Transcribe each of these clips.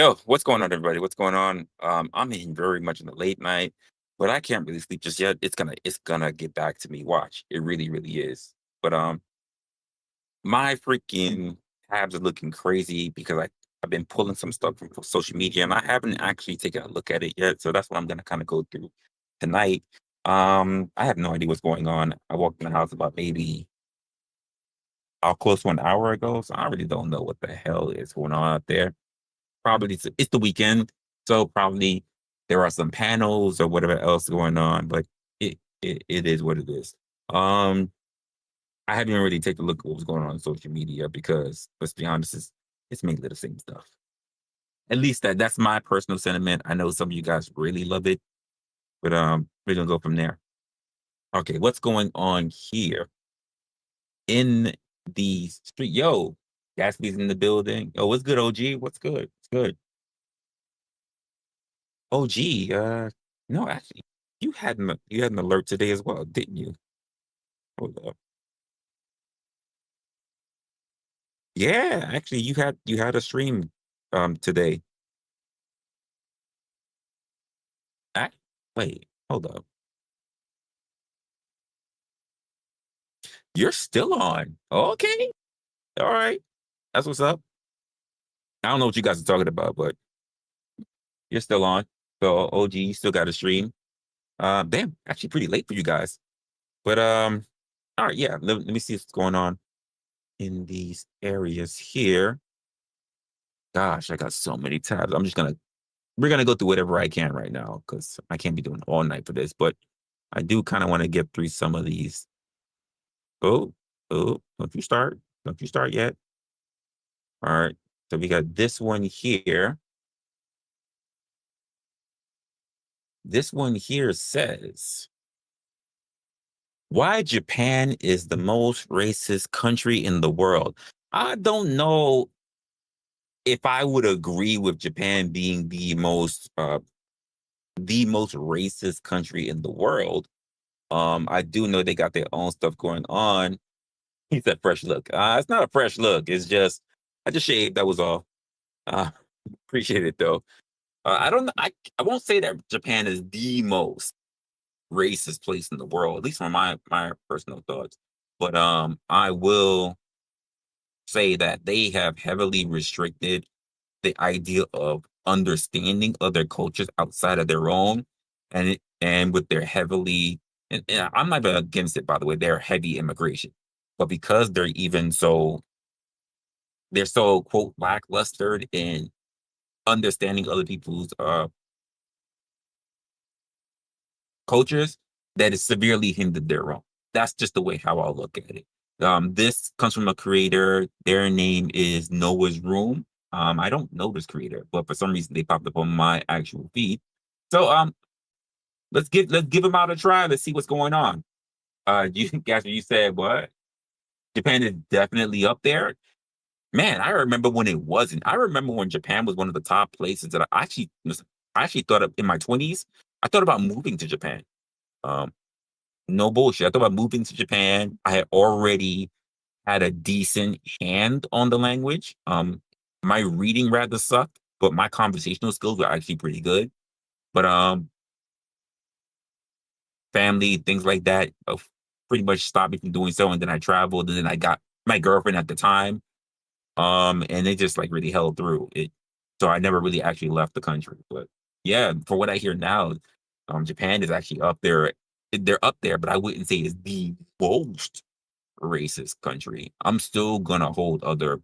Oh, what's going on, everybody? What's going on? I'm in very much in the late night, but I can't really sleep just yet. It's gonna get back to me. Watch, it really, really is. But my freaking tabs are looking crazy because I've been pulling some stuff from social media and I haven't actually taken a look at it yet. So that's what I'm gonna kind of go through tonight. I have no idea what's going on. I walked in the house about maybe close to an hour ago, so I really don't know what the hell is going on out there. Probably it's the weekend, so probably there are some panels or whatever else going on, but it is what it is. Um, I haven't even really taken a look at what was going on social media because let's be honest, it's mainly the same stuff. At least that's my personal sentiment. I know some of you guys really love it, but we're gonna go from there. Okay, what's going on here in the street? Yo, Gatsby's in the building. Oh, what's good, OG? What's good? What's good? Oh, gee, no, actually, you had an alert today as well, didn't you? Hold up. Yeah, actually, you had a stream today. Ac Wait, hold up. You're still on. Okay. All right. That's what's up. I don't know what you guys are talking about, but you're still on. So OG, you still got a stream. Damn, actually pretty late for you guys. But all right, yeah, let me see what's going on in these areas here. Gosh, I got so many tabs. We're gonna go through whatever I can right now because I can't be doing all night for this, but I do kind of want to get through some of these. Oh, oh, don't you start. Don't you start yet. All right. So we got this one here. This one here says, why Japan is the most racist country in the world. I don't know if I would agree with Japan being the most racist country in the world. I do know they got their own stuff going on. He said fresh look. It's not a fresh look. It's just I just shaved. That was all. Uh, appreciate it though. I don't. I won't say that Japan is the most racist place in the world, at least from my personal thoughts. But I will say that they have heavily restricted the idea of understanding other cultures outside of their own, and with their heavily, and I'm not even against it, by the way, they're heavy immigration, but because they're so quote lackluster in understanding other people's cultures, that is severely hindered their own. That's just the way how I look at it. This comes from a creator. Their name is Noah's Room. I don't know this creator, but for some reason they popped up on my actual feed. So let's give them out a try. Let's see what's going on. You guys, you said what? Japan is definitely up there. Man, I remember when it wasn't. I remember when Japan was one of the top places that I actually thought of in my 20s. I thought about moving to Japan. Um, no bullshit. I thought about moving to Japan. I had already had a decent hand on the language. My reading rather sucked, but my conversational skills were actually pretty good. But family, things like that, pretty much stopped me from doing so. And then I traveled, and then I got my girlfriend at the time. And they just like really held through it. So I never really actually left the country. But yeah, for what I hear now, Japan is actually up there. They're up there, but I wouldn't say it's the most racist country. I'm still gonna hold other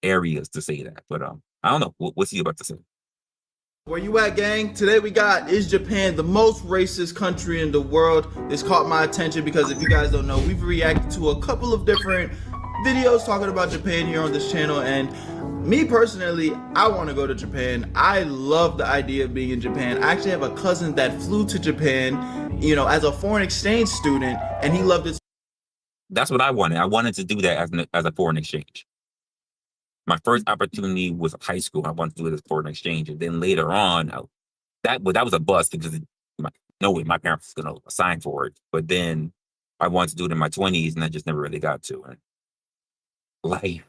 areas to say that, but I don't know. What's he about to say? Where you at, gang? Today we got, is Japan the most racist country in the world? This caught my attention because if you guys don't know, we've reacted to a couple of different videos talking about Japan here on this channel, and me personally, I want to go to Japan. I love the idea of being in Japan. I actually have a cousin that flew to Japan, as a foreign exchange student, and he loved it. That's what I wanted. I wanted to do that as a foreign exchange. My first opportunity was high school. I wanted to do it as foreign exchange, and then later on, that was a bust because no way my parents was going to assign for it. But then I wanted to do it in my 20s, and I just never really got to it. Life,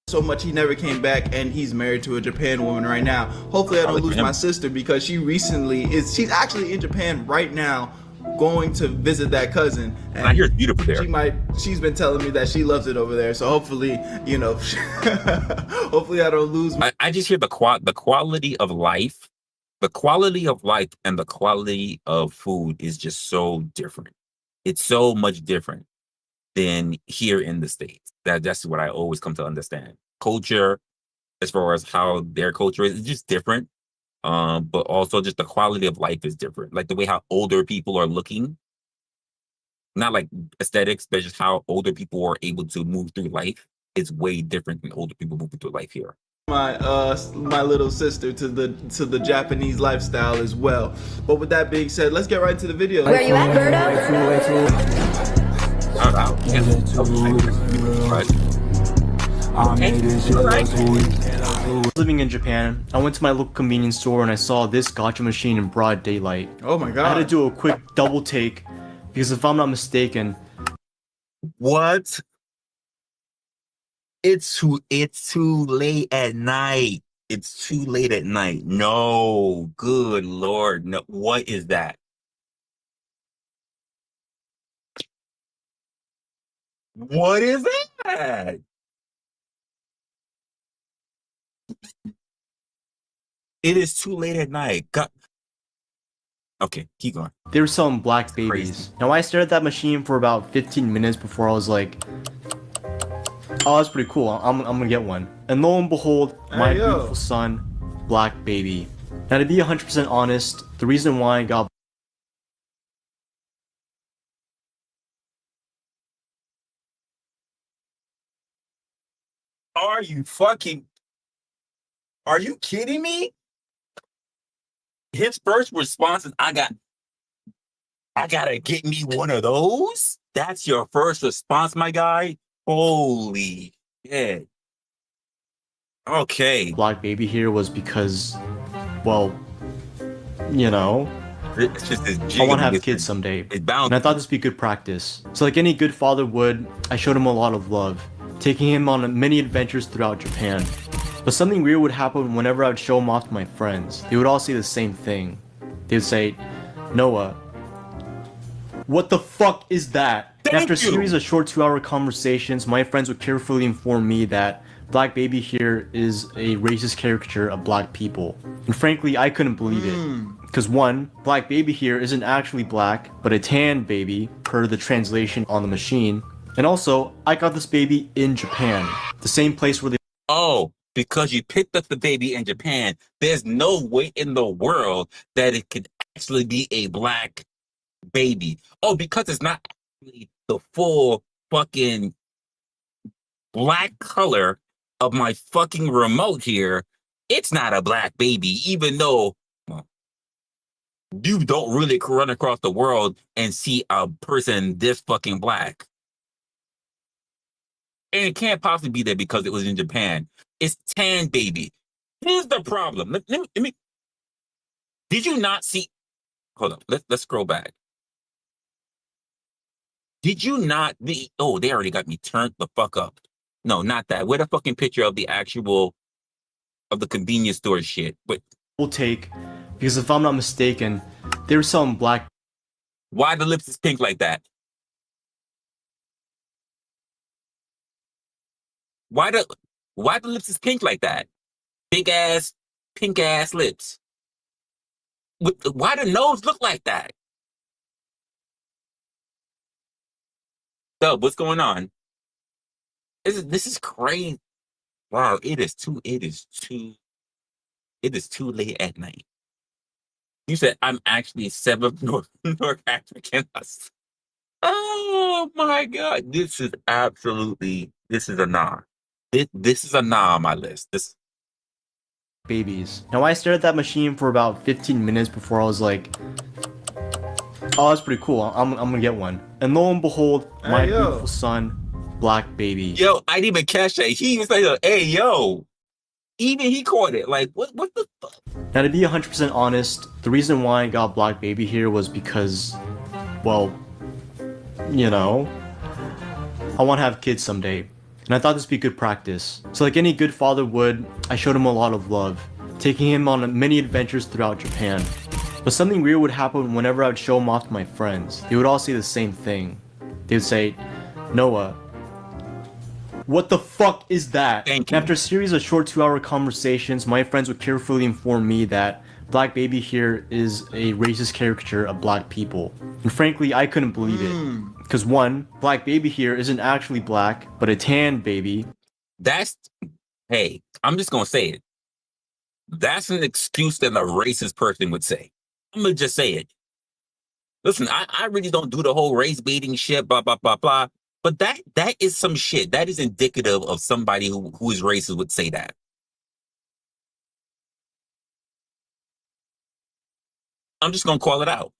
so much he never came back, and he's married to a Japan woman right now. Hopefully I don't lose my sister, because she's actually in Japan right now, going to visit that cousin, and I hear it's beautiful there. She's been telling me that she loves it over there, so hopefully, you know, hopefully I don't lose I just hear the quality of life. The quality of life and the quality of food is just so different. It's so much different than here in the States. That's what I always come to understand. Culture, as far as how their culture is just different. But also just the quality of life is different. Like the way how older people are looking, not like aesthetics, but just how older people are able to move through life is way different than older people moving through life here. My little sister to the Japanese lifestyle as well. But with that being said, let's get right into the video. Where you at, Birdo? Living in Japan, I went to my local convenience store and I saw this gacha machine in broad daylight. Oh my god. I had to do a quick double take because if I'm not mistaken... What? It's too late at night. It's too late at night. No, good Lord. No, what is that? What is that? It is too late at night. God. Okay, keep going. They were selling black babies. Crazy. Now I stared at that machine for about 15 minutes before I was like, oh, that's pretty cool. I'm gonna get one. And lo and behold, my beautiful son, black baby. Now to be 100% honest, the reason why I got... Are you kidding me? His first response is, I gotta get me one of those? That's your first response, my guy? Holy shit. Okay. Black baby here was because, well, you know, It's just this I want to have kids someday. It's bound. And I thought this would be good practice. So like any good father would, I showed him a lot of love, taking him on many adventures throughout Japan. But something weird would happen whenever I would show him off to my friends. They would all say the same thing. They would say, Noah, what the fuck is that? And after a series of short 2-hour conversations, my friends would carefully inform me that black baby here is a racist caricature of black people. And frankly, I couldn't believe it. Because one, black baby here isn't actually black, but a tan baby, per the translation on the machine. And also, I got this baby in Japan, the same place where they... Oh, because you picked up the baby in Japan, there's no way in the world that it could actually be a black baby. Oh, because it's not actually the full fucking black color of my fucking remote here, it's not a black baby, even though you don't really run across the world and see a person this fucking black. And it can't possibly be there because it was in Japan. It's tan baby. Here's the problem. Let me. Did you not see? Hold on. Let's scroll back. Did you not? Oh, they already got me turned the fuck up. No, not that. Where the fucking picture of the actual of the convenience store shit? But will take, because if I'm not mistaken, they were selling black. Why the lips is pink like that? Why the lips is pink like that? Big ass, pink ass lips. Why the nose look like that? Dub, what's going on? This is crazy. Wow, it is too late at night. You said I'm actually 7th North African. Oh my god, this is a nah. This is a nah on my list. Babies. Now I stared at that machine for about 15 minutes before I was like, oh, that's pretty cool. I'm gonna get one. And lo and behold, my beautiful son, black baby. Yo, I didn't even catch that. He even said, hey, yo. Even he caught it. Like, what the fuck? Now to be 100% honest, the reason why I got black baby here was because, well, you know, I want to have kids someday. and I thought this would be good practice. So like any good father would, I showed him a lot of love, taking him on many adventures throughout Japan. But something weird would happen whenever I would show him off to my friends. They would all say the same thing. They would say, "Noah, what the fuck is that?" Thank And you. after a series of short 2-hour conversations, my friends would carefully inform me that Black Baby here is a racist caricature of black people. And frankly, I couldn't believe it. Because one, Black Baby here isn't actually black, but a tan baby. Hey, I'm just gonna say it. That's an excuse that a racist person would say. I'm gonna just say it. Listen, I really don't do the whole race baiting shit, blah, blah, blah, blah. But that is some shit. That is indicative of somebody who is racist would say that. I'm just gonna call it out.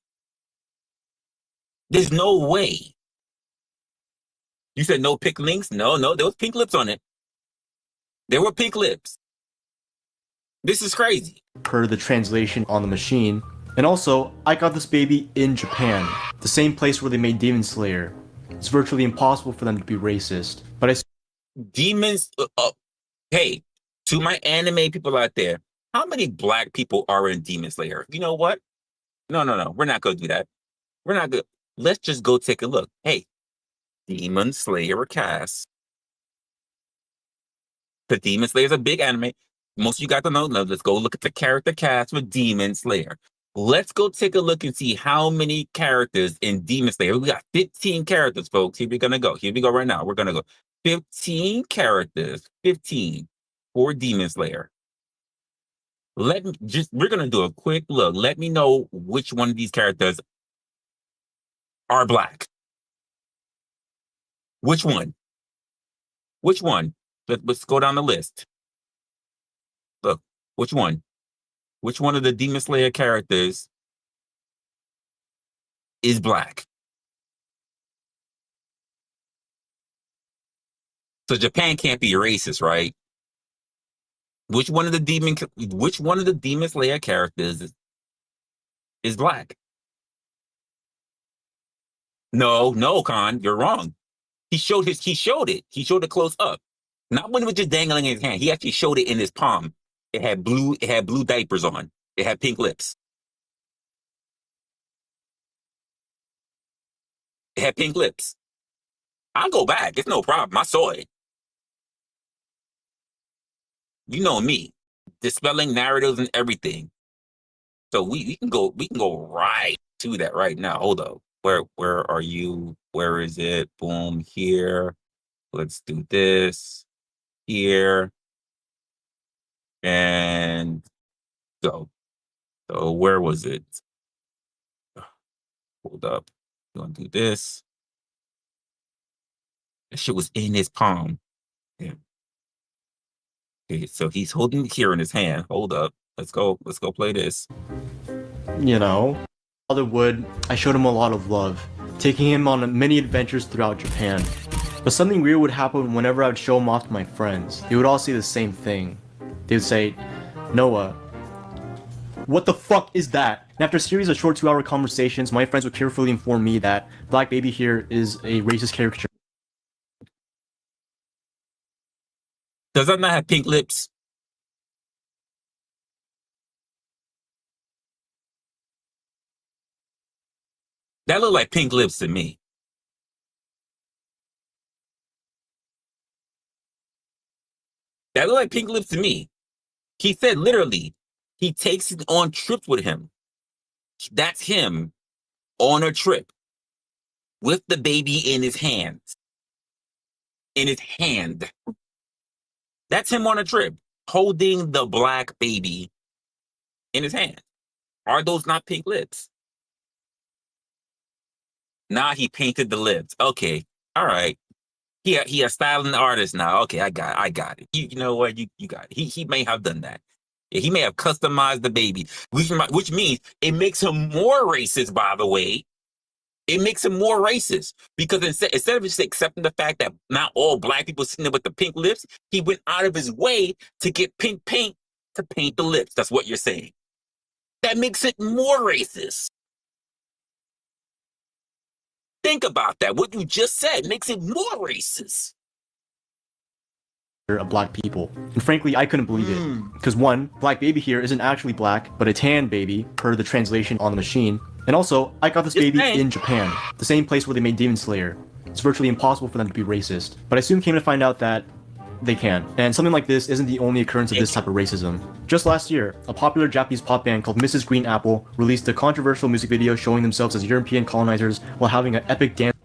There's no way. You said no pink links? No, there was pink lips on it. There were pink lips. This is crazy. Per the translation on the machine. And also, I got this baby in Japan, the same place where they made Demon Slayer. It's virtually impossible for them to be racist. But I Demons. Hey, to my anime people out there, how many black people are in Demon Slayer? You know what? No. We're not gonna do that. We're not good. Let's just go take a look. Hey, Demon Slayer cast. The Demon Slayer is a big anime. Most of you got to know. Now, let's go look at the character cast for Demon Slayer. Let's go take a look and see how many characters in Demon Slayer. We got 15 characters, folks. Here we're gonna go. Here we go right now. We're gonna go 15 characters. 15 for Demon Slayer. We're gonna do a quick look. Let me know which one of these characters are black. Which one? Which one? Let's go down the list. Look, which one? Which one of the Demon Slayer characters is black? So Japan can't be racist, right? Which one of the Demon Slayer characters is black? No, Khan, you're wrong. He showed it. He showed it close up. Not when it was just dangling in his hand. He actually showed it in his palm. It had blue diapers on. It had pink lips. It had pink lips. I'll go back. It's no problem. I saw it. You know me. Dispelling narratives and everything. So we can go right to that right now. Hold up. Where are you? Where is it? Boom, here. Let's do this. Here. And go. So where was it? Hold up. You want to do this? That shit was in his palm. Yeah. Okay, so he's holding it here in his hand. Hold up. Let's go play this. you know, father would, I showed him a lot of love, taking him on many adventures throughout Japan. But something weird would happen whenever I would show him off to my friends. They would all say the same thing. They would say, "Noah, what the fuck is that?" And after a series of short 2-hour conversations, my friends would carefully inform me that Black Baby here is a racist caricature. Does that not have pink lips? That look like pink lips to me. That look like pink lips to me. He said literally, he takes it on trips with him. That's him on a trip with the baby in his hands. In his hand. That's him on a trip, holding the black baby in his hand. Are those not pink lips? Nah, he painted the lips. Okay, all right. He a styling artist now. Okay, I got it. You know what? You got it. He may have done that. Yeah, he may have customized the baby, which means it makes him more racist, by the way. It makes him more racist because instead of just accepting the fact that not all black people sitting there with the pink lips, he went out of his way to get pink paint to paint the lips. That's what you're saying. That makes it more racist. Think about that. What you just said makes it more racist. of black people. And frankly, I couldn't believe it. Because one, black baby here isn't actually black, but a tan baby, per the translation on the machine. And also, I got this baby in Japan, the same place where they made Demon Slayer. It's virtually impossible for them to be racist. But I soon came to find out that they can. And something like this isn't the only occurrence of this type of racism. Just last year, a popular Japanese pop band called Mrs. Green Apple released a controversial music video showing themselves as European colonizers while having an epic dance.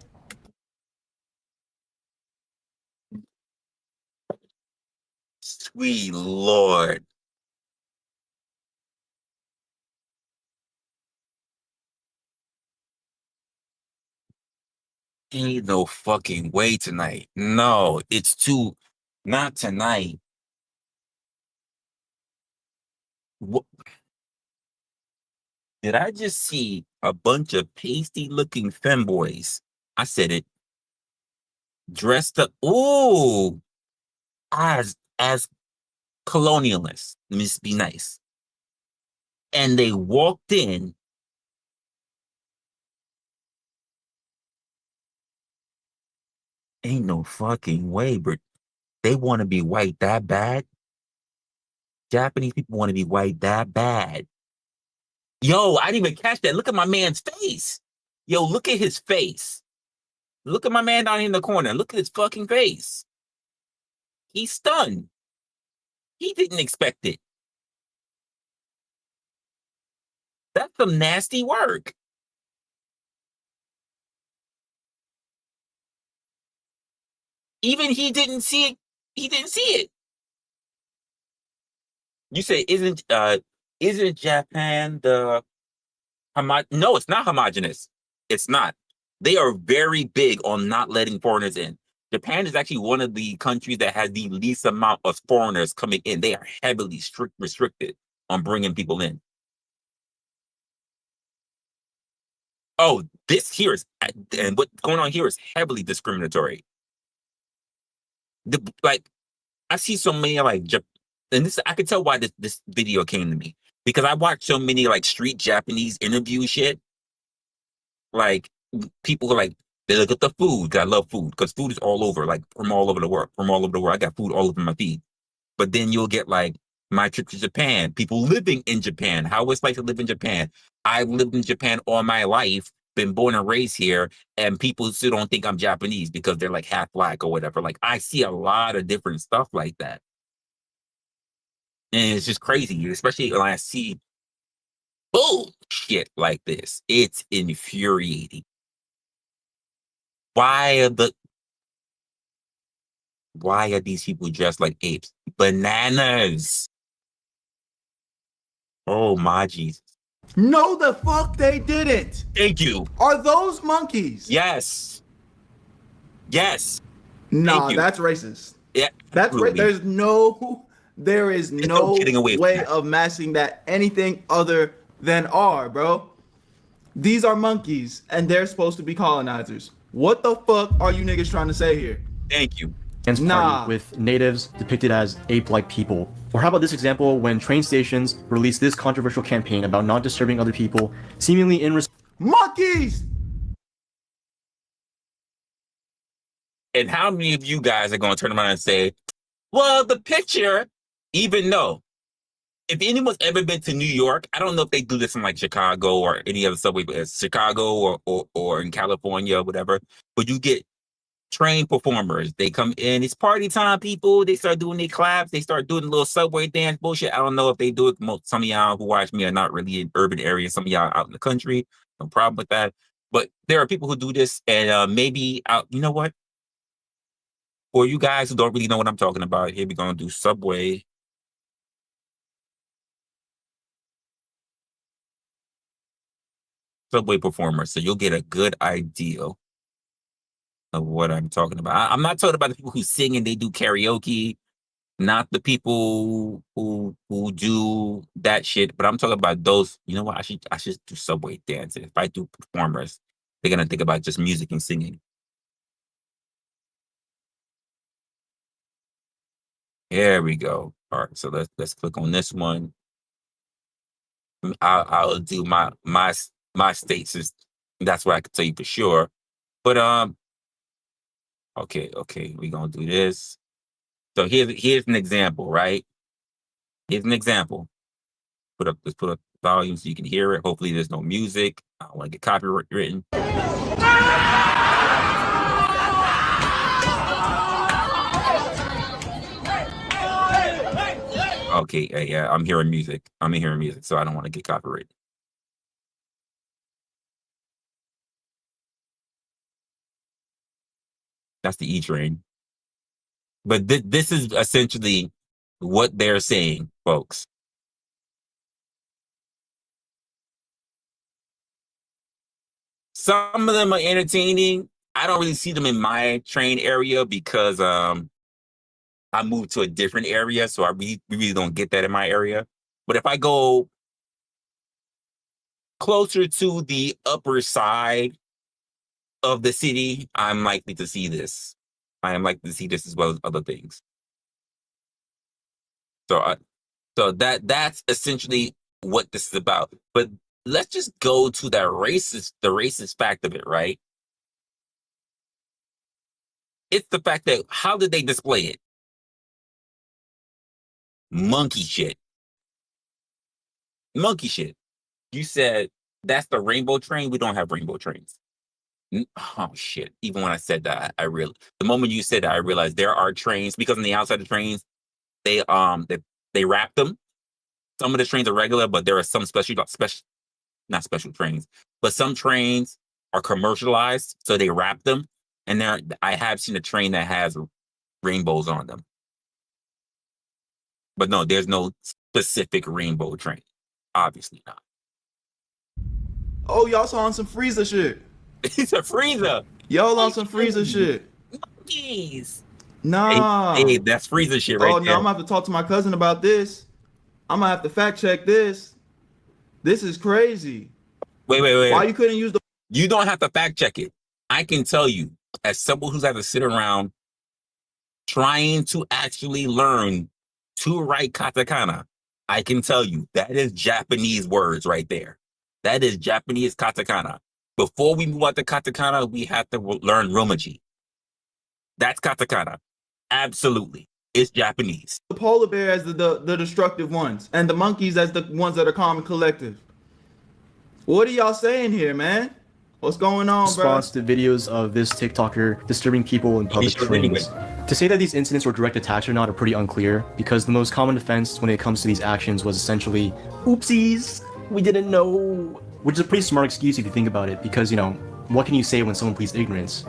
Sweet Lord. Ain't no fucking way tonight. No, it's too. Not tonight. What? Did I just see a bunch of pasty looking femboys? I said it. Dressed up. Ooh. As colonialists. Let me just be nice. And they walked in. Ain't no fucking way, but they want to be white that bad. Japanese people want to be white that bad. Yo, I didn't even catch that. Look at my man's face. Yo, look at his face. Look at my man down here in the corner. Look at his fucking face. He's stunned. He didn't expect it. That's some nasty work. Even he didn't see it. He didn't see it. You say, isn't Japan the no, it's not homogenous. It's not. They are very big on not letting foreigners in. Japan is actually one of the countries that has the least amount of foreigners coming in. They are heavily restricted on bringing people in. Oh, this here is, and what's going on here is heavily discriminatory. Like, I see so many and this, I could tell why this video came to me, because I watched so many like street Japanese interview shit. Like, people are like, they look at the food, because I love food, because food is all over, like from all over the world. I got food all over my feed. But then you'll get like, my trip to Japan, people living in Japan, how it's like to live in Japan. I've lived in Japan all my life, been born and raised here, and people still don't think I'm Japanese because they're like half black or whatever. Like, I see a lot of different stuff like that. And it's just crazy, especially when I see bullshit like this. It's infuriating. Why are these people dressed like apes? Bananas. Oh my Jesus. No, the fuck they didn't. Thank you. Are those monkeys? Yes. Yes. Nah, that's racist. Yeah. That's right. There is no getting away way from that. of masking that anything other than R, bro. These are monkeys, and they're supposed to be colonizers. What the fuck are you niggas trying to say here? Thank you. Party with natives depicted as ape-like people. Or how about this example when train stations released this controversial campaign about not disturbing other people, seemingly in monkeys! And how many of you guys are going to turn around and say, well, the picture, even though, if anyone's ever been to New York, I don't know if they do this in like Chicago or any other subway, but it's Chicago or in California or whatever, but you get train performers. They come in, it's party time, people. They start doing their claps. They start doing a little subway dance bullshit. I don't know if they do it. Some of y'all who watch me are not really in urban areas. Some of y'all out in the country. No problem with that. But there are people who do this, and maybe out. You know what? For you guys who don't really know what I'm talking about, here we're gonna do subway. Subway performers, so you'll get a good idea of what I'm talking about. I'm not talking about the people who sing and they do karaoke, not the people who do that shit, but I'm talking about those. You know what? I should do subway dancing. If I do performers, they're gonna think about just music and singing. There we go. All right, so let's click on this one. I'll do my states. That's what I can tell you for sure. But okay, we're gonna do this. So here's an example, right? Here's an example. Let's put up volume so you can hear it. Hopefully there's no music. I don't want to get copywritten. Okay, yeah, I'm hearing music. I'm hearing music, so I don't want to get copyrighted. That's the E train. But this is essentially what they're saying, folks. Some of them are entertaining. I don't really see them in my train area because I moved to a different area, so we really don't get that in my area. But if I go closer to the upper side of the city, I'm likely to see this. I am likely to see this as well as other things. So that's essentially what this is about. But let's just go to the racist fact of it, right? It's the fact that how did they display it? Monkey shit. Monkey shit. You said that's the rainbow train. We don't have rainbow trains. Oh shit. Even when I said that, the moment you said that, I realized there are trains because on the outside of trains, they wrap them. Some of the trains are regular, but there are some not special trains, but some trains are commercialized, so they wrap them. And I have seen a train that has rainbows on them. But no, there's no specific rainbow train. Obviously not. Oh, y'all saw on some Frieza shit. It's a Frieza. Y'all on some Frieza shit. Jeez. Nah. Hey, that's Frieza shit right there. Oh, no, I'm gonna have to talk to my cousin about this. I'm gonna have to fact check this. This is crazy. Wait. Why you couldn't use the... You don't have to fact check it. I can tell you, as someone who's had to sit around trying to actually learn to write katakana, I can tell you that is Japanese words right there. That is Japanese katakana. Before we move on to katakana, we have to learn romaji. That's katakana. Absolutely. It's Japanese. The polar bear as the destructive ones, and the monkeys as the ones that are calm and collective. What are y'all saying here, man? What's going on, bro? Response to videos of this TikToker disturbing people in public trains. To say that these incidents were direct attacks or not are pretty unclear, because the most common defense when it comes to these actions was essentially, oopsies, we didn't know. Which is a pretty smart excuse if you think about it, because, you know, what can you say when someone pleads ignorance?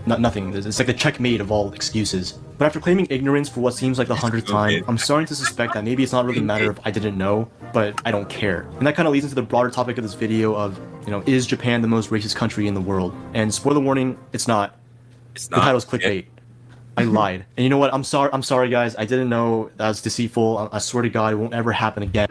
Nothing. It's like the checkmate of all excuses. But after claiming ignorance for what seems like the 100th time, I'm starting to suspect that maybe it's not really a matter of I didn't know, but I don't care. And that kind of leads into the broader topic of this video of, you know, is Japan the most racist country in the world? And spoiler warning, it's not. It's not. The title's clickbait. I lied. And you know what? I'm sorry guys. I didn't know that was deceitful. I swear to God, it won't ever happen again.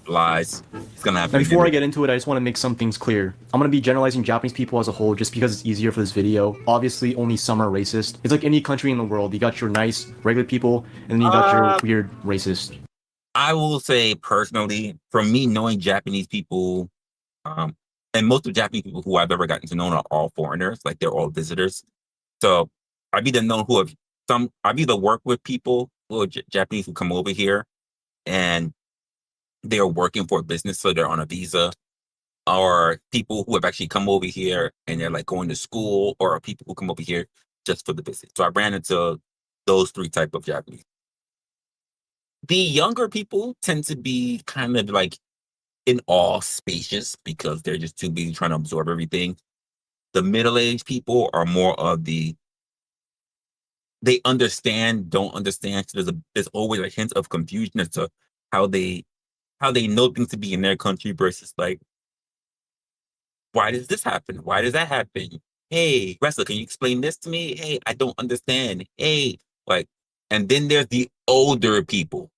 Lies. It's gonna happen. And before I get into it, I just want to make some things clear. I'm going to be generalizing Japanese people as a whole just because it's easier for this video. Obviously, only some are racist. It's like any country in the world. You got your nice, regular people, and then you got your weird racist. I will say personally, from me knowing Japanese people, and most of the Japanese people who I've ever gotten to know are all foreigners, like they're all visitors. So I've either worked with people who are Japanese who come over here and they're working for a business, so they're on a visa, or people who have actually come over here and they're like going to school, or people who come over here just for the business. So I ran into those three type of Japanese. The younger people tend to be kind of like in awe spacious because they're just too busy trying to absorb everything. The middle-aged people are more of they understand, don't understand. So there's always a hint of confusion as to how they know things to be in their country versus like, why does this happen? Why does that happen? Hey, Resla, can you explain this to me? Hey, I don't understand. Hey, like, and then there's the older people.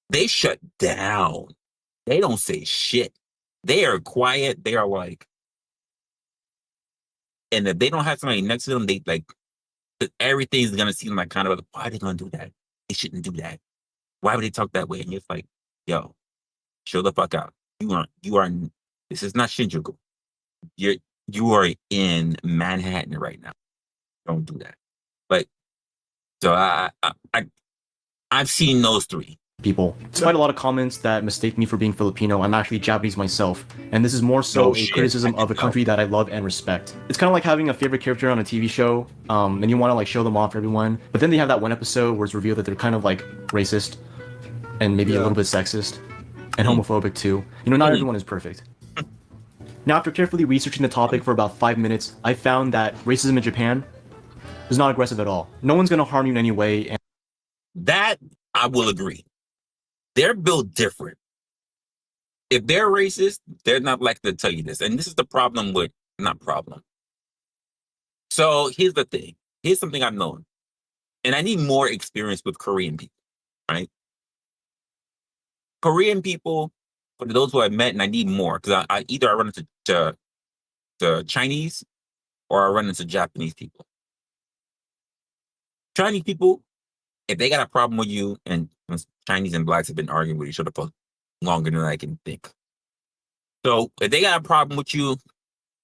They shut down. They don't say shit. They are quiet. They are like, and if they don't have somebody next to them, they like, everything's gonna seem like kind of like, why are they gonna do that? They shouldn't do that. Why would they talk that way? And it's like, yo, chill the fuck out. You are. This is not Shinjuku. You are in Manhattan right now. Don't do that. But so I've seen those three. people. Despite a lot of comments that mistake me for being Filipino, I'm actually Japanese myself, and this is more so No a shit. criticism of a country that I love and respect. It's kind of like having a favorite character on a TV show, and you want to like show them off for everyone, but then they have that one episode where it's revealed that they're kind of like racist and maybe a little bit sexist and homophobic too. You know, not everyone is perfect. Now, after carefully researching the topic for about 5 minutes, I found that racism in Japan is not aggressive at all. No one's gonna harm you in any way, and That I will agree. They're built different. If they're racist, they're not likely to tell you this. And this is the problem with, not problem. So here's the thing. Here's something I've known. And I need more experience with Korean people, right? Korean people, for those who I've met, and I need more, because I either I run into the Chinese or I run into Japanese people. Chinese people, if they got a problem with you, and Chinese and blacks have been arguing with each other for longer than I can think. So if they got a problem with you,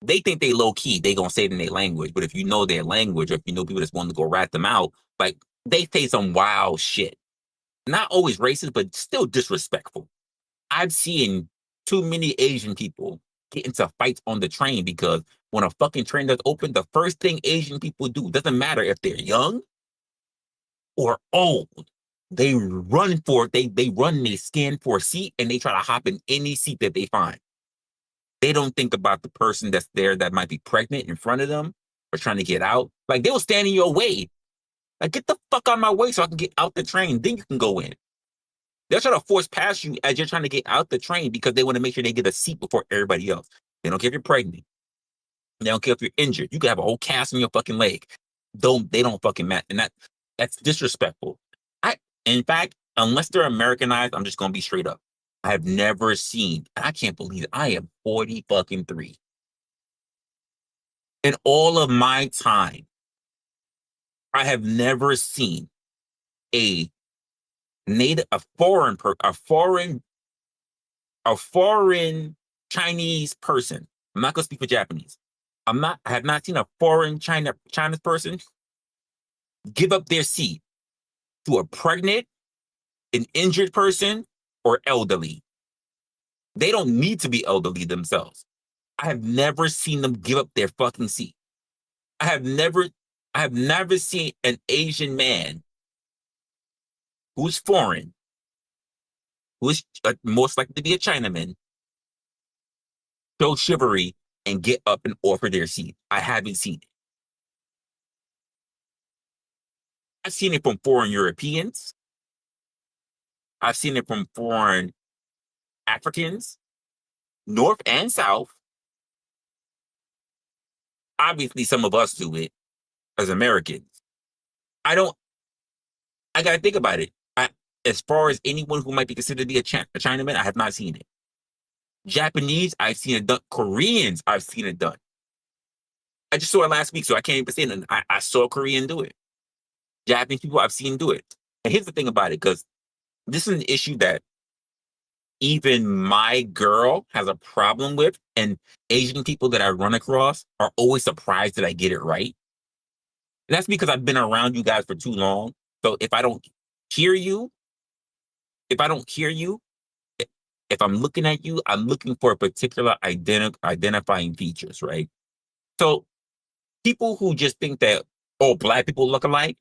they think they low key, they gonna say it in their language. But if you know their language, or if you know people that's wanting to go rat them out, like they say some wild shit. Not always racist, but still disrespectful. I've seen too many Asian people get into fights on the train because when a fucking train does open, the first thing Asian people do, doesn't matter if they're young or old, they run for it. They run, they scan for a seat, and they try to hop in any seat that they find. They don't think about the person that's there that might be pregnant in front of them or trying to get out. Like, they'll stand in your way. Like, get the fuck out of my way so I can get out the train. Then you can go in. They'll try to force past you as you're trying to get out the train because they want to make sure they get a seat before everybody else. They don't care if you're pregnant. They don't care if you're injured. You can have a whole cast on your fucking leg. They don't fucking matter. And that's disrespectful. In fact, unless they're Americanized, I'm just gonna be straight up. I have never seen, and I can't believe it, I am 40 fucking 3. In all of my time, I have never seen a foreign Chinese person. I'm not gonna speak for Japanese. I have not seen a foreign Chinese person give up their seat to a pregnant, an injured person, or elderly. They don't need to be elderly themselves. I have never seen them give up their fucking seat. I have never seen an Asian man who's foreign, who is most likely to be a Chinaman, show chivalry and get up and offer their seat. I haven't seen it. I've seen it from foreign Europeans. I've seen it from foreign Africans, North and South. Obviously, some of us do it as Americans. I gotta think about it. As far as anyone who might be considered to be a Chinaman, I have not seen it. Japanese, I've seen it done. Koreans, I've seen it done. I just saw it last week, so I can't even say it. I saw a Korean do it. Japanese people, I've seen do it. And here's the thing about it, because this is an issue that even my girl has a problem with, and Asian people that I run across are always surprised that I get it right. And that's because I've been around you guys for too long. So if I don't hear you, if I'm looking at you, I'm looking for a particular identifying features, right? So people who just think that all black people look alike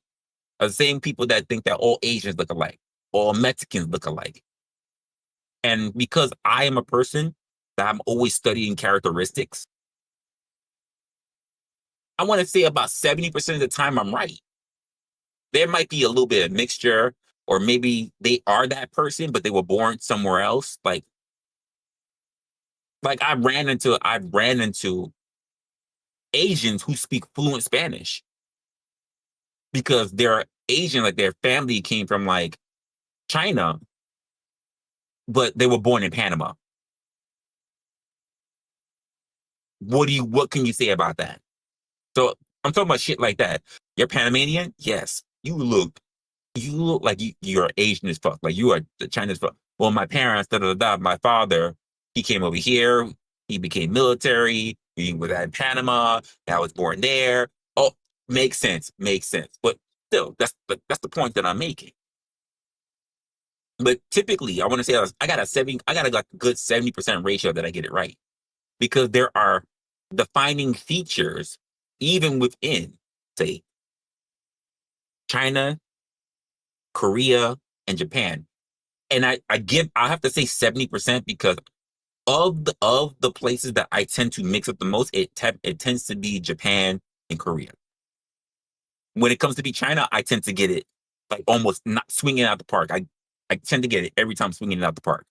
are the same people that think that all Asians look alike, all Mexicans look alike. And because I am a person that I'm always studying characteristics, I want to say about 70% of the time I'm right. There might be a little bit of mixture, or maybe they are that person, but they were born somewhere else. Like I've ran into Asians who speak fluent Spanish because they're Asian, like their family came from like China, but they were born in Panama. What can you say about that? So I'm talking about shit like that. You're Panamanian? Yes. You look like you're Asian as fuck. Like you are the Chinese fuck. Well, my parents, my father, he came over here. He became military. He was at Panama. I was born there. Oh, makes sense. But still, that's the point that I'm making. But typically, I want to say I got a like good 70% ratio that I get it right, because there are defining features even within, say, China, Korea, and Japan. And I have to say 70% because of the places that I tend to mix up the most, it tends to be Japan and Korea. When it comes to be China, I tend to get it like almost not swinging out the park. I tend to get it every time swinging it out the park.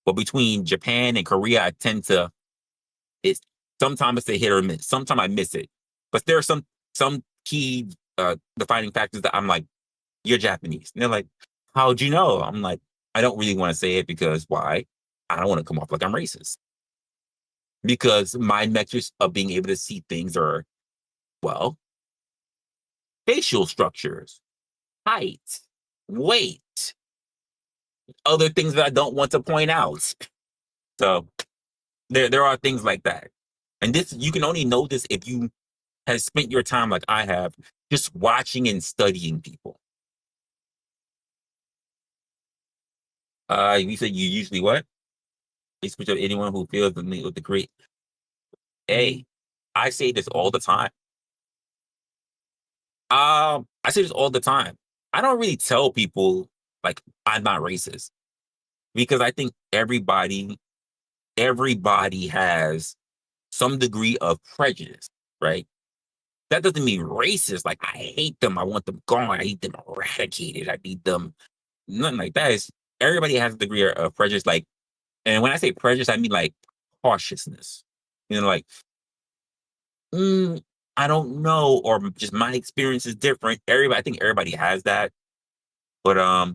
But between Japan and Korea, I tend to, it's sometimes it's a hit or miss. Sometimes I miss it. But there are some key defining factors that I'm like, you're Japanese. And they're like, how'd you know? I'm like, I don't really want to say it because why? I don't want to come off like I'm racist. Because my metrics of being able to see things are, well, facial structures, height, weight, other things that I don't want to point out. So there are things like that. And this, you can only know this if you have spent your time like I have, just watching and studying people. You said you usually what? You switch up anyone who feels the need with the great. Hey, I say this all the time. I say this all the time. I don't really tell people like I'm not racist, because I think everybody has some degree of prejudice, right? That doesn't mean racist. Like I hate them. I want them gone. I hate them eradicated. I need them. Nothing like that. Everybody has a degree of prejudice. Like, and when I say prejudice, I mean like cautiousness. You know, like, I don't know, or just my experience is different. I think everybody has that. But I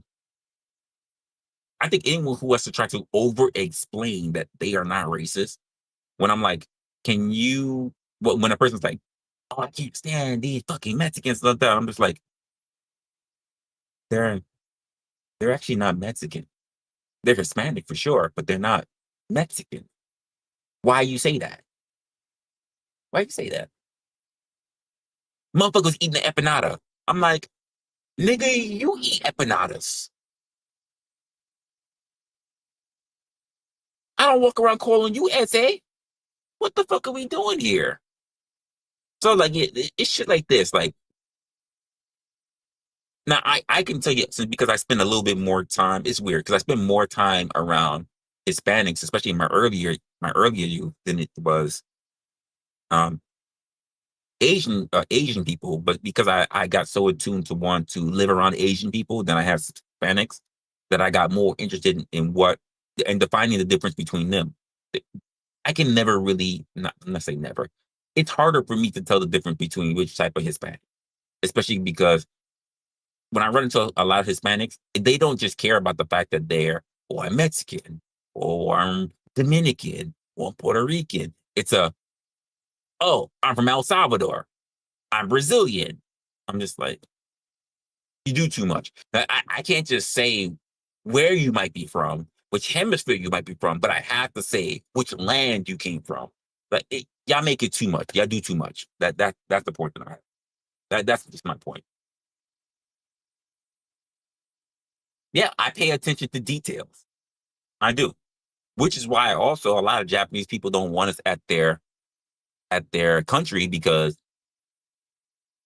think anyone who has to try to over-explain that they are not racist, when I'm like, can you? When a person's like, oh, I can't stand these fucking Mexicans like that, I'm just like, they're actually not Mexican. They're Hispanic for sure, but they're not Mexican. Why you say that? Why you say that? Motherfuckers eating the empanada. I'm like, nigga, you eat empanadas. I don't walk around calling you SA. What the fuck are we doing here? So like it's shit like this. Like now I can tell you, since because I spend a little bit more time, it's weird because I spend more time around Hispanics, especially in my earlier youth, than it was Asian people. But because I got so attuned to want to live around Asian people than I have Hispanics, that I got more interested in what and defining the difference between them. I can never really, not say never. It's harder for me to tell the difference between which type of Hispanic, especially because when I run into a lot of Hispanics, they don't just care about the fact that they're, or I'm Mexican, or I'm Dominican, or I'm Puerto Rican. It's oh, I'm from El Salvador. I'm Brazilian. I'm just like, you do too much. I can't just say where you might be from, which hemisphere you might be from, but I have to say which land you came from. But y'all make it too much. Y'all do too much. That's the point that I have. That's just my point. Yeah, I pay attention to details. I do. Which is why also a lot of Japanese people don't want us at their country, because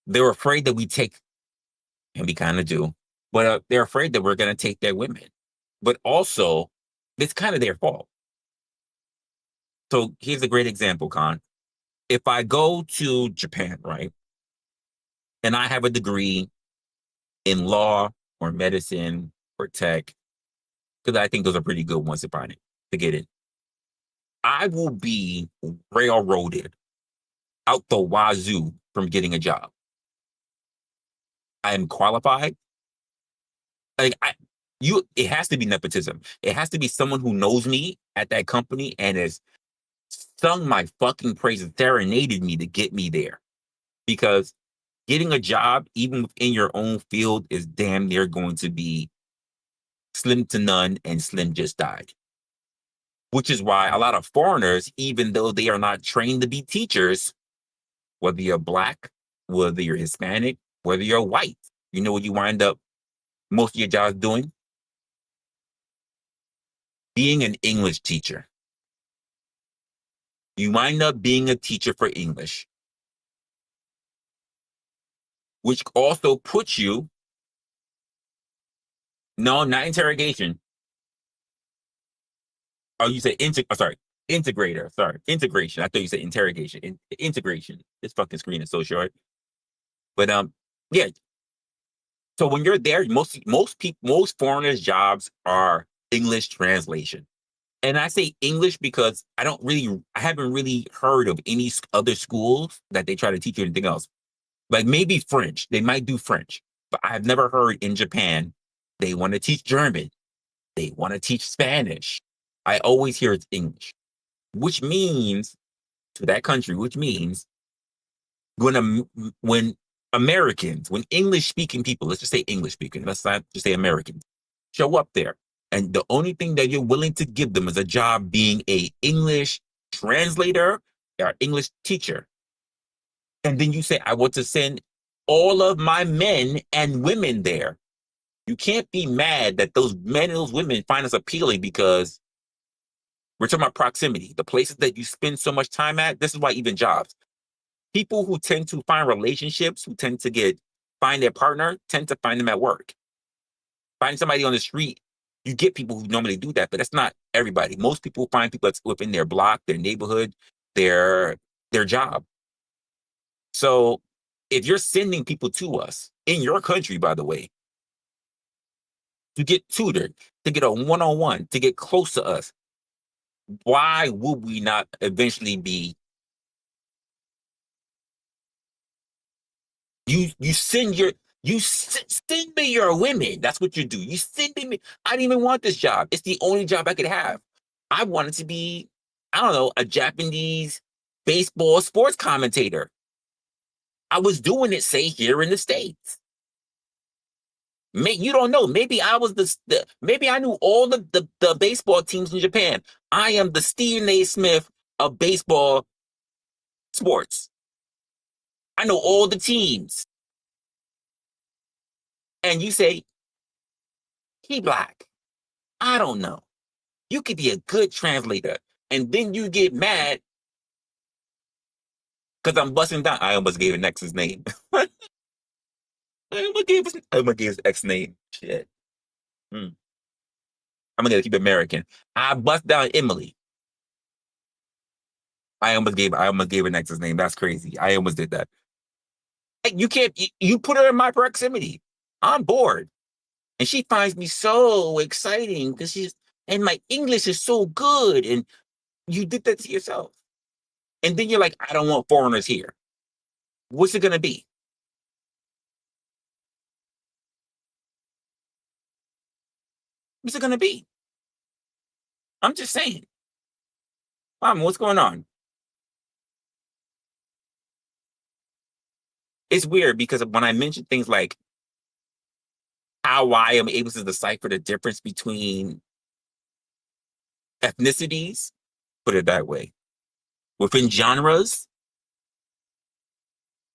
they're afraid that we take, and we kind of do, but they're afraid that we're going to take their women. But also, it's kind of their fault. So here's a great example, Khan. If I go to Japan, right, and I have a degree in law or medicine or tech, because I think those are pretty good ones to get it, I will be railroaded out the wazoo from getting a job. I am qualified. Like it has to be nepotism. It has to be someone who knows me at that company and has sung my fucking praises, serenaded me to get me there. Because getting a job, even within your own field, is damn near going to be slim to none, and Slim just died. Which is why a lot of foreigners, even though they are not trained to be teachers, whether you're black, whether you're Hispanic, whether you're white, you know what you wind up most of your jobs doing? being an English teacher. You wind up being a teacher for English, which also puts you, no, not interrogation. Oh, you said integrator. Sorry, integration. I thought you said interrogation. Integration. This fucking screen is so short. But yeah. So when you're there, most foreigners' jobs are English translation. And I say English because I haven't really heard of any other schools that they try to teach you anything else. Like maybe French. They might do French. But I've never heard in Japan they want to teach German. They want to teach Spanish. I always hear it's English, which means to that country, which means when Americans, when English speaking people, let's just say English speaking, let's not just say Americans, show up there, and the only thing that you're willing to give them is a job being a English translator or English teacher. And then you say, I want to send all of my men and women there. You can't be mad that those men and those women find us appealing because we're talking about proximity. The places that you spend so much time at, this is why even jobs. People who tend to find relationships, who tend to find their partner, tend to find them at work. Find somebody on the street, you get people who normally do that, but that's not everybody. Most people find people that's within their block, their neighborhood, their job. So if you're sending people to us, in your country, by the way, to get tutored, to get a one-on-one, to get close to us, why would we not eventually be? You send me your women. That's what you do. You send me. I didn't even want this job. It's the only job I could have. I wanted to be, I don't know, a Japanese baseball sports commentator. I was doing it, say, here in the States. You don't know. Maybe I was maybe I knew all the baseball teams in Japan. I am the Stephen A. Smith of baseball sports. I know all the teams. And you say, he black. I don't know. You could be a good translator. And then you get mad because I'm busting down. I almost gave an ex's name. I almost gave his ex name. Shit. I'm gonna keep it American. I bust down Emily. I almost gave an ex's name. That's crazy. I almost did that. You put her in my proximity. I'm bored. And she finds me so exciting because and my English is so good. And you did that to yourself. And then you're like, I don't want foreigners here. What's it going to be? What's it going to be? I'm just saying. Mom, what's going on? It's weird because when I mention things like how I am able to decipher the difference between ethnicities, put it that way, within genres,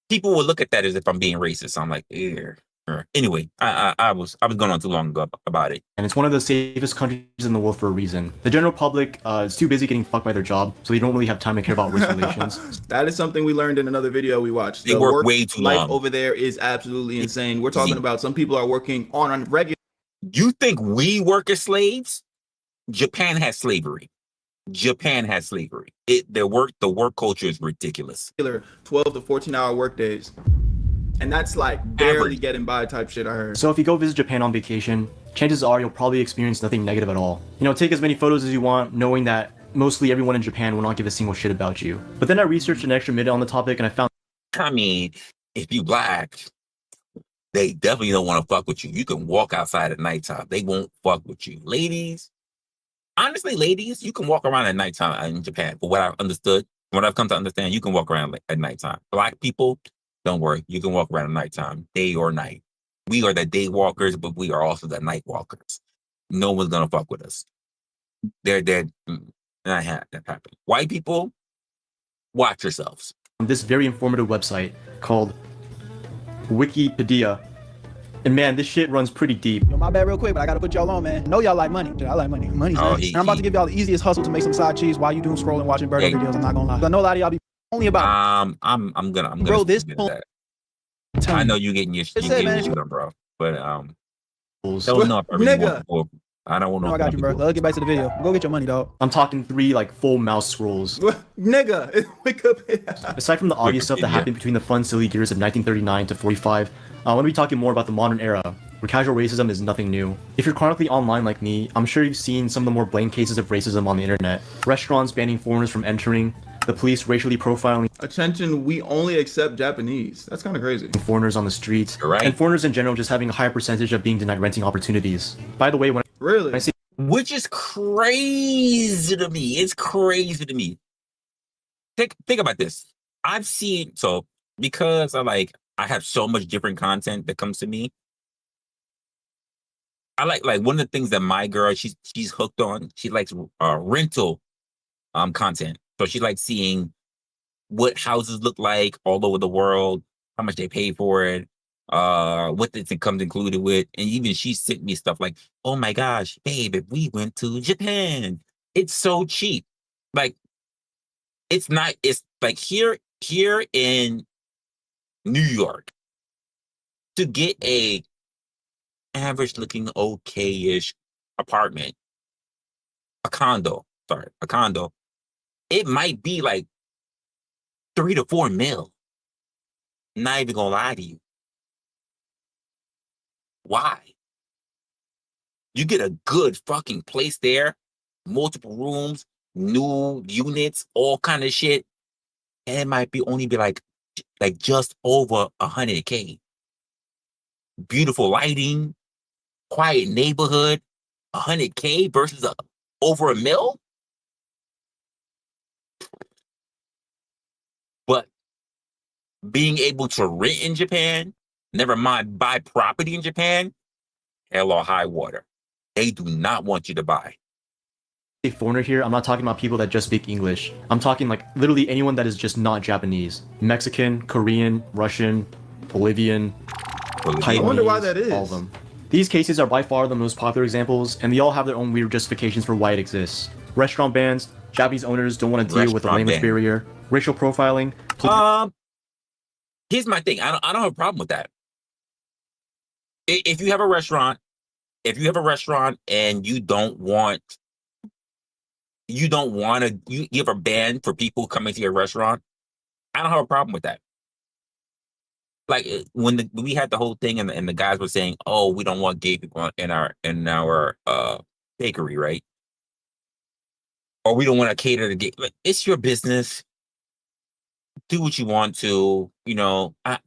people will look at that as if I'm being racist. So I'm like, yeah. Anyway, I was going on too long ago about it. And it's one of the safest countries in the world for a reason. The general public is too busy getting fucked by their job, so they don't really have time to care about race relations. That is something we learned in another video we watched. They work way too long. Life over there is absolutely insane. We're talking about some people are working on a regular. You think we work as slaves? Japan has slavery. Japan has slavery. The work culture is ridiculous. 12 to 14-hour work days. And that's like barely getting by type shit, I heard. So if you go visit Japan on vacation, chances are you'll probably experience nothing negative at all. You know, take as many photos as you want, knowing that mostly everyone in Japan will not give a single shit about you. But then I researched an extra minute on the topic and I found... I mean, if you black, they definitely don't want to fuck with you. You can walk outside at nighttime. They won't fuck with you. Ladies, honestly, ladies, you can walk around at nighttime in Japan. But what I've come to understand, you can walk around at nighttime. Black people, don't worry. You can walk around at nighttime, day or night. We are the day walkers, but we are also the night walkers. No one's going to fuck with us. They're dead. That happened. White people, watch yourselves. This very informative website called Wikipedia. And man, this shit runs pretty deep. Yo, my bad real quick, but I gotta put y'all on, man. Know y'all like money. Dude, I like money. Money's Oh, nice. And I'm about to give y'all the easiest hustle to make some side cheese while you doom scrolling, watching Birdo Hey. videos. I'm not gonna lie. I know a lot of y'all be only about I'm gonna Bro, this do whole- that. tell I me. know you getting your Just say, man, shit on, bro. But Bulls. don't know if I really Nigga. want to. I don't want No, to. I got you, bro. Let's get back to the video. Go get your money, dog. I'm talking 3 like full mouse scrolls. Nigga, wake up. Aside from the obvious stuff that Wikipedia. happened between the fun, silly years of 1939 to 45, I want to be talking more about the modern era, where casual racism is nothing new. If you're chronically online like me, I'm sure you've seen some of the more blatant cases of racism on the internet. Restaurants banning foreigners from entering, the police racially profiling Attention, we only accept Japanese. That's kind of crazy. foreigners on the streets, You're right. and foreigners in general just having a higher percentage of being denied renting opportunities. By the way, when Really? I say Which is crazy to me. It's crazy to me. Think about this. I've seen because I have so much different content that comes to me. I like one of the things that my girl she's hooked on. She likes rental content. So she likes seeing what houses look like all over the world, how much they pay for it, what it comes included with, and even she sent me stuff like, "Oh my gosh, babe, if we went to Japan, it's so cheap." Like, it's not. It's like here in New York to get a average looking okay-ish apartment, a condo. It might be like 3 to 4 mil. Not even gonna lie to you. Why? You get a good fucking place there, multiple rooms, new units, all kind of shit, and it might be only be like just over 100K. Beautiful lighting, quiet neighborhood, 100K versus over a mil. But being able to rent in Japan, never mind buy property in Japan, hell or high water. They do not want you to buy. foreigner here, I'm not talking about people that just speak English. I'm talking like literally anyone that is just not Japanese. Mexican, Korean, Russian, Bolivian, I wonder why Taiwanese, that is. all of them. These cases are by far the most popular examples, and they all have their own weird justifications for why it exists. Restaurant bans, Japanese owners don't want to deal with the Restaurant language ban. barrier, racial profiling. Here's my thing. I don't have a problem with that. If you have a restaurant, and you don't want to, you give a ban for people coming to your restaurant, I don't have a problem with that. Like when we had the whole thing and the guys were saying, "Oh, we don't want gay people in our bakery, right? Or we don't want to cater to gay." Like, it's your business. Do what you want to. I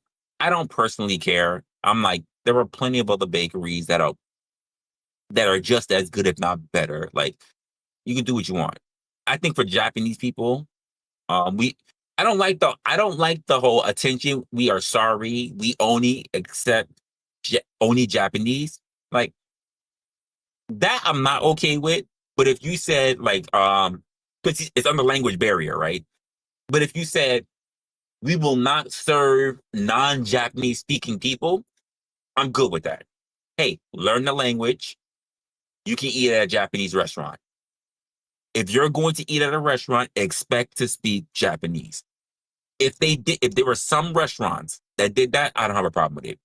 don't personally care. I'm like, there are plenty of other bakeries that are just as good, if not better. Like, you can do what you want. I think for Japanese people, I don't like the whole attention. We are sorry. We only accept only Japanese. Like, that I'm not okay with. But if you said like, because it's under language barrier, right? But if you said we will not serve non-Japanese speaking people, I'm good with that. Hey, learn the language. You can eat at a Japanese restaurant. If you're going to eat at a restaurant, expect to speak Japanese. If there were some restaurants that did that, I don't have a problem with it.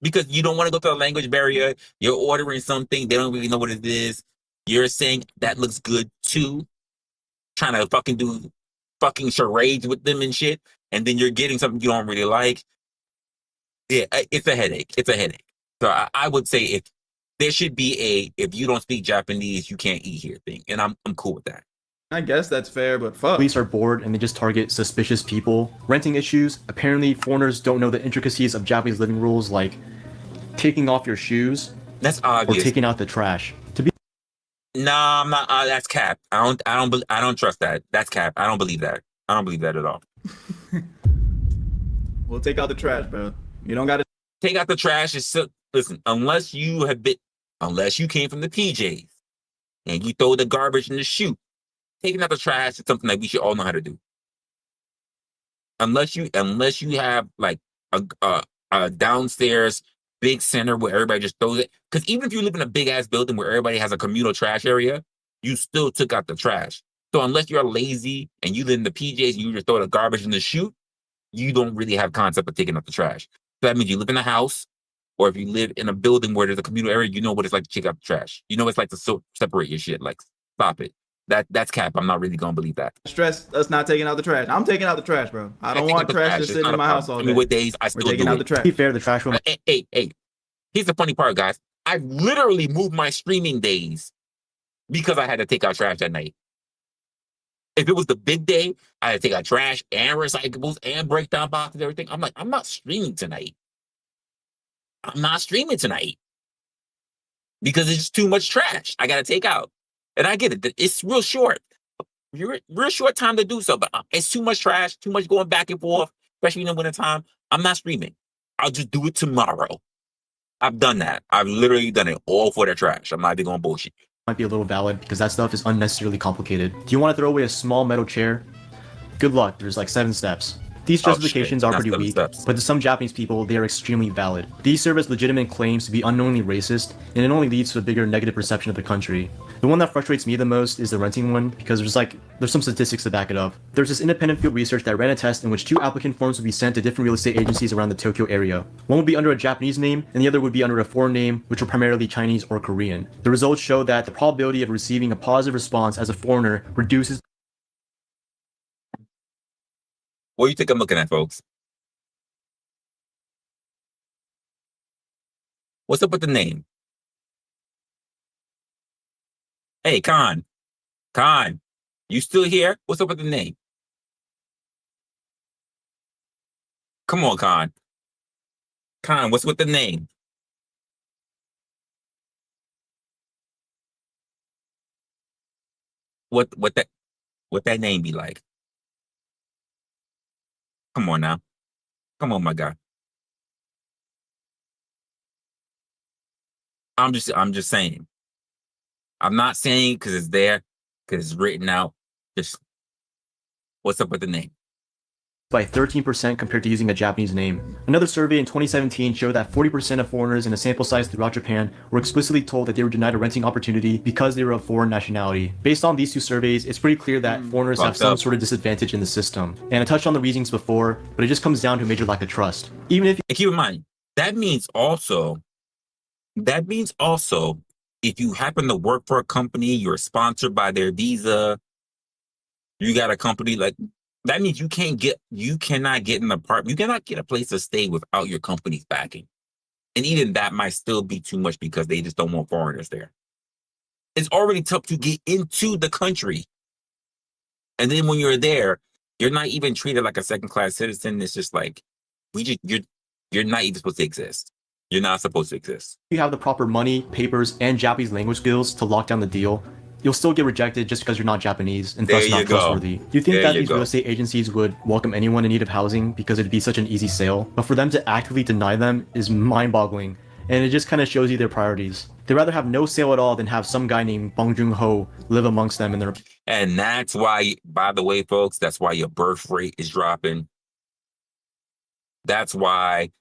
Because you don't want to go through a language barrier. You're ordering something, they don't really know what it is. You're saying that looks good too. Trying to fucking do fucking charades with them and shit. And then you're getting something you don't really like. Yeah, it's a headache. It's a headache. So I would say if there should be if you don't speak Japanese, you can't eat here thing. And I'm cool with that. I guess that's fair, but fuck. Police are bored and they just target suspicious people. Renting issues. Apparently, foreigners don't know the intricacies of Japanese living rules, like taking off your shoes That's or obvious. taking out the trash. To be Nah, I'm not. That's cap. I don't trust that. That's cap. I don't believe that. I don't believe that at all. We'll take out the trash, bro. You don't gotta. Take out the trash. Listen, unless you came from the PJs and you throw the garbage in the chute, taking out the trash is something that we should all know how to do. Unless you have like a downstairs big center where everybody just throws it. Because even if you live in a big ass building where everybody has a communal trash area, you still took out the trash. So unless you're lazy and you live in the PJs and you just throw the garbage in the chute, you don't really have concept of taking out the trash. So that means you live in a house, or if you live in a building where there's a communal area, you know what it's like to take out the trash. You know what it's like to separate your shit. Like, stop it. That's cap. I'm not really gonna believe that. Stress us not taking out the trash. I'm taking out the trash, bro. I don't want trash just sitting in my house all day. I mean, what days I We're still taking do out it. the trash. To be fair, the trash room. Hey. Here's the funny part, guys. I literally moved my streaming days because I had to take out trash at night. If it was the big day, I had to take out trash and recyclables and breakdown boxes and everything. I'm like, I'm not streaming tonight. I'm not streaming tonight because it's just too much trash I got to take out. And I get it. It's real short. Real short time to do so, but it's too much trash, too much going back and forth, especially in the winter time. I'm not streaming. I'll just do it tomorrow. I've done that. I've literally done it all for the trash. I'm not even going bullshit. Might be a little valid because that stuff is unnecessarily complicated. Do you want to throw away a small metal chair? Good luck. There's like 7 steps. These justifications are pretty weak, but to some Japanese people, they are extremely valid. These serve as legitimate claims to be unknowingly racist, and it only leads to a bigger negative perception of the country. The one that frustrates me the most is the renting one, because there's some statistics to back it up. There's this independent field research that ran a test in which 2 applicant forms would be sent to different real estate agencies around the Tokyo area. One would be under a Japanese name, and the other would be under a foreign name, which were primarily Chinese or Korean. The results show that the probability of receiving a positive response as a foreigner reduces. What do you think I'm looking at, folks? What's up with the name? Hey, Khan, you still here? What's up with the name? Come on, Khan, what's with the name? What that name be like? Come on now. Come on, my guy. I'm just saying. I'm not saying because it's there, because it's written out. Just what's up with the name? By 13% compared to using a Japanese name. Another survey in 2017 showed that 40% of foreigners in a sample size throughout Japan were explicitly told that they were denied a renting opportunity because they were of foreign nationality. Based on these 2 surveys, it's pretty clear that foreigners have some sort of disadvantage in the system. And I touched on the reasons before, but it just comes down to a major lack of trust. Even if— and keep in mind, that means also, if you happen to work for a company, you're sponsored by their visa, you got a company like, that means you cannot get an apartment. You cannot get a place to stay without your company's backing. And even that might still be too much because they just don't want foreigners there. It's already tough to get into the country. And then when you're there, you're not even treated like a second-class citizen. It's just like, you're not even supposed to exist. You're not supposed to exist. you have the proper money, papers, and Japanese language skills to lock down the deal, you'll still get rejected just because you're not Japanese and thus not trustworthy. Do you think that these real estate agencies would welcome anyone in need of housing because it'd be such an easy sale? But for them to actively deny them is mind-boggling, and it just kind of shows you their priorities. They'd rather have no sale at all than have some guy named Bong Joon-ho live amongst them in their— And that's why, by the way, folks, that's why your birth rate is dropping. That's why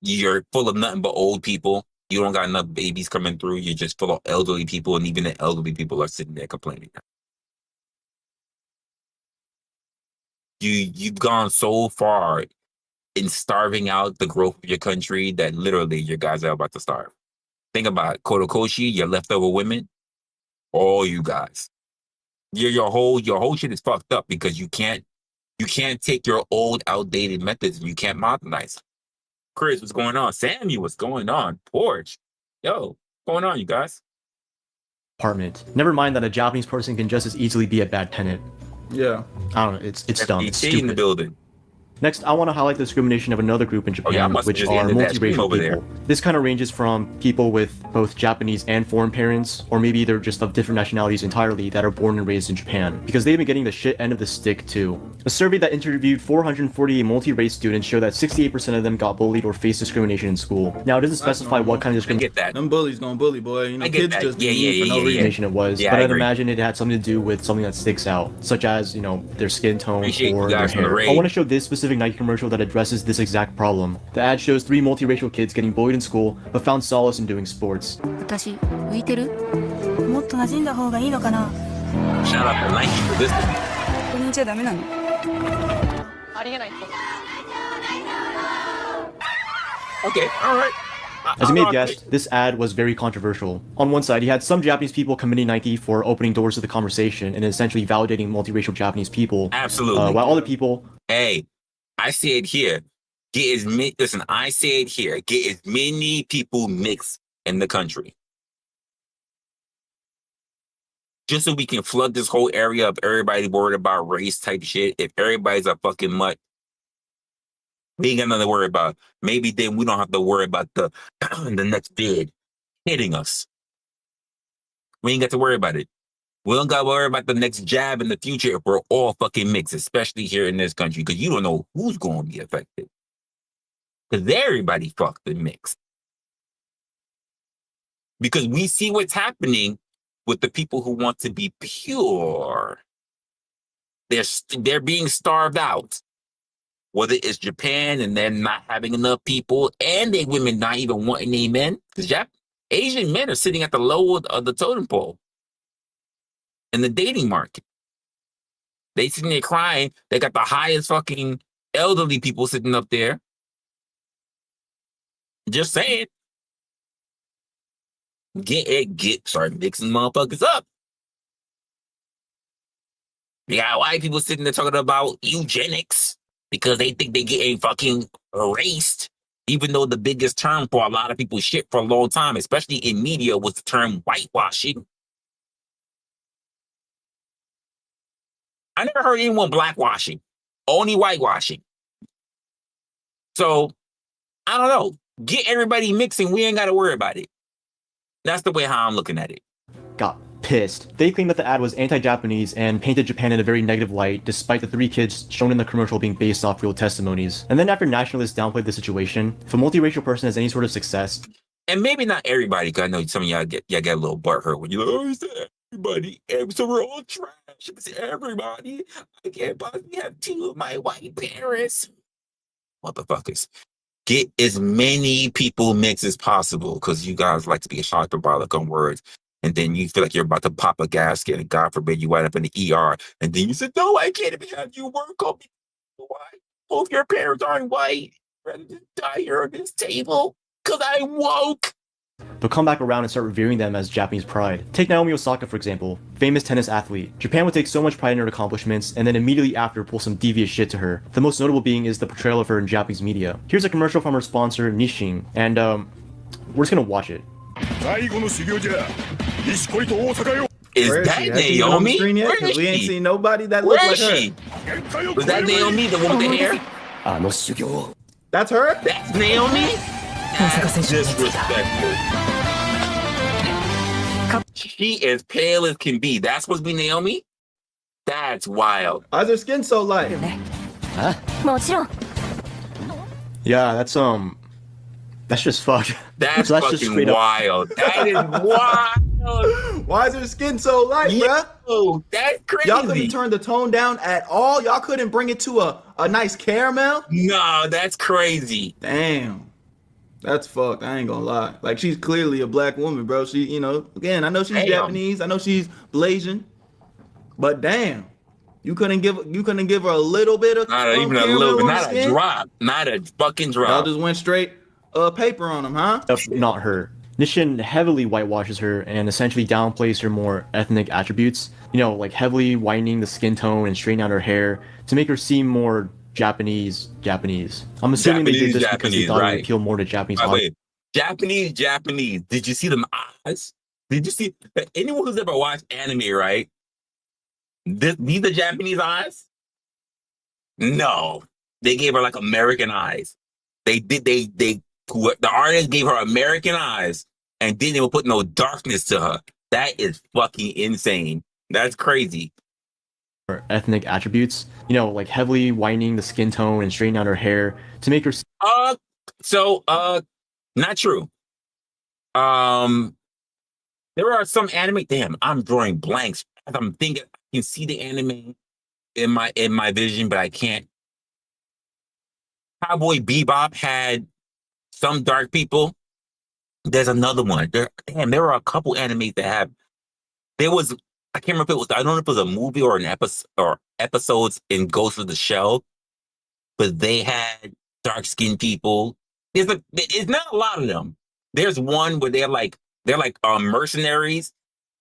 you're full of nothing but old people. You don't got enough babies coming through. You're just full of elderly people, and even the elderly people are sitting there complaining. You've gone so far in starving out the growth of your country that literally your guys are about to starve. Think about it. Kotokoshi, your leftover women, all you guys. Your whole shit is fucked up because you can't take your old outdated methods and you can't modernize. Chris, what's going on? Sammy, what's going on? Porch, yo, what's going on, you guys? apartment. Never mind that a Japanese person can just as easily be a bad tenant. Yeah. I don't know, it's dumb, it's in stupid. the building. Next, I want to highlight the discrimination of another group in Japan, which are multiracial people. This kind of ranges from people with both Japanese and foreign parents, or maybe they're just of different nationalities entirely that are born and raised in Japan, because they've been getting the shit end of the stick too. A survey that interviewed 448 multi-race students showed that 68% of them got bullied or faced discrimination in school. Now, it doesn't specify what kind of I get that. Them bullies gonna bully, boy. You know, I get kids that. just be Yeah, mean for no reason. discrimination it was, Yeah, but I I'd agree. imagine it had something to do with something that sticks out, such as, you know, their skin tone Appreciate you or their guys for the hair. raid. I want to show this specific Nike commercial that addresses this exact problem. The ad shows 3 multiracial kids getting bullied in school, but found solace in doing sports. 私浮いてる？もっと馴染んだ方がいいのかな？ Shout out to Nike for this. ここにいちゃダメなの？ Okay, all right. As you may have guessed, this ad was very controversial. On one side, you had some Japanese people commending Nike for opening doors to the conversation and essentially validating multiracial Japanese people. Absolutely. While other people... Hey, I say it here. Get as many. Listen, I say it here. Get as many people mixed in the country, just so we can flood this whole area of everybody worried about race type shit. If everybody's a fucking mutt, we ain't got nothing to worry about. Maybe then we don't have to worry about the the next bid hitting us. We ain't got to worry about it. We don't got to worry about the next jab in the future if we're all fucking mixed, especially here in this country, because you don't know who's going to be affected. Because everybody fucked and mixed. Because we see what's happening with the people who want to be pure. They're being starved out. Whether it's Japan and they're not having enough people, and they women not even wanting any men, because Asian men are sitting at the low of the totem pole in the dating market. They sitting there crying. They got the highest fucking elderly people sitting up there. Just saying. Start mixing motherfuckers up. You got white people sitting there talking about eugenics because they think they getting fucking erased, even though the biggest term for a lot of people shit for a long time, especially in media, was the term whitewashing. I never heard anyone blackwashing, only whitewashing. So, I don't know. Get everybody mixing. We ain't got to worry about it. That's the way how I'm looking at it. got pissed. They claimed that the ad was anti-Japanese and painted Japan in a very negative light, despite the 3 kids shown in the commercial being based off real testimonies. And then after nationalists downplayed the situation, if a multiracial person has any sort of success, And maybe not everybody, because I know some of y'all get a little butthurt when you're like, oh, it's everybody. So we're all trash. It's everybody. I can't possibly have 2 of my white parents. Motherfuckers. Get as many people mixed as possible, because you guys like to be hyperbolic on words. And then you feel like you're about to pop a gasket, and God forbid you wind up in the ER. And then you said, no, I can't even have you work on me. Why? Both your parents aren't white. I'd rather just die here on this table because I'm woke. they'll come back around and start revering them as Japanese pride. Take Naomi Osaka, for example, famous tennis athlete. Japan would take so much pride in her accomplishments and then immediately after pull some devious shit to her. The most notable being is the portrayal of her in Japanese media. Here's a commercial from her sponsor, Nissin, and we're just gonna watch it. Is Where that she? Has she been on the Naomi? screen yet? Where 'Cause is we ain't she? seen nobody that Where looks is like she? her. Was that Naomi, the one with the hair? That's her? That's Naomi? That's disrespectful. She is pale as can be. That's supposed to be Naomi? That's wild. Why is her skin so light? もちろん Yeah, that's just fucked. That's So just fucking straight up- wild. That is wild. Why is her skin so light, bruh? Yo, that's crazy. Y'all couldn't turn the tone down at all? Y'all couldn't bring it to a nice caramel? No, that's crazy. Damn. That's fucked. I ain't gonna lie. Like, she's clearly a black woman, bro. She, you know, again, I know she's Damn. Japanese. I know she's Blasian. But damn. You couldn't give her a little bit of Not even a caramel little bit. on the Not a skin? drop. Not a fucking Y'all drop. just went straight paper on them, huh? Not her. Nishin heavily whitewashes her and essentially downplays her more ethnic attributes. You know, like heavily whitening the skin tone and straightening out her hair to make her seem more Japanese. I'm assuming they did this because they Japanese, thought it right. would appeal more to Japanese By the audience. way, Japanese. Did you see them eyes? Did you see anyone who's ever watched anime, right? These are Japanese eyes? No. They gave her like American eyes. The artist gave her American eyes and didn't even put no darkness to her. That is fucking insane. That's crazy. ethnic attributes, you know, like heavily whitening the skin tone and straightening out her hair to make her. Not true. There are some anime. Damn, I'm drawing blanks as I'm thinking. I can see the anime in my vision, but I can't. Cowboy Bebop had some dark people. There's another one. There are a couple animes that have. There was, I can't remember if it was. I don't know if it was a movie or an episode or episodes in Ghost of the Shell, but they had dark skinned people. It's not a lot of them. There's one where they're like mercenaries.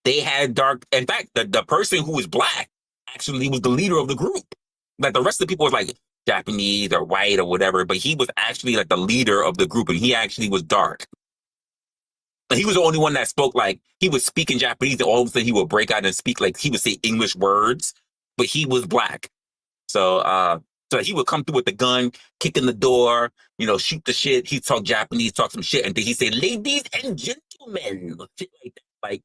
They had dark. In fact, the person who was black actually was the leader of the group. Like the rest of the people was like Japanese or white or whatever, but he was actually like the leader of the group, and he actually was dark. And he was the only one that spoke like he was speaking Japanese, and all of a sudden he would break out and speak like he would say English words, but he was black. So he would come through with the gun, kick in the door, you know, shoot the shit. He'd talk Japanese, talk some shit, and then he'd say, "Ladies and gentlemen," shit like that. Like,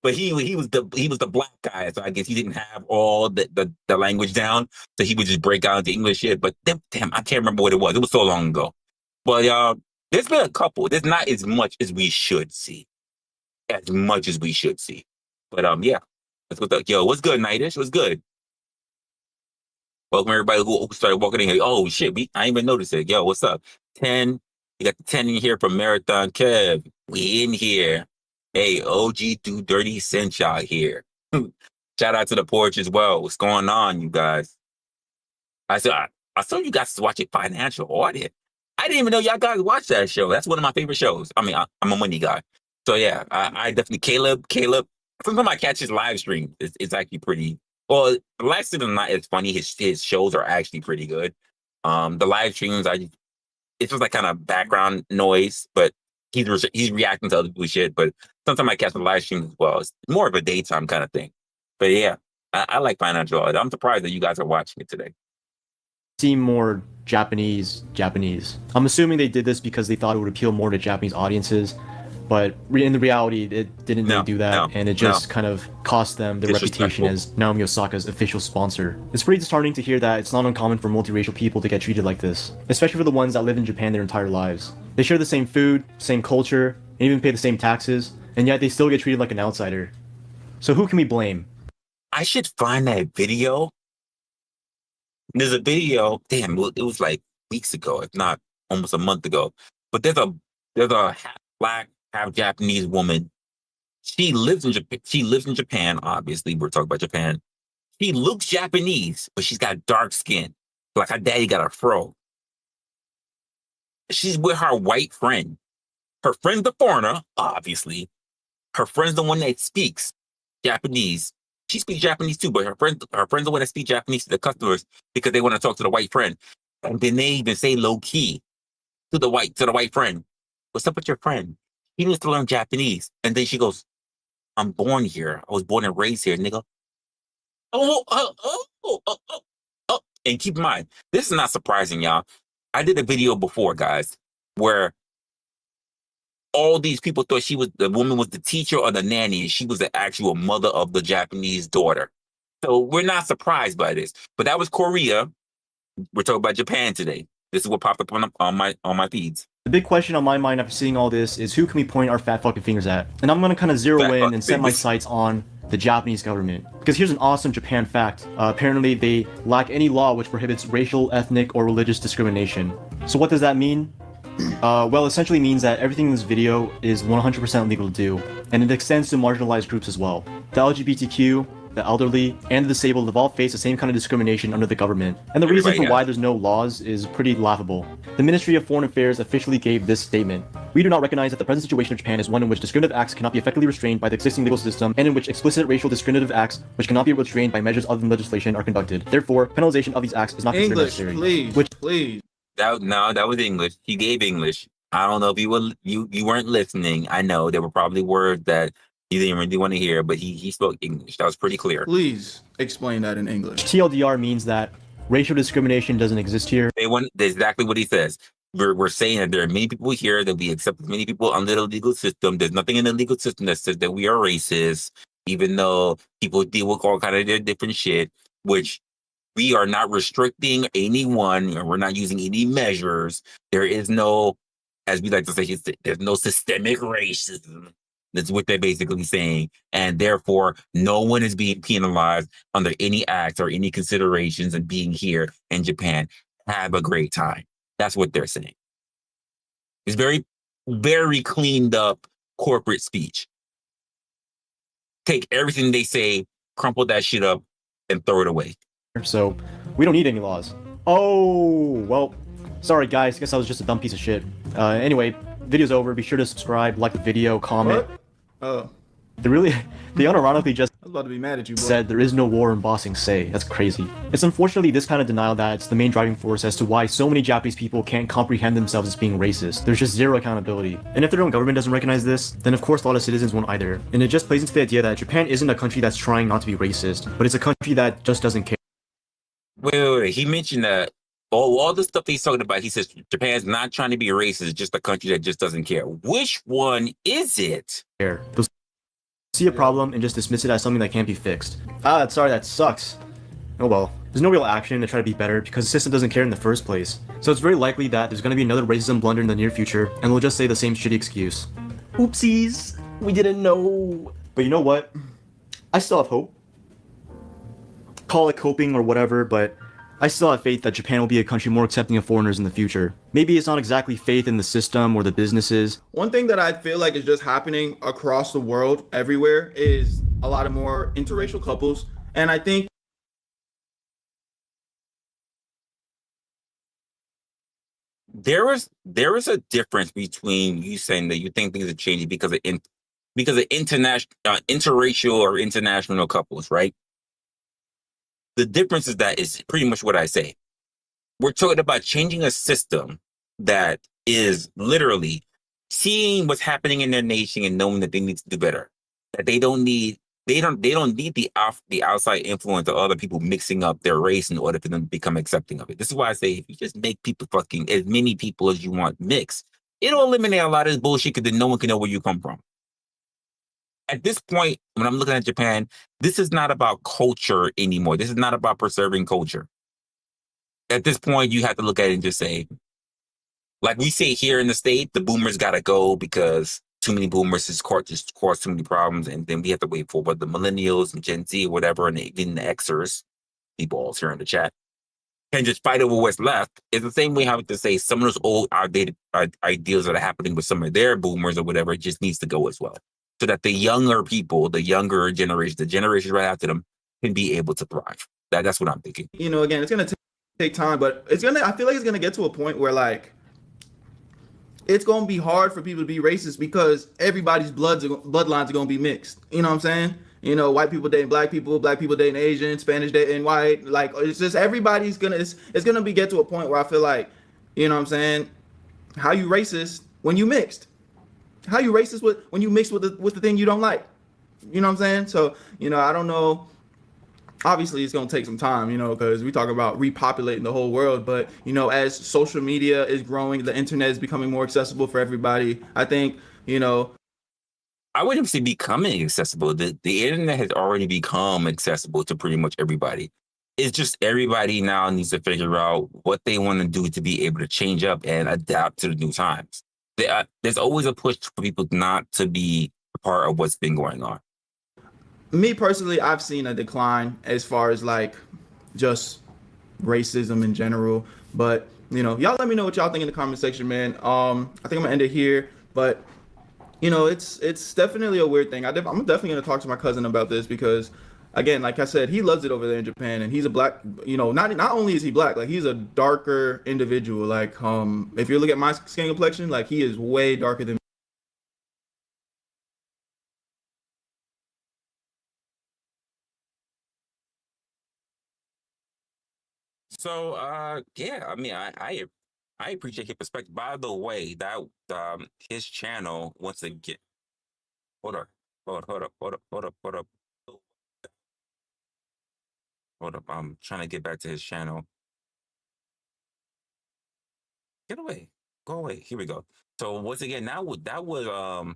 but he was the black guy, so I guess he didn't have all the language down, so he would just break out into English shit. But damn, I can't remember what it was. It was so long ago. But there's been a couple. There's not as much as we should see. As much as we should see. But yeah. Let's go. Yo, what's good, Nightish? What's good? Welcome everybody who started walking in here. Oh shit, I ain't even noticed it. Yo, what's up? 10. You got the 10 in here from Marathon Kev. We in here. Hey, OG Do Dirty sent y'all here. Shout out to the porch as well. What's going on, you guys? I saw you guys watching Financial Audit. I didn't even know y'all guys watch that show. That's one of my favorite shows. I mean, I'm a money guy. So yeah, I definitely, Caleb, sometimes I catch his live stream. It's actually pretty, well, the live stream is not as funny. His shows are actually pretty good. The live streams, it's just like kind of background noise, but he's reacting to other people's shit. But sometimes I catch the live streams as well. It's more of a daytime kind of thing. But yeah, I like Financial Audit. I'm surprised that you guys are watching it today. Seem more Japanese. I'm assuming they did this because they thought it would appeal more to Japanese audiences, but in the reality, it didn't really do that, and it just kind of cost them their reputation as Naomi Osaka's official sponsor. It's pretty disheartening to hear that it's not uncommon for multiracial people to get treated like this, especially for the ones that live in Japan their entire lives. They share the same food, same culture, and even pay the same taxes, and yet they still get treated like an outsider. So who can we blame? I should find that video. There's a video, damn, it was like weeks ago, if not almost a month ago. But there's a half black, half Japanese woman. She lives in Japan, obviously. We're talking about Japan. She looks Japanese, but she's got dark skin. Like her daddy got a fro. She's with her white friend. Her friend's the foreigner, obviously. Her friend's the one that speaks Japanese. She speaks Japanese too, but her friend's the one that speaks Japanese to the customers because they want to talk to the white friend. And then they even say low key to the white friend, "What's up with your friend? He needs to learn Japanese." And then she goes, "I'm born here. I was born and raised here, nigga." Oh. And keep in mind, this is not surprising, y'all. I did a video before, guys, where all these people thought the woman was the teacher or the nanny, and she was the actual mother of the Japanese daughter. So we're not surprised by this. But that was Korea. We're talking about Japan today. This is what popped up on my feeds. The big question on my mind after seeing all this is who can we point our fat fucking fingers at? And I'm gonna kind of zero in and set my sights on the Japanese government. Because here's an awesome Japan fact. Apparently they lack any law which prohibits racial, ethnic, or religious discrimination. So what does that mean? Well, essentially means that everything in this video is 100% legal to do, and it extends to marginalized groups as well. The LGBTQ, the elderly, and the disabled have all faced the same kind of discrimination under the government, and the reason for why there's no laws is pretty laughable. The Ministry of Foreign Affairs officially gave this statement: "We do not recognize that the present situation of Japan is one in which discriminative acts cannot be effectively restrained by the existing legal system, and in which explicit racial discriminative acts which cannot be restrained by measures other than legislation are conducted. Therefore, penalization of these acts is not considered necessary." Please. That was English. He gave English. I don't know if you weren't listening. I know there were probably words that you didn't really want to hear, but he spoke English. That was pretty clear. Please explain that in English. TLDR means that racial discrimination doesn't exist here. That's exactly what he says. We're saying that there are many people here, that we accept many people under the legal system. There's nothing in the legal system that says that we are racist, even though people deal with all kind of different shit. which we are not restricting anyone, and we're not using any measures. There is no, as we like to say, there's no systemic racism. That's what they're basically saying. And therefore, no one is being penalized under any acts or any considerations of being here in Japan. Have a great time. That's what they're saying. It's very, very cleaned up corporate speech. Take everything they say, crumple that shit up, and throw it away. So we don't need any laws. Oh, well, sorry guys, guess I was just a dumb piece of shit. Anyway, video's over. Be sure to subscribe, like the video, comment. What? Oh, They unironically just I was about to be mad at you, bro. said there is no war in Ba Sing Se. That's crazy. It's unfortunately this kind of denial that's the main driving force as to why so many Japanese people can't comprehend themselves as being racist. There's just zero accountability. And if their own government doesn't recognize this, then of course a lot of citizens won't either. And it just plays into the idea that Japan isn't a country that's trying not to be racist, but it's a country that just doesn't care. Wait. He mentioned that all the stuff he's talking about, he says Japan's not trying to be racist, just a country that just doesn't care. Which one is it? They'll see a problem and just dismiss it as something that can't be fixed. Sorry, that sucks. Oh well. There's no real action to try to be better because the system doesn't care in the first place. So it's very likely that there's gonna be another racism blunder in the near future, and they'll just say the same shitty excuse. Oopsies, we didn't know. But you know what? I still have hope. Call it coping or whatever, but I still have faith that Japan will be a country more accepting of foreigners in the future. Maybe it's not exactly faith in the system or the businesses. One thing that I feel like is just happening across the world, everywhere, is a lot of more interracial couples. And I think There is a difference between you saying that you think things are changing because of international, interracial or international couples, right? The difference is that it's pretty much what I say. We're talking about changing a system that is literally seeing what's happening in their nation and knowing that they need to do better. That they don't need the outside influence of other people mixing up their race in order for them to become accepting of it. This is why I say if you just make people fucking as many people as you want mix, it'll eliminate a lot of this bullshit because then no one can know where you come from. At this point, when I'm looking at Japan, this is not about culture anymore. This is not about preserving culture. At this point, you have to look at it and just say, like we say here in the state, the boomers got to go because too many boomers just cause too many problems. And then we have to wait for what the millennials and Gen Z or whatever, and even the Xers, people all here in the chat, can just fight over what's left. It's the same way how to say some of those old outdated ideals that are happening with some of their boomers or whatever, it just needs to go as well. So that the younger people, the younger generation, the generations right after them can be able to thrive. That's what I'm thinking. you know, again, it's gonna take time, but I feel like it's gonna get to a point where like it's gonna be hard for people to be racist because everybody's bloodlines are gonna be mixed. You know what I'm saying? You know, white people dating black people dating Asian, Spanish dating white. Like it's just everybody's gonna it's gonna get to a point where I feel like, you know what I'm saying? How you racist when you mixed? How you racist when you mix with the thing you don't like? You know what I'm saying? So, you know, I don't know. Obviously, it's going to take some time, you know, because we talk about repopulating the whole world. But, you know, as social media is growing, the internet is becoming more accessible for everybody. I think, you know. I wouldn't say becoming accessible. The internet has already become accessible to pretty much everybody. It's just everybody now needs to figure out what they want to do to be able to change up and adapt to the new times. There's always a push for people not to be a part of what's been going on. Me personally, I've seen a decline as far as like just racism in general. But, you know, y'all let me know what y'all think in the comment section, man. I think I'm gonna end it here. But, you know, it's definitely a weird thing. I'm definitely gonna talk to my cousin about this because, again, like I said, he loves it over there in Japan, and he's a black, you know, not only is he black, like he's a darker individual. Like, if you look at my skin complexion, like he is way darker than me. So, yeah, I mean, I appreciate your perspective. By the way, that his channel once again. Hold up. I'm trying to get back to his channel. Get away. Go away. Here we go. So once again, that was well,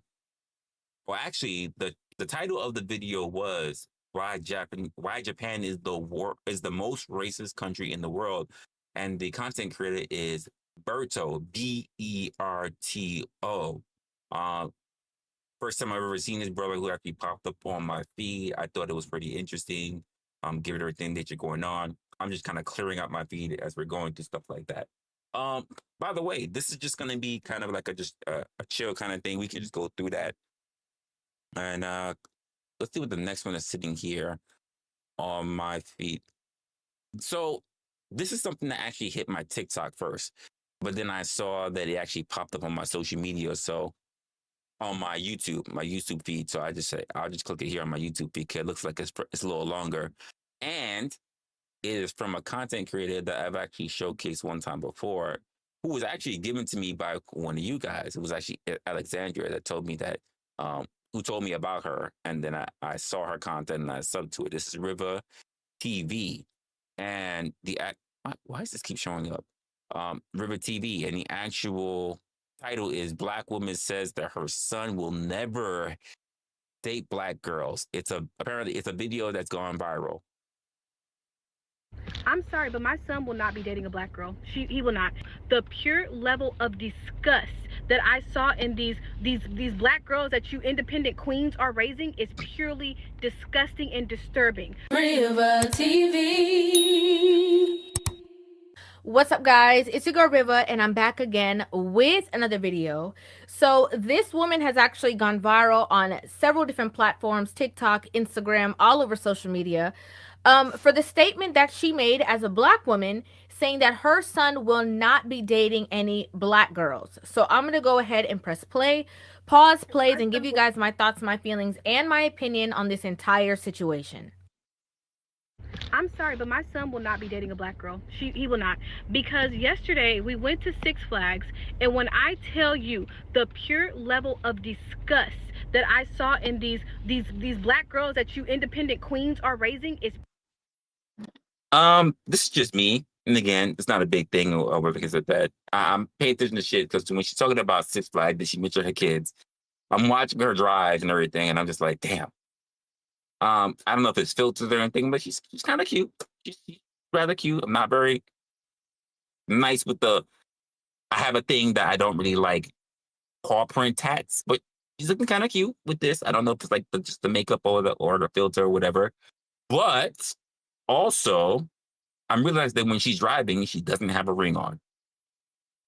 actually the title of the video was why Japan is the most racist country in the world, and the content creator is Berto, Berto. First time I've ever seen this brother who actually popped up on my feed. I thought it was pretty interesting. Given everything that you're going on, I'm just kind of clearing out my feed as we're going through stuff like that. By the way, this is just gonna be kind of like a chill kind of thing. We can just go through that, and let's see what the next one is sitting here on my feed. So this is something that actually hit my TikTok first, but then I saw that it actually popped up on my social media. So on my YouTube feed. So I just say I'll just click it here on my YouTube feed because it looks like it's a little longer, and it is from a content creator that I've actually showcased one time before, who was actually given to me by one of you guys. It was actually Alexandria that told me that, who told me about her, and then I saw her content and I subbed to it. This is River TV, and why does this keep showing up? River TV, and the actual title is Black Woman Says That Her Son Will Never Date Black Girls. Apparently it's a video that's gone viral. I'm sorry, but my son will not be dating a black girl. He will not. The pure level of disgust that I saw in these black girls that you independent queens are raising is purely disgusting and disturbing. River TV. What's up, guys? It's your girl River, and I'm back again with another video. So this woman has actually gone viral on several different platforms, TikTok, Instagram, all over social media, for the statement that she made as a black woman, saying that her son will not be dating any black girls. So I'm going to go ahead and press play, pause, plays, and give you guys my thoughts, my feelings, and my opinion on this entire situation. I'm sorry, but my son will not be dating a black girl. He will not. Because yesterday we went to Six Flags, and when I tell you the pure level of disgust that I saw in these black girls that you independent queens are raising is this is just me. And again, it's not a big thing or because of that. I'm paying attention to shit because when she's talking about Six Flags, that she mentioned her kids, I'm watching her drive and everything, and I'm just like, damn. I don't know if it's filters or anything, but she's kind of cute. She's rather cute. I'm not very nice with I have a thing that I don't really like, paw print tats, but she's looking kind of cute with this. I don't know if it's like just the makeup or the filter or whatever. But also, I'm realizing that when she's driving, she doesn't have a ring on.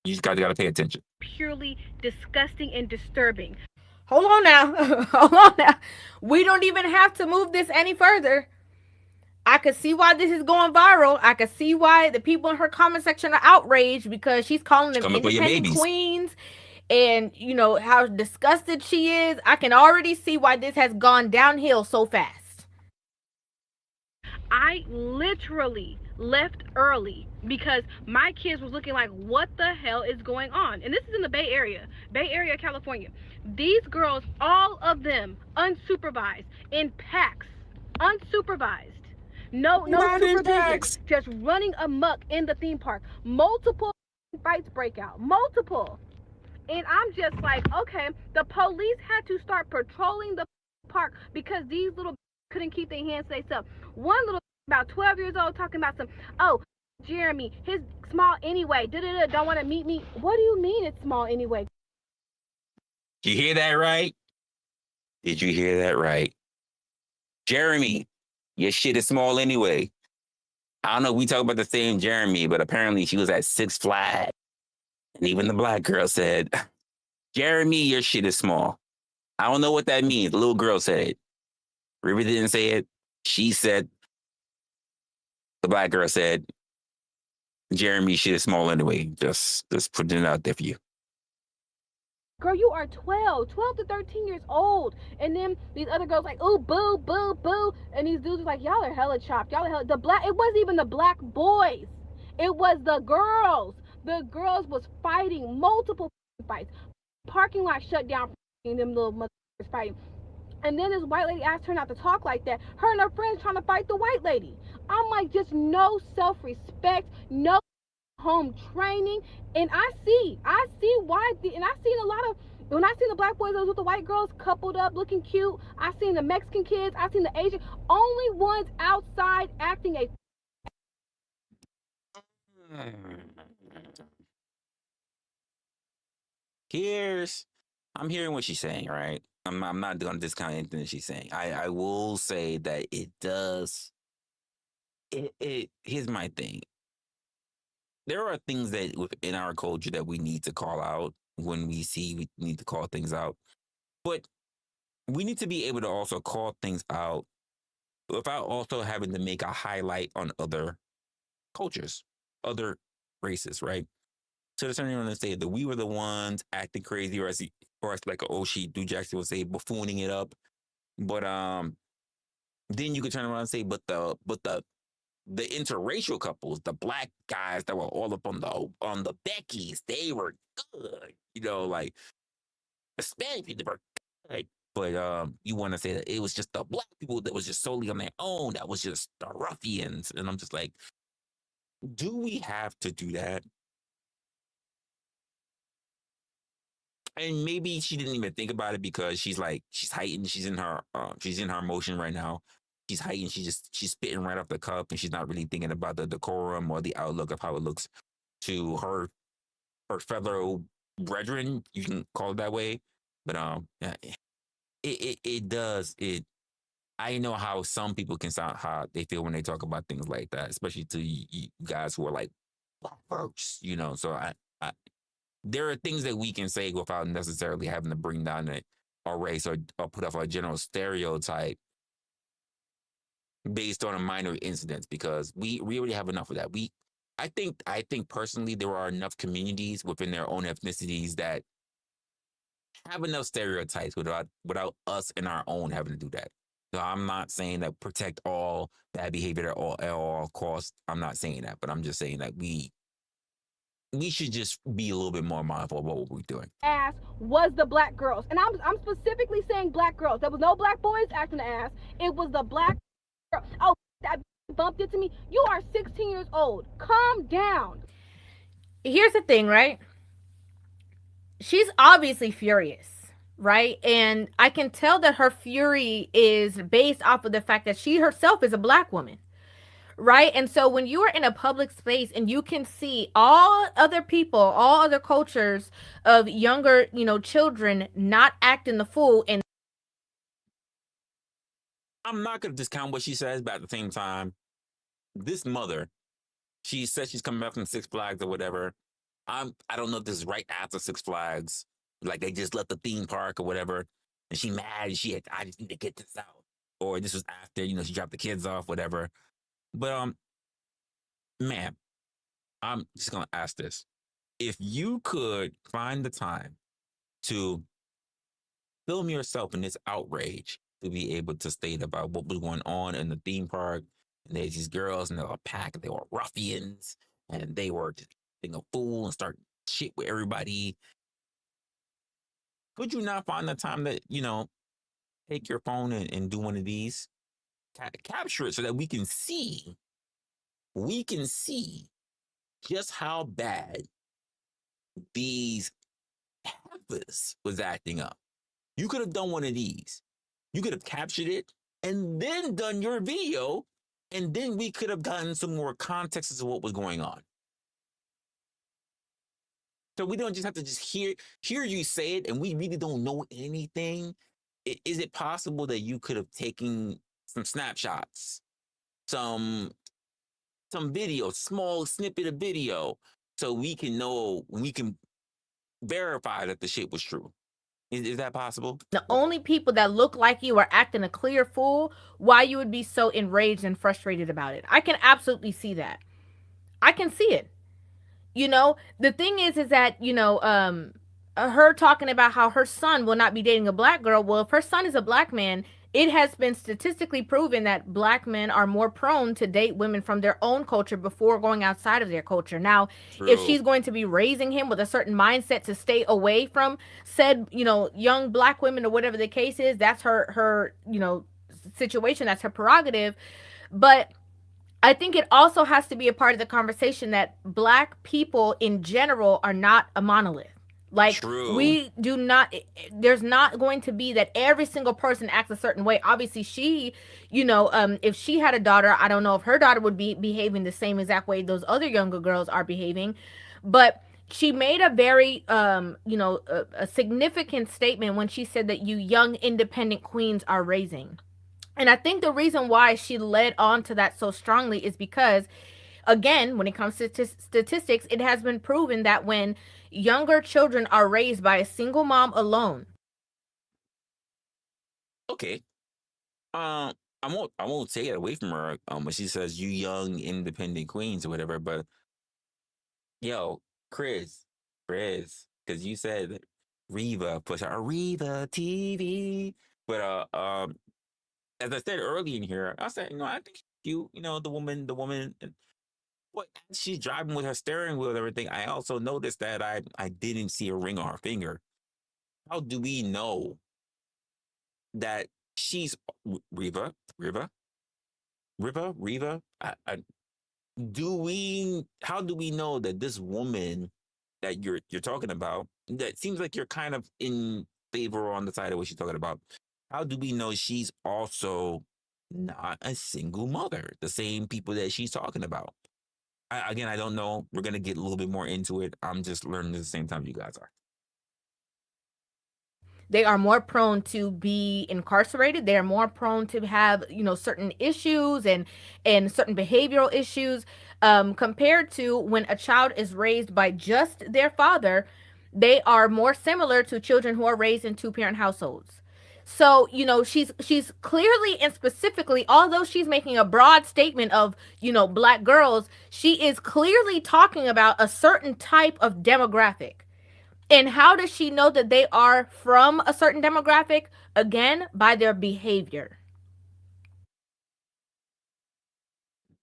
You just gotta pay attention. Purely disgusting and disturbing. Hold on now. Hold on now. We don't even have to move this any further. I could see why this is going viral. I could see why the people in her comment section are outraged because she's calling them independent queens, and you know how disgusted she is. I can already see why this has gone downhill so fast. I literally left early because my kids was looking like, what the hell is going on? And this is in the Bay Area, California. These girls, all of them, unsupervised, in packs, unsupervised. No supervision, just running amok in the theme park. Multiple fights break out, multiple. And I'm just like, okay, the police had to start patrolling the park because these little couldn't keep their hands to themselves. One little about 12 years old talking about Jeremy, his small anyway, don't want to meet me. What do you mean it's small anyway? Did you hear that right? Did you hear that right? Jeremy, your shit is small anyway. I don't know if we talk about the same Jeremy, but apparently she was at Six Flags. And even the black girl said, Jeremy, your shit is small. I don't know what that means. The little girl said it. River didn't say it. She said, the black girl said, Jeremy, shit is small anyway. Just putting it out there for you. Girl, you are 12 to 13 years old. And then these other girls like, ooh, boo, boo, boo. And these dudes are like, y'all are hella chopped. Y'all are hella, it wasn't even the black boys. It was the girls. The girls was fighting multiple fights. Parking lot shut down and them little motherfuckers fighting. And then this white lady asked her not to talk like that. Her and her friends trying to fight the white lady. I'm like, just no self-respect, no home training. And I see why, and I've seen a lot of When I seen the black boys that was with the white girls coupled up, looking cute, I seen the Mexican kids, I seen the Asian, only ones outside acting a. I'm hearing what she's saying, right? I'm not going to discount anything that she's saying. I will say that it does. Here's my thing. There are things that within our culture that we need to call out when we need to call things out. But we need to be able to also call things out without also having to make a highlight on other cultures, other races, right? So there's something to say that we were the ones acting crazy, or as like Oshie Du Jackson would say, buffooning it up. But then you could turn around and say, but the interracial couples, the black guys that were all up on the Beckys, they were good. Like Hispanic people were good. But you want to say that it was just the black people that was just solely on their own, that was just the ruffians. And I'm just like, do we have to do that? And maybe she didn't even think about it because she's heightened. She's in her emotion right now. She's heightened. She's spitting right off the cuff, and she's not really thinking about the decorum or the outlook of how it looks to her fellow brethren. You can call it that way, but yeah, it does. I know how some people can sound, how they feel when they talk about things like that, especially to you guys who are like black folks, So I there are things that we can say without necessarily having to bring down a race or put up a general stereotype based on a minor incidents, because we already have enough of that. I think personally there are enough communities within their own ethnicities that have enough stereotypes without us in our own having to do that. So I'm not saying that protect all bad behavior at all costs. I'm not saying that, but I'm just saying that we should just be a little bit more mindful of what we're doing. Ass was the black girls, and I'm specifically saying black girls. There was no black boys acting the ass. It was the black girl. Oh, that bumped into me. You are 16 years old. Calm down. Here's the thing, right? She's obviously furious, right? And I can tell that her fury is based off of the fact that she herself is a black woman. Right. And so when you are in a public space and you can see all other people, all other cultures of younger, children not acting the fool. And I'm not going to discount what she says, but at the same time, this mother, she says she's coming back from Six Flags or whatever. I don't know if this is right after Six Flags, like they just left the theme park or whatever, and she mad. I just need to get this out, or this was after she dropped the kids off, whatever. But ma'am, I'm just gonna ask this: if you could find the time to film yourself in this outrage, to be able to state about what was going on in the theme park, and there's these girls and they were a pack, they were ruffians, and they were just being a fool and start shit with everybody. Could you not find the time that take your phone and do one of these? Capture it so that we can see just how bad these heifers was acting up. You could have done one of these. You could have captured it and then done your video, and then we could have gotten some more context as to what was going on. So we don't just have to just hear you say it and we really don't know anything. Is it possible that you could have taken some snapshots, some video, small snippet of video, so we can verify that the shit was true? Is that possible? The only people that look like you are acting a clear fool, why you would be so enraged and frustrated about it. I can absolutely see that. I can see it. The thing is that, her talking about how her son will not be dating a black girl. Well, if her son is a black man, it has been statistically proven that black men are more prone to date women from their own culture before going outside of their culture. Now, True. If she's going to be raising him with a certain mindset to stay away from said, young black women or whatever the case is, that's her situation. That's her prerogative. But I think it also has to be a part of the conversation that black people in general are not a monolith. Like, True. we do not, there's not going to be that every single person acts a certain way. Obviously, she, if she had a daughter, I don't know if her daughter would be behaving the same exact way those other younger girls are behaving. But she made a very, a significant statement when she said that you young independent queens are raising. And I think the reason why she led on to that so strongly is because, again, when it comes to statistics, it has been proven that when younger children are raised by a single mom alone. Okay. I won't take it away from her. When she says you young independent queens or whatever, but yo, Chris, because you said Reva push out Reva TV, but as I said earlier in here, I said, I think she's cute. The woman. But as she's driving with her steering wheel and everything, I also noticed that I didn't see a ring on her finger. How do we know that she's Reva? How do we know that this woman that you're talking about, that seems like you're kind of in favor on the side of what she's talking about? How do we know she's also not a single mother? The same people that she's talking about. Again, I don't know. We're gonna get a little bit more into it. I'm just learning at the same time you guys are. They are more prone to be incarcerated. They are more prone to have, certain issues and certain behavioral issues, compared to when a child is raised by just their father. They are more similar to children who are raised in two-parent households. So, she's clearly and specifically, although she's making a broad statement of, black girls, she is clearly talking about a certain type of demographic. And how does she know that they are from a certain demographic? Again, by their behavior.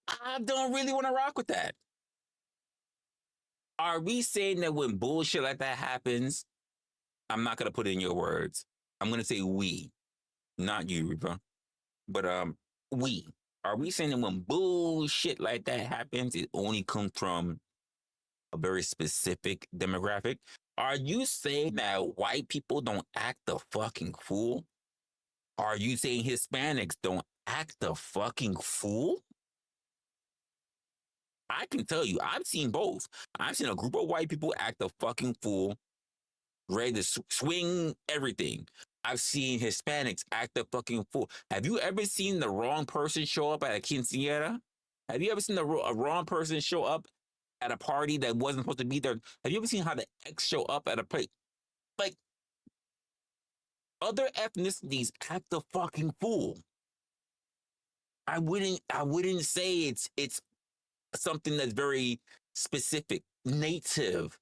I don't really want to rock with that. Are we saying that when bullshit like that happens, I'm not gonna put it in your words. I'm gonna say we, not you, Reba. But we. Are we saying that when bullshit like that happens, it only comes from a very specific demographic? Are you saying that white people don't act the fucking fool? Are you saying Hispanics don't act the fucking fool? I can tell you, I've seen both. I've seen a group of white people act the fucking fool, ready to swing everything. I've seen Hispanics act the fucking fool. Have you ever seen the wrong person show up at a quinceañera? Have you ever seen a wrong person show up at a party that wasn't supposed to be there? Have you ever seen how the ex show up at a place? Like, other ethnicities act the fucking fool. I wouldn't say it's something that's very specific, native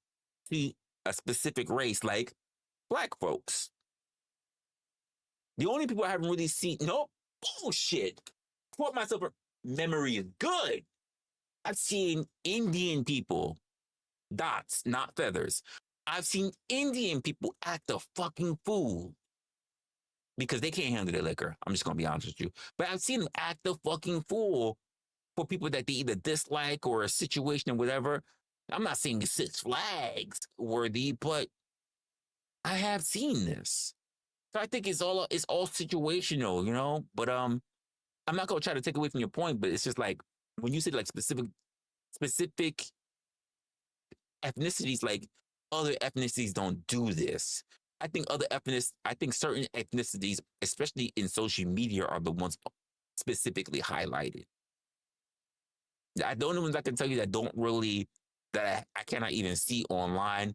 to a specific race, like black folks. The only people I haven't really seen, no bullshit. Quote myself, memory is good. I've seen Indian people, dots, not feathers. I've seen Indian people act a fucking fool because they can't handle their liquor. I'm just gonna be honest with you. But I've seen them act a fucking fool for people that they either dislike or a situation or whatever. I'm not saying it's Six Flags worthy, but I have seen this. So I think it's all situational, But I'm not gonna try to take away from your point, but it's just like when you say like specific ethnicities, like other ethnicities don't do this. I think certain ethnicities, especially in social media, are the ones specifically highlighted. The only ones I can tell you that don't really, that I cannot even see online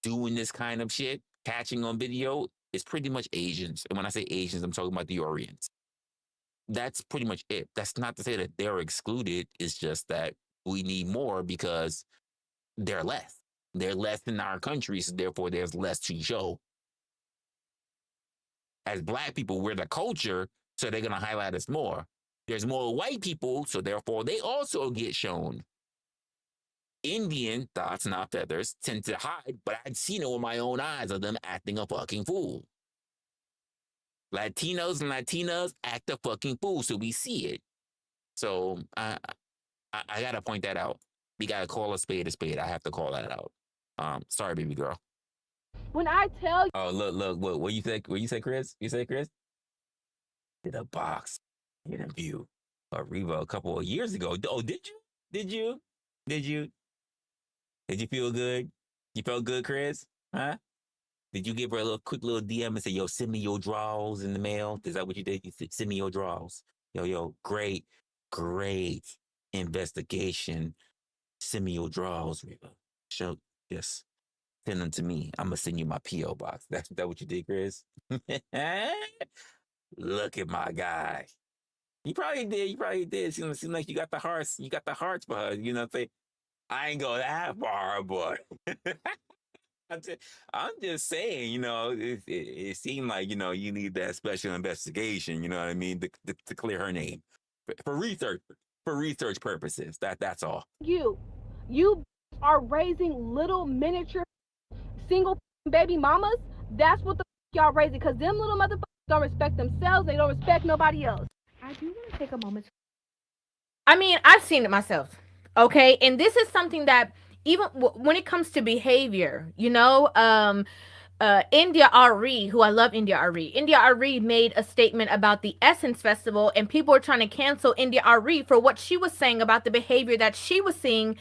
doing this kind of shit, catching on video, is pretty much Asians. And when I say Asians, I'm talking about the Orients. That's pretty much it. That's not to say that they're excluded. It's just that we need more because they're less. They're less in our countries, so therefore there's less to show. As black people, we're the culture, so they're going to highlight us more. There's more white people, so therefore they also get shown. Indian, dots, not feathers, tend to hide, but I've seen it with my own eyes of them acting a fucking fool. Latinos and Latinas act a fucking fool, so we see it. So I gotta point that out. We gotta call a spade a spade. I have to call that out. Sorry, baby girl. When I tell you, Oh, look, what you say? What you say, Chris? You say, Chris? Did a box interview Reva a couple of years ago. Oh, did you? Did you? Did you? Did you feel good? You felt good, Chris? Huh? Did you give her a little quick little DM and say, "Yo, send me your draws in the mail"? Is that what you did? You said, "Send me your draws." Yo, great investigation. Send me your draws, Reva. Show, yes. Send them to me. I'm gonna send you my PO box. That's that what you did, Chris? Look at my guy. You probably did. You probably did. Seem like you got the hearts. You got the hearts for her. You know, say I ain't go that far, but I'm just saying. You know, it seemed like you need that special investigation. You know what I mean to clear her name for research purposes. That's all. you are raising little miniature single baby mamas. That's what the y'all raising, because them little motherfuckers don't respect themselves. They don't respect nobody else. I do want to take a moment. I mean, I've seen it myself. Okay. And this is something that even when it comes to behavior, India Ari, who I love, India Ari made a statement about the Essence Festival, and people were trying to cancel India Ari for what she was saying about the behavior that she was seeing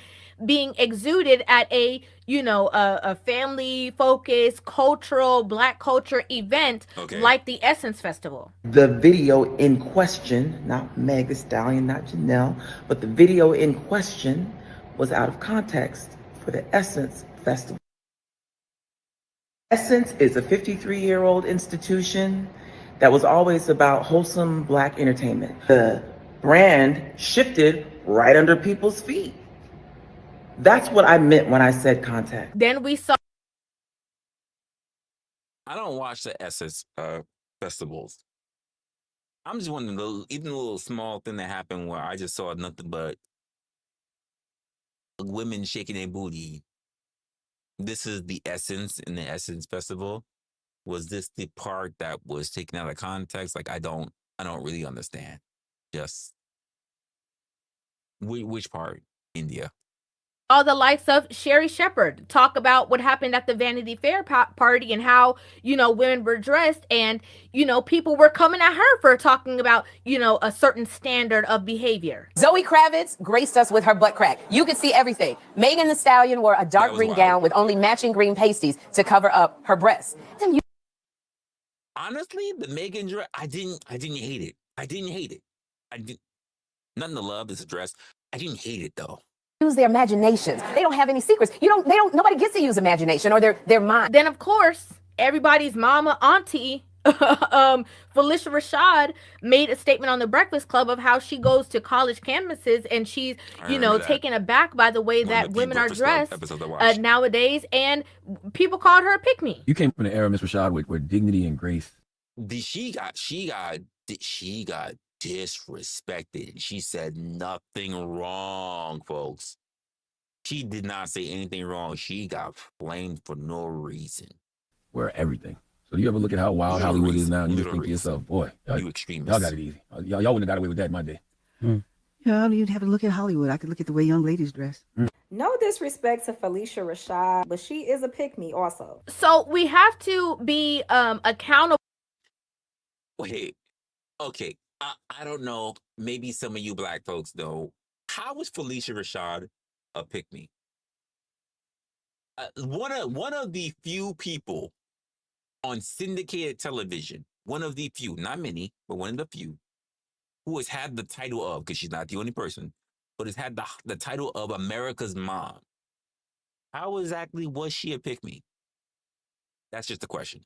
being exuded at a family focused cultural black culture event like the Essence Festival. The video in question, not Meg Thee Stallion, not Janelle, but the video in question was out of context for the Essence Festival. Essence is a 53-year-old institution that was always about wholesome black entertainment. The brand shifted right under people's feet. That's what I meant when I said context. Then we saw. I don't watch the Essence festivals. I'm just wondering, even a little small thing that happened where I just saw nothing but women shaking their booty. This is the Essence in the Essence Festival. Was this the part that was taken out of context? Like I don't really understand. Just which part, India? All the likes of Sherry Shepherd talk about what happened at the Vanity Fair party and how, women were dressed, and, people were coming at her for talking about, a certain standard of behavior. Zoe Kravitz graced us with her butt crack. You could see everything. Megan Thee Stallion wore a dark green gown with only matching green pasties to cover up her breasts. Honestly, the Megan dress, I didn't hate it. I didn't hate it. Nothing to love this dress. I didn't hate it though. Use their imaginations. They don't have any secrets. Nobody gets to use imagination or their mind. Then of course, everybody's mama, auntie, Felicia Rashad made a statement on the Breakfast Club of how she goes to college campuses and she's, taken aback by the way that women are dressed nowadays, and people called her a pick-me. You came from the era, Miss Rashad, with dignity and grace. She got disrespected. She said nothing wrong, folks. She did not say anything wrong. She got flamed for no reason. We're everything. So you ever look at how wild Hollywood is now and you just think to yourself, boy, you extremists. Y'all got it easy. Y'all wouldn't have got away with that in my day. Yeah, you'd have to look at Hollywood. I could look at the way young ladies dress. No disrespect to Felicia Rashad, but she is a pick-me also. So we have to be accountable. Wait, okay. I don't know. Maybe some of you black folks know. How was Felicia Rashad a pick-me? One of the few people on syndicated television, one of the few, not many, but one of the few, who has had the title of, because she's not the only person, but has had the title of America's Mom. How exactly was she a pick-me? That's just a question.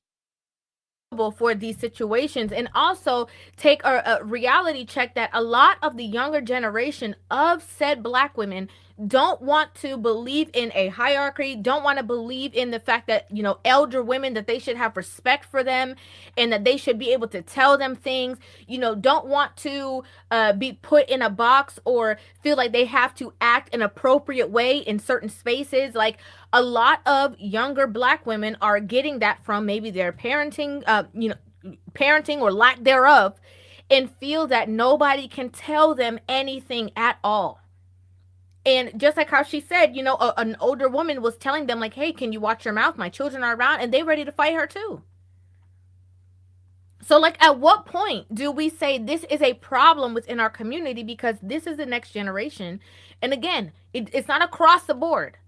For these situations, and also take a reality check that a lot of the younger generation of said black women don't want to believe in a hierarchy, don't want to believe in the fact that, elder women, that they should have respect for them and that they should be able to tell them things, don't want to be put in a box or feel like they have to act an appropriate way in certain spaces. Like a lot of younger black women are getting that from maybe their parenting, parenting or lack thereof, and feel that nobody can tell them anything at all. And just like how she said, you know, an older woman was telling them like, hey, can you watch your mouth? My children are around, and they ready to fight her too. So like, at what point do we say this is a problem within our community because this is the next generation? And again, it's not across the board,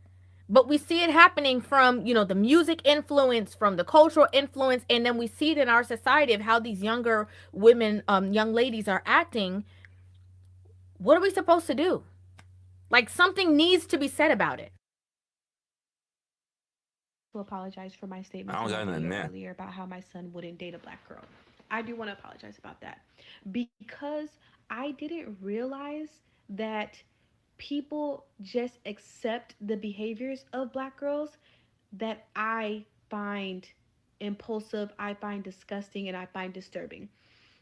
but we see it happening from, you know, the music influence, from the cultural influence, and then we see it in our society of how these younger women, young ladies are acting. What are we supposed to do? Like, something needs to be said about it. To apologize for my statement earlier about how my son wouldn't date a black girl. I do want to apologize about that because I didn't realize that people just accept the behaviors of black girls that I find impulsive, I find disgusting, and I find disturbing.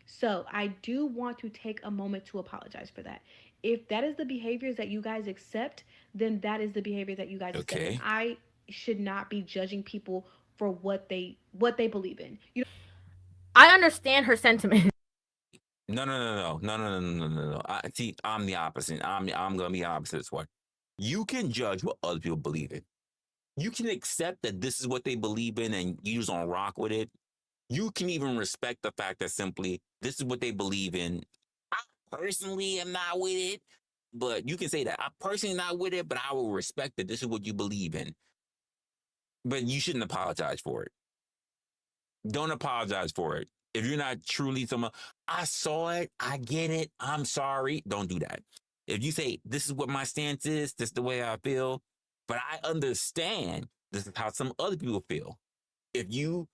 So I do want to take a moment to apologize for that. If that is the behaviors that you guys accept, then that is the behavior that you guys accept. And I should not be judging people for what they believe in. You know, I understand her sentiment. No. See, I'm the opposite. I'm gonna be opposite this one. You can judge what other people believe in. You can accept that this is what they believe in, and you just don't rock with it. You can even respect the fact that simply this is what they believe in. I personally am not with it, but you can say that I personally not with it, but I will respect that this is what you believe in. But you shouldn't apologize for it. Don't apologize for it. If you're not truly someone, I saw it, I get it, I'm sorry. Don't do that. If you say, this is what my stance is, this is the way I feel, but I understand this is how some other people feel. If you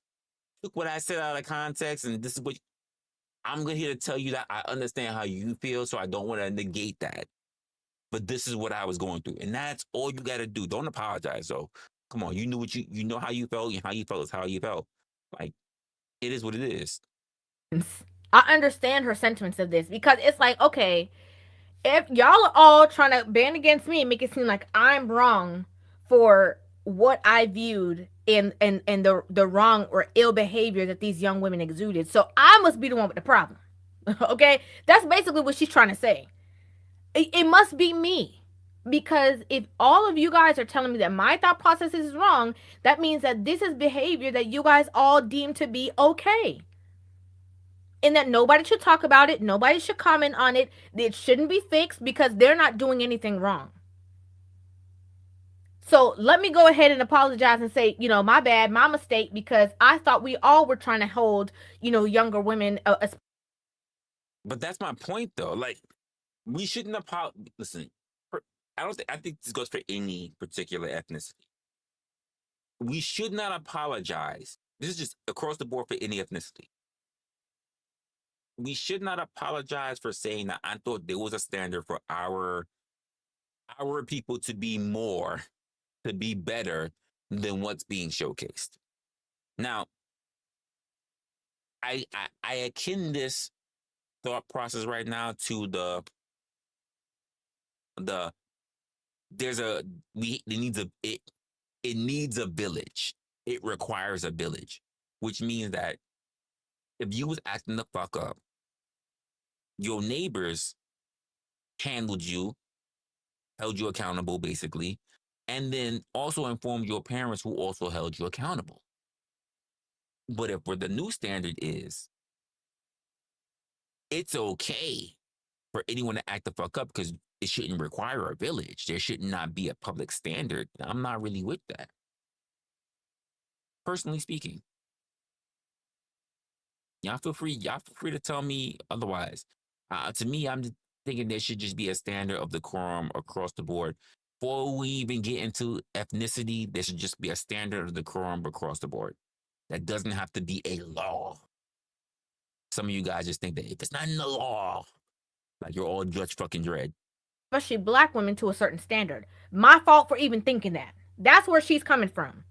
took what I said out of context and this is what I'm here to tell you, that I understand how you feel, so I don't want to negate that. But this is what I was going through. And that's all you got to do. Don't apologize. So come on, you knew what you know how you felt, and how you felt is how you felt. Like, it is what it is. I understand her sentiments of this because it's like, okay, if y'all are all trying to band against me and make it seem like I'm wrong for what I viewed in the wrong or ill behavior that these young women exuded, so I must be the one with the problem. Okay, that's basically what she's trying to say. It must be me. Because if all of you guys are telling me that my thought process is wrong, that means that this is behavior that you guys all deem to be okay. And that nobody should talk about it, nobody should comment on it, it shouldn't be fixed because they're not doing anything wrong. So let me go ahead and apologize and say, you know, my bad, my mistake, because I thought we all were trying to hold, you know, younger women. But that's my point, though. Like, we shouldn't apologize. Listen, I think this goes for any particular ethnicity. We should not apologize. This is just across the board for any ethnicity. We should not apologize for saying that I thought there was a standard for our people to be more, to be better than what's being showcased. Now, I akin this thought process right now to it needs a village. It requires a village, which means that if you was acting the fuck up, your neighbors handled you, held you accountable, basically, and then also informed your parents, who also held you accountable. But if what the new standard is, it's okay for anyone to act the fuck up because it shouldn't require a village. There should not be a public standard. I'm not really with that. Personally speaking. Y'all feel free to tell me otherwise. To me, I'm just thinking there should just be a standard of decorum across the board. Before we even get into ethnicity, there should just be a standard of decorum across the board. That doesn't have to be a law. Some of you guys just think that if it's not in the law, like you're all Judge fucking Dredd. Especially black women to a certain standard. My fault for even thinking that. That's where she's coming from.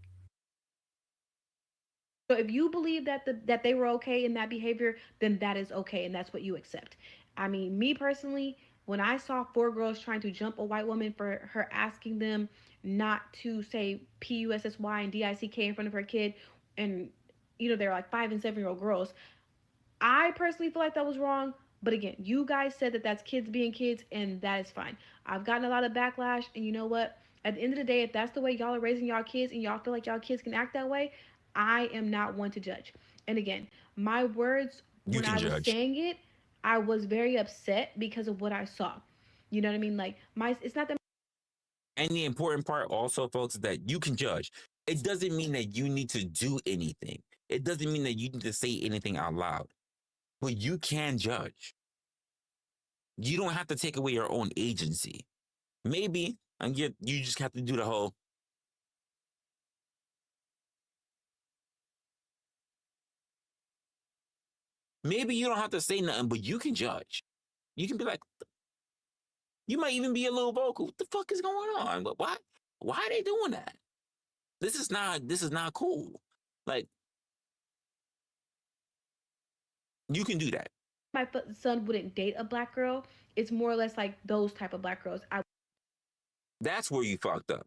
So if you believe that they were okay in that behavior, then that is okay, and that's what you accept. I mean, me personally, when I saw 4 girls trying to jump a white woman for her asking them not to say PUSSY and DICK in front of her kid, and you know they're like 5 and 7-year-old girls, I personally feel like that was wrong. But again, you guys said that that's kids being kids, and that is fine. I've gotten a lot of backlash, and you know what? At the end of the day, if that's the way y'all are raising y'all kids and y'all feel like y'all kids can act that way, I am not one to judge. And again, my words, You when can I was judge. saying it, I was very upset because of what I saw. You know what I mean? Like, it's not that. And the important part also, folks, is that you can judge. It doesn't mean that you need to do anything. It doesn't mean that you need to say anything out loud. But you can judge. You don't have to take away your own agency. Maybe, and you just have to do the whole, maybe you don't have to say nothing, but you can judge. You can be like, you might even be a little vocal. What the fuck is going on? But why are they doing that? This is not cool. Like, you can do that. My son wouldn't date a black girl. It's more or less like those type of black girls. That's where you fucked up.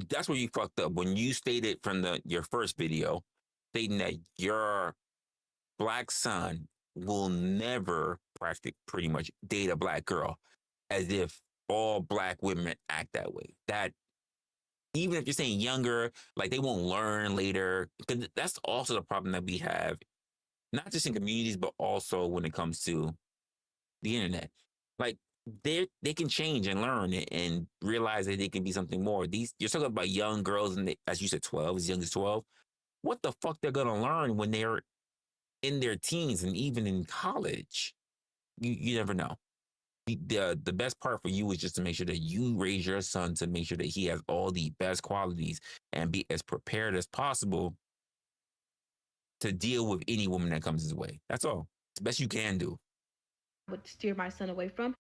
That's where you fucked up when you stated from your first video, stating that your black son will never pretty much date a black girl, as if all black women act that way. That even if you're saying younger, like they won't learn later, because that's also the problem that we have, not just in communities, but also when it comes to the internet. Like they can change and learn and realize that they can be something more. You're talking about young girls, and as you said, 12, as young as 12. What the fuck they're gonna learn when they're in their teens and even in college? You never know. The best part for you is just to make sure that you raise your son to make sure that he has all the best qualities and be as prepared as possible to deal with any woman that comes his way. That's all. It's the best you can do. Would steer my son away from.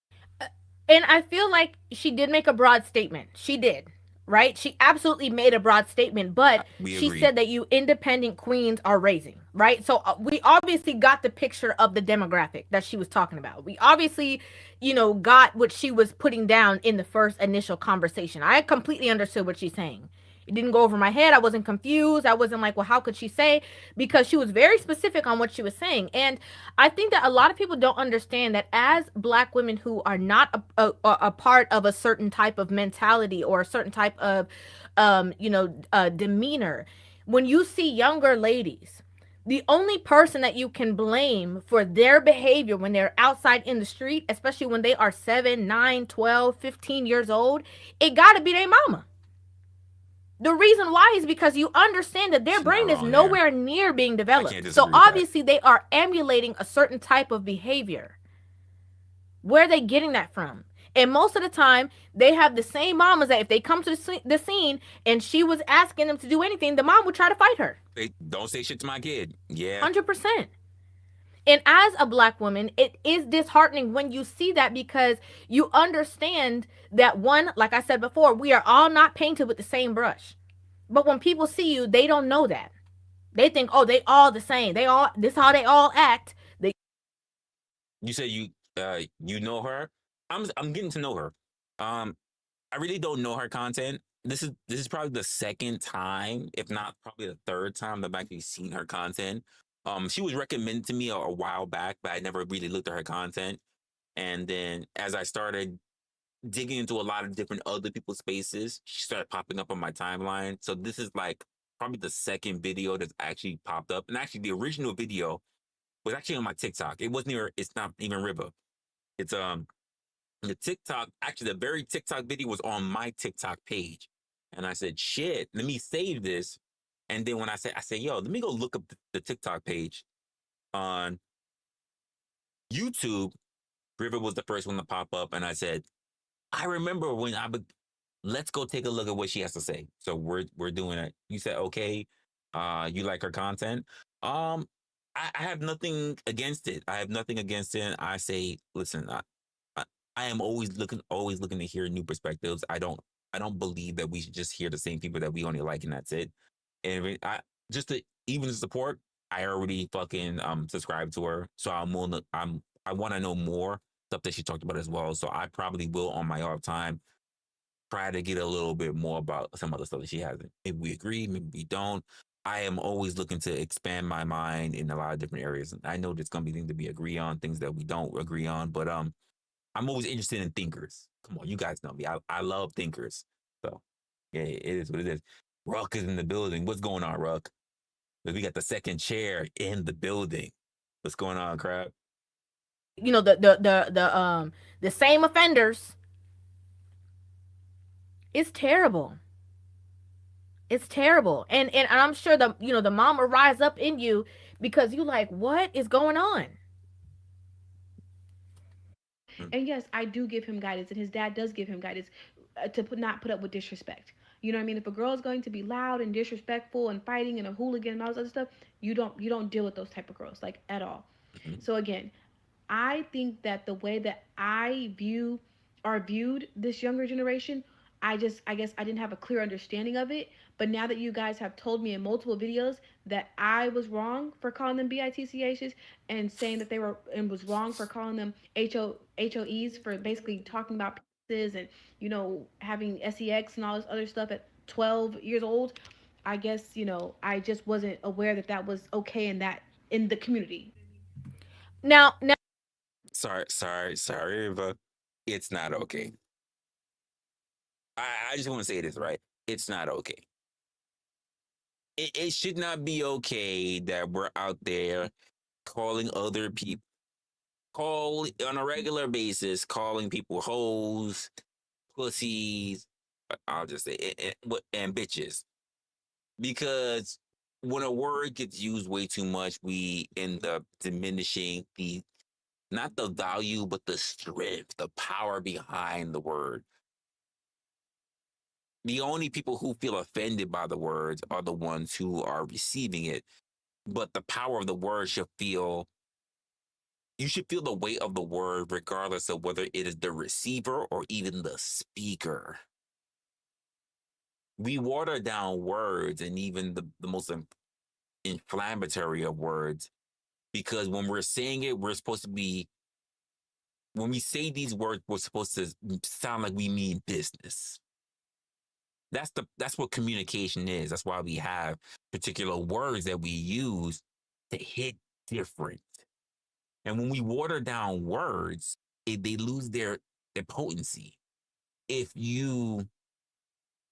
And I feel like she did make a broad statement. She did, right? She absolutely made a broad statement, but she said that you independent queens are raising, right? So we obviously got the picture of the demographic that she was talking about. We obviously, got what she was putting down in the first initial conversation. I completely understood what she's saying. It didn't go over my head. I wasn't confused. I wasn't like, well, how could she say? Because she was very specific on what she was saying. And I think that a lot of people don't understand that as black women who are not a part of a certain type of mentality or a certain type of, demeanor, when you see younger ladies, the only person that you can blame for their behavior when they're outside in the street, especially when they are 7, 9, 12, 15 years old, it got to be their mama. The reason why is because you understand that their brain is nowhere near being developed. So obviously they are emulating a certain type of behavior. Where are they getting that from? And most of the time, they have the same mamas that if they come to the scene and she was asking them to do anything, the mom would try to fight her. They don't say shit to my kid. Yeah. 100%. And as a black woman, it is disheartening when you see that, because you understand that, one, like I said before, we are all not painted with the same brush. But when people see you, they don't know that. They think, oh, they all the same. This is how they all act. You say you know her? I'm getting to know her. I really don't know her content. This is probably the second time, if not probably the third time, I've actually seen her content. She was recommended to me a while back, but I never really looked at her content. And then as I started digging into a lot of different other people's spaces, she started popping up on my timeline. So this is like probably the second video that's actually popped up. And actually the original video was actually on my TikTok. It's not even River. It's the TikTok, actually the very TikTok video was on my TikTok page. And I said, shit, let me save this. And then when I said, yo, let me go look up the TikTok page on YouTube. River was the first one to pop up. And I said, I remember when let's go take a look at what she has to say. So we're doing it. You said, okay, you like her content. I have nothing against it. I have nothing against it. I say, listen, I am always looking to hear new perspectives. I don't believe that we should just hear the same people that we only like and that's it. And even to support, I already fucking subscribe to her. So I want to know more stuff that she talked about as well. So I probably will on my off time try to get a little bit more about some other stuff that she has. Maybe we agree, maybe we don't. I am always looking to expand my mind in a lot of different areas. I know there's gonna be things that we agree on, things that we don't agree on, but I'm always interested in thinkers. Come on, you guys know me. I love thinkers. So yeah, it is what it is. Ruck is in the building. What's going on, Ruck? We got the second chair in the building. What's going on, Crab? You know, the same offenders. It's terrible. It's terrible. And I'm sure the mom will rise up in you because you like, what is going on? And yes, I do give him guidance, and his dad does give him guidance to not put up with disrespect. You know what I mean? If a girl is going to be loud and disrespectful and fighting and a hooligan and all this other stuff, you don't deal with those type of girls like at all. So again, I think that the way that I viewed this younger generation, I guess I didn't have a clear understanding of it. But now that you guys have told me in multiple videos that I was wrong for calling them BITCHs and saying that they were and was wrong for calling them HOEs for basically talking about penises and having sex and all this other stuff at 12 years old, I guess I just wasn't aware that that was okay in the community. Now Sorry, Eva. It's not okay. I just want to say this, right? It's not okay. It should not be okay that we're out there calling other people, on a regular basis, calling people hoes, pussies, I'll just say, and bitches. Because when a word gets used way too much, we end up diminishing not the value, but the strength, the power behind the word. The only people who feel offended by the words are the ones who are receiving it. But the power of the word you should feel the weight of the word regardless of whether it is the receiver or even the speaker. We water down words and even the most inflammatory of words because when we're saying it, when we say these words, we're supposed to sound like we mean business. That's what communication is. That's why we have particular words that we use to hit different. And when we water down words, they lose their potency. If you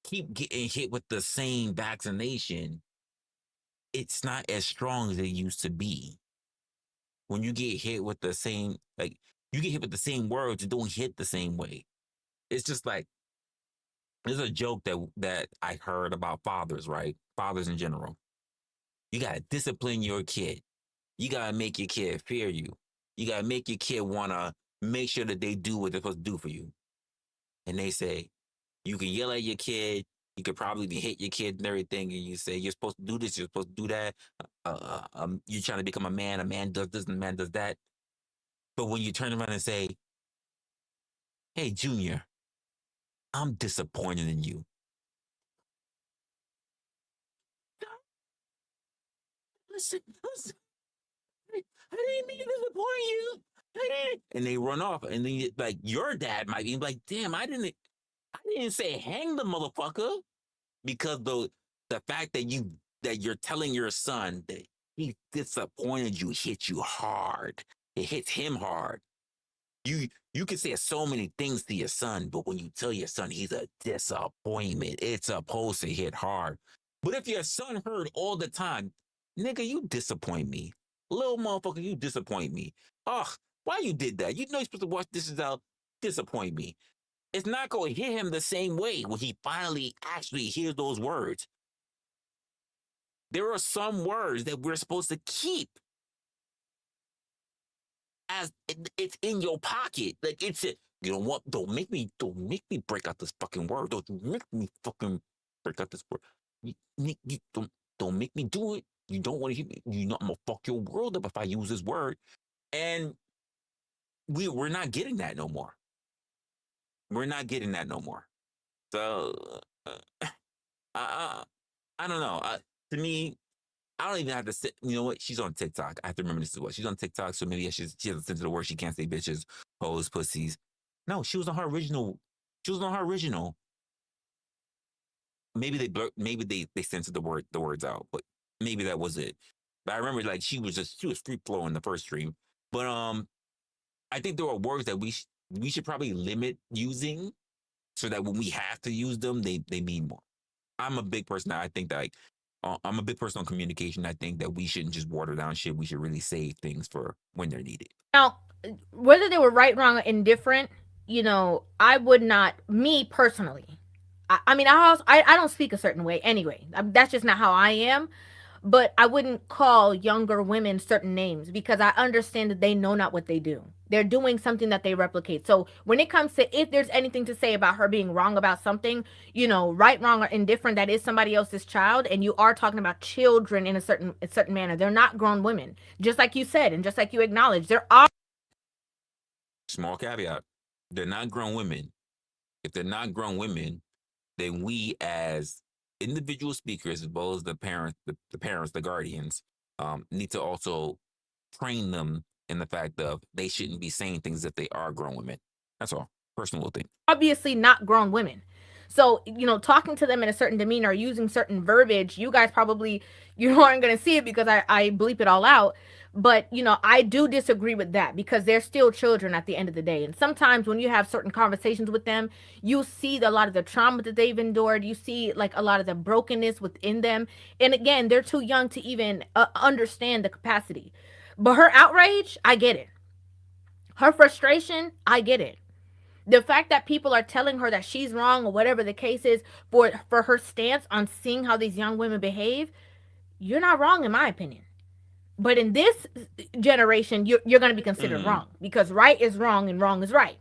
keep getting hit with the same vaccination, it's not as strong as it used to be. When you get hit with the same, you get hit with the same words, it don't hit the same way. It's just like, there's a joke that I heard about fathers, right? Fathers in general. You got to discipline your kid. You got to make your kid fear you. You got to make your kid want to make sure that they do what they're supposed to do for you. And they say, you can yell at your kid. You could probably hit your kid and everything. And you say, you're supposed to do this. You're supposed to do that. You're trying to become a man. A man does this and a man does that. But when you turn around and say, hey, Junior, I'm disappointed in you. Listen. I didn't mean to disappoint you. And they run off. And then like your dad might be like, damn, I didn't say hang the motherfucker. Because the fact that you're telling your son that he disappointed you hit you hard. It hits him hard. You can say so many things to your son, but when you tell your son he's a disappointment, it's supposed to hit hard. But if your son heard all the time, nigga, you disappoint me. Little motherfucker, you disappoint me. Ugh, why you did that? You know you're supposed to watch This Is Out, disappoint me. It's not going to hit him the same way when he finally actually hears those words. There are some words that we're supposed to keep as it's in your pocket. Like it's it. You know what? Don't make me break out this fucking word. Don't make me fucking break out this word. You don't make me do it. You don't want to hear me. You know I'm gonna fuck your world up if I use this word. And we're not getting that no more. We're not getting that no more. So I don't know. To me, I don't even have to sit. You know what? She's on TikTok. I have to remember this as well. She's on TikTok, so maybe she has a sense of the word. She can't say bitches, hoes, pussies. No, she was on her original. She was on her original. Maybe they censored the words out, but maybe that was it. But I remember like she was free flowing the first stream. But I think there are words that we should probably limit using so that when we have to use them, they mean more. I'm a big person. I think that I'm a big person on communication. I think that we shouldn't just water down shit. We should really save things for when they're needed. Now, whether they were right, wrong, or indifferent, you know, I would not, me personally. I mean, I don't speak a certain way anyway. That's just not how I am. But I wouldn't call younger women certain names because I understand that they know not what they do. They're doing something that they replicate. So when it comes to if there's anything to say about her being wrong about something, you know, right, wrong, or indifferent, that is somebody else's child, and you are talking about children in a certain manner. They're not grown women, just like you said, and just like you acknowledged. There are small caveat: they're not grown women. If they're not grown women, then we as individual speakers, as well as the parents, the guardians, need to also train them in the fact of they shouldn't be saying things if they are grown women. That's all. Personal thing. Obviously not grown women. So, you know, talking to them in a certain demeanor, using certain verbiage, you guys probably, you aren't going to see it because I bleep it all out. But, you know, I do disagree with that because they're still children at the end of the day. And sometimes when you have certain conversations with them, you see a lot of the trauma that they've endured. You see like a lot of the brokenness within them. And again, they're too young to even understand the capacity. But her outrage, I get it. Her frustration, I get it. The fact that people are telling her that she's wrong or whatever the case is for her stance on seeing how these young women behave, you're not wrong in my opinion. But in this generation, you're going to be considered wrong because right is wrong and wrong is right.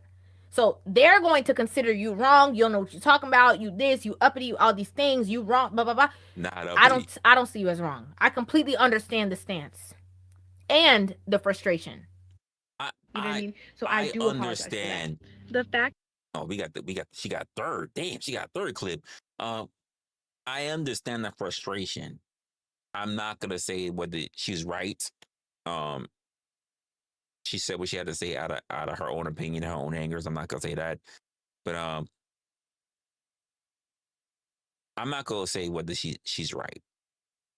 So they're going to consider you wrong. You don't know what you're talking about. You this, you uppity, you all these things. You wrong, blah blah blah. Not uppity. I don't see you as wrong. I completely understand the stance and the frustration. You know what I mean? So I do understand the fact. Oh, she got third. Damn, she got third clip. I understand the frustration. I'm not gonna say whether she's right. She said what she had to say out of her own opinion, her own angers. I'm not gonna say that, but I'm not gonna say whether she's right.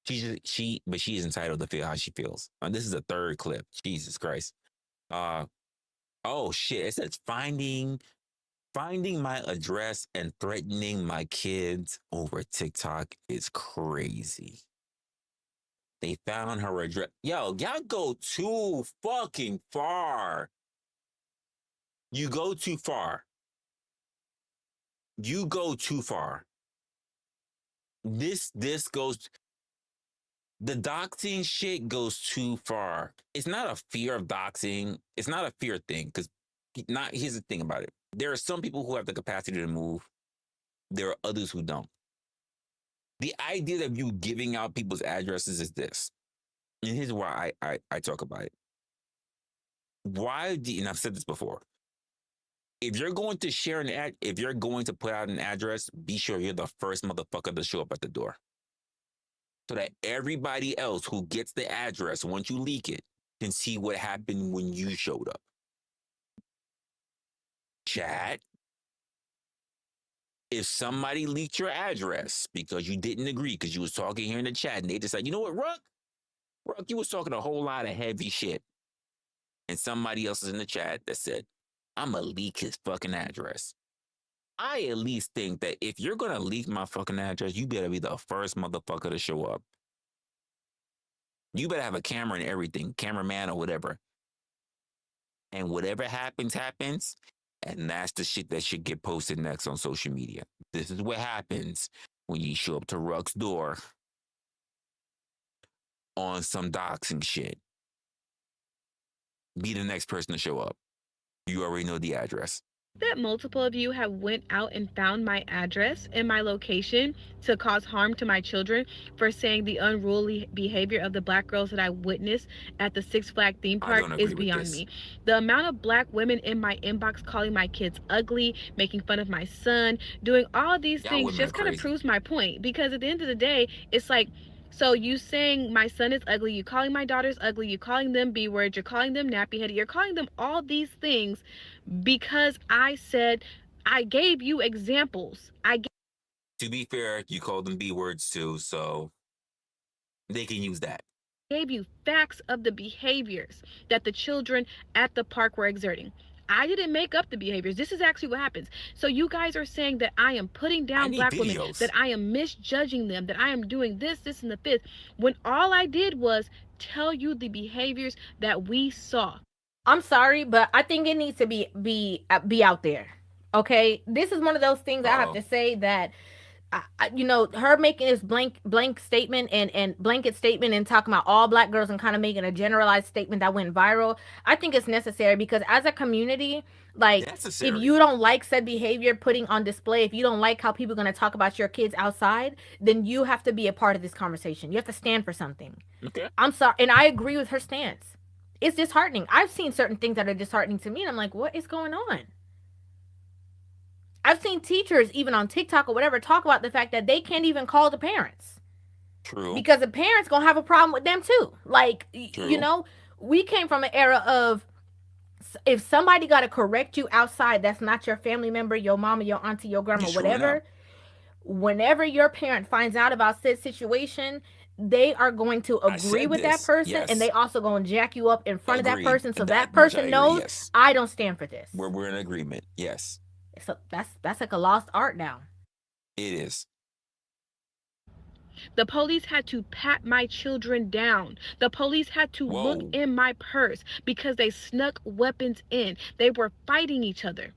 But she's entitled to feel how she feels. This is a third clip. Jesus Christ. Oh shit! It says finding my address and threatening my kids over TikTok is crazy. They found her address. Yo, y'all go too fucking far. You go too far. You go too far. This goes. The doxing shit goes too far. It's not a fear of doxing. It's not a fear thing. Because here's the thing about it. There are some people who have the capacity to move. There are others who don't. The idea of you giving out people's addresses is this. And here's why I talk about it. And I've said this before. If you're going to share if you're going to put out an address, be sure you're the first motherfucker to show up at the door. So that everybody else who gets the address, once you leak it, can see what happened when you showed up. Chat. If somebody leaked your address because you didn't agree, because you was talking here in the chat, and they decided, you know what, Ruck, you was talking a whole lot of heavy shit. And somebody else is in the chat that said, I'm going to leak his fucking address. I at least think that if you're going to leak my fucking address, you better be the first motherfucker to show up. You better have a camera and everything, cameraman or whatever. And whatever happens, happens. And that's the shit that should get posted next on social media. This is what happens when you show up to Ruck's door on some doxing shit. Be the next person to show up. You already know the address. That multiple of you have went out and found my address and my location to cause harm to my children for saying the unruly behavior of the black girls that I witnessed at the Six Flags theme park is beyond me. The amount of black women in my inbox calling my kids ugly, making fun of my son, doing all these things just kind of proves my point. Because at the end of the day, it's like, so you saying my son is ugly, you calling my daughters ugly, you calling them B-words, you're calling them nappy-headed, you're calling them all these things because I said, I gave you examples. To be fair, you called them B-words too, so They can use that. Gave you facts of the behaviors that the children at the park were exerting. I didn't make up the behaviors. This is actually what happens. So you guys are saying that I am putting down black women, that I am misjudging them, that I am doing this, and the fifth, when all I did was tell you the behaviors that we saw. I'm sorry, but I think it needs to be out there. Okay, this is one of those things I have to say that you know, her making this blank statement and blanket statement and talking about all black girls and kind of making a generalized statement that went viral, I think it's necessary, because as a community, like, if you don't like said behavior putting on display, if you don't like how people are going to talk about your kids outside, then you have to be a part of this conversation. You have to stand for something. Okay. I'm sorry, and I agree with her stance. It's disheartening. I've seen certain things that are disheartening to me, and I'm like, what is going on? I've seen teachers, even on TikTok or whatever, talk about the fact that they can't even call the parents. True. Because the parents gonna have a problem with them too. Like, you know, we came from an era of, if somebody got to correct you outside, that's not your family member, your mama, your auntie, your grandma, whatever. Whenever your parent finds out about said situation, they are going to agree with that person, and they also going to jack you up in front of that person, so that person knows I don't stand for this. We're in agreement. Yes. So that's like a lost art now. It is. The police had to pat my children down. The police had to look in my purse because they snuck weapons in. They were fighting each other.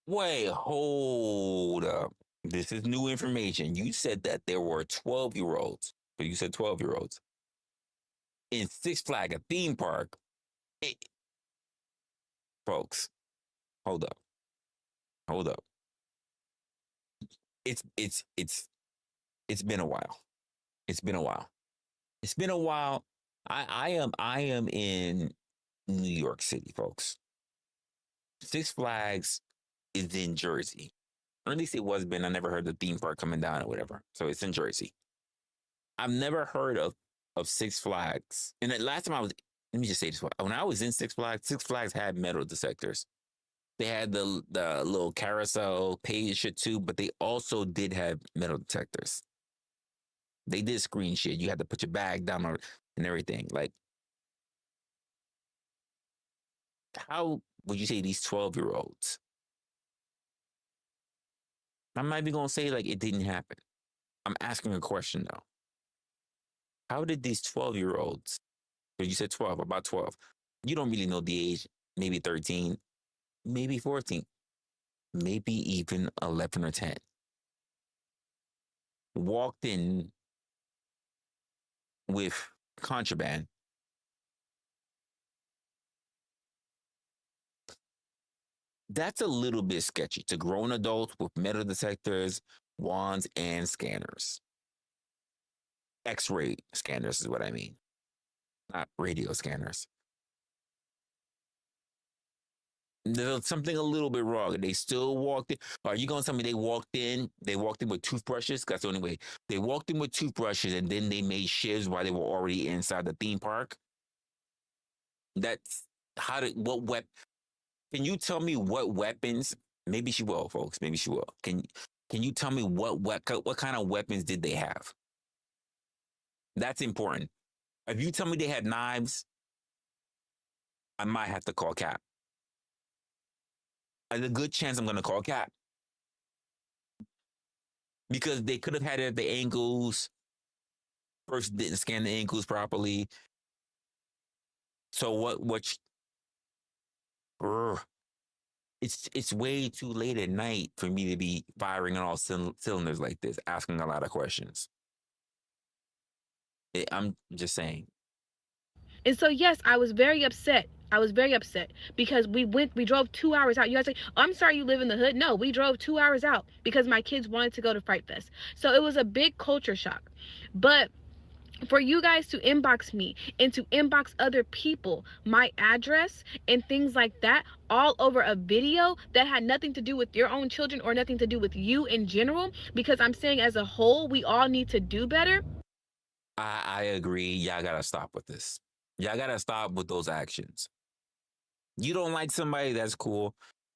Wait, hold up. This is new information. You said that there were 12-year-olds, but you said 12-year-olds in Six Flags, a theme park. Folks, hold up. Hold up. It's been a while. It's been a while. It's been a while. I am in New York City, folks. Six Flags is in Jersey. Or at least it was been. I never heard the theme park coming down or whatever. So it's in Jersey. I've never heard of Six Flags. And the last time I was, let me just say this. When I was in Six Flags had metal detectors. They had the little carousel page shit too, but they also did have metal detectors. They did screen shit. You had to put your bag down and everything. Like, how would you say these 12-year-olds? I'm not even gonna say like it didn't happen. I'm asking a question though. How did these 12-year-olds, you said 12, about 12, you don't really know the age, maybe 13, maybe 14, maybe even 11 or 10, walked in with contraband. That's a little bit sketchy to grown adults with metal detectors, wands, and scanners. X-ray scanners is what I mean, not radio scanners. There's something a little bit wrong. They still walked in. Are you going to tell me they walked in with toothbrushes? That's the only way. They walked in with toothbrushes and then they made shivs while they were already inside the theme park? That's what weapon? Can you tell me what weapons? Maybe she will, folks. Maybe she will. Can you tell me what kind of weapons did they have? That's important. If you tell me they had knives, I might have to call Cap. There's a good chance I'm going to call Cap. Because they could have had it at the ankles. First didn't scan the ankles properly. So it's way too late at night for me to be firing on all cylinders like this, asking a lot of questions. I'm just saying. And so, yes, I was very upset. Because we drove 2 hours out. You guys say, oh, I'm sorry you live in the hood. No, we drove 2 hours out because my kids wanted to go to Fright Fest. So it was a big culture shock. But for you guys to inbox me and to inbox other people my address and things like that all over a video that had nothing to do with your own children or nothing to do with you in general, because I'm saying as a whole, we all need to do better. I agree. Y'all gotta stop with this. Y'all gotta stop with those actions. You don't like somebody, that's cool.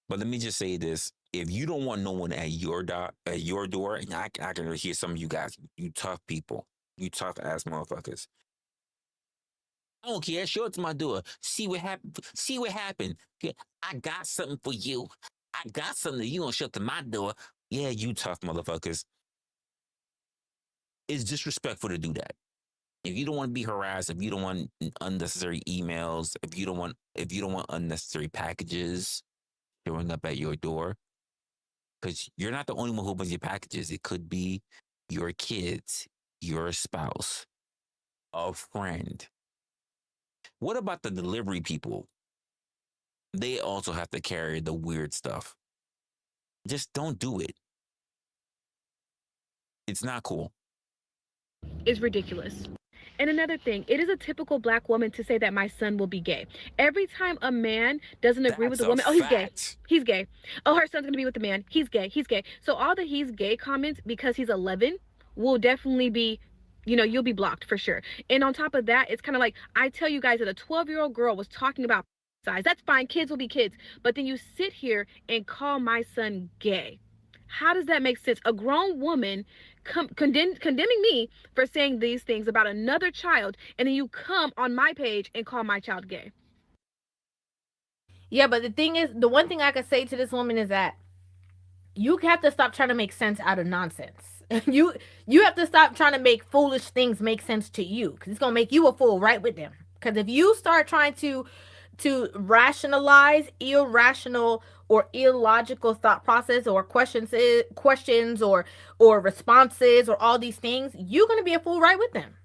But let me just say this. If you don't want no one at your door, and I can hear some of you guys, you tough people. You tough ass motherfuckers. I don't care. Show it to my door. See what happened. See what happened. Okay, I got something for you. I got something that you gonna show to my door. Yeah, you tough motherfuckers. It's disrespectful to do that. If you don't want to be harassed, if you don't want unnecessary emails, if you don't want unnecessary packages showing up at your door, because you're not the only one who opens your packages. It could be your kids, your spouse, a friend. What about the delivery people? They also have to carry the weird stuff. Just don't do it. It's not cool. Is ridiculous. And another thing, it is a typical black woman to say that my son will be gay. Every time a man doesn't agree with a woman, oh, he's gay. He's gay. Oh, her son's going to be with a man. He's gay. He's gay. So all the he's gay comments, because he's 11, will definitely be, you know, you'll be blocked for sure. And on top of that, it's kind of like, I tell you guys that a 12-year-old girl was talking about size. That's fine. Kids will be kids. But then you sit here and call my son gay. How does that make sense? A grown woman condemning me for saying these things about another child, and then you come on my page and call my child gay. Yeah, but the thing is, the one thing I could say to this woman is that you have to stop trying to make sense out of nonsense. You have to stop trying to make foolish things make sense to you, because it's going to make you a fool right with them. Because if you start trying to rationalize irrational or illogical thought process or questions or responses or all these things, you're going to be a fool right with them,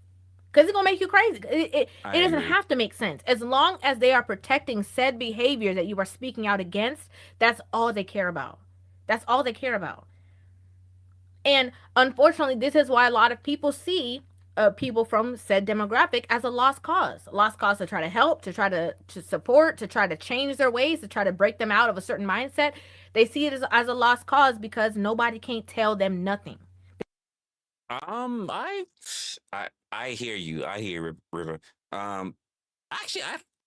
because it's going to make you crazy. It doesn't have to make sense. As long as they are protecting said behavior that you are speaking out against, that's all they care about. That's all they care about. And unfortunately, this is why a lot of people see people from said demographic as a lost cause to try to help, to try to support, to try to change their ways, to try to break them out of a certain mindset. They see it as a lost cause because nobody can't tell them nothing. I hear you. I hear River. Actually,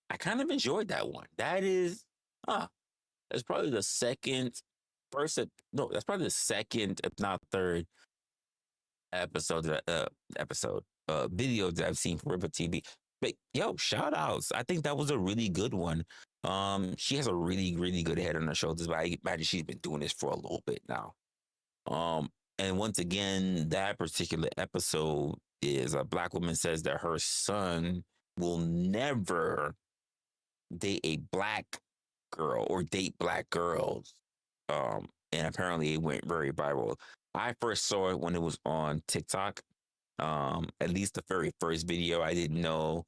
I kind of enjoyed that one. That's probably the second, that's probably the second, if not third video that I've seen from River TV. But yo, shout outs. I think that was a really good one. She has a really, really good head on her shoulders, but I imagine she's been doing this for a little bit now. And once again, that particular episode is a black woman says that her son will never date a black girl or date black girls. And apparently it went very viral. I first saw it when it was on TikTok. At least the very first video. I didn't know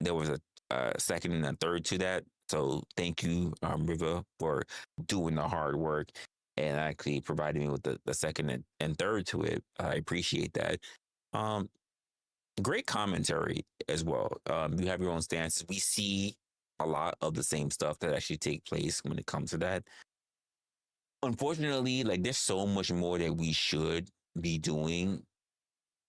there was a second and a third to that. So thank you, River, for doing the hard work and actually providing me with the second and third to it. I appreciate that. Great commentary as well. You have your own stances. We see a lot of the same stuff that actually take place when it comes to that. Unfortunately, like, there's so much more that we should be doing,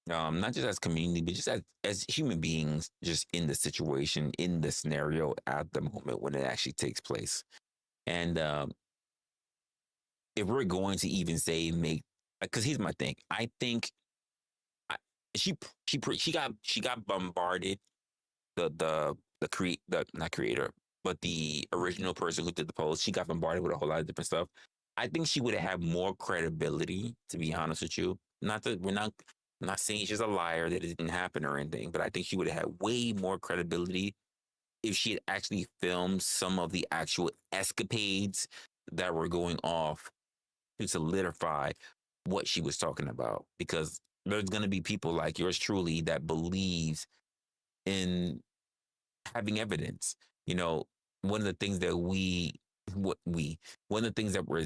not just as community, but just as human beings, just in the situation, in the scenario at the moment when it actually takes place. And if we're going to even say because here's my thing, I think she got bombarded. Not creator, but the original person who did the post, she got bombarded with a whole lot of different stuff. I think she would have had more credibility, to be honest with you. Not that I'm not saying she's a liar, that it didn't happen or anything, but I think she would have had way more credibility if she had actually filmed some of the actual escapades that were going off to solidify what she was talking about. Because there's going to be people like yours truly that believes in having evidence. You know, one of the things that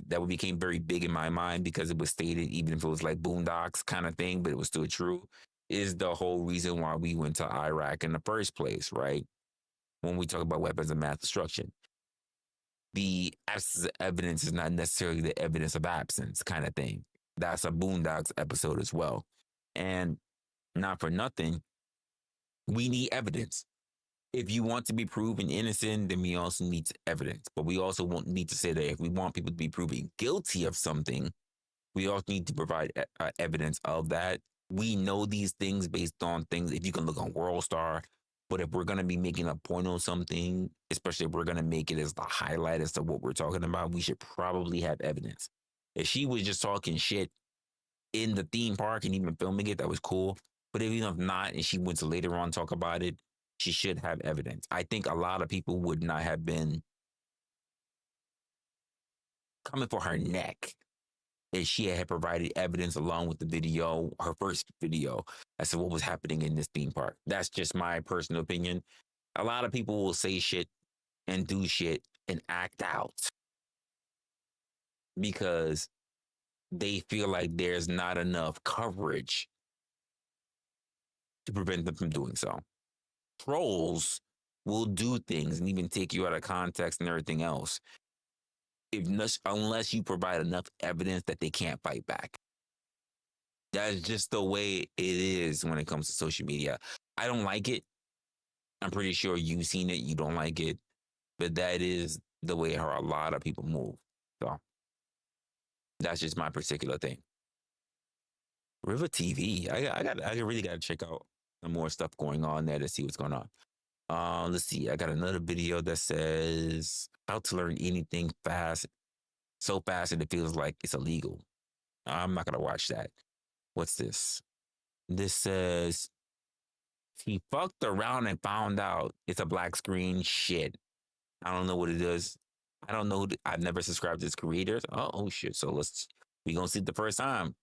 that became very big in my mind, because it was stated, even if it was like boondocks kind of thing, but it was still true, is the whole reason why we went to Iraq in the first place, right? When we talk about weapons of mass destruction, the absence of evidence is not necessarily the evidence of absence kind of thing. That's a boondocks episode as well. And not for nothing, we need evidence. If you want to be proven innocent, then we also need evidence. But we also need to say that if we want people to be proven guilty of something, we also need to provide evidence of that. we know these things based on things. If you can look on World Star, but if we're gonna be making a point on something, especially if we're gonna make it as the highlight as to what we're talking about, we should probably have evidence. If she was just talking shit in the theme park and even filming it, that was cool. But even if not, and she went to later on talk about it, she should have evidence. I think a lot of people would not have been coming for her neck if she had provided evidence along with the video, her first video, as to what was happening in this theme park. That's just my personal opinion. A lot of people will say shit and do shit and act out because they feel like there's not enough coverage to prevent them from doing so. Trolls will do things and even take you out of context and everything else unless you provide enough evidence that they can't fight back. That's just the way it is when it comes to social media. I don't like it. I'm pretty sure you've seen it. You don't like it. But that is the way how a lot of people move. So that's just my particular thing. River TV. I really got to check out some more stuff going on there to see what's going on. Let's see. I got another video that says how to learn anything fast, so fast that it feels like it's illegal. I'm not gonna watch that. What's this? This says he fucked around and found out it's a black screen. Shit. I don't know what it is. I don't know. I've never subscribed to this creators. Oh shit. So we gonna see it the first time.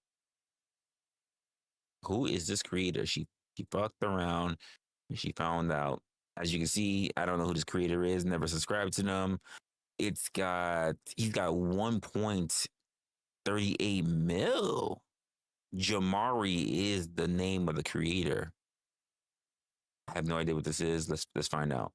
Who is this creator? She fucked around and she found out. As you can see, I don't know who this creator is. Never subscribed to them. He's got 1.38 mil. Jamari is the name of the creator. I have no idea what this is. Let's find out.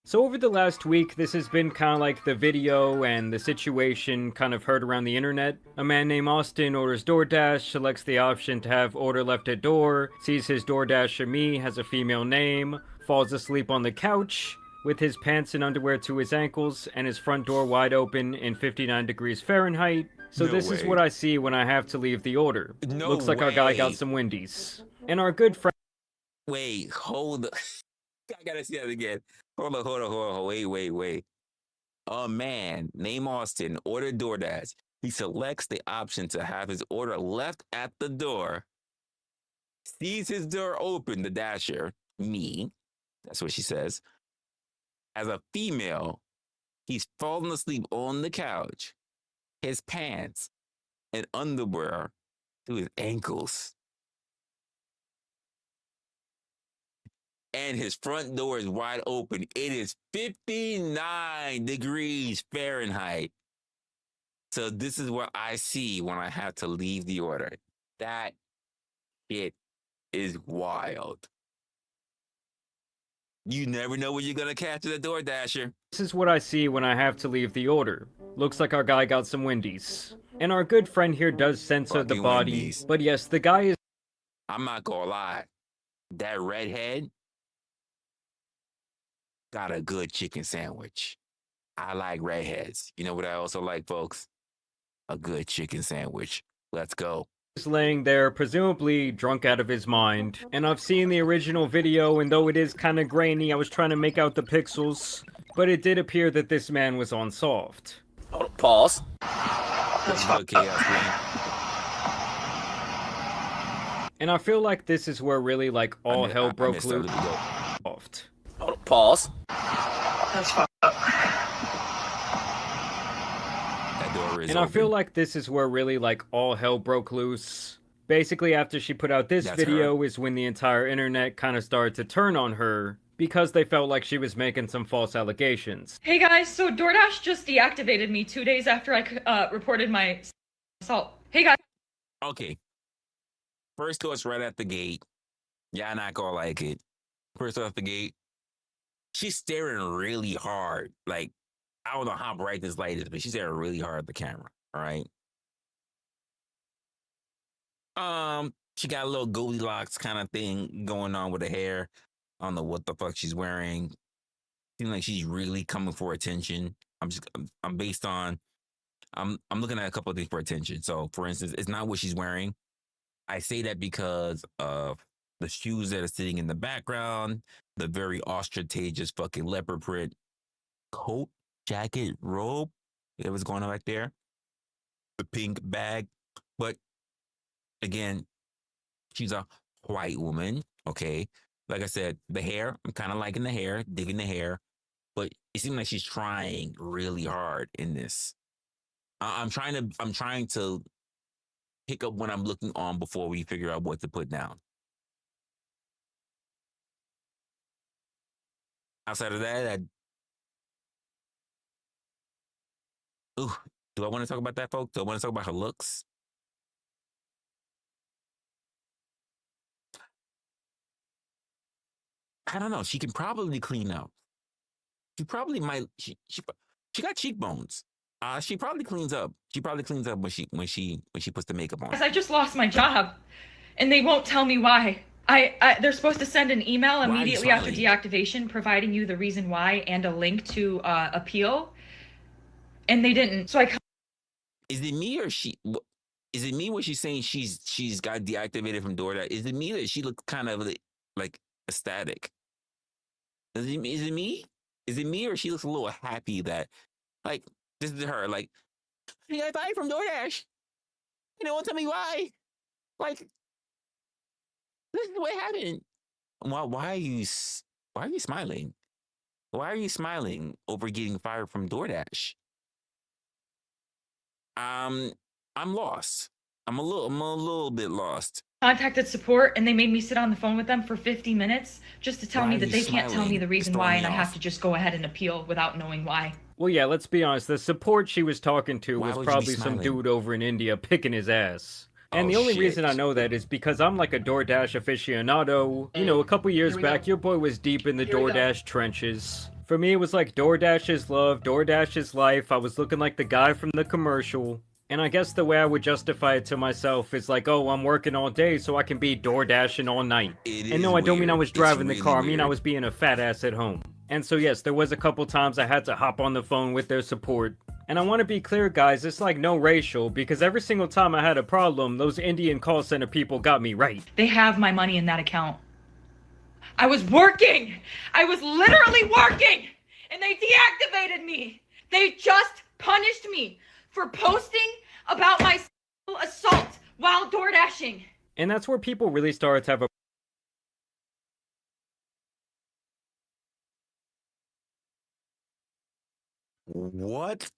So over the last week, this has been kind of like the video and the situation kind of heard around the internet. A man named Austin orders DoorDash, selects the option to have order left at door, sees his DoorDasher me has a female name, falls asleep on the couch with his pants and underwear to his ankles and his front door wide open in 59 degrees Fahrenheit. So No this way. is what I see when I have to leave the order. No Looks like our guy got way. some Wendy's. And our good friend... Wait, hold on. I gotta see that again. Hold on. Wait. A man named Austin ordered DoorDash. He selects the option to have his order left at the door, sees his door open, the dasher, me, that's what she says. As a female, he's fallen asleep on the couch, his pants and underwear to his ankles. And his front door is wide open. It is 59 degrees Fahrenheit. So this is what I see when I have to leave the order. That shit is wild. You never know when you're going to catch the DoorDasher. This is what I see when I have to leave the order. Looks like our guy got some Wendy's. And our good friend here does censor the Fucking body. Wendy's. But yes, the guy is... I'm not going to lie. That redhead got a good chicken sandwich. I like redheads. You know what I also like, folks? A good chicken sandwich. Let's go. laying there, presumably drunk out of his mind. And I've seen the original video, and though it is kind of grainy, I was trying to make out the pixels. But it did appear that this man was on soft. Pause. Okay, And I feel like this is where really, like, all hell broke loose. Soft. Pause. And I feel like this is where really, like, all hell broke loose. Basically, after she put out this video is when the entire internet kind of started to turn on her, because they felt like she was making some false allegations. Hey guys, so DoorDash just deactivated me 2 days after I reported my assault. Hey guys. Okay. First thoughts right at the gate. Y'all not gonna like it. First off the gate, she's staring really hard. Like, I don't know how bright this light is, but she's staring really hard at the camera. All right. She got a little Goldilocks kind of thing going on with her hair. I don't know what the fuck she's wearing. Seems like she's really coming for attention. I'm looking at a couple of things for attention. So, for instance, it's not what she's wearing. I say that because of the shoes that are sitting in the background, the very ostentatious fucking leopard print coat, jacket, robe that was going on back there, the pink bag. But again, she's a white woman. Okay. Like I said, the hair, I'm kind of liking the hair, digging the hair, but it seems like she's trying really hard in this. I'm trying to pick up what I'm looking on before we figure out what to put down. Outside of that, do I want to talk about that, folks? Do I want to talk about her looks? I don't know. She can probably clean up. She probably might. She got cheekbones. She probably cleans up. She probably cleans up when she puts the makeup on. I just lost my job, and they won't tell me why. They're supposed to send an email immediately after deactivation, providing you the reason why and a link to appeal, and they didn't. So Is it me or she? Is it me when she's saying she's got deactivated from DoorDash? Is it me that she looks kind of like ecstatic? Is it me? Is it me or she looks a little happy that like this is her? Like, I got fired from DoorDash. You know, won't tell me why. Like, this is what happened. Why are you smiling? Why are you smiling over getting fired from DoorDash? I'm lost. I'm a little bit lost. Contacted support, and they made me sit on the phone with them for 50 minutes just to tell me that they can't tell me the reason why, and I have to just go ahead and appeal without knowing why. Well, yeah, let's be honest. The support she was talking to was probably some dude over in India picking his ass. And the only reason I know that is because I'm like a DoorDash aficionado. You know, a couple years back, your boy was deep in the DoorDash trenches. For me, it was like DoorDash is love, DoorDash is life. I was looking like the guy from the commercial. And I guess the way I would justify it to myself is like, oh, I'm working all day so I can be DoorDashing all night. And no, I don't mean I was driving the car. I mean I was being a fat ass at home. And so yes, there was a couple times I had to hop on the phone with their support. And I want to be clear, guys, it's like no racial, because every single time I had a problem, those Indian call center people got me right. They have my money in that account. I was working! I was literally working! And they deactivated me! They just punished me for posting about my sexual assault while DoorDashing. And that's where people really start to have a What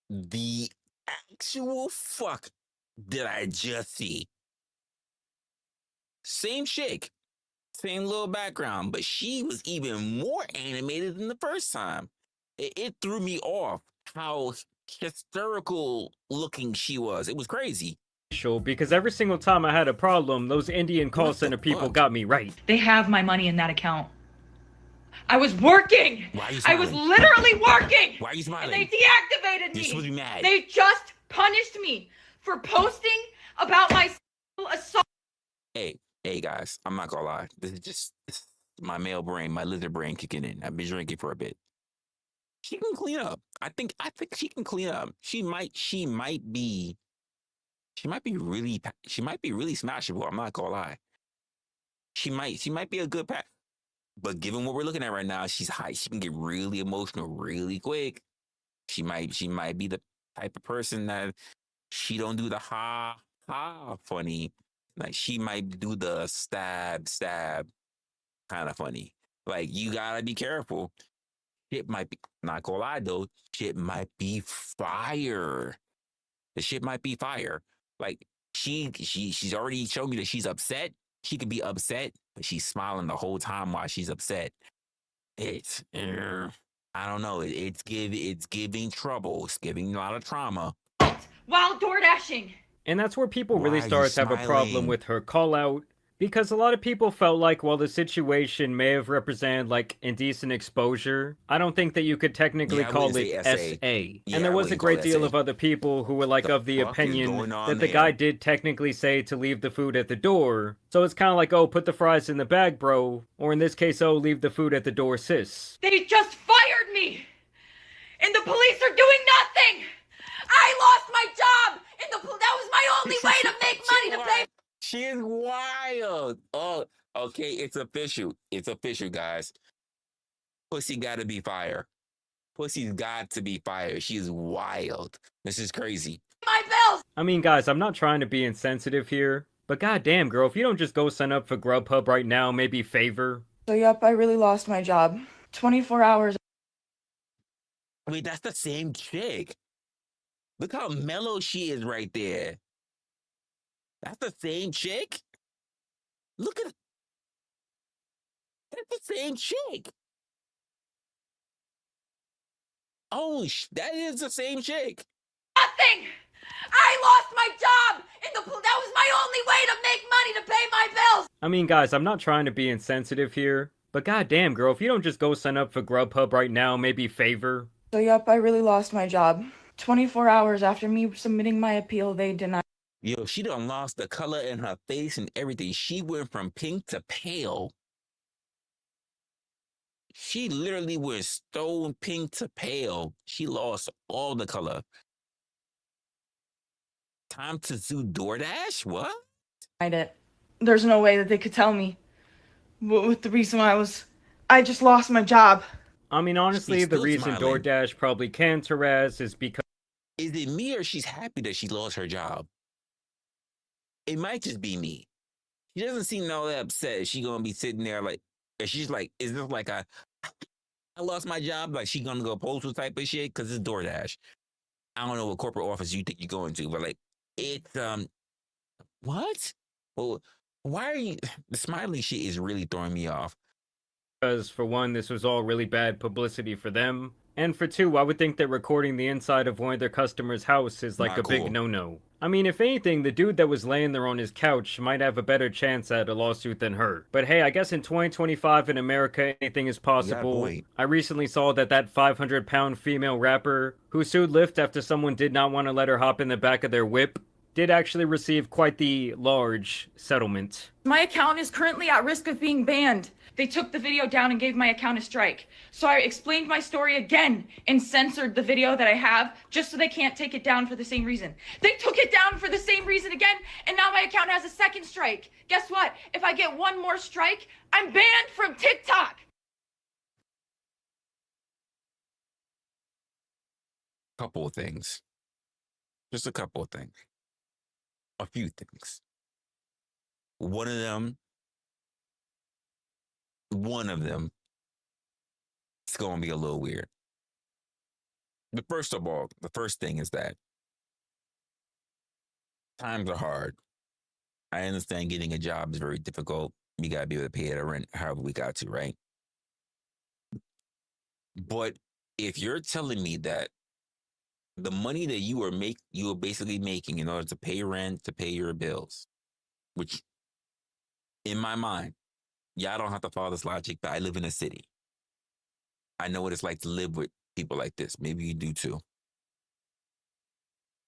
the actual fuck did I just see? Same chick, same little background, but she was even more animated than the first time. It threw me off how hysterical looking she was. It was crazy. Because every single time I had a problem, those Indian call center people got me right. They have my money in that account. I was working! Why are you I smiling? was literally working! Why are you smiling? And they deactivated me! You're supposed to be mad. They just punished me for posting about my sexual assault. Hey guys, I'm not gonna lie. This is my male brain, my lizard brain kicking in. I've been drinking for a bit. She can clean up. I think she can clean up. She might be really smashable. I'm not gonna lie. She might be a good pack. But given what we're looking at right now, she's high. She can get really emotional really quick. She might be the type of person that she don't do the ha funny. Like she might do the stab kind of funny. Like you gotta be careful. Shit might be, not gonna lie though, shit might be fire. The shit might be fire. Like she's already shown me that she's upset. She could be upset, but she's smiling the whole time while she's upset. It's I don't know. It's giving trouble. It's giving a lot of trauma. While DoorDashing. And that's where people really Why are start you to have a problem smiling? with her call out. Because a lot of people felt like while the situation may have represented like indecent exposure, I don't think that you could technically Yeah, I call wouldn't it say SA. Yeah, And there I was a wouldn't call great it deal SA. of other people who were like The of the fuck is opinion going on that the there? guy did technically say to leave the food at the door. So it's kind of like, oh, put the fries in the bag, bro. Or in this case, oh, leave the food at the door, sis. They just fired me! And the police are doing nothing! I lost my job! And that was my only way to make money to pay. She is wild. Oh, okay. It's official. It's official, guys. Pussy got to be fire. Pussy's got to be fire. She is wild. This is crazy. My bills! I mean, guys, I'm not trying to be insensitive here, but goddamn, girl, if you don't just go sign up for Grubhub right now, maybe favor. So, yep, I really lost my job. 24 hours. Wait, that's the same chick. Look how mellow she is right there. That's the same chick? Look at... That's the same chick. Oh, that is the same chick. Nothing! I lost my job! That was my only way to make money to pay my bills! I mean, guys, I'm not trying to be insensitive here, but goddamn, girl, if you don't just go sign up for Grubhub right now, maybe favor. So, yep, I really lost my job. 24 hours after me submitting my appeal, they denied. Yo, she done lost the color in her face and everything. She went from pink to pale. She literally went stone pink to pale. She lost all the color. Time to sue DoorDash? What? There's no way that they could tell me. With the reason I just lost my job. I mean, honestly, the reason smiling. DoorDash probably can't harass is because... Is it me or she's happy that she lost her job? It might just be me. She doesn't seem all that upset. She gonna be sitting there like, and she's like, is this like I lost my job? Like she gonna go postal type of shit? Cause it's DoorDash. I don't know what corporate office you think you're going to, but like, it's, what? Well, why are you, the smiley shit is really throwing me off. Because, for one, this was all really bad publicity for them. And for two, I would think that recording the inside of one of their customers' house is like Not a big cool. no-no. I mean, if anything, the dude that was laying there on his couch might have a better chance at a lawsuit than her. But hey, I guess in 2025 in America, anything is possible. point. I recently saw that 500-pound female rapper who sued Lyft after someone did not want to let her hop in the back of their whip did actually receive quite the large settlement. My account is currently at risk of being banned. They took the video down and gave my account a strike. So I explained my story again and censored the video that I have just so they can't take it down for the same reason. They took it down for the same reason again, and now my account has a second strike. Guess what? If I get one more strike, I'm banned from TikTok. Couple of things. Just a couple of things. A few things. One of them, it's going to be a little weird. But first of all, the first thing is that times are hard. I understand getting a job is very difficult. We got to be able to pay the rent however we got to, right? But if you're telling me that the money that you are basically making in order to pay rent, to pay your bills, which in my mind, y'all don't have to follow this logic, but I live in a city. I know what it's like to live with people like this. Maybe you do too.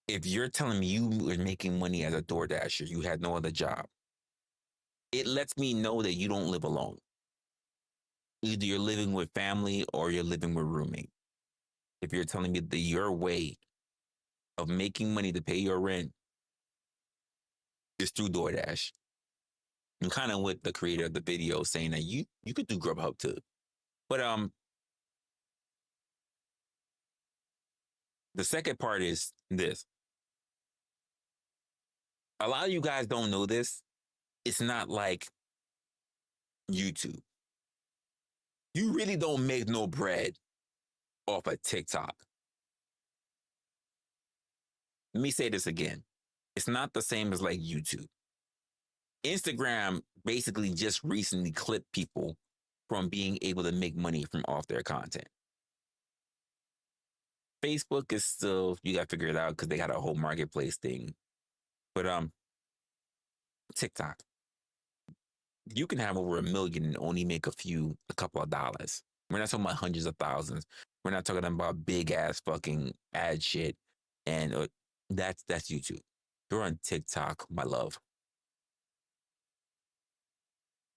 If you're telling me you were making money as a DoorDasher, you had no other job, it lets me know that you don't live alone. Either you're living with family or you're living with roommate. If you're telling me that your way of making money to pay your rent is through DoorDash, I'm kind of with the creator of the video saying that you could do Grubhub too. But the second part is this. A lot of you guys don't know this. It's not like YouTube. You really don't make no bread off of TikTok. Let me say this again. It's not the same as like YouTube. Instagram basically just recently clipped people from being able to make money from off their content. Facebook is still, you got to figure it out because they got a whole marketplace thing. But TikTok, you can have over 1 million and only make a couple of dollars. We're not talking about hundreds of thousands. We're not talking about big ass fucking ad shit. And that's YouTube. You're on TikTok, my love.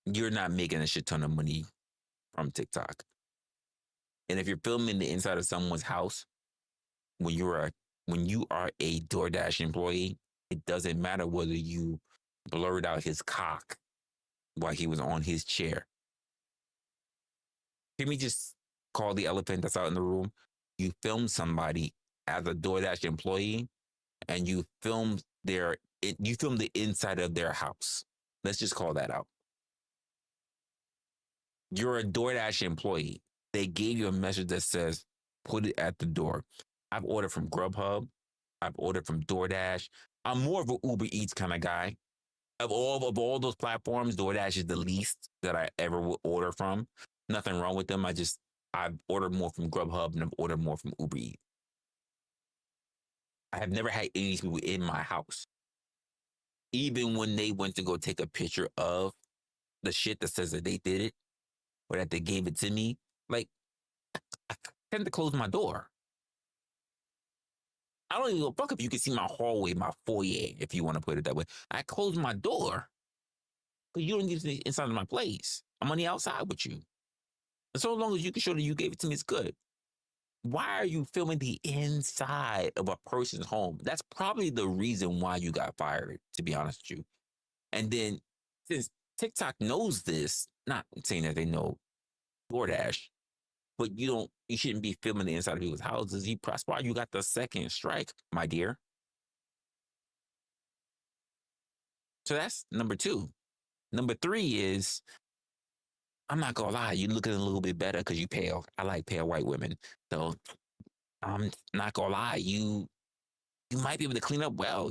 You're not making a shit ton of money from TikTok. And if you're filming the inside of someone's house, when you are a DoorDash employee, it doesn't matter whether you blurred out his cock while he was on his chair. Can we just call the elephant that's out in the room? You film somebody as a DoorDash employee, and you film the inside of their house. Let's just call that out. You're a DoorDash employee. They gave you a message that says, put it at the door. I've ordered from Grubhub. I've ordered from DoorDash. I'm more of an Uber Eats kind of guy. Of all those platforms, DoorDash is the least that I ever would order from. Nothing wrong with them. I've ordered more from Grubhub and I've ordered more from Uber Eats. I have never had any of these people in my house. Even when they went to go take a picture of the shit that says that they did it or that they gave it to me, like, I tend to close my door. I don't even give a fuck if you can see my hallway, my foyer, if you want to put it that way. I close my door because you don't need to be inside of my place. I'm on the outside with you. And so long as you can show that you gave it to me, it's good. Why are you filming the inside of a person's home? That's probably the reason why you got fired, to be honest with you. And then since TikTok knows this, not saying that they know DoorDash, but you shouldn't be filming the inside of people's houses. That's why you got the second strike, my dear. So that's number 2. Number 3 is, I'm not gonna lie, you're looking a little bit better because you pale. I like pale white women. So I'm not gonna lie, you might be able to clean up well.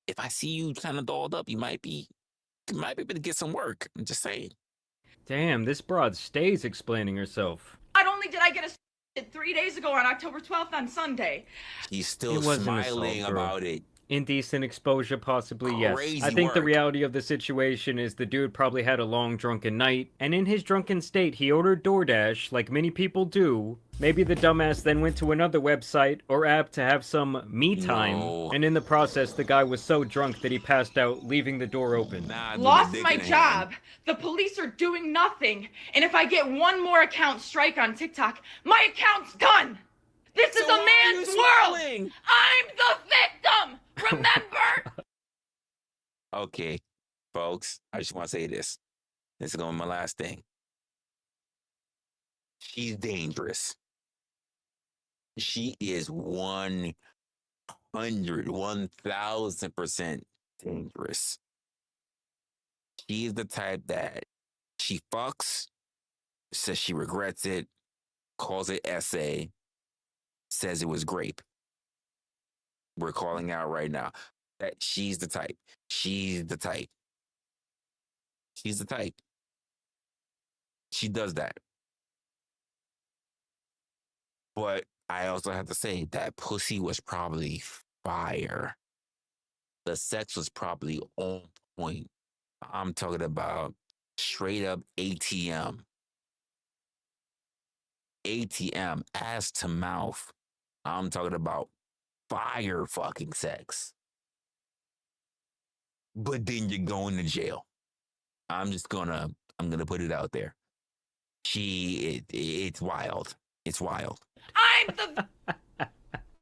If I see you kind of dolled up, you might be able to get some work. I'm just saying. Damn, this broad stays explaining herself. Not only did I get a 3 days ago on October 12th on Sunday. He's still It wasn't smiling assault, girl. about it. Indecent exposure, possibly, yes. Crazy I think the work. reality of the situation is the dude probably had a long drunken night, and in his drunken state, he ordered DoorDash, like many people do. Maybe the dumbass then went to another website or app to have some me time, and in the process, the guy was so drunk that he passed out, leaving the door open. Lost my job. The police are doing nothing. And if I get one more account strike on TikTok, my account's done. This is a man's world. I'm the victim. Remember? Okay, folks, I just want to say this. This is going to be my last thing. She's dangerous. She is 1000% dangerous. She's the type that she fucks, says she regrets it, calls it essay, says it was grape. We're calling out right now that she's the type. She's the type. She's the type. She does that. But I also have to say that pussy was probably fire. The sex was probably on point. I'm talking about straight up ATM. ATM, ass to mouth. I'm talking about fire fucking sex. But then you're going to jail. I'm gonna put it out there. It's wild. It's wild. I'm the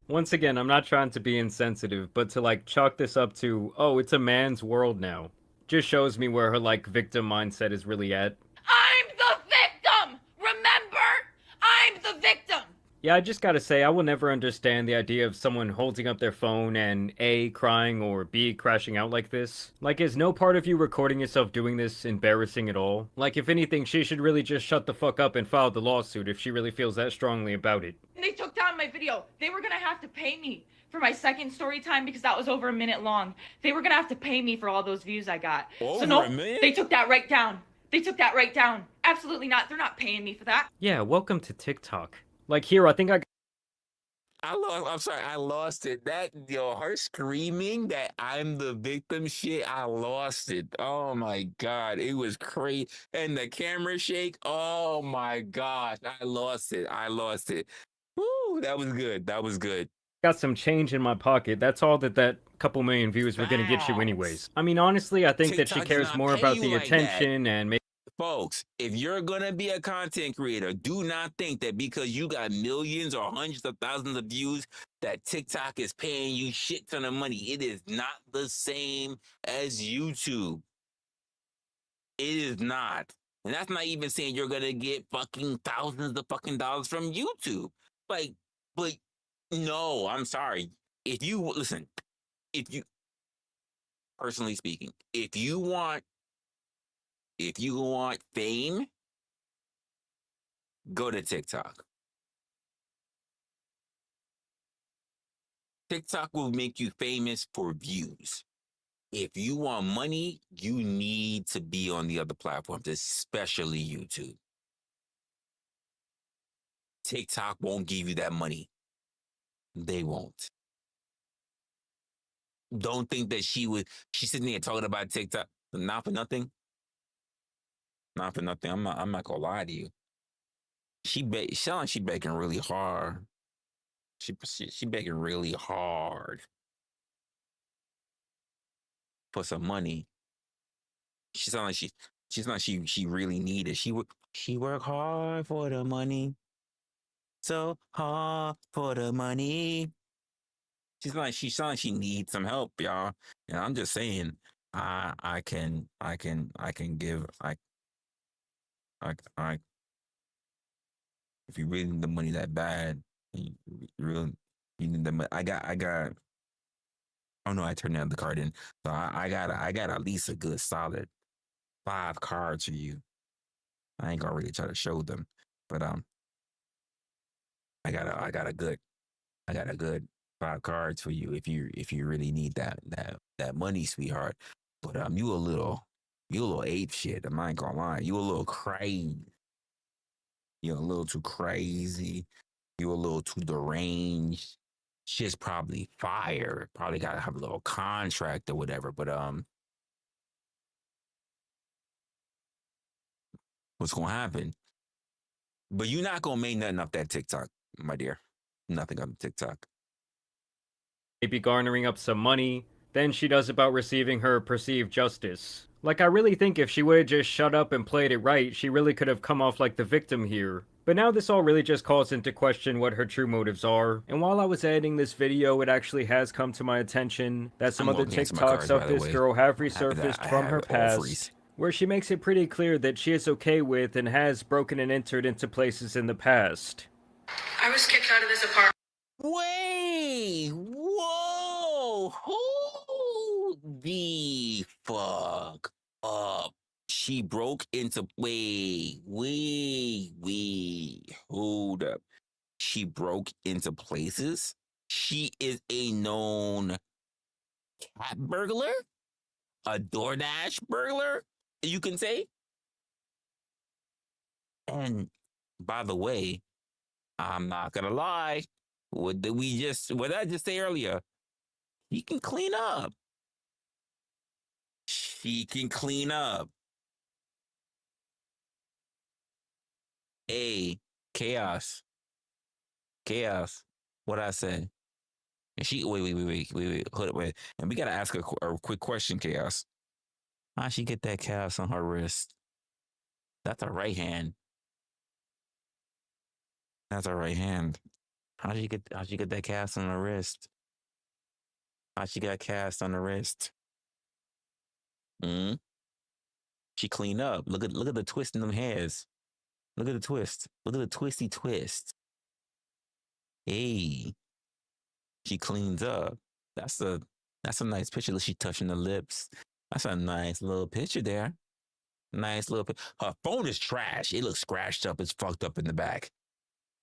Once again, I'm not trying to be insensitive, but to like chalk this up to, oh, it's a man's world now, just shows me where her like victim mindset is really at. I'm the victim. Remember? I'm the victim. Yeah, I just gotta say, I will never understand the idea of someone holding up their phone and A, crying, or B, crashing out like this. Like, is no part of you recording yourself doing this embarrassing at all? Like, if anything, she should really just shut the fuck up and file the lawsuit if she really feels that strongly about it. And they took down my video. They were gonna have to pay me for my second story time because that was over a minute long. They were gonna have to pay me for all those views I got. Over so no, a minute? they took that right down. They took that right down. Absolutely not. They're not paying me for that. Yeah, welcome to TikTok. Like, here, I think I'm sorry, I lost it. Her screaming that I'm the victim shit, I lost it. Oh my God, it was crazy. And the camera shake, oh my gosh, I lost it. Woo, that was good. got some change in my pocket. That's all that couple million views were gonna get you anyways. I mean, honestly, I think that she TikTok does cares not more pay about you the like attention and maybe Folks, if you're going to be a content creator, do not think that because you got millions or hundreds of thousands of views that TikTok is paying you shit ton of money. It is not the same as YouTube. It is not. And that's not even saying you're going to get fucking thousands of fucking dollars from YouTube. Like, but no, I'm sorry. If you, listen, if you, personally speaking, if you want fame, go to TikTok. TikTok will make you famous for views. If you want money, you need to be on the other platforms, especially YouTube. TikTok won't give you that money. They won't. Don't think that she's sitting there talking about TikTok. Not for nothing. Not for nothing. I'm not gonna lie to you. She sound like she begging really hard. She begging really hard for some money. She sound like she really need it. She work hard for the money. So hard for the money. She sound like she needs some help, y'all. And I'm just saying, I can give if you really need the money that bad, you really you need the money. I got. Oh no, I turned the other card in. So I got at least a good solid 5 cards for you. I ain't gonna really try to show them, but I got a good 5 cards for you if you really need that money, sweetheart. But you a little ape shit. I ain't gonna lie. You a little crazy. You're a little too crazy. You're a little too deranged. Shit's probably fire. Probably gotta have a little contract or whatever. But what's gonna happen? But you're not gonna make nothing off that TikTok, my dear. Nothing on TikTok. Maybe garnering up some money than she does about receiving her perceived justice. Like, I really think if she would've just shut up and played it right, she really could have come off like the victim here. But now this all really just calls into question what her true motives are. And while I was editing this video, it actually has come to my attention that some other TikToks of this girl have resurfaced from her past, where she makes it pretty clear that she is okay with and has broken and entered into places in the past. I was kicked out of this apartment. Wait, whoa, hold the fuck up. She broke into, wait, hold up. She broke into places? She is a known cat burglar? A DoorDash burglar, you can say? And by the way, I'm not gonna lie. What did I just say earlier? She can clean up. She can clean up. Hey, chaos. What I said. And she wait. Hold up, wait. And we gotta ask her a quick question, Chaos. How'd she get that chaos on her wrist? That's her right hand. That's her right hand. How'd she get that cast on her wrist? How'd she got cast on the wrist? She cleaned up. Look at the twist in them hairs. Look at the twist. Look at the twisty twist. Hey. She cleans up. That's a nice picture. She touching the lips. That's a nice little picture there. Nice little her phone is trash. It looks scratched up. It's fucked up in the back.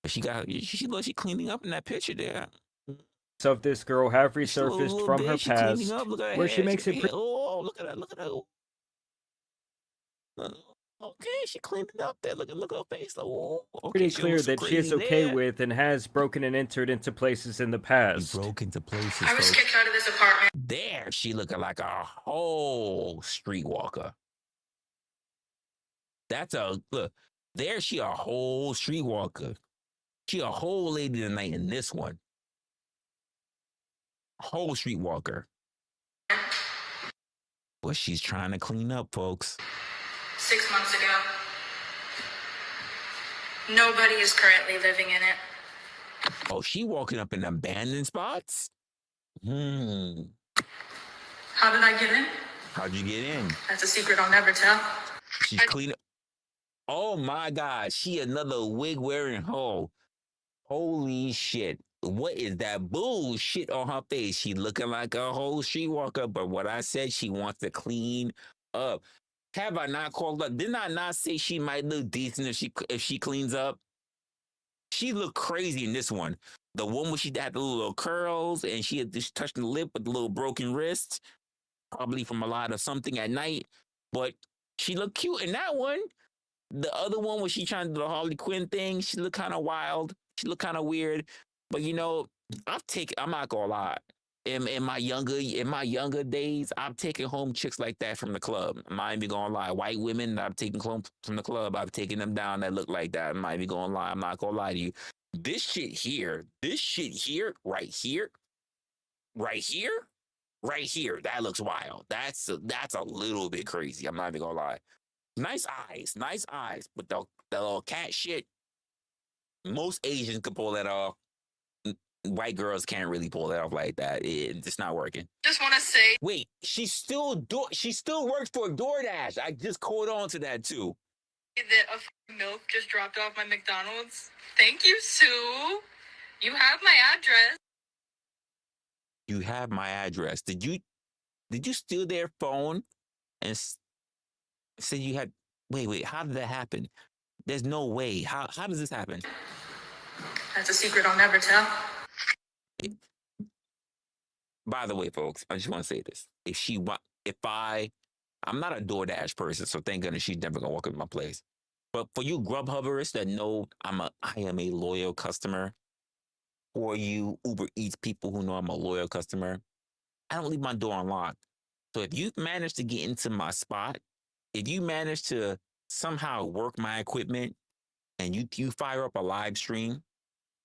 She cleaning up in that picture there. Of this girl have resurfaced from her past, where she makes it pretty. Oh, look at that. Okay, she cleaned it up there. Look at her face. Oh, okay, pretty clear that she is okay with and has broken and entered into places in the past. She broke into places. I was kicked out of this apartment. There, she looking like a whole streetwalker. Look. There, she a whole streetwalker. She a whole lady tonight in this one. Whole streetwalker. But she's trying to clean up, folks. 6 months ago, Nobody is currently living in it. Oh, she walking up in abandoned spots? Hmm. How did I get in? How'd you get in? That's a secret I'll never tell. She's clean. Oh my God, she another wig wearing hoe. Holy shit. What is that bullshit on her face? She looking like a whole streetwalker, but what I said, she wants to clean up. Have I not called up? Didn't I not say she might look decent if she cleans up? She looked crazy in this one. The one where she had the little curls and she had just touched the lip with the little broken wrist, probably from a lot of something at night. But she looked cute in that one. The other one where she trying to do the Harley Quinn thing, she looked kind of wild. She looked kind of weird. But you know, I'm not gonna lie. In my younger days, I've taken home chicks like that from the club. I'm not even gonna lie. White women that I've taken home from the club, I've taken them down that look like that. I'm not even gonna lie. I'm not gonna lie to you. This shit here, right here, that looks wild. That's a little bit crazy. I'm not even gonna lie. Nice eyes, but the little cat shit, most Asians can pull that off. White girls can't really pull that off like that. It's not working. Just want to say. Wait, she still works for DoorDash. I just caught on to that too. That a milk just dropped off my McDonald's. Thank you, Sue. You have my address. You have my address. Did you steal their phone and said you had? Wait. How did that happen? There's no way. How does this happen? That's a secret I'll never tell. By the way, folks, I just want to say this: I'm not a DoorDash person, so thank goodness she's never gonna walk into my place. But for you Grubhubbers that know I am a loyal customer, or you Uber Eats people who know I'm a loyal customer, I don't leave my door unlocked. So if you manage to get into my spot, if you manage to somehow work my equipment, and you fire up a live stream,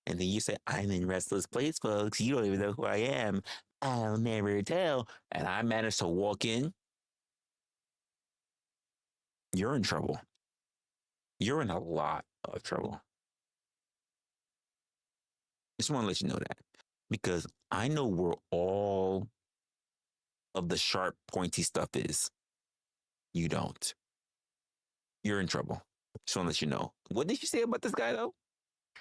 and then you say, I'm in Resla's place, folks. You don't even know who I am. I'll never tell. And I manage to walk in, you're in trouble. You're in a lot of trouble. Just want to let you know that. Because I know where all of the sharp, pointy stuff is. You don't. You're in trouble. Just want to let you know. What did you say about this guy, though?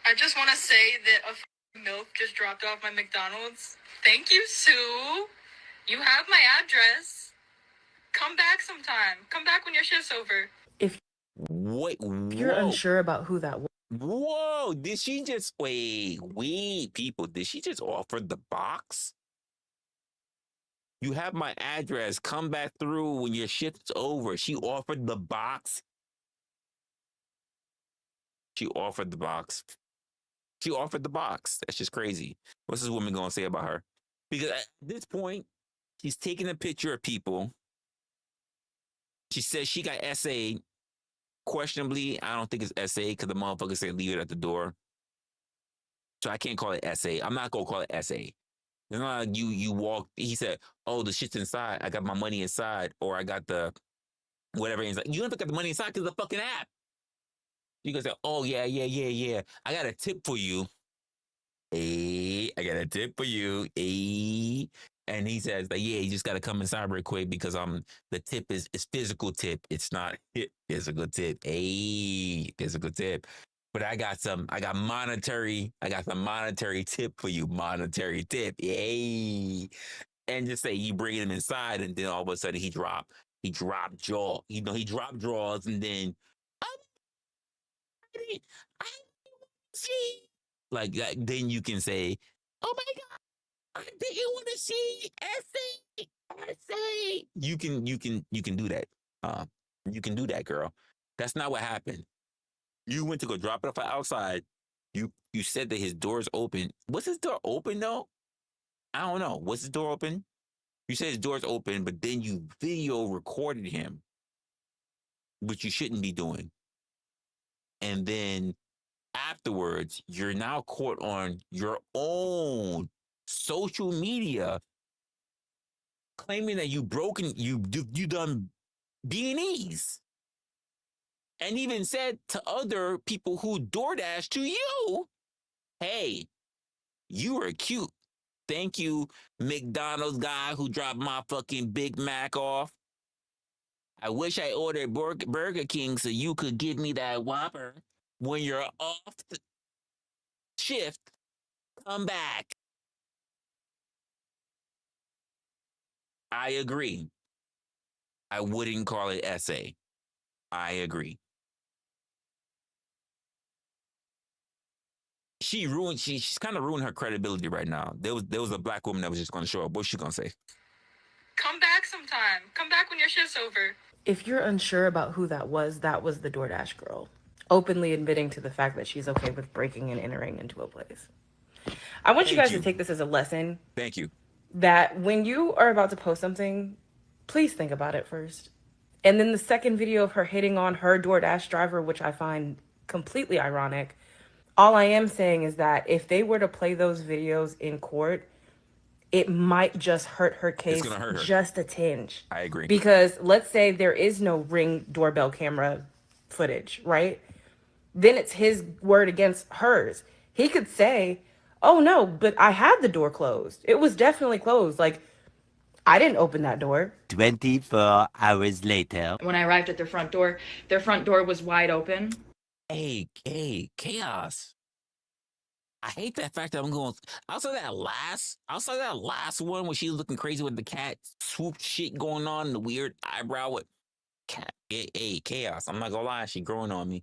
I just want to say that a milk just dropped off my McDonald's. Thank you, Sue. You have my address. Come back sometime. Come back when your shift's over. If you're unsure about who that was. Whoa, did she just wait, people, did she just offer the box? You have my address. Come back through when your shift's over. She offered the box. She offered the box. That's just crazy. What's this woman gonna say about her? Because at this point, she's taking a picture of people. She says she got SA. Questionably, I don't think it's SA because the motherfucker said leave it at the door. So I can't call it SA. I'm not gonna call it SA. It's not like you walk. He said, "Oh, the shit's inside. I got my money inside, or I got the whatever inside." You don't got the money inside because the fucking app. You can say, "Oh yeah. I got a tip for you." Hey, I got a tip for you. Hey. And he says, like, yeah, you just got to come inside real quick because the tip is physical tip. It's not physical tip. Hey, physical tip. But I got some monetary tip for you. Monetary tip. Hey. And just say you bring him inside and then all of a sudden he dropped jaw. He dropped drawers and then I see. Like that, then you can say, oh my God. I didn't want to see essay. You can do that. You can do that, girl. That's not what happened. You went to go drop it off outside. You said that his door's open. Was his door open though? I don't know. Was his door open? You said his door's open, but then you video recorded him, which you shouldn't be doing. And then afterwards, you're now caught on your own social media claiming that you done B&Es. and even said to other people who DoorDash to you, hey, you were cute. Thank you, McDonald's guy who dropped my fucking Big Mac off. I wish I ordered Burger King so you could give me that Whopper. When you're off the shift, come back. I agree. I wouldn't call it essay. I agree. She's kind of ruined her credibility right now. There was a black woman that was just going to show up. What's she going to say? Come back sometime. Come back when your shift's over. If you're unsure about who that was the DoorDash girl, openly admitting to the fact that she's okay with breaking and entering into a place. I want you guys to take this as a lesson. Thank you. That when you are about to post something, please think about it first. And then the second video of her hitting on her DoorDash driver, which I find completely ironic. All I am saying is that if they were to play those videos in court, it might just hurt her case. It's gonna hurt her. Just a tinge. I agree. Because let's say there is no Ring doorbell camera footage, right? Then it's his word against hers. He could say, oh no, but I had the door closed. It was definitely closed. Like, I didn't open that door. 24 hours later. When I arrived at their front door was wide open. Hey, chaos. I hate that fact that I'm going outside that last one where she was looking crazy with the cat swoop shit going on, the weird eyebrow with cat. Hey, chaos. I'm not gonna lie, she growing on me.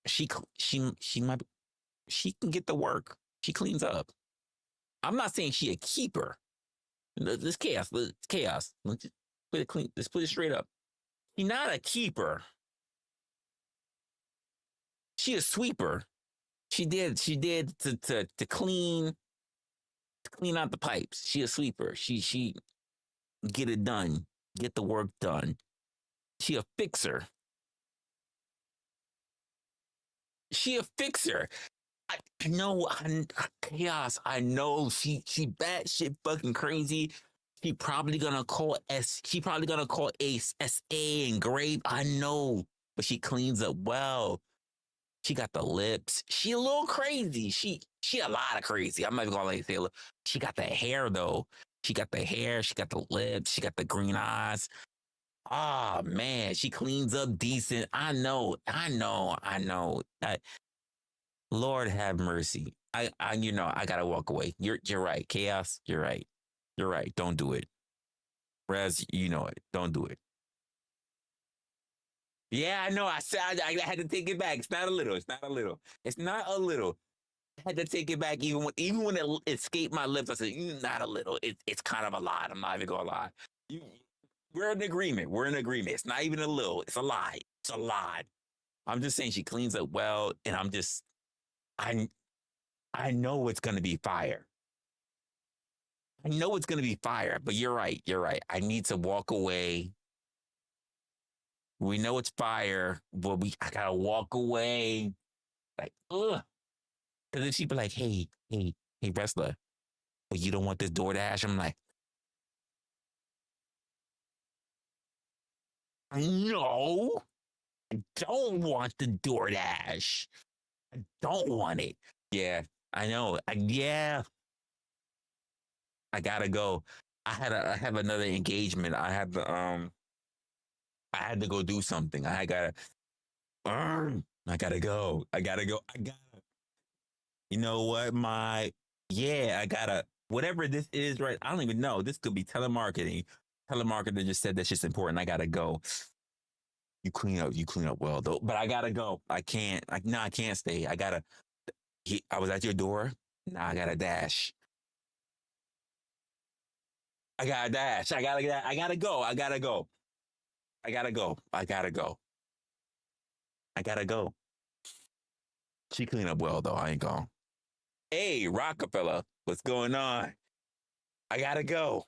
She can get the work. She cleans up. I'm not saying she a keeper. This chaos. Let's put it clean. Let's put it straight up. She's not a keeper. She a sweeper. She did to clean out the pipes. She a sweeper. She get it done. Get the work done. She a fixer. I know, chaos. I know she batshit fucking crazy. She probably gonna call Ace SA and Grape. I know, but she cleans up well. She got the lips. She a little crazy. She a lot of crazy. I'm not even gonna say she got the hair though. She got the hair. She got the lips. She got the green eyes. Oh man, she cleans up decent. I know. Lord have mercy. I gotta walk away. You're right. Chaos. You're right. Don't do it. Res, you know it. Don't do it. Yeah, I know. I said I had to take it back. It's not a little. I had to take it back even when it escaped my lips. I said, not a little. It's kind of a lot. I'm not even gonna lie. We're in agreement. It's not even a little. It's a lie. It's a lot. I'm just saying she cleans up well, and I know it's gonna be fire. But you're right. I need to walk away. We know it's fire, but I gotta walk away. Like, ugh. Because if she be like, hey, Resla, well, you don't want this DoorDash? I'm like, no, I don't want the DoorDash. I don't want it. Yeah, I know. I gotta go. I have another engagement. I had to go do something. I gotta go. You know what? I gotta, whatever this is, right? I don't even know. This could be telemarketing. Telemarketer just said that shit's important. I gotta go. You clean up well though. But I gotta go. I can't stay. I was at your door. Now I gotta dash. I gotta go. She clean up well though. I ain't gone. Hey, Rockefeller, what's going on? I gotta go.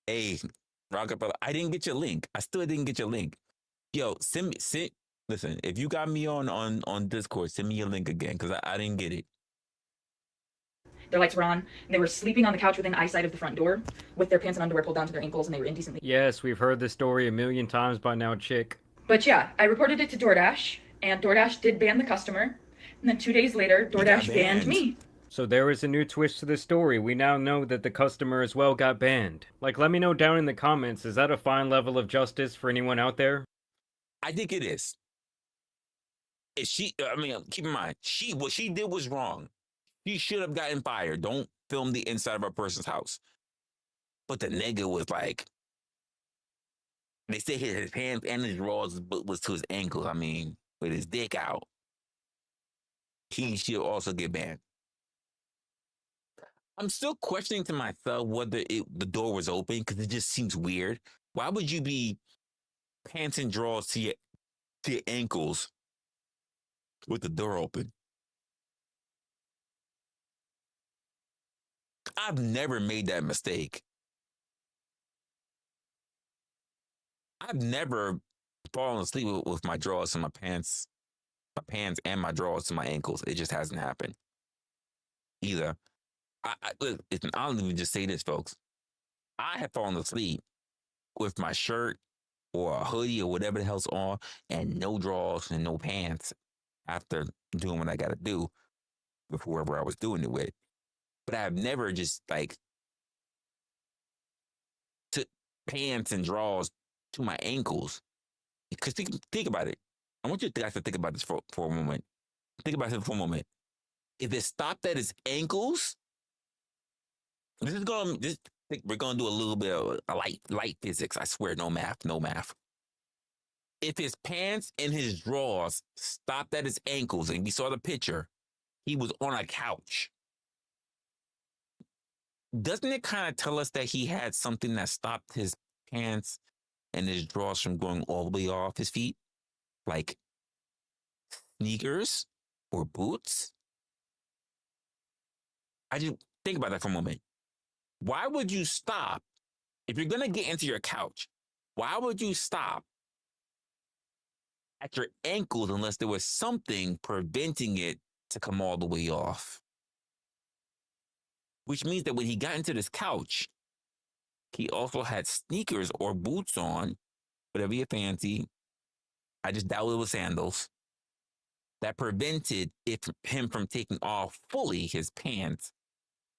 Hey, Rockefeller, I didn't get your link. I still didn't get your link. Yo, listen, if you got me on Discord, send me your link again, because I didn't get it. Their lights were on, and they were sleeping on the couch within eyesight of the front door with their pants and underwear pulled down to their ankles, and they were indecently. Yes, we've heard this story a million times by now, chick. But yeah, I reported it to DoorDash, and DoorDash did ban the customer. And then 2 days later, DoorDash banned me. So there is a new twist to the story. We now know that the customer as well got banned. Like, let me know down in the comments, is that a fine level of justice for anyone out there? I think it is. If she, I mean, keep in mind, what she did was wrong. She should have gotten fired. Don't film the inside of a person's house. But the nigga was like, they say his hands and his drawers was to his ankles. I mean, with his dick out. He should also get banned. I'm still questioning to myself whether the door was open because it just seems weird. Why would you be pants and drawers to your ankles with the door open? I've never made that mistake. I've never fallen asleep with my drawers and my pants and my drawers to my ankles. It just hasn't happened either. I'll even just say this, folks. I have fallen asleep with my shirt or a hoodie or whatever the hell's on and no drawers and no pants after doing what I got to do with whoever I was doing it with. But I've never just like took pants and drawers to my ankles. Because think about it. I want you guys to think about this for a moment. Think about it for a moment. If it stopped at his ankles, we're gonna do a little bit of a light physics. I swear, no math. If his pants and his drawers stopped at his ankles, and we saw the picture, he was on a couch. Doesn't it kind of tell us that he had something that stopped his pants and his drawers from going all the way off his feet? Like sneakers or boots? I just think about that for a moment. Why would you stop? If you're going to get into your couch, why would you stop at your ankles unless there was something preventing it to come all the way off? Which means that when he got into this couch, he also had sneakers or boots on, whatever you fancy. I just doubt it was sandals. That prevented him from taking off fully his pants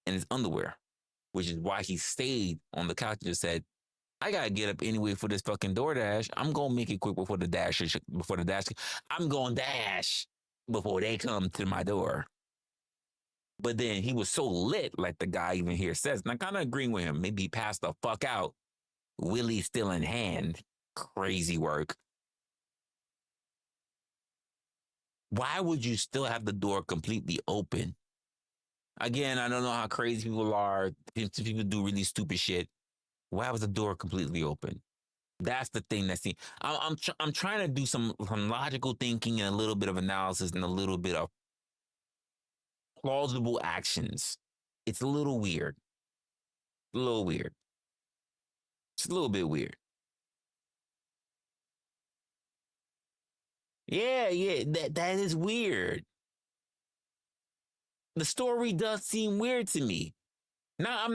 and his underwear, which is why he stayed on the couch and just said, I gotta get up anyway for this fucking DoorDash. I'm gonna make it quick before the dash. I'm gonna dash before they come to my door. But then he was so lit, like the guy even here says, and I kind of agreeing with him. Maybe he passed the fuck out. Willie still in hand. Crazy work. Why would you still have the door completely open? Again, I don't know how crazy people are. People do really stupid shit. Why was the door completely open? That's the thing that's I'm trying to do some logical thinking and a little bit of analysis and a little bit of plausible actions. It's a little weird. It's a little bit weird. Yeah, that is weird. The story does seem weird to me. Now,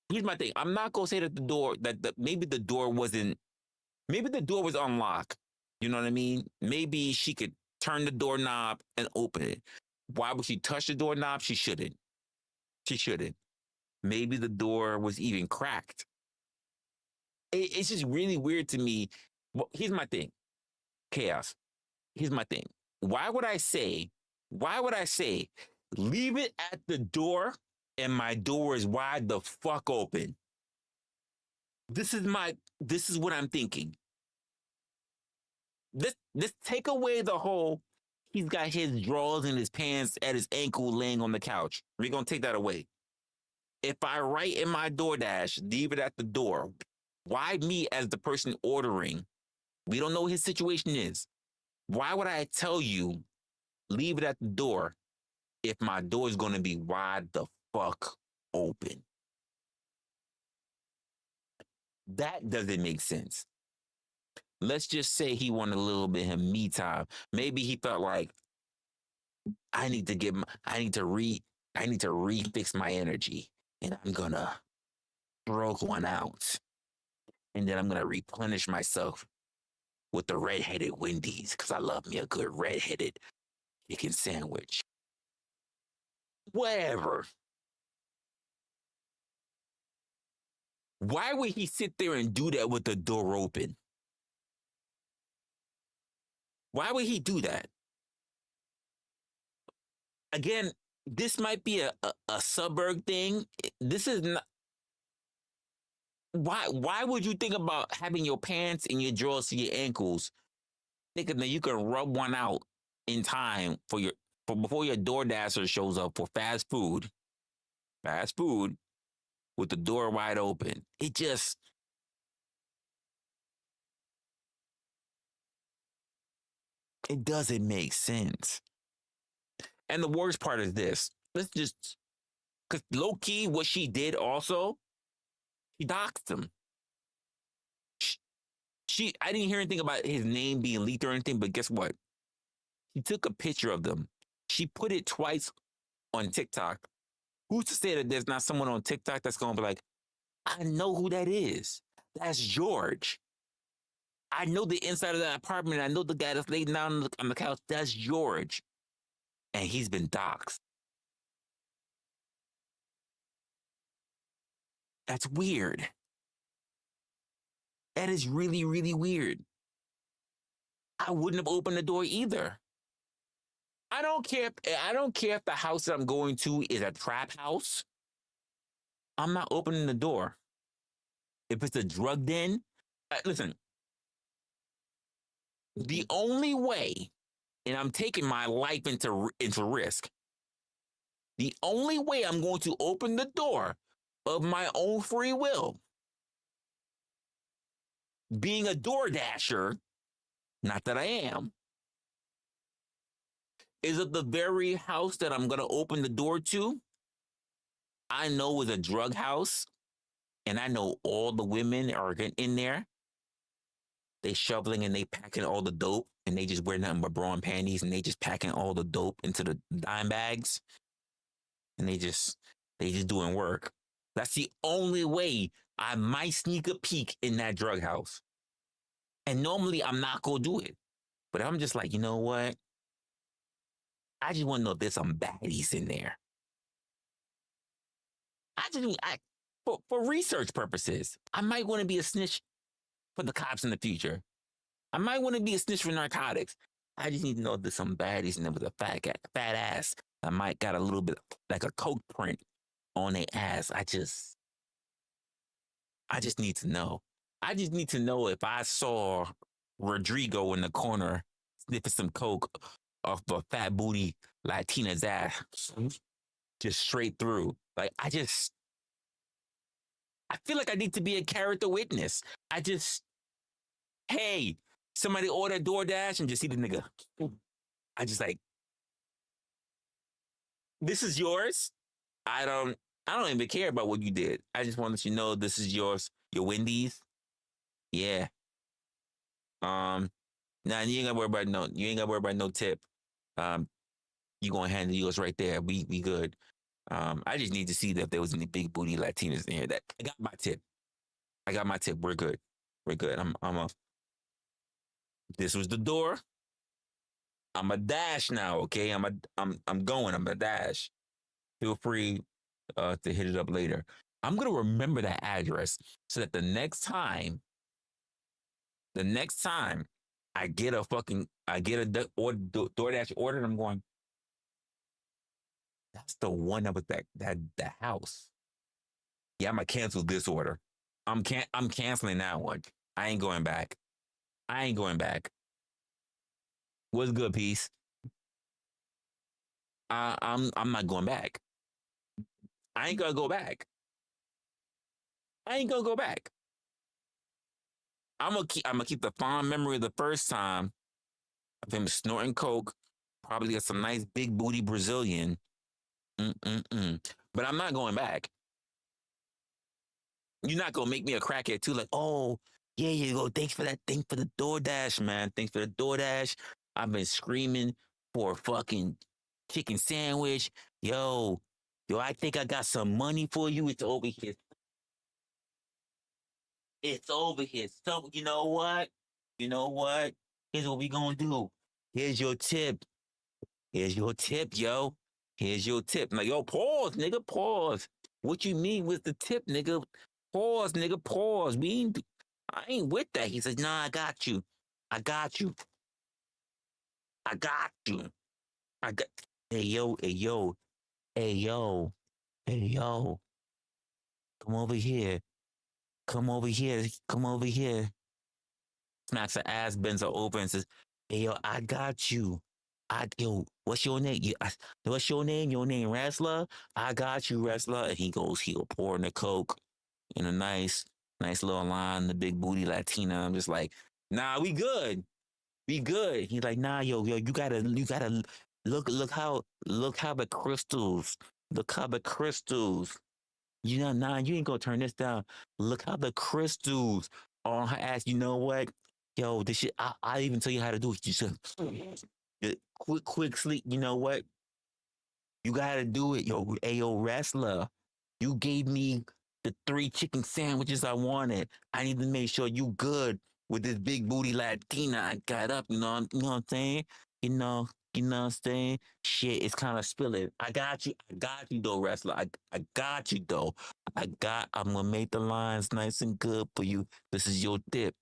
here's my thing. I'm not gonna say that maybe the door was unlocked. You know what I mean? Maybe she could turn the doorknob and open it. Why would she touch the doorknob? She shouldn't. Maybe the door was even cracked. It's just really weird to me. Well, here's my thing. Chaos. Here's my thing. Why would I say, leave it at the door and my door is wide the fuck open? This is what I'm thinking. This take away the whole, he's got his drawers and his pants at his ankle laying on the couch. We're going to take that away. If I write in my DoorDash, leave it at the door, why me as the person ordering? We don't know what his situation is. Why would I tell you, leave it at the door if my door is going to be wide the fuck open? That doesn't make sense. Let's just say he wanted a little bit of me time. Maybe he felt like, I need to I need to refix my energy, and I'm gonna throw one out, and then I'm gonna replenish myself with the red-headed Wendy's because I love me a good red-headed chicken sandwich. Whatever. Why would he sit there and do that with the door open? Why would he do that? Again, this might be a suburb thing. This is not. Why would you think about having your pants and your drawers to your ankles, thinking that you can rub one out in time for before your DoorDasher shows up for fast food with the door wide open? It doesn't make sense. And the worst part is this. Because low key, what she did also, she doxed him. I didn't hear anything about his name being leaked or anything, but guess what? She took a picture of them. She put it twice on TikTok. Who's to say that there's not someone on TikTok that's going to be like, I know who that is. That's George. I know the inside of that apartment. I know the guy that's laying down on the couch. That's George. And he's been doxxed. That's weird. That is really, really weird. I wouldn't have opened the door either. I don't care if the house that I'm going to is a trap house. I'm not opening the door. If it's a drug den, listen. The only way, and I'm taking my life into risk. The only way I'm going to open the door of my own free will, being a DoorDasher, not that I am, is if the very house that I'm going to open the door to, I know is a drug house, and I know all the women are in there. They shoveling and they packing all the dope, and they just wear nothing but bra and panties, and they just packing all the dope into the dime bags, and they just doing work. That's the only way I might sneak a peek in that drug house. And normally I'm not gonna do it, but I'm just like, you know what? I just want to know if there's some baddies in there. For research purposes, I might want to be a snitch for the cops in the future. I might want to be a snitch for narcotics. I just need to know if there's some baddies in there with a fat ass. I might got a little bit like a coke print on their ass. I just need to know. I just need to know if I saw Rodrigo in the corner sniffing some coke off a fat booty Latina's ass, just straight through. Like, I feel like I need to be a character witness. Hey, somebody order DoorDash and just see the nigga. I just like, this is yours. I don't even care about what you did. I just want to let you know this is yours. Your Wendy's. Yeah. Nah, you ain't gotta worry about no tip. You gonna handle yours right there. We good. I just need to see that if there was any big booty Latinas in here. That I got my tip. We're good. This was the door. I'm a dash now, okay? I'm a dash. Feel free to hit it up later. I'm gonna remember that address so that the next time I get a DoorDash order, and I'm going, that's the one that was that house. Yeah, I'm gonna cancel this order. I'm canceling that one. I ain't going back. What's good, peace? I'm not going back. I ain't gonna go back. I'm gonna keep the fond memory of the first time of him snorting coke, probably got some nice big booty Brazilian. But I'm not going back. You're not gonna make me a crackhead too. Like, oh, yeah, you go. Thanks for that. Thanks for the DoorDash, man. Thanks for the DoorDash. I've been screaming for a fucking chicken sandwich. Yo, Yo, I think I got some money for you. It's over here. It's over here. So, you know what? You know what? Here's what we gonna do. Here's your tip. Here's your tip, yo. Here's your tip. Like, yo, pause, nigga, pause. What you mean with the tip, nigga? Pause, nigga, pause. I ain't with that. He says, nah, I got you. I got you. I got you. I got. Hey, yo, hey, yo. Hey, yo. Hey, yo. Come over here. Come over here. Come over here. Smacks her ass, bends her over and says, hey, yo, I got you. Yo, what's your name? What's your name? Your name, Resla? I got you, Resla. And he'll pour in the Coke in a nice little line, the big booty Latina. I'm just like, nah, we good. We good. He's like, nah, yo, you gotta look how the crystals, you know, nah, you ain't gonna turn this down. Look how the crystals on her ass. You know what? Yo, this shit, I even tell you how to do it. You should quick sleep. You know what? You gotta do it. Yo, yo, wrestler. You gave me the 3 chicken sandwiches I wanted. I need to make sure you good with this big booty Latina I got up. You know what I'm saying? You know what I'm saying? Shit, it's kind of spilling. I got you though, wrestler. I got you though. I'm gonna make the lines nice and good for you. This is your tip.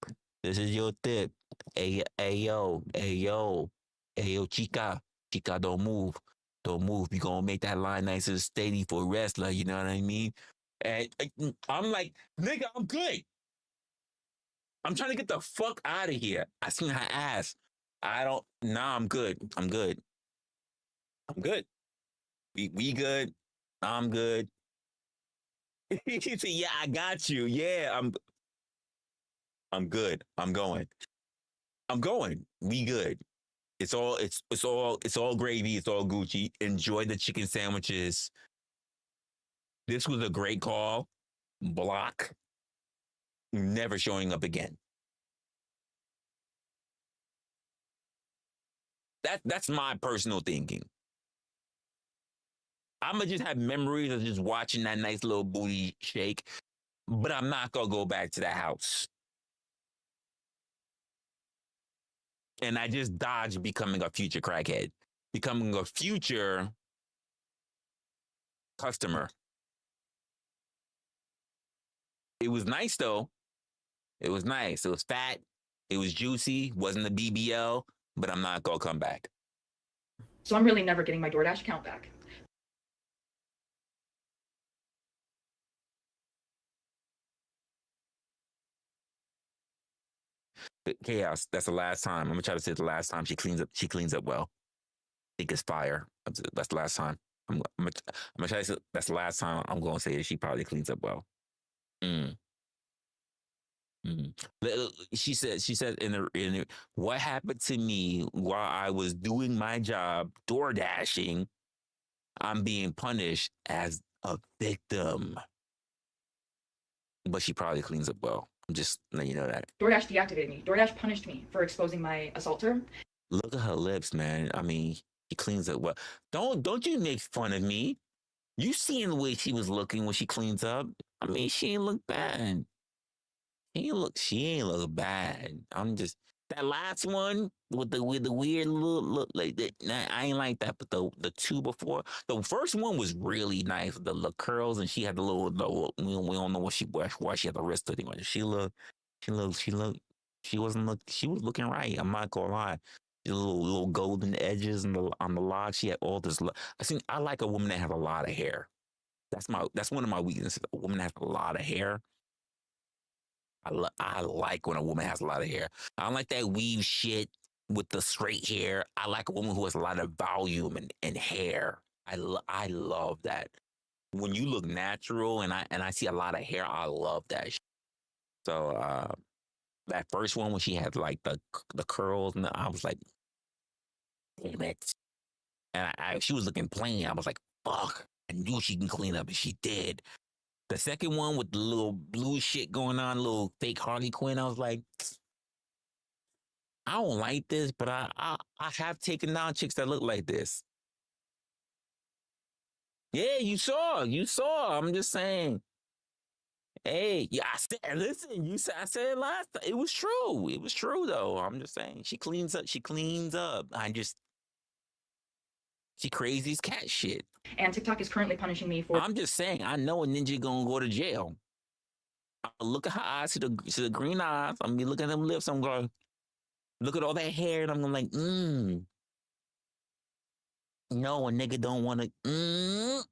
Hey, yo, chica, don't move. You gonna make that line nice and steady for wrestler. You know what I mean? And I'm like, nigga, I'm good. I'm trying to get the fuck out of here. I seen her ass. I'm good. I'm good. We good. I'm good. He said, yeah, I got you. Yeah, I'm good. I'm going. We good. It's all gravy. It's all Gucci. Enjoy the chicken sandwiches. This was a great call. Block. Never showing up again. That's my personal thinking. I'ma just have memories of just watching that nice little booty shake, but I'm not gonna go back to the house. And I just dodged becoming a future crackhead, becoming a future customer. It was nice though. It was nice. It was fat. It was juicy. Wasn't a BBL, but I'm not gonna come back. So I'm really never getting my DoorDash account back. Chaos. That's the last time. I'm gonna try to say the last time she cleans up well. It gets fire. That's the last time. I'm gonna try to say that's the last time I'm gonna say that she probably cleans up well. She said in the what happened to me while I was doing my job, door dashing, I'm being punished as a victim. But she probably cleans up well. I'm just letting you know that. DoorDash deactivated me. DoorDash punished me for exposing my assaulter. Look at her lips, man. I mean, she cleans up well. Don't you make fun of me. You seen the way she was looking when she cleans up. I mean, she ain't look bad. She ain't look bad. I'm just that last one with the weird look like that. Nah, I ain't like that. But the 2 before, the first one was really nice. The little curls, and she had the little. We don't know why she had the wrist thing on. She was looking right. I'm not gonna lie. The little golden edges on the lock. She had all this. I like a woman that has a lot of hair. That's one of my weaknesses. A woman that has a lot of hair. I like when a woman has a lot of hair. I don't like that weave shit with the straight hair. I like a woman who has a lot of volume and hair. I love that. When you look natural and I see a lot of hair, I love that shit. So that first one when she had like the curls, and I was like, damn it. And she was looking plain. I was like, fuck. I knew she can clean up, and she did. The second one with the little blue shit going on, little fake Harley Quinn, I was like, I don't like this, but I have taken down chicks that look like this. Yeah, you saw. You saw. I'm just saying. Hey, yeah, listen, I said it last time. It was true. It was true though. I'm just saying. She cleans up. She cleans up. She crazy as cat shit. And TikTok is currently punishing me for. I'm just saying, I know a ninja gonna go to jail. I look at her eyes, see the green eyes. I'm be looking at them lips. I'm going, look at all that hair, and I'm gonna like, no, a nigga don't want to.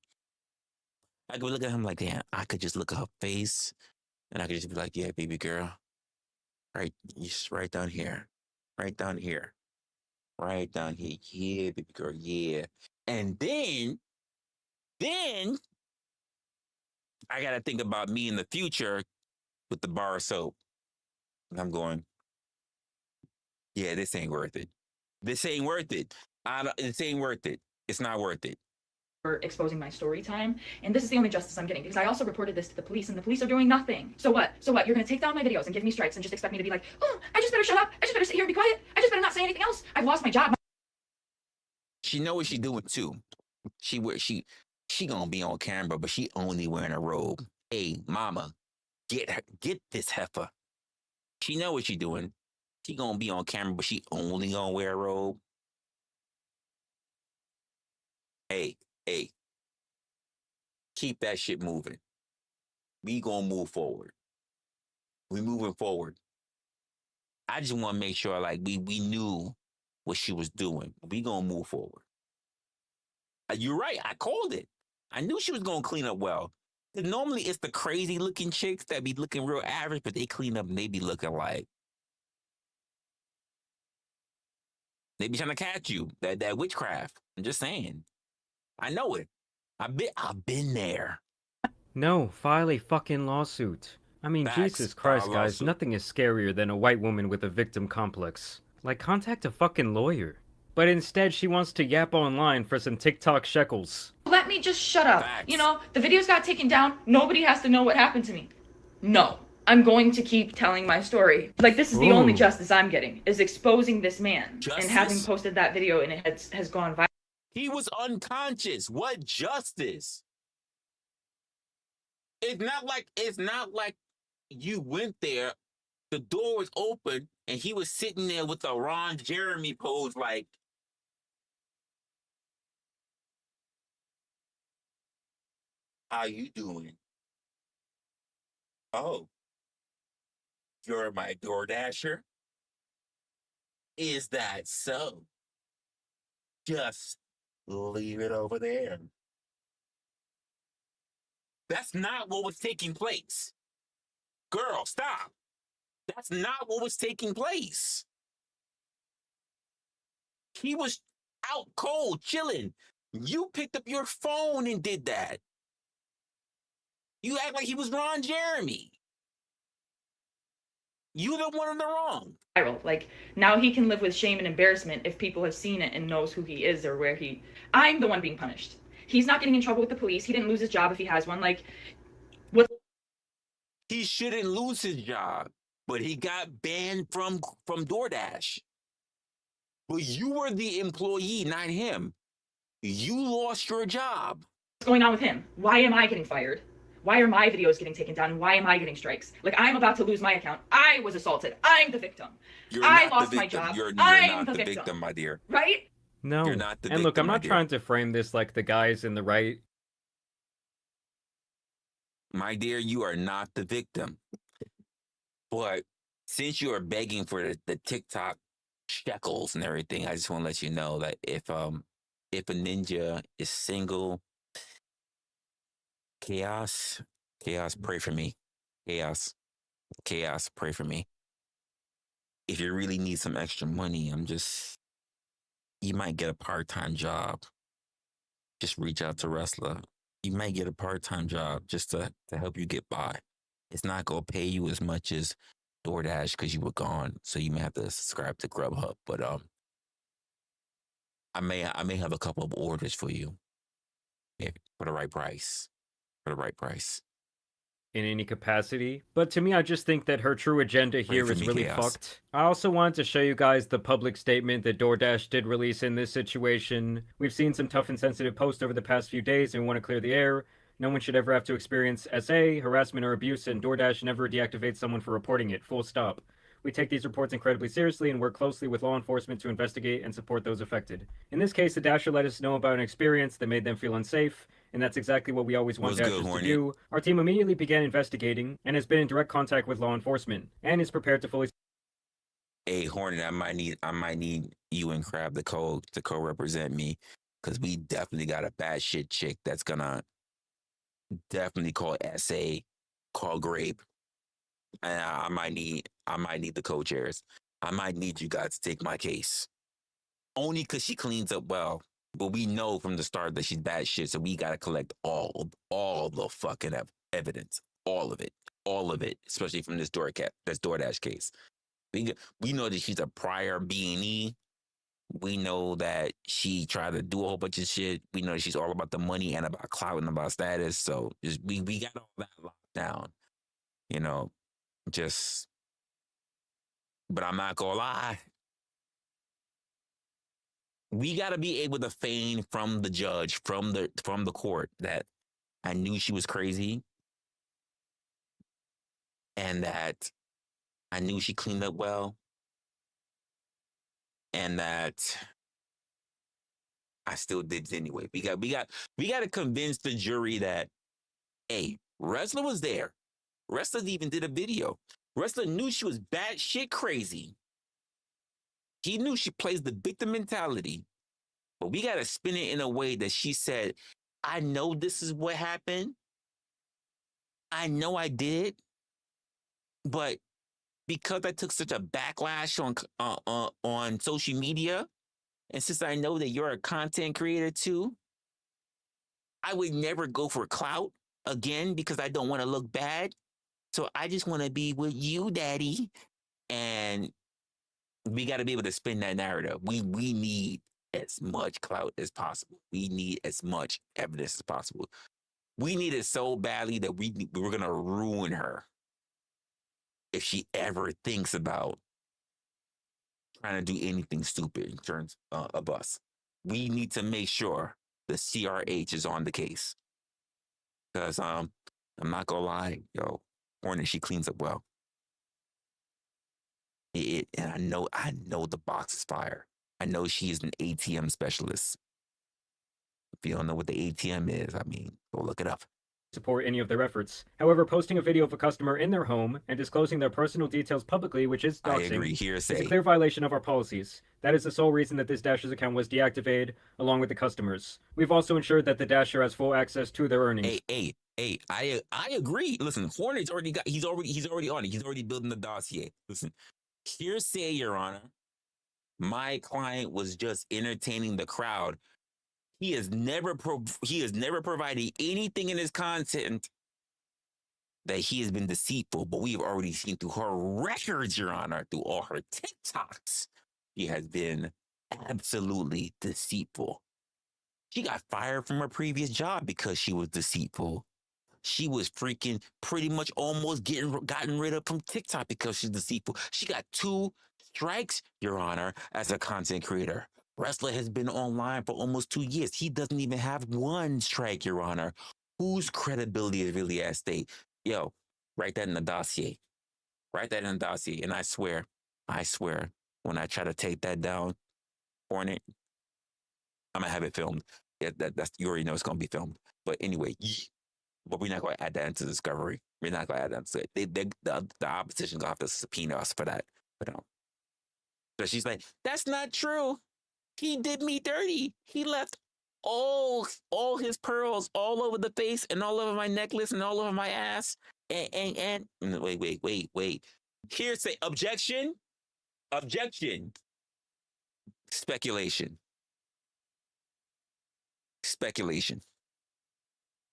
I could look at him like, damn, I could just look at her face, and I could just be like, yeah, baby girl, right, just right down here, right down here, right down here, yeah, baby girl, yeah. And then I gotta think about me in the future with the bar of soap. And I'm going, yeah, this ain't worth it. This ain't worth it. This ain't worth it. It's not worth it. For exposing my story time, and this is the only justice I'm getting because I also reported this to the police, and the police are doing nothing. So what? You're gonna take down my videos and give me strikes and just expect me to be like, oh, I just better shut up. I just better sit here and be quiet. I just better not say anything else. I've lost my job. She know what she doing too. She gonna be on camera, but she only wearing a robe. Hey, mama, get this heifer. She know what she doing. She gonna be on camera, but she only gonna wear a robe. Hey, keep that shit moving. We gonna move forward. We moving forward. I just want to make sure, like, we knew what she was doing. We gonna move forward. You're right. I called it. I knew she was gonna clean up well. Because normally it's the crazy looking chicks that be looking real average, but they clean up and they be looking like they be trying to catch you. That witchcraft. I'm just saying. I know it. I've been there. No, file a fucking lawsuit. I mean, Facts. Jesus Christ, File a guys, lawsuit. nothing is scarier than a white woman with a victim complex. Like, contact a fucking lawyer. But instead, she wants to yap online for some TikTok shekels. Let me just shut up. Facts. You know, the videos got taken down. Nobody has to know what happened to me. No. I'm going to keep telling my story. Like, this is the only justice I'm getting, is exposing this man. Justice? And having posted that video and it has gone viral. He was unconscious. What justice? It's not like you went there, the door was open, and he was sitting there with a Ron Jeremy pose like, how you doing? Oh, you're my DoorDasher? Is that so? Just leave it over there. That's not what was taking place. Girl, stop. That's not what was taking place. He was out cold, chilling. You picked up your phone and did that. You act like he was Ron Jeremy. You the one in the wrong. Viral. Like, now he can live with shame and embarrassment if people have seen it and knows who he is or where he... I'm the one being punished. He's not getting in trouble with the police. He didn't lose his job if he has one. Like, what... He shouldn't lose his job, but he got banned from DoorDash. But you were the employee, not him. You lost your job. What's going on with him? Why am I getting fired? Why are my videos getting taken down? Why am I getting strikes? Like, I'm about to lose my account. I was assaulted. I'm the victim. I lost my job. You're I'm not the the victim, my dear. Right? No. You're not the and look, victim, I'm my not dear. trying to frame this like the guys in the right. My dear, you are not the victim. But since you are begging for the TikTok shekels and everything, I just want to let you know that if a ninja is single, chaos, pray for me. Chaos, pray for me. If you really need some extra money, you might get a part-time job. Just reach out to Resla. You might get a part-time job just to help you get by. It's not going to pay you as much as DoorDash because you were gone. So you may have to subscribe to Grubhub. But I may have a couple of orders for you for the right price. in any capacity, but to me, I just think that her true agenda here is really fucked. I also wanted to show you guys the public statement that DoorDash did release in this situation. We've seen some tough and sensitive posts over the past few days, and we want to clear the air. No one should ever have to experience SA, harassment, or abuse, and DoorDash never deactivates someone for reporting it, full stop. We take these reports incredibly seriously and work closely with law enforcement to investigate and support those affected. In this case, the Dasher let us know about an experience that made them feel unsafe, and that's exactly what we always want Dashers to do. Our team immediately began investigating and has been in direct contact with law enforcement and is prepared to fully. Hey Hornet, I might need you and Crab to co-represent me, because we definitely got a bad shit chick that's gonna definitely call SA, call Grape, and I might need the co-chairs. I might need you guys to take my case, only because she cleans up well. But we know from the start that she's bad shit, so we gotta collect all the fucking evidence, all of it, especially from this DoorDash case. We know that she's a prior B&E. We know that she tried to do a whole bunch of shit. We know that she's all about the money and about clout and about status. So we got all that locked down, you know. But I'm not gonna lie. We gotta be able to feign from the judge, from the court, that I knew she was crazy, and that I knew she cleaned up well, and that I still did it anyway. We got to convince the jury that, hey, Resla was there. Resla even did a video. Resla knew she was batshit crazy. He knew she plays the victim mentality, but we got to spin it in a way that she said, I know this is what happened. I know I did, but because I took such a backlash on social media, and since I know that you're a content creator too, I would never go for clout again because I don't want to look bad. So I just want to be with you, daddy. And we got to be able to spin that narrative. We need as much clout as possible. We need as much evidence as possible. We need it so badly that we're going to ruin her if she ever thinks about trying to do anything stupid in terms of us. We need to make sure the CRH is on the case. Because I'm not gonna lie, yo, Hornet, she cleans up well. And I know the box is fire. I know she is an ATM specialist. If you don't know what the ATM is, I mean, go look it up. Support any of their efforts. However, posting a video of a customer in their home and disclosing their personal details publicly, which is doxing, is a clear violation of our policies. That is the sole reason that this Dasher's account was deactivated, along with the customers. We've also ensured that the Dasher has full access to their earnings. Hey, I agree. Listen, Hornet's already he's already on it. He's already building the dossier. Listen, hearsay, Your Honor. My client was just entertaining the crowd. He has never provided anything in his content that he has been deceitful, but we've already seen through her records, Your Honor, through all her TikToks, he has been absolutely deceitful. She got fired from her previous job because she was deceitful. She was freaking pretty much almost gotten rid of from TikTok because she's deceitful. She got 2 strikes, Your Honor, as a content creator. Resla has been online for almost 2 years. He doesn't even have 1 strike, Your Honor. Whose credibility is really at stake? Yo, write that in the dossier. Write that in the dossier. And I swear, when I try to take that down, Hornet, I'm gonna have it filmed. Yeah, that's you already know it's gonna be filmed. But anyway, but we're not gonna add that into discovery. We're not gonna add that into it. The opposition gonna have to subpoena us for that. But she's like, that's not true. He did me dirty. He left all his pearls all over the face and all over my necklace and all over my ass. And wait. Here's objection. Speculation.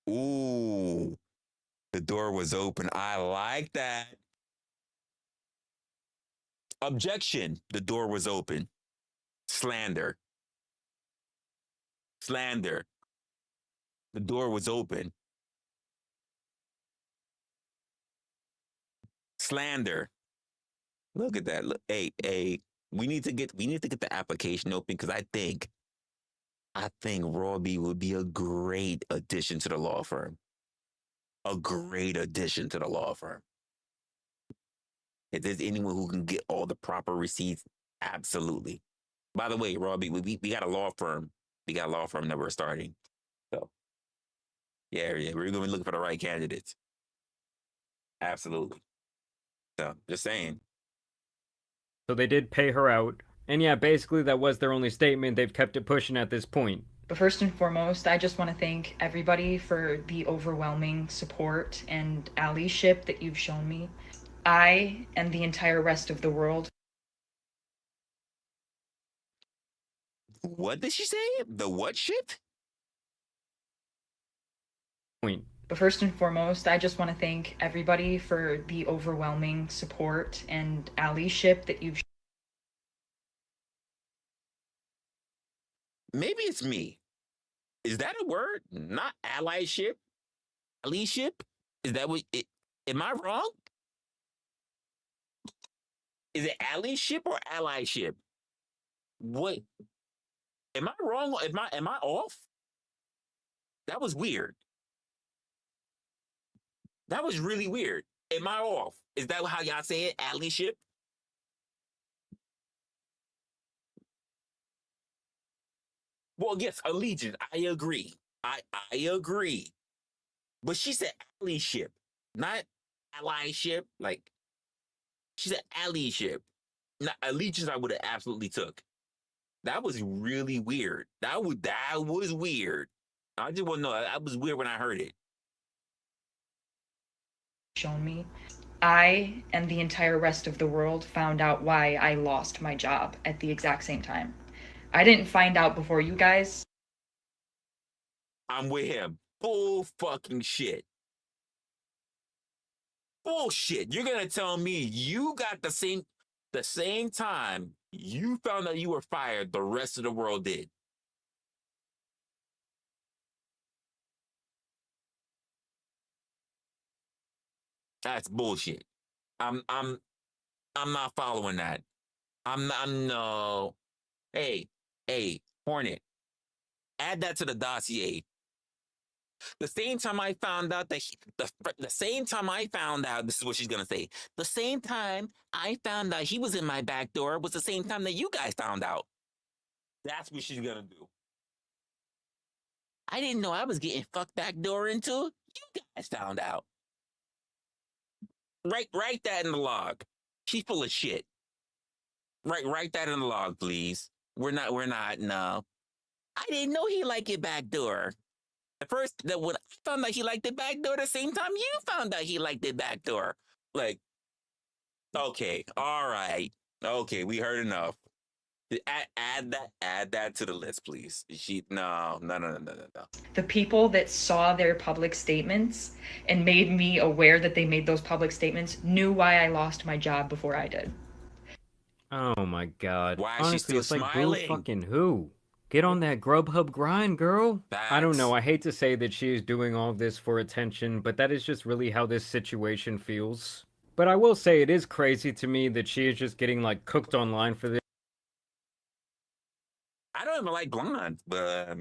Ooh, the door was open. I like that. Objection. The door was open. Slander. The door was open. Slander. Look at that. Look, hey, we need to get the application open because I think Robbie would be a great addition to the law firm. A great addition to the law firm. If there's anyone who can get all the proper receipts, absolutely. By the way, Robbie, we got a law firm. We got a law firm that we're starting. So yeah, we're gonna be looking for the right candidates. Absolutely. So just saying. So they did pay her out. And yeah, basically that was their only statement. They've kept it pushing at this point. But first and foremost, I just want to thank everybody for the overwhelming support and allyship that you've shown me. I and the entire rest of the world. What did she say? The what ship? Point. But first and foremost, I just want to thank everybody for the overwhelming support and allyship that you've. Maybe it's me. Is that a word? Not allyship? Allyship? Is that what it? Am I wrong? Is it allyship or allyship? What? Am I wrong? Am I off? That was weird. That was really weird. Am I off? Is that how y'all say it? Allyship? Well, yes, allegiance. I agree. I agree. But she said allyship, not allyship. Like she said allyship. Not allegiance. I would have absolutely took. That was really weird. That was weird. I just want to know. That was weird when I heard it. Shown me. I and the entire rest of the world found out why I lost my job at the exact same time. I didn't find out before you guys. I'm with him. Bull fucking shit. Bullshit. You're gonna tell me you got the same time you found out you were fired, the rest of the world did. That's bullshit. I'm not following that. I'm no. Hey, Hornet. Add that to the dossier. The same time I found out that the same time I found out, this is what she's gonna say. The same time I found out he was in my back door was the same time that you guys found out. That's what she's gonna do. I didn't know I was getting fucked back door into. You guys found out. Write that in the log. She's full of shit. Write that in the log, please. We're not, no. I didn't know he liked it back door. At first, when I found out he liked it back door, the same time you found out he liked it back door. Like, okay, all right. Okay, we heard enough. Add that to the list, please. No. The people that saw their public statements and made me aware that they made those public statements knew why I lost my job before I did. Oh my god. Why is she Honestly, still it's like smiling? boo fucking who? Get on that Grubhub grind, girl. I don't know. I hate to say that she is doing all of this for attention, but that is just really how this situation feels. But I will say it is crazy to me that she is just getting like cooked online for this. I don't even like blonde, but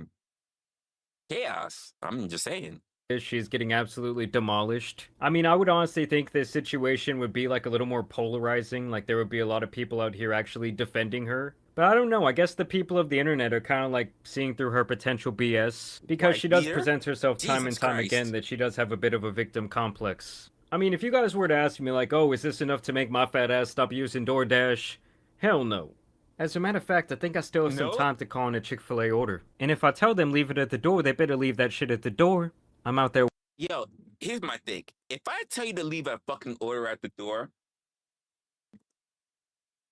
chaos. I'm just saying. She's getting absolutely demolished. I mean, I would honestly think this situation would be like a little more polarizing, like there would be a lot of people out here actually defending her. But I don't know, I guess the people of the internet are kind of like seeing through her potential BS, because she does present herself time and time again that she does have a bit of a victim complex. I mean, if you guys were to ask me like, oh, is this enough to make my fat ass stop using DoorDash? Hell no. As a matter of fact, I think I still have some time to call in a Chick-fil-A order. And if I tell them leave it at the door, they better leave that shit at the door. I'm out there. Yo, here's my thing. If I tell you to leave a fucking order at the door,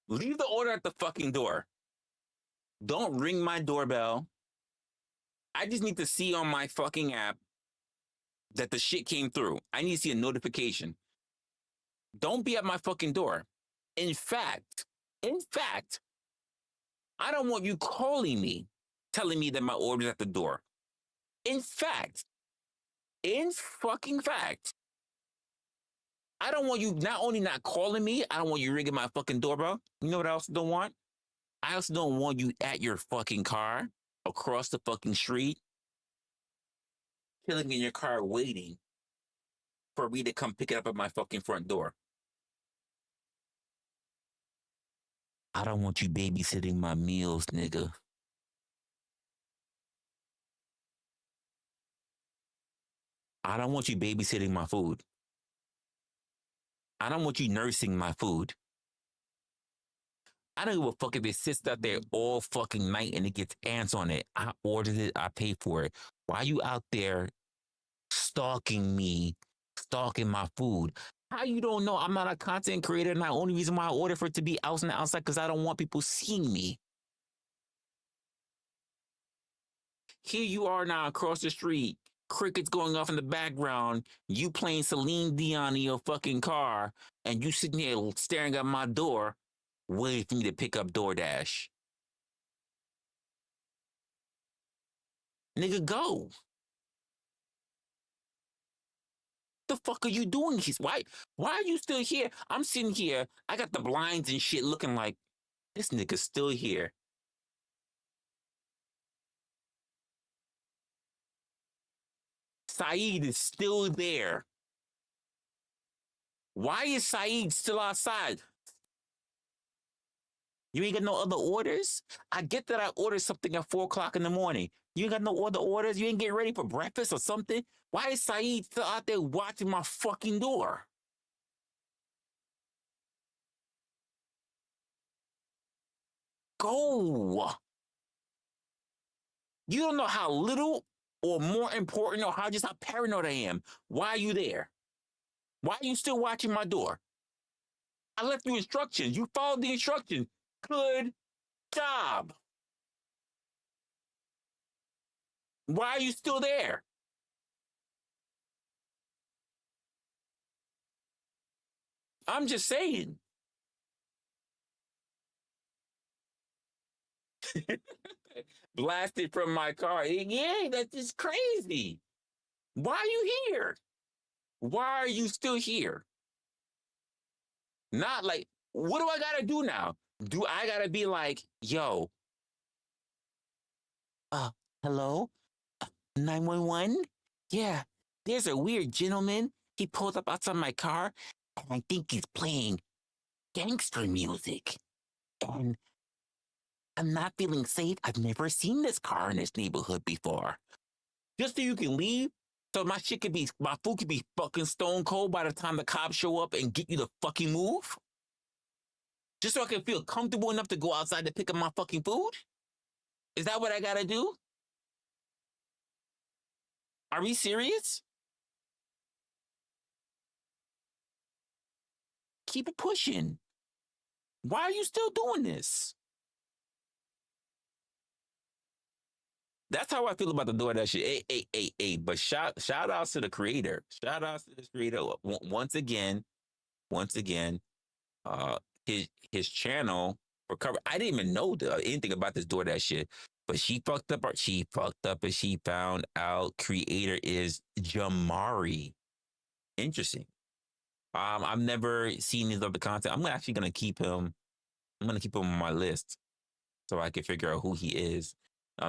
leave the order at the fucking door. Don't ring my doorbell. I just need to see on my fucking app that the shit came through. I need to see a notification. Don't be at my fucking door. In fact, I don't want you calling me, telling me that my order's at the door. In fucking fact, I don't want you not only not calling me, I don't want you ringing my fucking doorbell. You know what I also don't want? I also don't want you at your fucking car across the fucking street, chilling in your car waiting for me to come pick it up at my fucking front door. I don't want you babysitting my meals, nigga. I don't want you babysitting my food. I don't want you nursing my food. I don't give a fuck if it sits out there all fucking night and it gets ants on it. I ordered it. I paid for it. Why are you out there stalking me, stalking my food? How you don't know I'm not a content creator and the only reason why I order for it to be out and outside because I don't want people seeing me. Here you are now across the street, crickets going off in the background, you playing Celine Dion in your fucking car, and you sitting here staring at my door, waiting for me to pick up DoorDash. Nigga, go. The fuck are you doing? Why are you still here? I'm sitting here. I got the blinds and shit looking like this nigga's still here. Saeed is still there. Why is Saeed still outside? You ain't got no other orders? I get that I ordered something at 4 o'clock in the morning. You ain't got no other orders? You ain't getting ready for breakfast or something? Why is Saeed still out there watching my fucking door? Go. You don't know how little or more important or how paranoid I am. Why are you there? Why are you still watching my door? I left you instructions. You followed the instructions. Good job. Why are you still there? I'm just saying. Blasted from my car. Yeah, that's just crazy. Why are you here? Why are you still here? Not like, what do I gotta do now? Do I gotta be like, yo, hello? 911? Yeah, there's a weird gentleman. He pulled up outside my car, and I think he's playing gangster music. And I'm not feeling safe. I've never seen this car in this neighborhood before. Just so you can leave, so my food could be fucking stone cold by the time the cops show up and get you to fucking move? Just so I can feel comfortable enough to go outside to pick up my fucking food? Is that what I gotta do? Are we serious? Keep it pushing. Why are you still doing this? That's how I feel about the DoorDash shit. Hey. But shout outs to the creator. Shout outs to this creator. Once again, his channel recovered. I didn't even know anything about this DoorDash shit. But she fucked up and she found out creator is Jamari. Interesting. I've never seen his other content. I'm actually gonna keep him. I'm gonna keep him on my list so I can figure out who he is.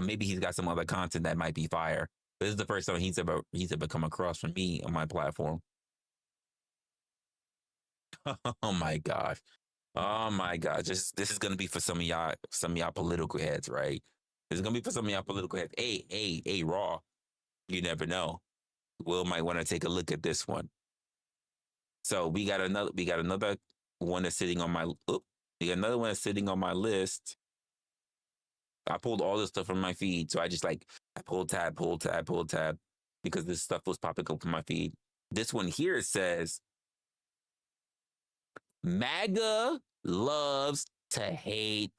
Maybe he's got some other content that might be fire. This is the first time he's ever come across from me on my platform. Oh my gosh. This is gonna be for some of y'all political heads, right? This is gonna be for some of y'all political heads. Hey, Raw. You never know. Will might want to take a look at this one. So we got another one that's sitting on my list. I pulled all this stuff from my feed. So I pulled tab because this stuff was popping up from my feed. This one here says, MAGA loves to hate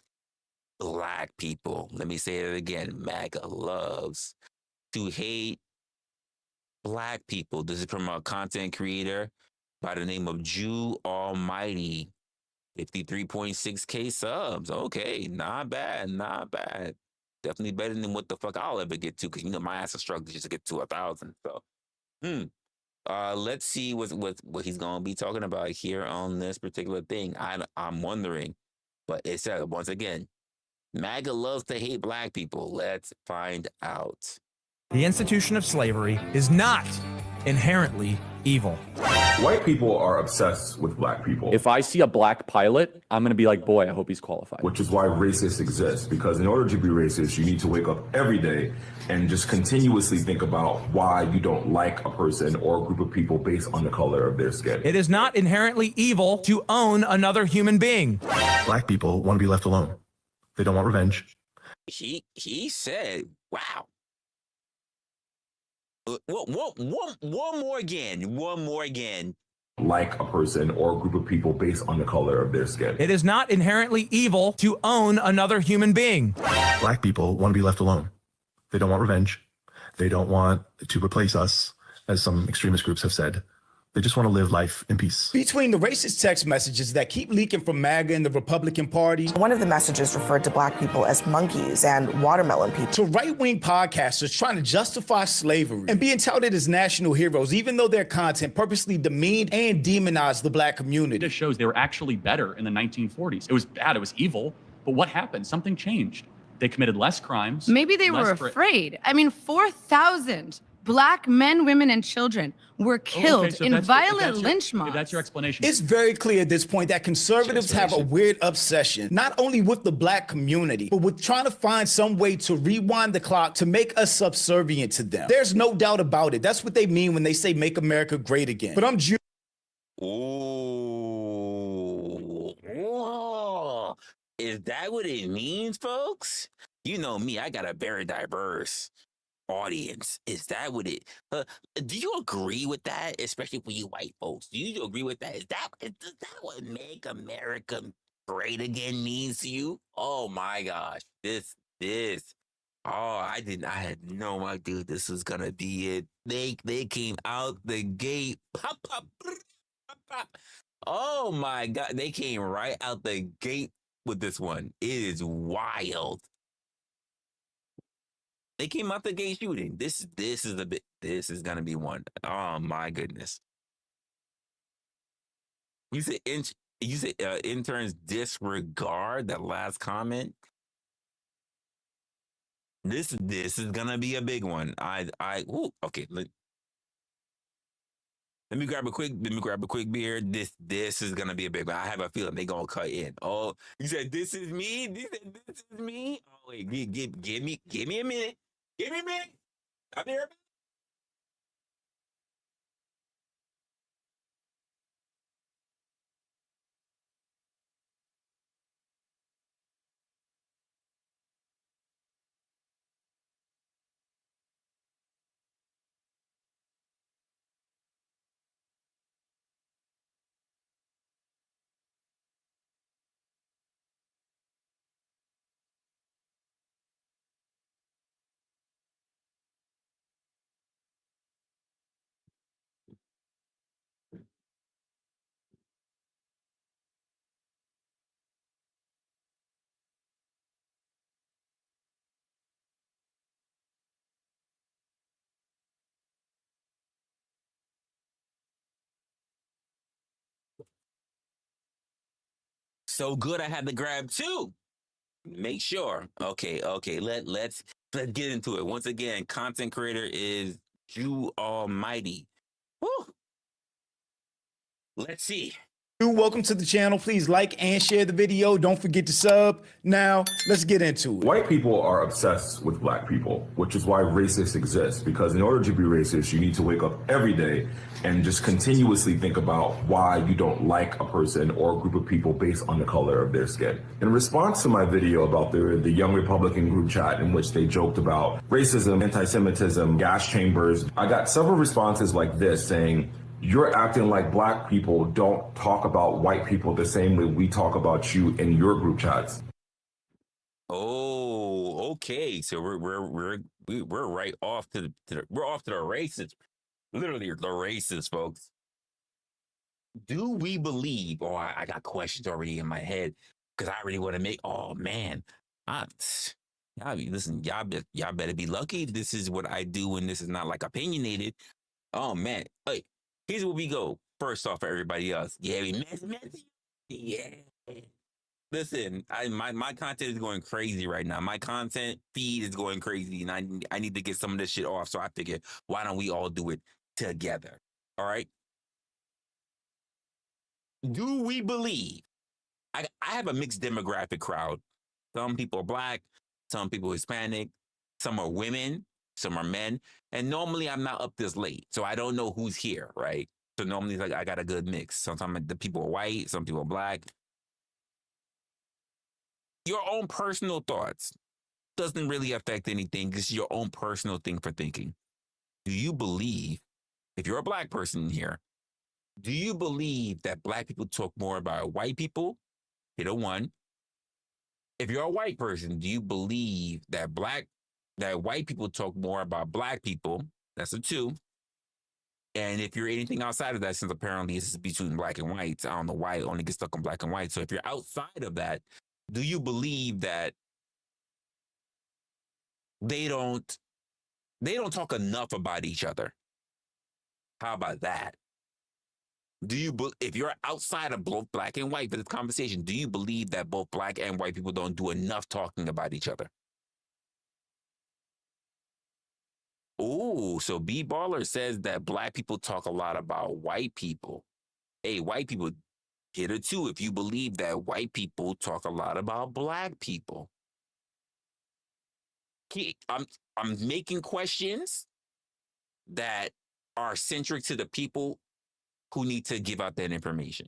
Black people. Let me say it again. MAGA loves to hate Black people. This is from a content creator by the name of Jew Almighty. 53.6K subs. Okay, not bad. Definitely better than what the fuck I'll ever get to, because my ass is struggling just to get to 1,000. So, Let's see what he's gonna be talking about here on this particular thing. I'm wondering, but it says once again, MAGA loves to hate black people. Let's find out. The institution of slavery is not inherently evil. White people are obsessed with black people. If I see a black pilot, I'm going to be like, boy, I hope he's qualified. Which is why racists exist, because in order to be racist, you need to wake up every day and just continuously think about why you don't like a person or a group of people based on the color of their skin. It is not inherently evil to own another human being. Black people want to be left alone. They don't want revenge. He said, wow. One more again. Like a person or a group of people based on the color of their skin. It is not inherently evil to own another human being. Black people want to be left alone. They don't want revenge. They don't want to replace us, as some extremist groups have said. They just want to live life in peace. Between the racist text messages that keep leaking from MAGA and the Republican Party. One of the messages referred to black people as monkeys and watermelon people. To right-wing podcasters trying to justify slavery and being touted as national heroes, even though their content purposely demeaned and demonized the black community. It shows they were actually better in the 1940s. It was bad, it was evil, but what happened? Something changed. They committed less crimes. Maybe they were afraid. I mean, 4,000 black men, women, and children were killed in violent lynch mobs. If that's your explanation. It's very clear at this point that conservatives have a weird obsession, not only with the black community, but with trying to find some way to rewind the clock to make us subservient to them. There's no doubt about it. That's what they mean when they say make America great again. But I'm Ooh. Is that what it means, folks? You know me, I got a very diverse audience. Is that what it do you agree with that, especially for you white folks? Do you agree with that? Is that what make America great again means to you? Oh my gosh, this I had no idea this was gonna be it. They came out the gate, pop, pop, pop, pop. Oh my god, they came right out the gate with this one. It is wild. They came out the gate shooting. This is gonna be one. Oh my goodness. You said interns disregard that last comment. This is gonna be a big one. Okay. Let me grab a quick beer. This is gonna be a big one. I have a feeling they gonna cut in. Oh, you said this is me. You said this is me. Oh wait, give me a minute. Give me a minute. I'll be here. So good I had to grab two. Make sure. Okay. Let's get into it. Once again, content creator is Jew Almighty. Woo. Let's see. Welcome to the channel. Please like and share the video. Don't forget to sub. Now, let's get into it. White people are obsessed with black people, which is why racists exist. Because in order to be racist, you need to wake up every day and just continuously think about why you don't like a person or a group of people based on the color of their skin. In response to my video about the young Republican group chat in which they joked about racism, anti-Semitism, gas chambers, I got several responses like this saying, "You're acting like black people don't talk about white people the same way we talk about you in your group chats." Oh, okay. So we're right off to the races. Literally the races, folks. Do we believe? Oh, I got questions already in my head because I really want to make. Oh man, listen, y'all better be lucky. This is what I do when this is not like opinionated. Oh man, hey, Here's where we go. First off, for everybody else, yeah, we messy. Yeah. Listen, my content is going crazy right now. My content feed is going crazy, and I need to get some of this shit off. So I figured, why don't we all do it together? All right. Do we believe? I have a mixed demographic crowd. Some people are black, some people are Hispanic, some are women, some are men. And normally I'm not up this late, so I don't know who's here, right? So normally like I got a good mix. Sometimes the people are white, some people are black. Your own personal thoughts doesn't really affect anything. This is your own personal thing for thinking. Do you believe, if you're a black person here, do you believe that black people talk more about white people? Hit a 1. If you're a white person, do you believe that white people talk more about black people? That's a 2. And if you're anything outside of that, since apparently this is between black and white, I don't know why it only gets stuck on black and white. So if you're outside of that, do you believe that they don't talk enough about each other? How about that? If you're outside of both black and white for this conversation, do you believe that both black and white people don't do enough talking about each other? Ooh, so B Baller says that black people talk a lot about white people. Hey, white people, hit a 2 if you believe that white people talk a lot about black people. I'm making questions that are centric to the people who need to give out that information.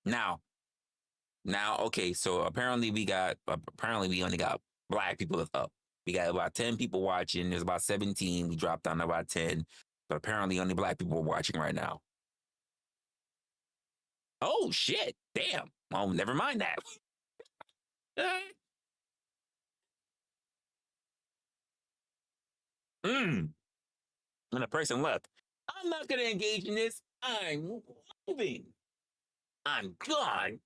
Now, okay, so apparently we only got black people that's up. We got about 10 people watching. There's about 17. We dropped down to about 10. But apparently only black people are watching right now. Oh, shit. Damn. Well, never mind that. And a person left. I'm not going to engage in this. I'm leaving. I'm gone.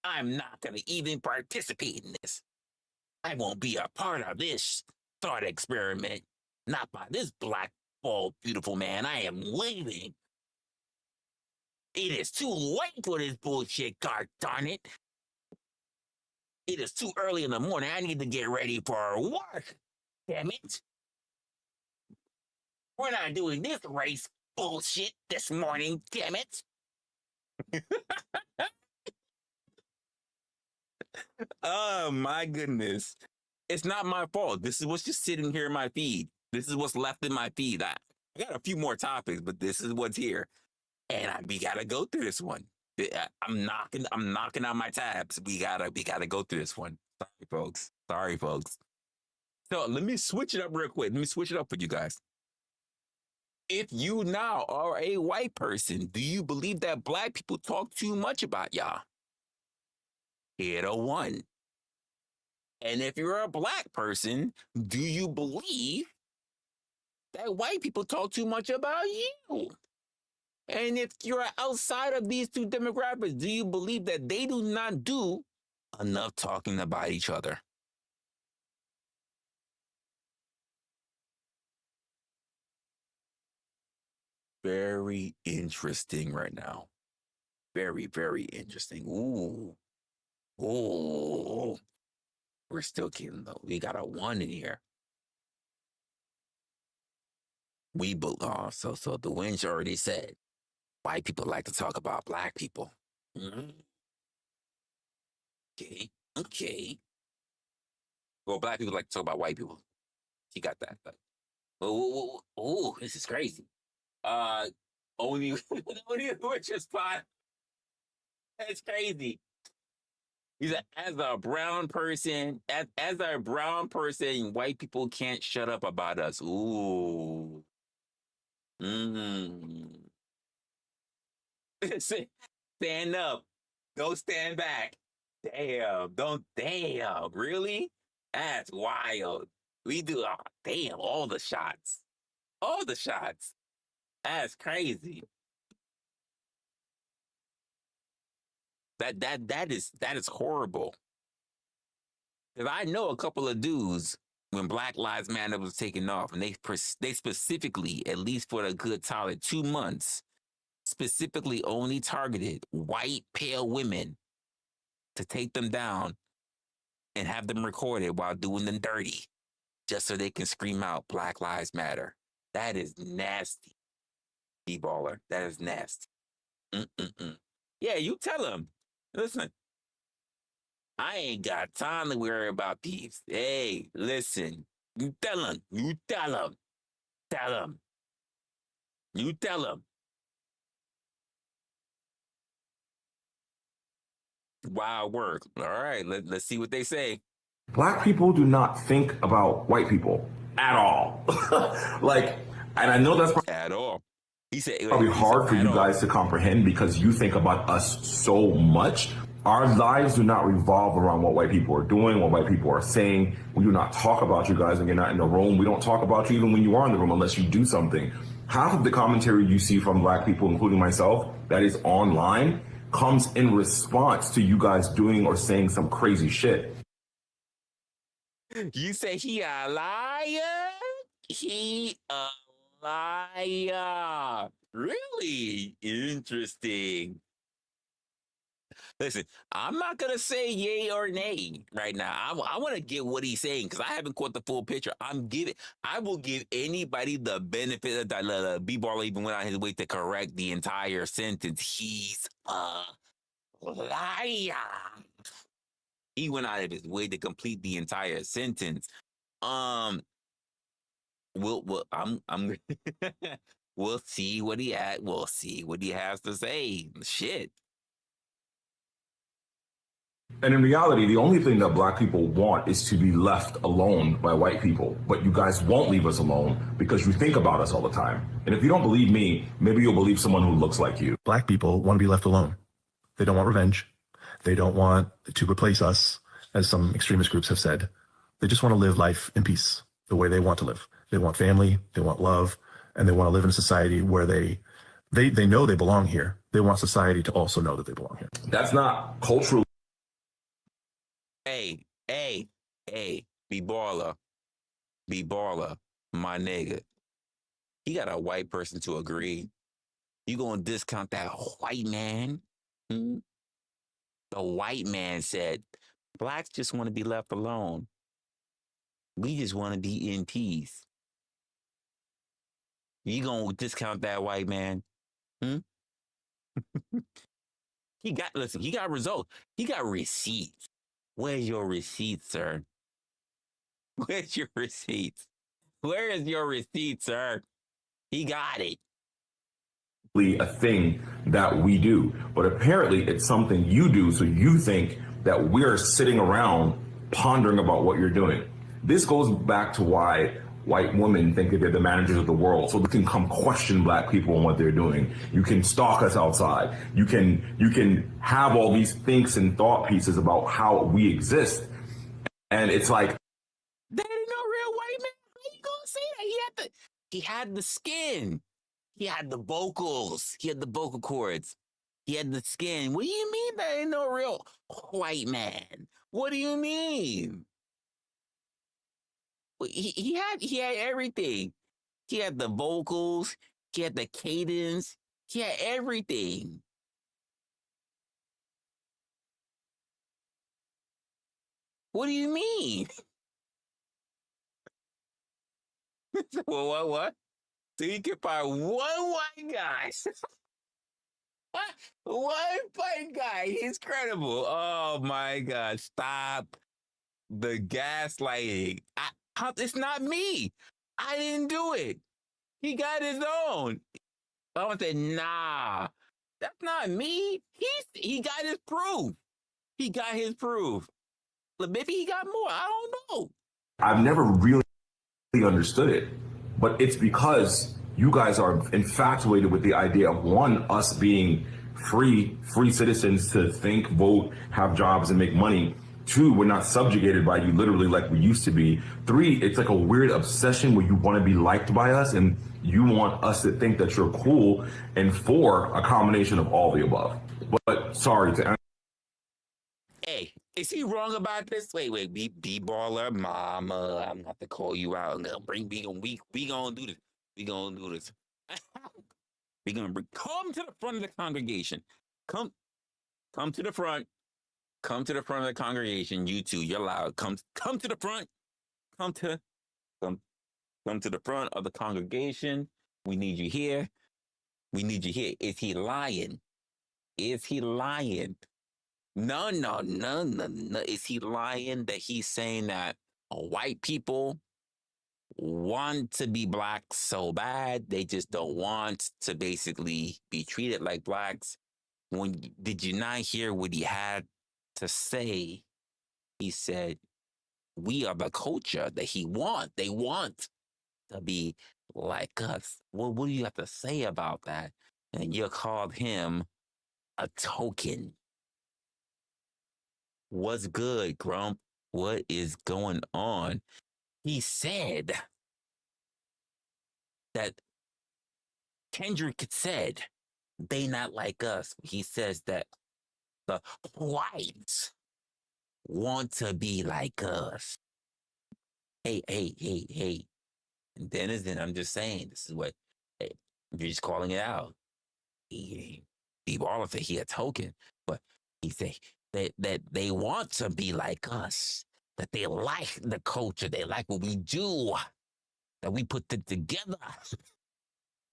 I'm not going to even participate in this. I won't be a part of this thought experiment. Not by this black, bald, beautiful man. I am leaving. It is too late for this bullshit, god darn it. It is too early in the morning. I need to get ready for work. Damn it. We're not doing this race bullshit this morning, damn it. Oh my goodness. It's not my fault. This is what's just sitting here in my feed. This is what's left in my feed. I got a few more topics, but this is what's here. And we gotta go through this one. I'm knocking out my tabs. We gotta go through this one. Sorry, folks. So let me switch it up real quick. Let me switch it up for you guys. If you now are a white person, do you believe that black people talk too much about y'all? Hit a 1. And if you're a black person, do you believe that white people talk too much about you? And if you're outside of these two demographics, do you believe that they do not do enough talking about each other? Very interesting right now. Very, very interesting. Ooh. We're still kidding though. We got a 1 in here. So the winch already said white people like to talk about black people. Okay. Well, black people like to talk about white people. You got that. But this is crazy. Only the winch spot. That's crazy. He said, as a brown person, white people can't shut up about us. Ooh. Stand up. Don't stand back. Damn. Really? That's wild. We do, all the shots. That's crazy. That is horrible. Because I know a couple of dudes when Black Lives Matter was taking off, and they specifically, at least for a good solid 2 months, specifically only targeted white, pale women to take them down and have them recorded while doing them dirty, just so they can scream out Black Lives Matter. That is nasty, D-baller. That is nasty. Yeah, you tell them. Listen, I ain't got time to worry about these. Hey, listen, you tell them. You tell them. Tell them. You tell them. Wild work. All right, let's see what they say. Black people do not think about white people at all. Like, and I know that's at all. He said probably hard for you guys to comprehend because you think about us so much. Our lives do not revolve around what white people are doing, what white people are saying. We do not talk about you guys when you're not in the room. We don't talk about you even when you are in the room unless you do something. Half of the commentary you see from Black people, including myself, that is online, comes in response to you guys doing or saying some crazy shit. You say he a liar? He a liar. Really interesting. Listen, I'm not going to say yay or nay right now. I want to get what he's saying because I haven't caught the full picture. I will give anybody the benefit of the B-baller even went out his way to correct the entire sentence. He's a liar. He went out of his way to complete the entire sentence. I'm we'll see what he had. We'll see what he has to say. Shit. And in reality, the only thing that Black people want is to be left alone by white people. But you guys won't leave us alone because you think about us all the time. And if you don't believe me, maybe you'll believe someone who looks like you. Black people want to be left alone. They don't want revenge. They don't want to replace us, as some extremist groups have said. They just want to live life in peace, the way they want to live. They want family, they want love, and they want to live in a society where they know they belong here. They want society to also know that they belong here. That's not culturally. Hey, B-baller, my nigga. He got a white person to agree. You gonna discount that white man? The white man said, Blacks just want to be left alone. We just want to be in peace. You gonna discount that white man? He got results. He got receipts. Where's your receipts, sir? Where's your receipts? Where is your receipt, sir? He got it. A thing that we do, but apparently it's something you do, so you think that we're sitting around pondering about what you're doing. This goes back to why white women think that they're the managers of the world, so they can come question Black people and what they're doing. You can stalk us outside. You can have all these thinks and thought pieces about how we exist, and it's like that ain't no real white man. How you gonna say that? He had the skin. He had the vocals. He had the vocal cords. He had the skin. What do you mean that ain't no real white man? What do you mean? He had everything. He had the vocals. He had the cadence. He had everything. What do you mean? What? So you can find one white guy. One white guy. He's credible. Oh my God. Stop the gaslighting. It's not me. I didn't do it. He got his own. I want to say, nah, that's not me. He got his proof. He got his proof. Maybe he got more. I don't know. I've never really understood it, but it's because you guys are infatuated with the idea of, one, us being free citizens to think, vote, have jobs, and make money. 2, we're not subjugated by you literally like we used to be. 3, it's like a weird obsession where you want to be liked by us and you want us to think that you're cool. And 4, a combination of all the above. But sorry to Hey, Is he wrong about this? Wait, B baller, mama. I'm gonna have to call you out. I'm gonna bring we gonna do this. We gonna do this. We gonna come to the front of the congregation. Come to the front. Come to the front of the congregation. You two, you're loud. Come to the front. Come to the front of the congregation. We need you here. We need you here. Is he lying? Is he lying? No. Is he lying that he's saying that white people want to be black so bad, they just don't want to basically be treated like blacks? Did you not hear what he had to say? He said, we are the culture that they want to be like us. Well, what do you have to say about that? And you called him a token. What's good, Grump? What is going on? He said that Kendrick said they not like us. He says that the whites want to be like us. Hey. And Denison, I'm just saying, this is what, hey, you're just calling it out. He all of it, he a token, but he say that they want to be like us, that they like the culture, they like what we do, that we put it together,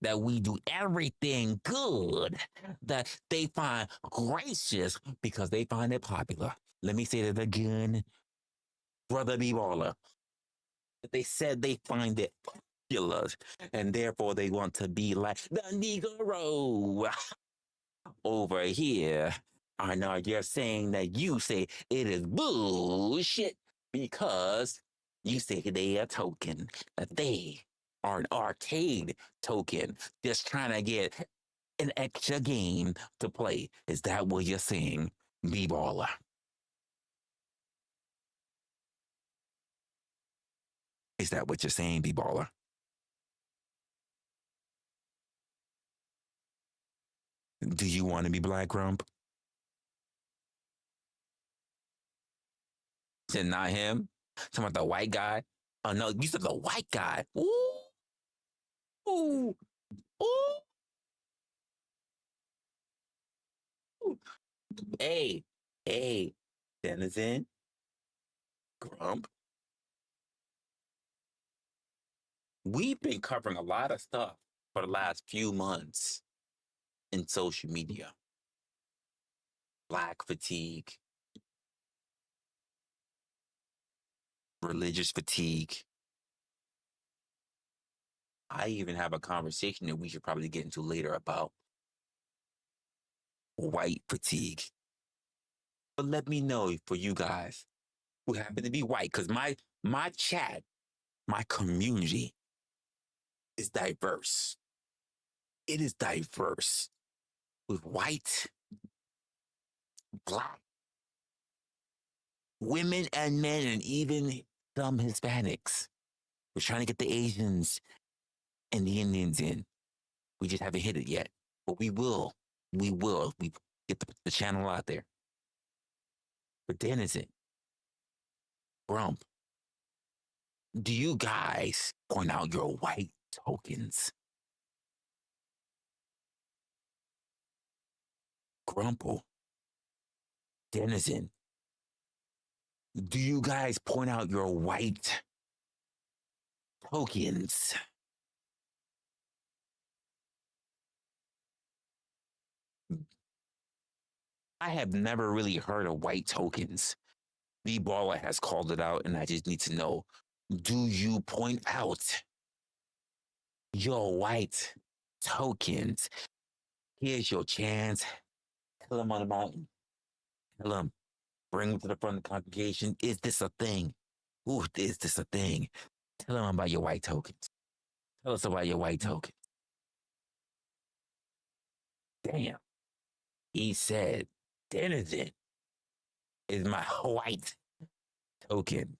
that we do everything good, that they find gracious because they find it popular. Let me say that again, Brother B-Baller. They said they find it popular, and therefore they want to be like the Negro over here. I know you're saying that you say it is bullshit because you say they are token, that they are an arcade token, just trying to get an extra game to play. Is that what you're saying, B-Baller? Is that what you're saying, B-Baller? Do you want to be Black Grump? Said not him. Talking about the white guy. Oh no, you said the white guy. Ooh. Hey, Denizen, Grump. We've been covering a lot of stuff for the last few months in social media. Black fatigue, religious fatigue. I even have a conversation that we should probably get into later about white fatigue. But let me know for you guys who happen to be white, because my chat, my community is diverse. It is diverse with white, Black, women and men, and even some Hispanics. We're trying to get the Asians and the Indians in. We just haven't hit it yet, but we will. We will. We get the channel out there. But then is it, Grump, do you guys point out your white tokens? Grumple, Denizen, do you guys point out your white tokens? I have never really heard of white tokens. B-Baller has called it out, and I just need to know, do you point out your white tokens? Here's your chance. Tell them on the mountain. Tell them. Bring them to the front of the congregation. Is this a thing? Ooh, is this a thing? Tell them about your white tokens. Tell us about your white tokens. Damn. He said, Denizen is my white token.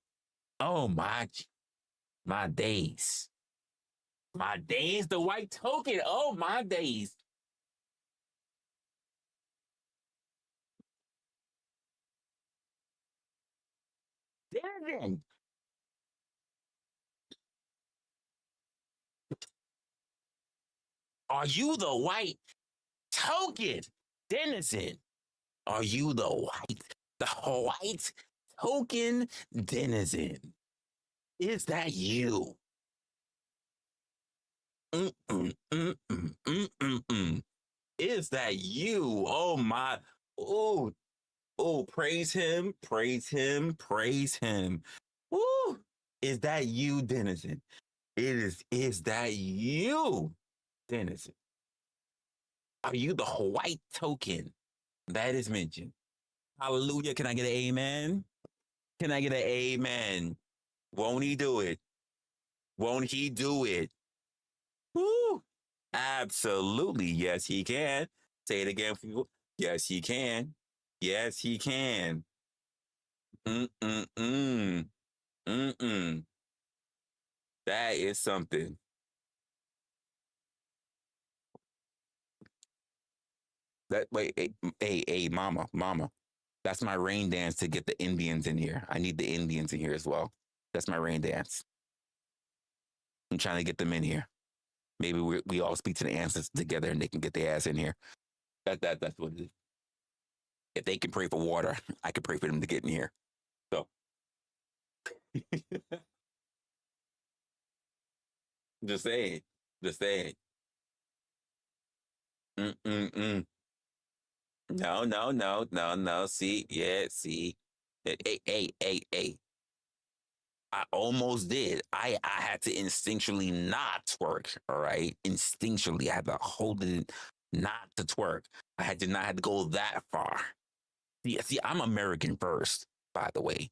Oh, my days. My days, the white token. Oh, my days. Denizen. Are you the white token denizen? Are you the white token denizen? Is that you? Is that you? Oh my! Oh, praise him! Praise him! Praise him! Woo! Is that you, denizen? It is. Is that you, denizen? Are you the white token that is mentioned? Hallelujah! Can I get an amen? Can I get an amen? Won't he do it? Won't he do it? Woo! Absolutely. Yes, he can. Say it again for you. Yes, he can. Yes, he can. Mm-mm-mm. Mm-mm. That is something. That wait, hey, mama. That's my rain dance to get the Indians in here. I need the Indians in here as well. That's my rain dance. I'm trying to get them in here. Maybe we all speak to the ancestors together and they can get their ass in here. That's what it is. If they can pray for water, I can pray for them to get in here. So just saying. Just saying. Mm-mm-mm. No. See, yeah, see. Hey. I almost did. I had to instinctually not twerk. All right. Instinctually, I had to hold it not to twerk. I had to not have to go that far. See, I'm American first, by the way.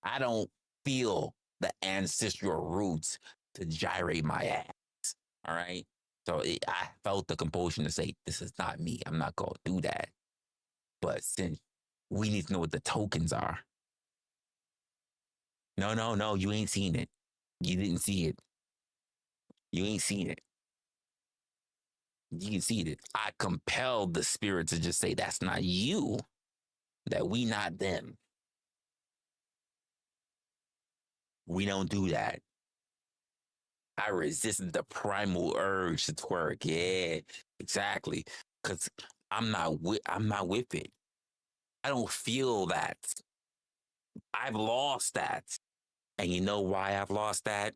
I don't feel the ancestral roots to gyrate my ass. All right. So I felt the compulsion to say, this is not me. I'm not going to do that. But since we need to know what the tokens are. No, you ain't seen it. You didn't see it. You ain't seen it. You can see it. I compelled the spirit to just say, that's not you. That we not them. We don't do that. I resisted the primal urge to twerk. Yeah, exactly. Because I'm not with it. I don't feel that. I've lost that. And you know why I've lost that?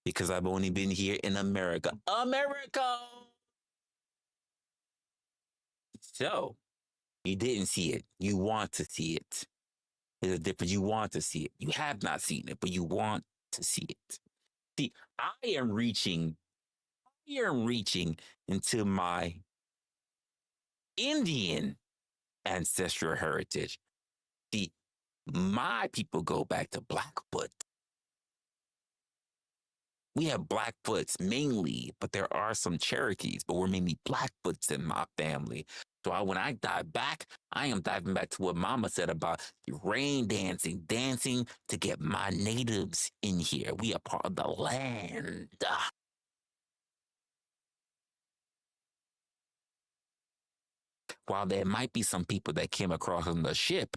Because I've only been here in America. America! So, you didn't see it. You want to see it. There's a difference. You want to see it. You have not seen it, but you want to see it. See, I am reaching into my Indian ancestral heritage. See, my people go back to Blackfoot. We have Blackfoots mainly, but there are some Cherokees, but we're mainly Blackfoots in my family. So when I dive back, I am diving back to what Mama said about rain dancing to get my natives in here. We are part of the land. While there might be some people that came across on the ship,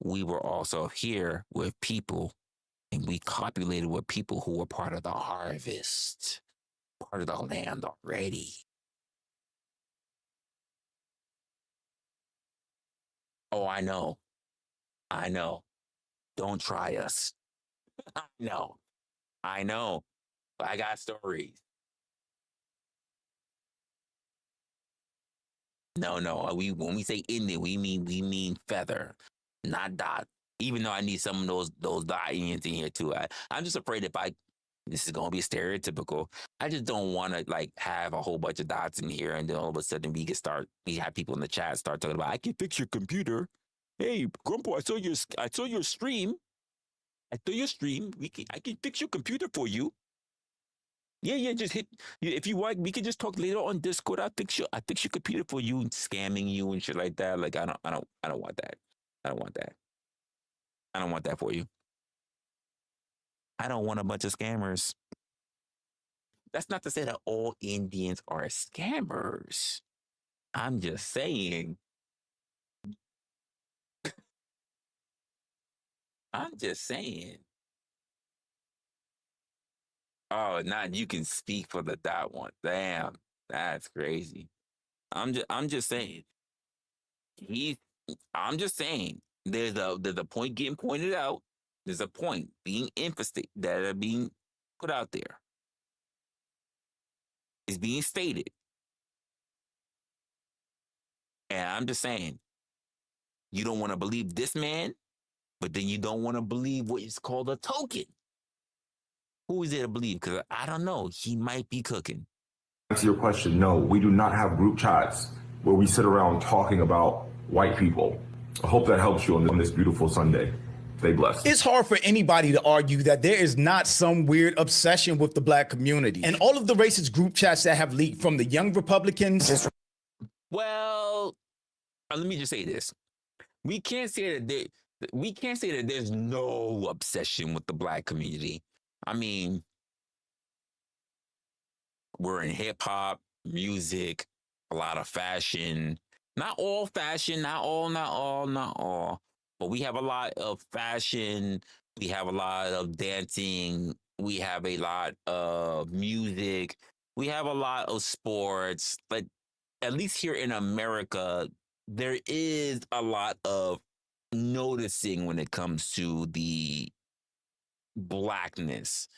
we were also here with people, and we copulated with people who were part of the harvest, part of the land already. Oh, I know. Don't try us. I know. But I got stories. No. When we say Indian, we mean feather, not dot. Even though I need some of those dot ends in here too. I'm just afraid this is gonna be stereotypical. I just don't want to have a whole bunch of dots in here, and then all of a sudden we have people in the chat start talking about, I can fix your computer. Hey, Grandpa, I saw your stream. I can fix your computer for you. Yeah, just hit. If you want, we can just talk later on Discord. I fix your computer for you, and scamming you and shit like that. Like I don't want that. I don't want that. I don't want that for you. I don't want a bunch of scammers. That's not to say that all Indians are scammers. I'm just saying. I'm just saying. Oh, now you can speak for that one. Damn, that's crazy. I'm just saying. I'm just saying. There's a point getting pointed out. There's a point being emphasized that are being put out there. It's being stated. And I'm just saying, you don't want to believe this man, but then you don't want to believe what is called a token. Who is there to believe? Because I don't know. He might be cooking. To answer your question, no, we do not have group chats where we sit around talking about white people. I hope that helps you on this beautiful Sunday. Stay blessed. It's hard for anybody to argue that there is not some weird obsession with the black community. And all of the racist group chats that have leaked from the young Republicans. Well, let me just say this. We can't say that there's no obsession with the black community. I mean, we're in hip hop, music, a lot of fashion. Not all fashion, not all. But we have a lot of fashion. We have a lot of dancing. We have a lot of music. We have a lot of sports. But at least here in America, there is a lot of noticing when it comes to the blackness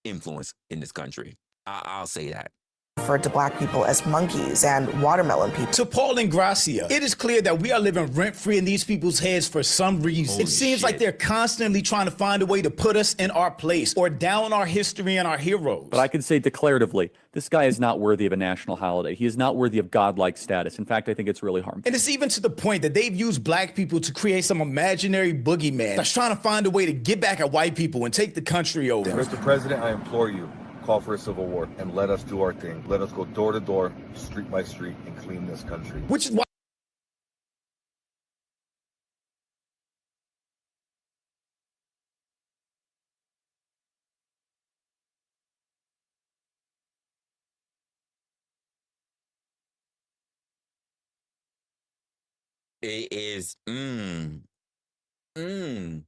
influence in this country. I'll say that. Referred to black people as monkeys and watermelon people. To Paul and Gracia, it is clear that we are living rent-free in these people's heads for some reason. Holy it seems shit. like they're constantly trying to find a way to put us in our place or down our history and our heroes. But I can say declaratively, this guy is not worthy of a national holiday. He is not worthy of godlike status. In fact, I think it's really harmful. And it's even to the point that they've used black people to create some imaginary boogeyman that's trying to find a way to get back at white people and take the country over. Mr. President, I implore you, call for a civil war and let us do our thing. Let us go door to door, street by street, and clean this country. Which is why It is mm. Mm.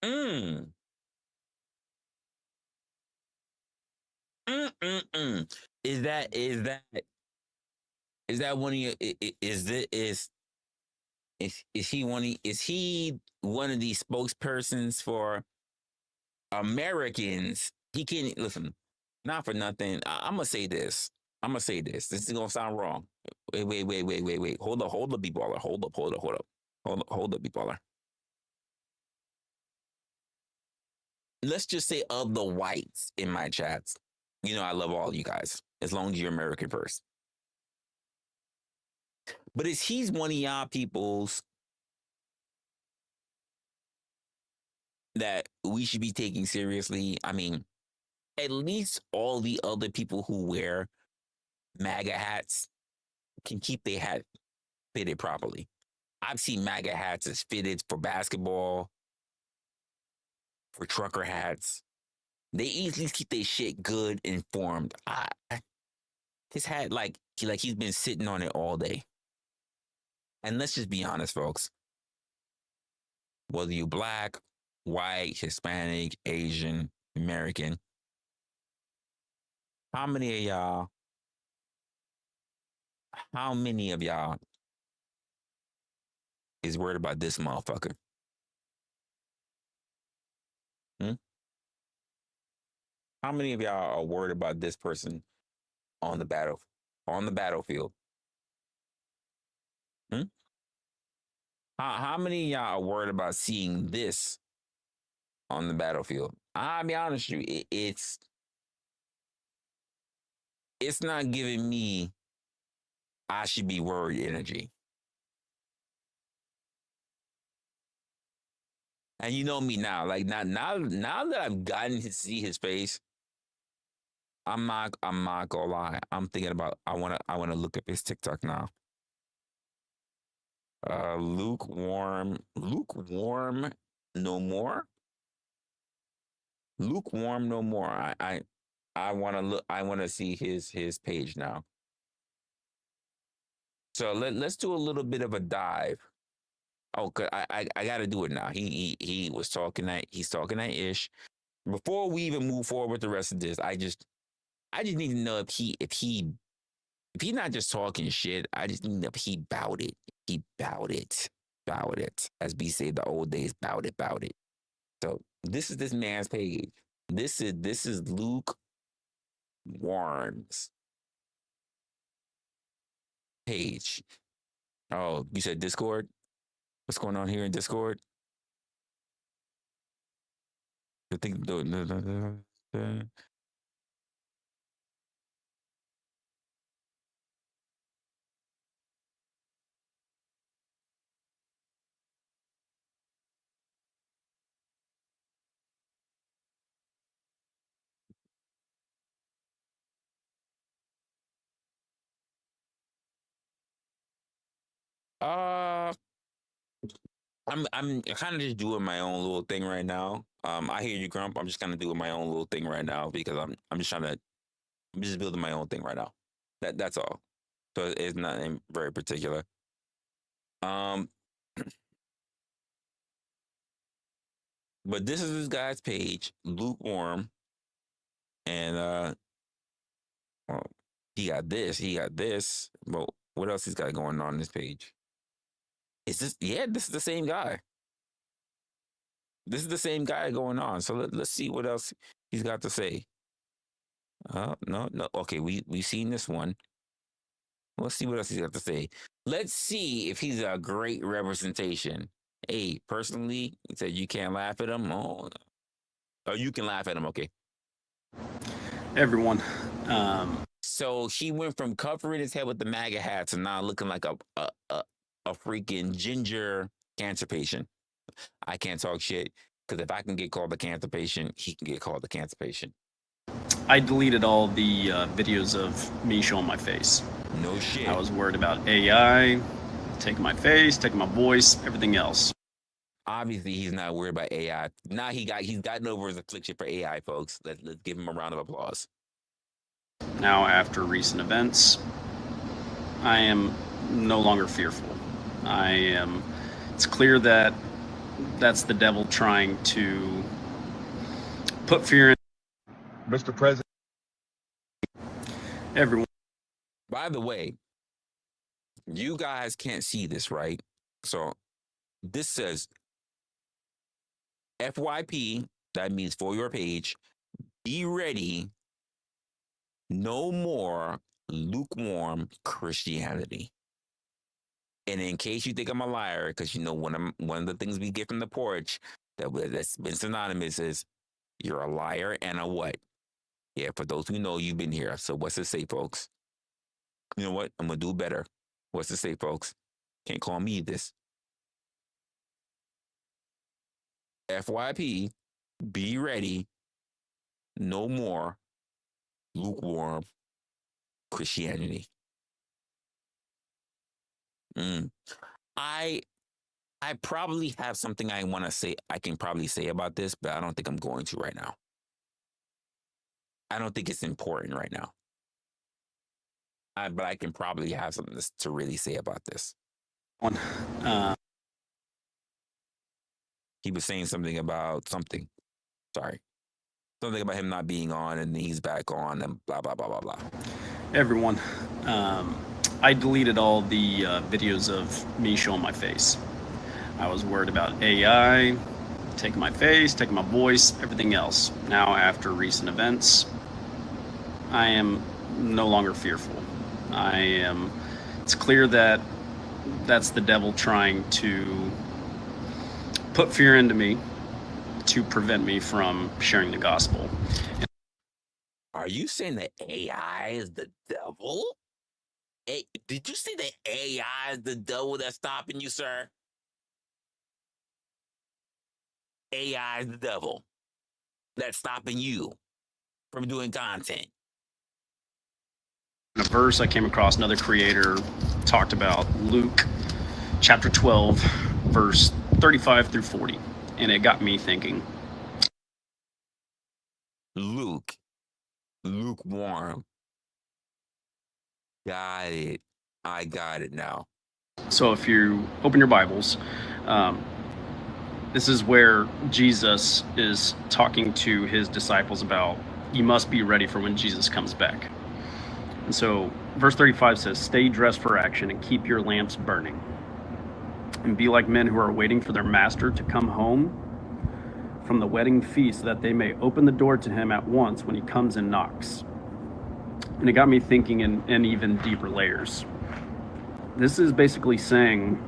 Mm. Is that one of your is he one of these spokespersons for Americans? He can't listen, not for nothing. I'm gonna say this. This is gonna sound wrong. Wait. Hold up, B-baller. Hold up, B-baller. Let's just say of the whites in my chats. You know, I love all you guys, as long as you're American first. But is he's one of y'all peoples that we should be taking seriously? I mean, at least all the other people who wear MAGA hats can keep their hat fitted properly. I've seen MAGA hats as fitted for basketball, for trucker hats. They easily keep their shit good and formed. His hat, he's been sitting on it all day. And let's just be honest, folks. Whether you're black, white, Hispanic, Asian, American, how many of y'all is worried about this motherfucker? How many of y'all are worried about this person on the battlefield? How many of y'all are worried about seeing this on the battlefield? I'll be honest with you, it's not giving me I should be worried energy. And you know me now, like now that I've gotten to see his face, I'm not gonna lie. I'm thinking about I wanna look up his TikTok now. Lukewarm no more. Lukewarm no more. I wanna see his page now. So let's do a little bit of a dive. Oh, I got to do it now. He was talking that he's talking that ish. Before we even move forward with the rest of this, I just need to know if he's not just talking shit. I just need to know if he bowed it. He bowed it. Bowed it. As we say the old days, bowed it, bowed it. So this is this man's page. This is Luke Warm's page. Oh, you said Discord? What's going on here in Discord? I think I'm kind of just doing my own little thing right now. I hear you, Grump. I'm just kind of doing my own little thing right now because I'm just building my own thing right now. That's all. So it's nothing very particular. But this is this guy's page, lukewarm, and well, he got this. But what else he's got going on this page? Is this? Yeah, this is the same guy. This is the same guy going on. So let's see what else he's got to say. No. Okay, we've seen this one. Let's see what else he's got to say. Let's see if he's a great representation. Hey, personally, he said you can't laugh at him. Oh, you can laugh at him. Okay. Everyone. So he went from covering his head with the MAGA hat to now looking like a freaking ginger cancer patient. I can't talk shit because if I can get called a cancer patient, he can get called a cancer patient. I deleted all the videos of me showing my face. No shit. I was worried about AI, taking my face, taking my voice, everything else. Obviously, he's not worried about AI. Now he's gotten over his affliction for AI, folks. Let's give him a round of applause. Now, after recent events, I am no longer fearful. It's clear that that's the devil trying to put fear in. Mr. President. Everyone. By the way, you guys can't see this, right? So this says FYP, that means for your page, be ready, no more lukewarm Christianity. And in case you think I'm a liar, because you know one of the things we get from the porch that's been synonymous is you're a liar and a what? Yeah, for those who know, you've been here. So what's it say, folks? You know what? I'm going to do better. What's it say, folks? Can't call me this. FYP, be ready. No more lukewarm Christianity. I probably have something I want to say. I can probably say about this, but I don't think I'm going to right now. I don't think it's important right now. But I can probably have something to really say about this. He was saying something about something. Sorry. Something about him not being on and he's back on and blah, blah, blah, blah, blah. Everyone. I deleted all the videos of me showing my face. I was worried about AI, taking my face, taking my voice, everything else. Now, after recent events, I am no longer fearful. It's clear that that's the devil trying to put fear into me to prevent me from sharing the gospel. Are you saying that AI is the devil? Did you say that AI is the devil that's stopping you, sir? AI is the devil that's stopping you from doing content. In a verse, I came across another creator talked about Luke chapter 12, verse 35 through 40. And it got me thinking. Lukewarm. Got it. I got it now. So if you open your Bibles, this is where Jesus is talking to his disciples about you must be ready for when Jesus comes back. And so verse 35 says, stay dressed for action and keep your lamps burning. And be like men who are waiting for their master to come home from the wedding feast so that they may open the door to him at once when he comes and knocks. And it got me thinking in even deeper layers. This is basically saying,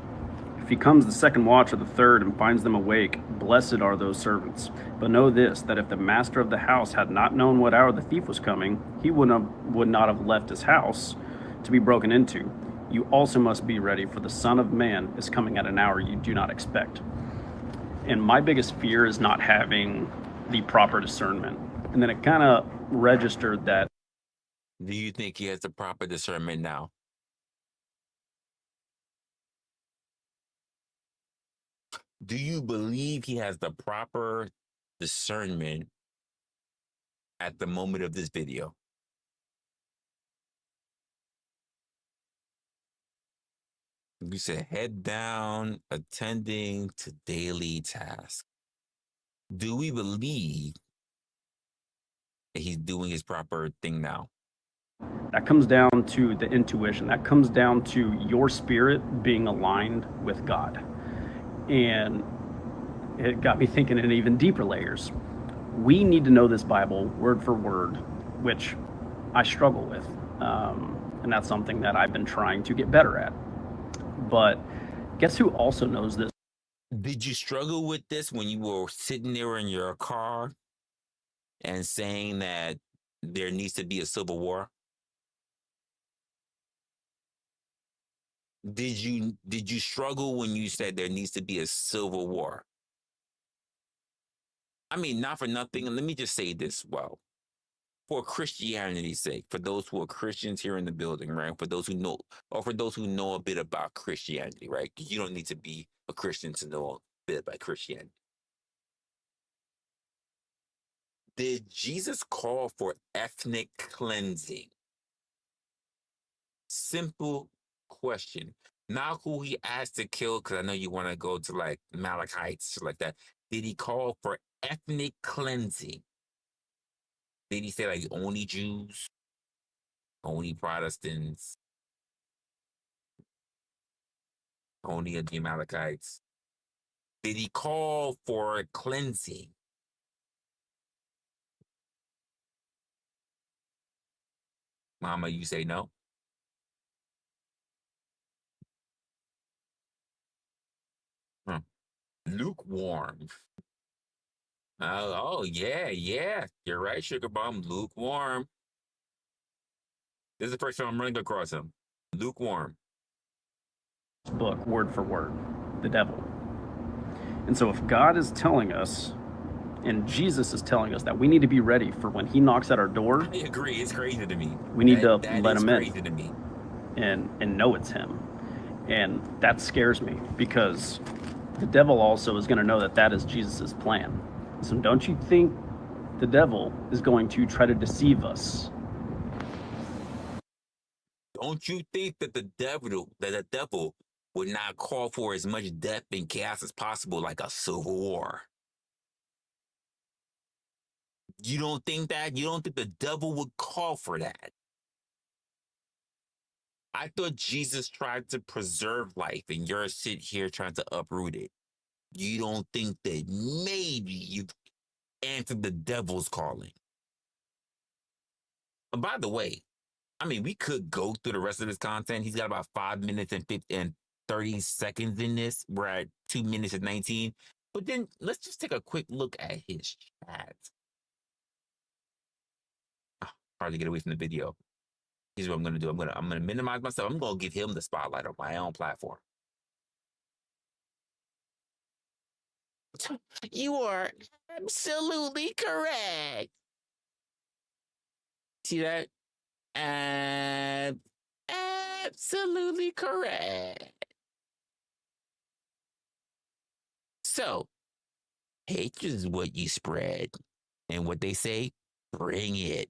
if he comes the second watch or the third and finds them awake, blessed are those servants. But know this, that if the master of the house had not known what hour the thief was coming, he would not have left his house to be broken into. You also must be ready, for the Son of Man is coming at an hour you do not expect. And my biggest fear is not having the proper discernment. And then it kind of registered that. Do you think he has the proper discernment now? Do you believe he has the proper discernment at the moment of this video? You said head down, attending to daily tasks. Do we believe that he's doing his proper thing now? That comes down to the intuition. That comes down to your spirit being aligned with God. And it got me thinking in even deeper layers. We need to know this Bible word for word, which I struggle with. And that's something that I've been trying to get better at. But guess who also knows this? Did you struggle with this when you were sitting there in your car and saying that there needs to be a civil war? Did you struggle when you said there needs to be a civil war? I mean, not for nothing. And let me just say this, well, for Christianity's sake, for those who are Christians here in the building, right? For those who know, or for those who know a bit about Christianity, right? You don't need to be a Christian to know a bit about Christianity. Did Jesus call for ethnic cleansing? Simple question. Not who he asked to kill, because I know you want to go to like Malachites, shit like that. Did he call for ethnic cleansing? Did he say like only Jews, only Protestants, only the Amalekites? Did he call for cleansing? Mama, you say no? Lukewarm. Oh, yeah. You're right, Sugar Bomb. Lukewarm. This is the first time I'm running across him. Lukewarm. Book, word for word, the devil. And so if God is telling us, and Jesus is telling us that we need to be ready for when he knocks at our door. I agree. It's crazy to me. We need to that let him in. Crazy to me. And know it's him. And that scares me because the devil also is going to know that that is Jesus's plan. So don't you think the devil is going to try to deceive us? Don't you think that the devil would not call for as much death and chaos as possible, like a civil war? You don't think that? You don't think the devil would call for that? I thought Jesus tried to preserve life, and you're sitting here trying to uproot it. You don't think that maybe you've answered the devil's calling? And by the way, I mean, we could go through the rest of this content. He's got about 5 minutes and 30 seconds in this. We're at 2 minutes and 19. But then let's just take a quick look at his chat. Hard to get away from the video. Here's what I'm gonna do. I'm gonna minimize myself. I'm gonna give him the spotlight on my own platform. You are absolutely correct. See that? Absolutely correct. So, hatred is what you spread. And what they say, bring it.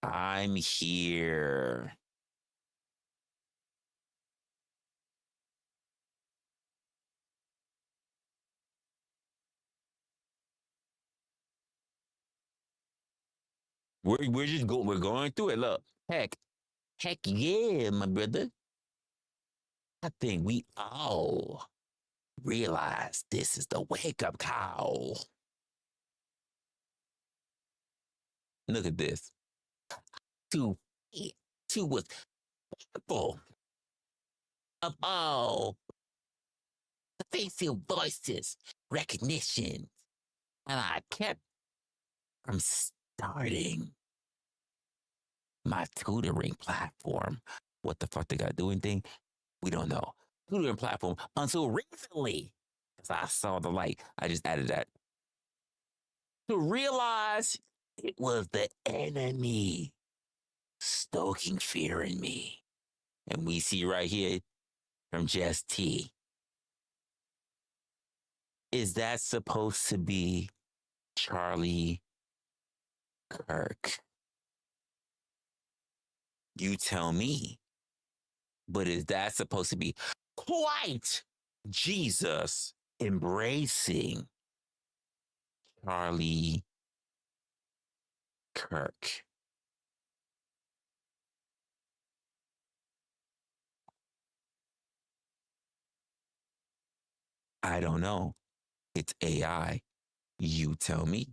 I'm here. We're going through it. Look, heck yeah, my brother. I think we all realize this is the wake up call. Look at this. To was people of all the facial voices, recognition, and I kept from starting my tutoring platform. What the fuck they got to do anything? We don't know. Tutoring platform until recently, because I saw the light. I just added that. To realize it was the enemy stoking fear in me. And we see right here from Just T. Is that supposed to be Charlie Kirk? You tell me. But is that supposed to be quite Jesus embracing Charlie Kirk? I don't know. It's AI. You tell me.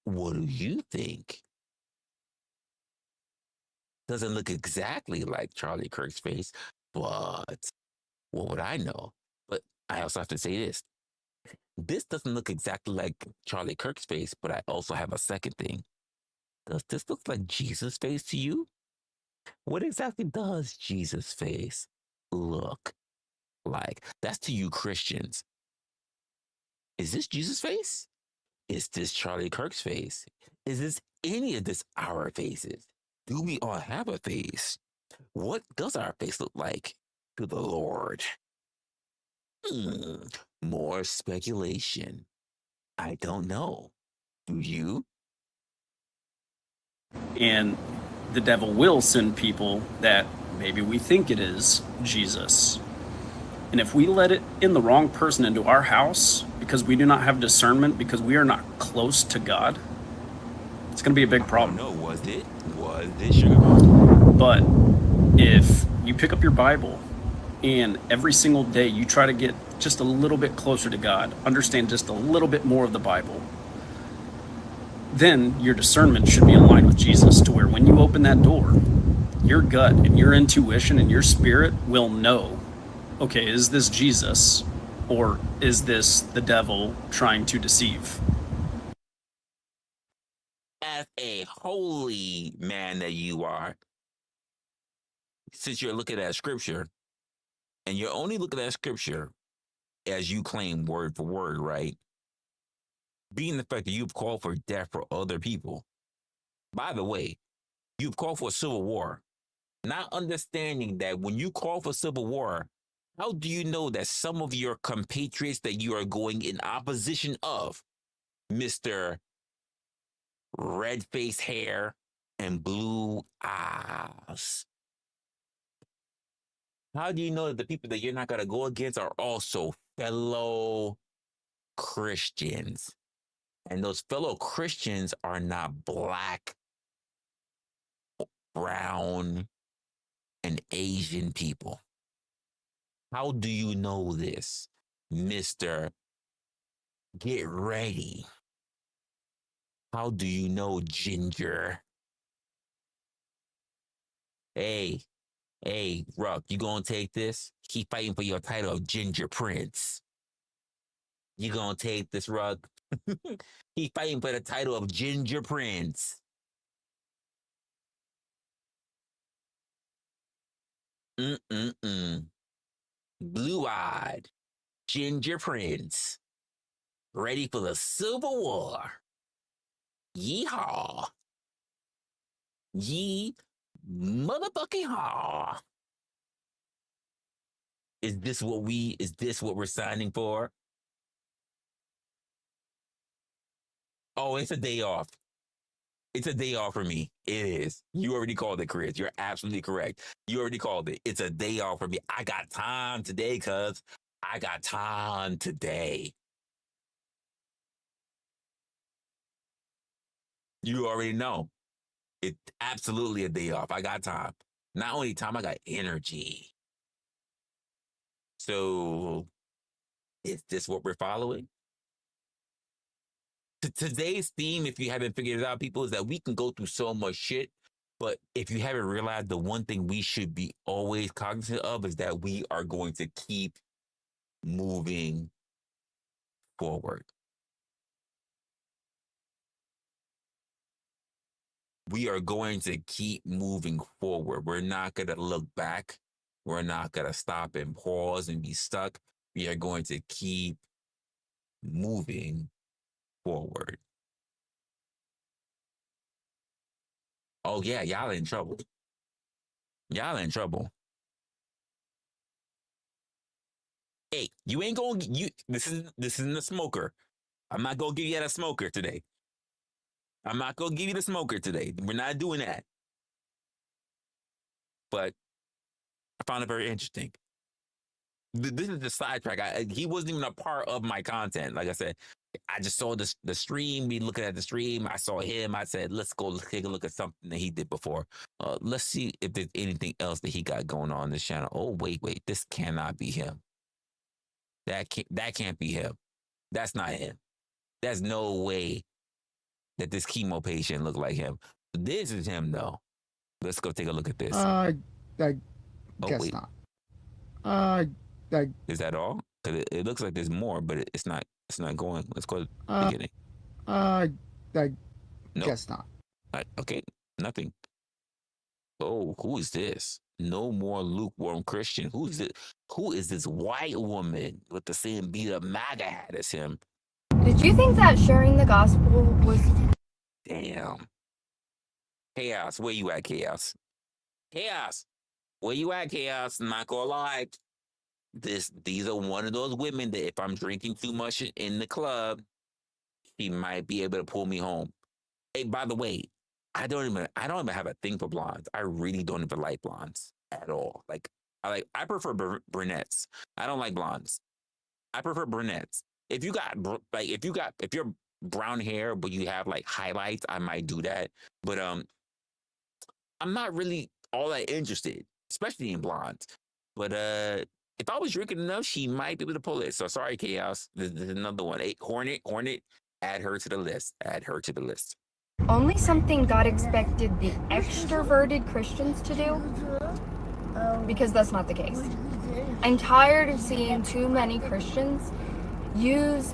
What do you think? Doesn't look exactly like Charlie Kirk's face, but what would I know? But I also have to say this. This doesn't look exactly like Charlie Kirk's face, but I also have a second thing. Does this look like Jesus' face to you? What exactly does Jesus' face look like? That's to you Christians. Is this Jesus' face? Is this Charlie Kirk's face? Is this any of this our faces? Do we all have a face? What does our face look like to the Lord? More speculation. I don't know. Do you? And the devil will send people that maybe we think it is Jesus. And if we let it in the wrong person into our house because we do not have discernment, because we are not close to God, it's going to be a big problem. No, was it sugar bomb? But if you pick up your Bible and every single day you try to get just a little bit closer to God, understand just a little bit more of the Bible, then your discernment should be in line with Jesus, to where when you open that door, your gut and your intuition and your spirit will know, okay, is this Jesus or is this the devil trying to deceive? As a holy man that you are, since you're looking at scripture, and you're only looking at scripture as you claim word for word, right? Being the fact that you've called for death for other people. By the way, you've called for a civil war. Not understanding that when you call for civil war, how do you know that some of your compatriots that you are going in opposition of, Mr. Red face hair and blue eyes, how do you know that the people that you're not going to go against are also fellow Christians? And those fellow Christians are not black, brown, and Asian people. How do you know this, Mr. Get Ready? How do you know Ginger? Hey, Ruck, you gonna take this? Keep fighting for your title of Ginger Prince. You gonna take this, Ruck? Keep fighting for the title of Ginger Prince. Blue-eyed Ginger Prince. Ready for the Civil War. Yeehaw. Yee motherfucking haw. Is this what we're signing for? Oh, it's a day off. It's a day off for me. It is. You already called it, Chris. You're absolutely correct. You already called it. It's a day off for me. I got time today, cuz. I got time today. You already know. It's absolutely a day off. I got time. Not only time, I got energy. So is this what we're following? Today's theme, if you haven't figured it out, people, is that we can go through so much shit. But if you haven't realized, the one thing we should be always cognizant of is that we are going to keep moving forward. We are going to keep moving forward. We're not going to look back. We're not going to stop and pause and be stuck. We are going to keep moving forward. Oh, yeah, y'all in trouble. Y'all in trouble. Hey, you ain't gonna this isn't a smoker. I'm not gonna give you that smoker today. I'm not gonna give you the smoker today. We're not doing that. But I found it very interesting. This is the sidetrack. He wasn't even a part of my content. Like I said, I just saw the stream. Me looking at the stream, I saw him. I said, let's take a look at something that he did before. Let's see if there's anything else that he got going on this channel. Oh, wait. This cannot be him. That can't be him. That's not him. There's no way that this chemo patient looked like him. This is him, though. Let's go take a look at this. I guess not. Is that all? Because it looks like there's more, but it's not. It's not going. Let's go to the beginning. Guess not. Okay, nothing. Oh, who is this? No more lukewarm Christian. Who is this white woman with the same beat up MAGA hat as him? Did you think that sharing the gospel was... Damn. Chaos, where you at, Chaos? Chaos, where you at, Chaos? I'm not gonna lie. These are one of those women that if I'm drinking too much in the club, she might be able to pull me home. Hey, by the way, I don't even have a thing for blondes. I really don't even like blondes at all. I prefer brunettes. I don't like blondes. I prefer brunettes. If you're brown hair but you have like highlights, I might do that. But I'm not really all that interested, especially in blondes. But if I was drinking enough, she might be able to pull it. So sorry, Chaos. There's another one. Hey, Hornet, add her to the list. Add her to the list. Only something God expected the extroverted Christians to do? Because that's not the case. I'm tired of seeing too many Christians use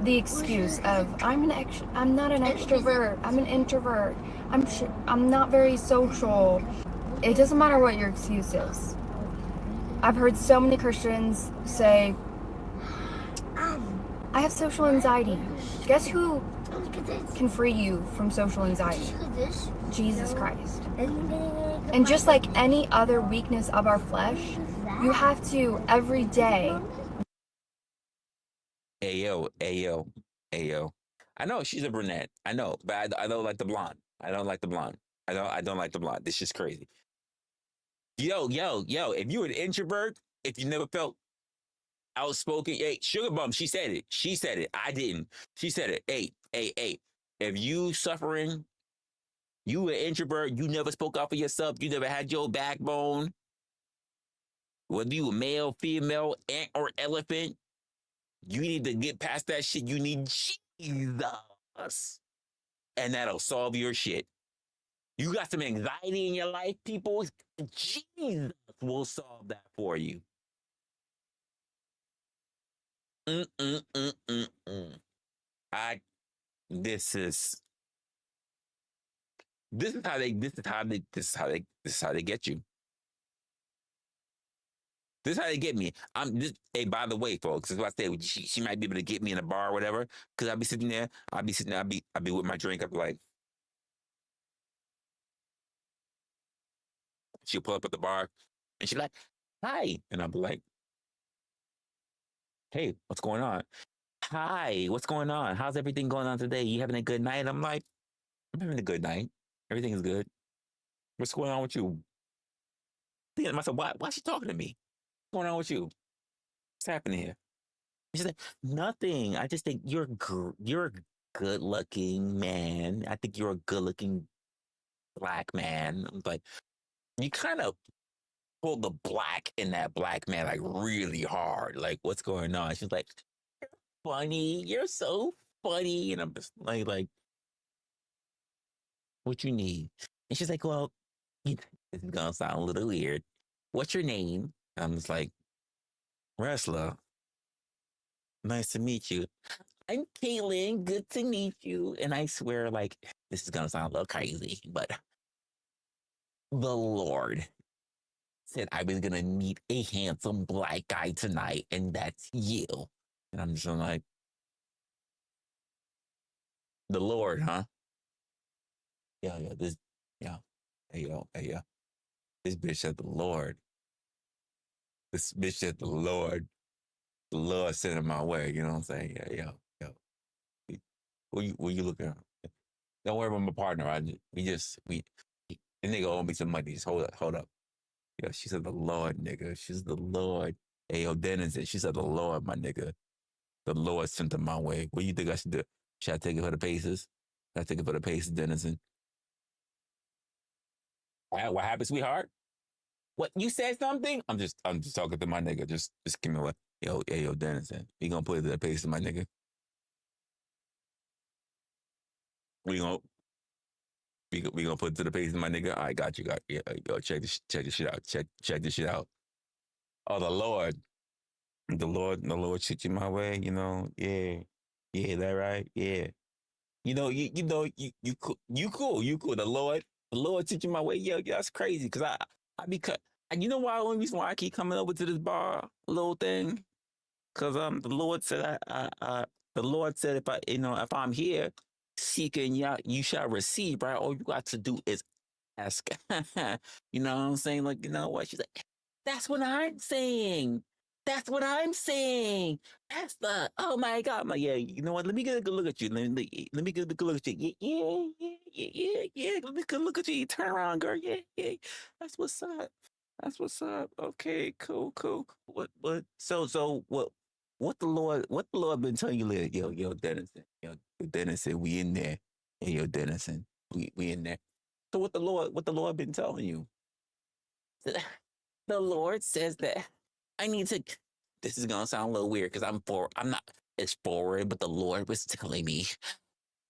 the excuse of I'm not an extrovert, I'm an introvert, I'm not very social. It doesn't matter what your excuse is. I've heard so many Christians say, I have social anxiety. Guess who can free you from social anxiety? Jesus Christ. And just like any other weakness of our flesh, you have to every day. Ayo. I know she's a brunette. I know, but I don't like the blonde. I don't like the blonde. I don't like the blonde. This is crazy. Yo. If you're an introvert, if you never felt outspoken, hey, Sugar Bum, she said it. I didn't. She said it. Hey. If you suffering, you an introvert, you never spoke out for yourself, you never had your backbone, whether you a male, female, ant, or elephant, you need to get past that shit. You need Jesus. And that'll solve your shit. You got some anxiety in your life, people? Jesus will solve that for you. This is how they get you. This is how they get me. Hey, by the way, folks, this is what I said. She might be able to get me in a bar or whatever. Cause I'll be sitting there. I'll be with my drink. I'll be like, she'll pull up at the bar and she's like, hi. And I'll be like, hey, what's going on? Hi, what's going on? How's everything going on today? You having a good night? I'm like, I'm having a good night. Everything is good. What's going on with you? Thinking to myself, why is she talking to me? What's going on with you? What's happening here? She's like, nothing. I just think you're good-looking man. I think you're a good-looking black man. I'm like, you kind of pull the black in that black man like really hard. Like, what's going on? She's like, funny. You're so funny. And I'm just like, what you need? And she's like, well, this is gonna sound a little weird. What's your name? I'm just like, Resla. Nice to meet you. I'm Caitlin. Good to meet you. And I swear, like, this is gonna sound a little crazy, but the Lord said I was gonna meet a handsome black guy tonight, and that's you. And I'm just like, the Lord, huh? Yeah, this, yeah, hey, yo. This bitch said the Lord. This bitch said the Lord. The Lord sent him my way. You know what I'm saying? Yeah. What you looking at? Don't worry about my partner. The nigga owe me some money. Just hold up. Yeah, she said the Lord, nigga. She's the Lord. Hey, yo, Denizen. She said the Lord, my nigga. The Lord sent him my way. What do you think I should do? Should I take it for the paces? Should I take it for the paces, Denizen? What happened, sweetheart? What, you said something? I'm just talking to my nigga. Just give me what. Yo, Denizen. You gonna put it to the paces, my nigga? We gonna put it to the paces, my nigga. I got you. Yeah, yo, check this shit out. Check this shit out. Oh, the Lord took you my way. You know, yeah, that right, yeah. You cool. The Lord took you my way. Yeah, that's crazy. Cause I be cut. And you know why? Only reason why I keep coming over to this bar little thing, cause the Lord said the Lord said if I'm here seeking, you shall receive. Right? All you got to do is ask. You know what I'm saying? Like, you know what? She's like, that's what I'm saying. That's what I'm saying. That's the, oh my God. I'm like, yeah, you know what? Let me get a good look at you. Let me get a good look at you. Yeah. Let me get a good look at you. You turn around, girl. Yeah. That's what's up. Okay, cool. So what the Lord been telling you later? Yo, Denizen. Denizen, we in there. Hey, yo, Denizen, we in there. So what the Lord been telling you? The Lord says that I need to. This is gonna sound a little weird because I'm not as forward, but the Lord was telling me,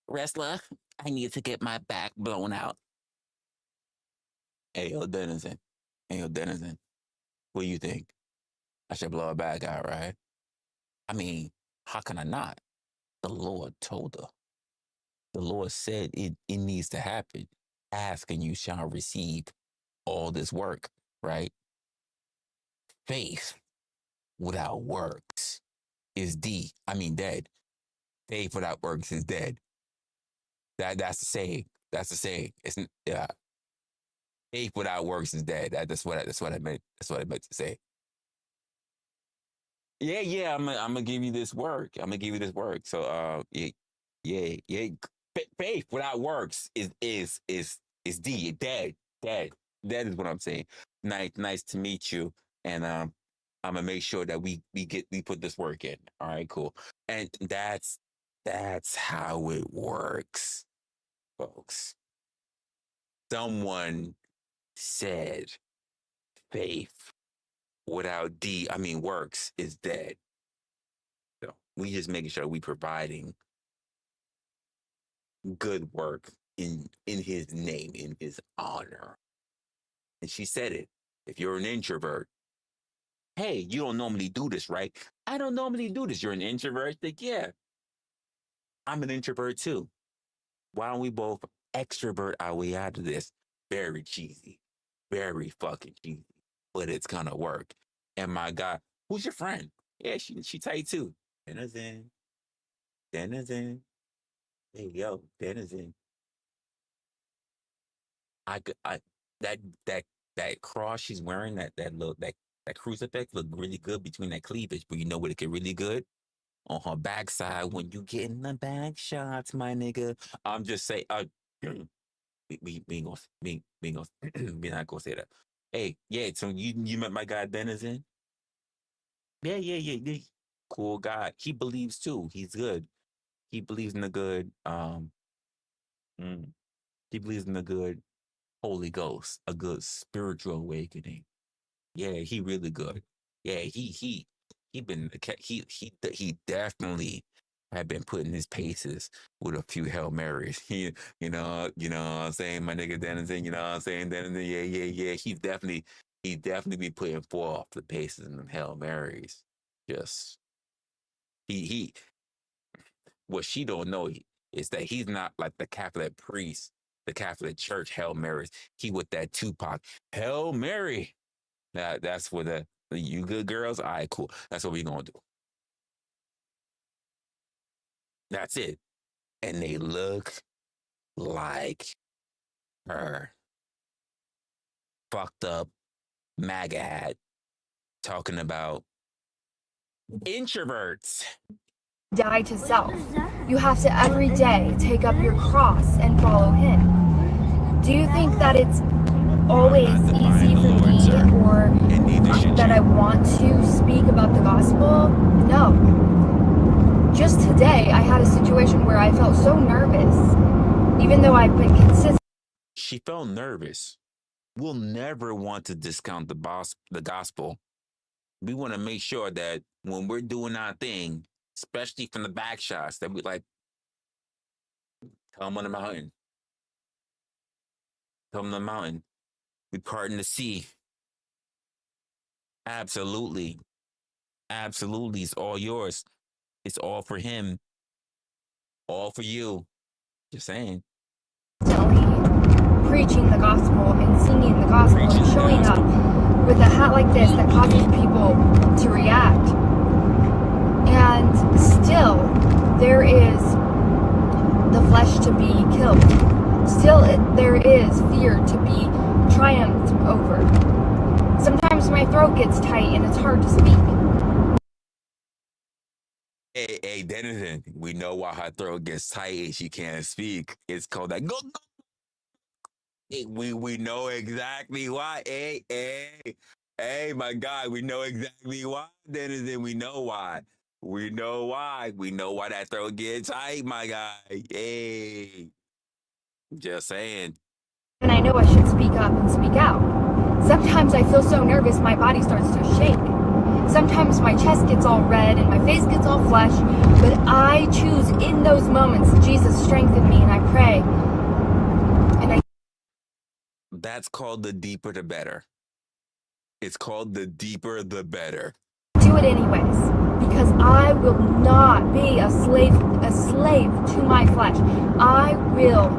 Resla, I need to get my back blown out. Hey, yo, Denizen. What do you think? I should blow her back out, right? I mean, how can I not? The Lord told her. The Lord said it needs to happen. Ask and you shall receive all this work, right? Faith without works is dead. Faith without works is dead. That's the saying. It's faith without works is dead. That's what I meant. That's what I meant to say. Yeah. I'm gonna give you this work. So yeah. Faith without works is dead. That is what I'm saying. Nice to meet you. And I'm gonna make sure that we put this work in. All right, cool. And that's how it works, folks. Someone said faith without works is dead. So we just making sure we providing good work in his name, in his honor. And she said it. If you're an introvert, hey, you don't normally do this, right? I don't normally do this. You're an introvert? Like, yeah, I'm an introvert too. Why don't we both extrovert our way out of this? Very cheesy. Very fucking cheesy. But it's gonna work. And my God, who's your friend? Yeah, she tight too. Denizen. Hey, yo, Denizen. That cross she's wearing, that crucifix look really good between that cleavage, but you know what it get really good? On her backside when you get in the back shots, my nigga. I'm just saying, we ain't we not gonna say that. Hey, yeah, so you met my guy Denizen? Yeah. Cool guy. He believes too. He's good. he believes in the good. He believes in the good Holy Ghost, a good spiritual awakening. Yeah, he really good. Yeah, he definitely had been putting his paces with a few Hail Marys. What I'm saying, my nigga Denizen, you know what I'm saying, Denizen, yeah. He definitely be putting forth the paces and the Hail Marys. Just he what she don't know is that he's not like the Catholic priest, the Catholic Church Hail Marys. He with that Tupac Hail Mary. That's what you good girls. All right, cool. That's what we gonna do. That's it. And they look like her. Fucked up MAGA hat talking about introverts. Die to self. You have to every day take up your cross and follow him. Do you think that it's always easy for me or that I want to speak about the gospel? No. Just today, I had a situation where I felt so nervous, even though I've been consistent. She felt nervous. We'll never want to discount the gospel. We want to make sure that when we're doing our thing, especially from the back shots, that we like, come on the mountain. Come on the mountain. We parting the sea. Absolutely. Absolutely. It's all yours. It's all for him. All for you. Just saying. Preaching the gospel and singing the gospel and showing up with a hat like this that causes people to react. And still, there is the flesh to be killed. Still, there is fear to be triumphed over. Sometimes my throat gets tight and it's hard to speak. Hey, Denizen, we know why her throat gets tight and she can't speak. It's called that go. We know exactly why. Hey, my guy, we know exactly why, Denizen. We know why. We know why. We know why that throat gets tight, my guy. Hey. Just saying. And I know I should speak up and speak out. Sometimes I feel so nervous my body starts to shake. Sometimes my chest gets all red and my face gets all flesh, but I choose in those moments, Jesus, strengthen me, and I pray. And That's called the deeper the better. It's called the deeper the better. Do it anyways, because I will not be a slave to my flesh. I will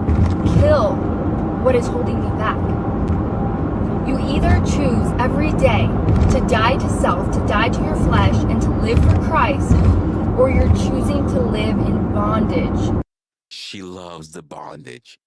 kill what is holding me back. You either choose every day to die to self, to die to your flesh, and to live for Christ, or you're choosing to live in bondage. She loves the bondage.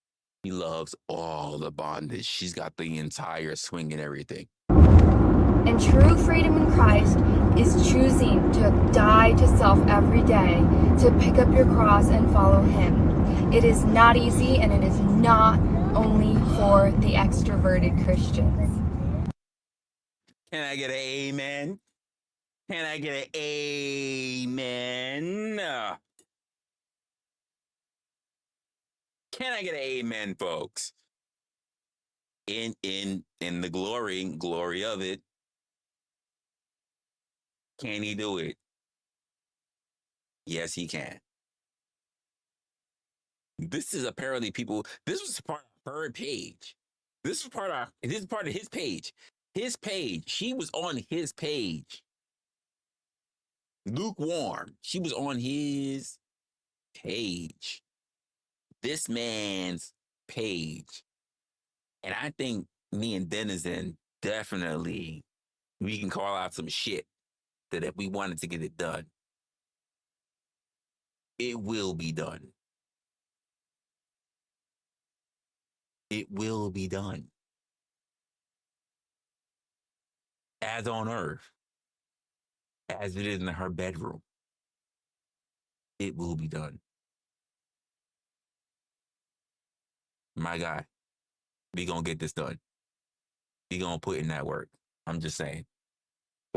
She loves all the bondage. She's got the entire swing and everything. And true freedom in Christ is choosing to die to self every day, to pick up your cross and follow him. It is not easy, and it is not only for the extroverted Christians. Can I get an amen? Can I get an amen? Can I get an amen, folks? In the glory of it, can he do it? Yes, he can. This is apparently this was part of her page. This is part of his page. His page. She was on his page. Lukewarm. She was on his page. This man's page. And I think me and Denizen definitely, we can call out some shit that if we wanted to get it done, it will be done. It will be done. As on earth, as it is in her bedroom, it will be done. My guy, we gonna get this done. We gonna put in that work. I'm just saying.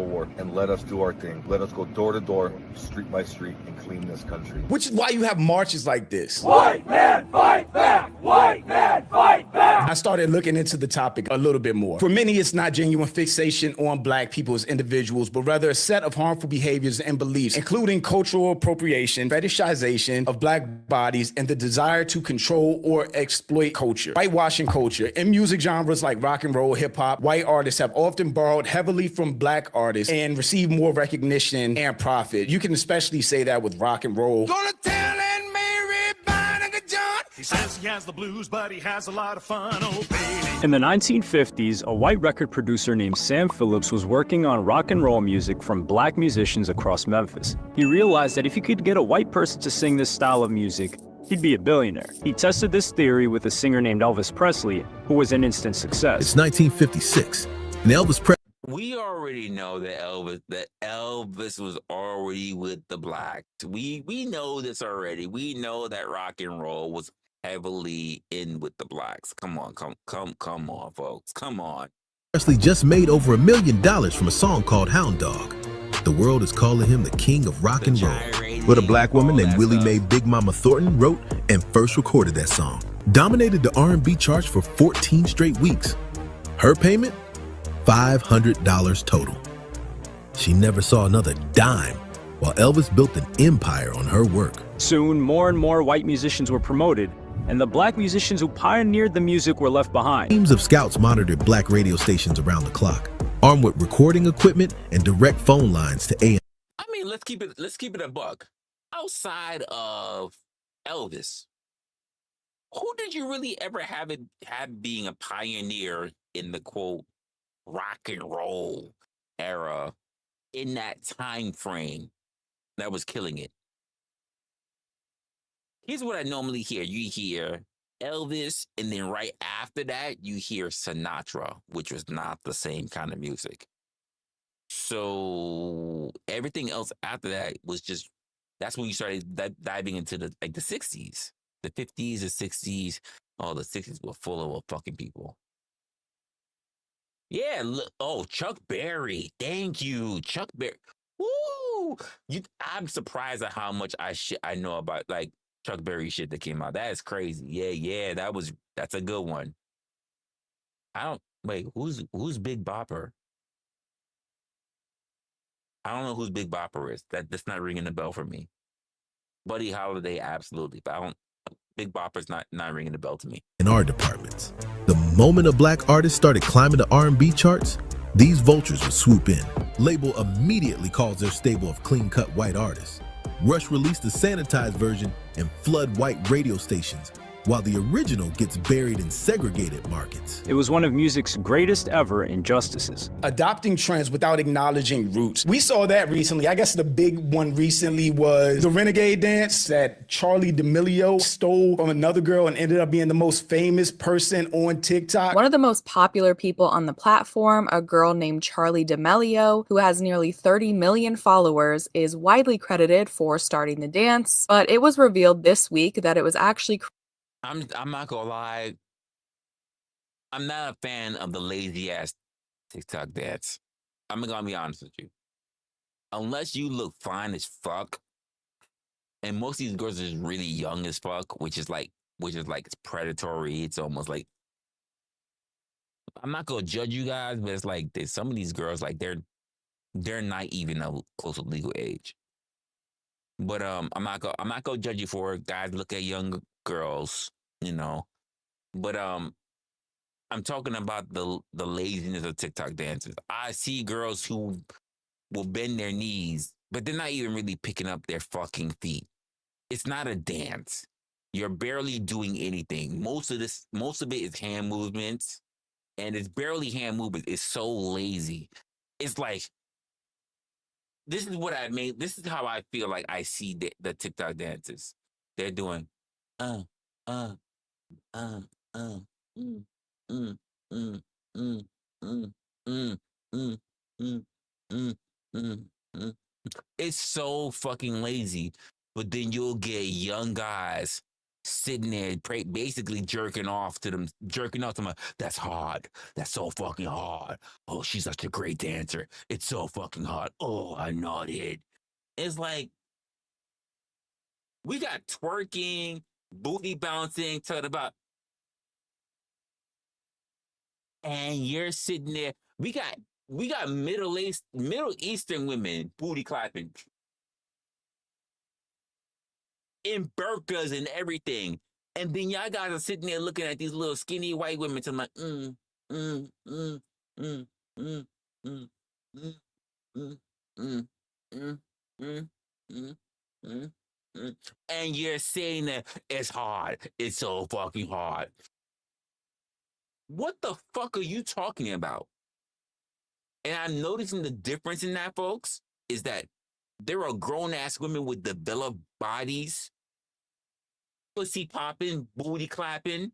war and let us do our thing. Let us go door to door, street by street, and clean this country. Which is why you have marches like this. White man, fight back! White man, fight back! I started looking into the topic a little bit more. For many, it's not genuine fixation on black people as individuals, but rather a set of harmful behaviors and beliefs, including cultural appropriation, fetishization of black bodies, and the desire to control or exploit culture. Whitewashing culture. In music genres like rock and roll, hip hop, white artists have often borrowed heavily from black artists and received more recognition and profit. You can especially say that with rock and roll. Gonna tell Aunt Mary Barnacle John. He says he has the blues, but he has a lot of fun, oh baby. In the 1950s, a white record producer named Sam Phillips was working on rock and roll music from black musicians across Memphis. He realized that if he could get a white person to sing this style of music, he'd be a billionaire. He tested this theory with a singer named Elvis Presley, who was an instant success. It's 1956, and Elvis Presley. We already know that Elvis was already with the blacks. We know this already. We know that rock and roll was heavily in with the blacks. Come on, come on, folks. Come on. Presley just made over $1 million from a song called Hound Dog. The world is calling him the king of rock and roll. But a black woman named Willie Mae Big Mama Thornton wrote and first recorded that song. Dominated the R&B charts for 14 straight weeks. Her payment? $500 total. She never saw another dime, while Elvis built an empire on her work. Soon, more and more white musicians were promoted, and the black musicians who pioneered the music were left behind. Teams of scouts monitored black radio stations around the clock, armed with recording equipment and direct phone lines to AM. I mean, let's keep it a buck. Outside of Elvis, who did you really ever have being a pioneer in the quote rock and roll era in that time frame that was killing it? Here's what I normally hear. You hear Elvis, and then right after that, you hear Sinatra, which was not the same kind of music. So everything else after that was just, that's when you started diving into the 60s, the 50s, the 60s. Oh, the 60s were full of fucking people. Yeah, look, oh, Chuck Berry. Thank you, Chuck Berry. Woo! I'm surprised at how much I know about like Chuck Berry shit that came out. That is crazy. Yeah, that's a good one. Who's Big Bopper? I don't know who's Big Bopper is. That's not ringing a bell for me. Buddy Holiday, absolutely, but Big Bopper's not ringing a bell to me. In our departments, the moment a black artist started climbing the R&B charts, these vultures would swoop in. Label immediately calls their stable of clean-cut white artists. Rush released the sanitized version and flood white radio stations, while the original gets buried in segregated markets. It was one of music's greatest ever injustices. Adopting trends without acknowledging roots. We saw that recently. I guess the big one recently was the Renegade dance that Charlie D'Amelio stole from another girl and ended up being the most famous person on TikTok. One of the most popular people on the platform, a girl named Charlie D'Amelio, who has nearly 30 million followers, is widely credited for starting the dance, but it was revealed this week that it was actually I'm not gonna lie. I'm not a fan of the lazy ass TikTok dance. I'm gonna be honest with you. Unless you look fine as fuck, and most of these girls are just really young as fuck, which is like it's predatory. It's almost like, I'm not gonna judge you guys, but it's like there's some of these girls like they're not even close to legal age. But I'm not gonna judge you for it. Guys look at young girls, you know. But I'm talking about the laziness of TikTok dancers. I see girls who will bend their knees, but they're not even really picking up their fucking feet. It's not a dance. You're barely doing anything. Most of it is hand movements, and it's barely hand movements. It's so lazy. It's like, this is what I made. This is how I feel like I see the TikTok dances. They're doing, It's so fucking lazy. But then you'll get young guys sitting there basically jerking off to them, that's hard. That's so fucking hard. Oh, she's such a great dancer. It's so fucking hard. Oh, I nodded. It's like, we got twerking, booty bouncing, talking about, and you're sitting there. We got Middle Eastern women booty clapping in burqas and everything. And then y'all guys are sitting there looking at these little skinny white women to like, mm, mm, mm, mm, mm, mm, mm, mm, mm, mm, mm, mm, mm, mm. And you're saying that it's hard. It's so fucking hard. What the fuck are you talking about? And I'm noticing the difference in that, folks, is that there are grown-ass women with developed bodies, pussy popping, booty clapping,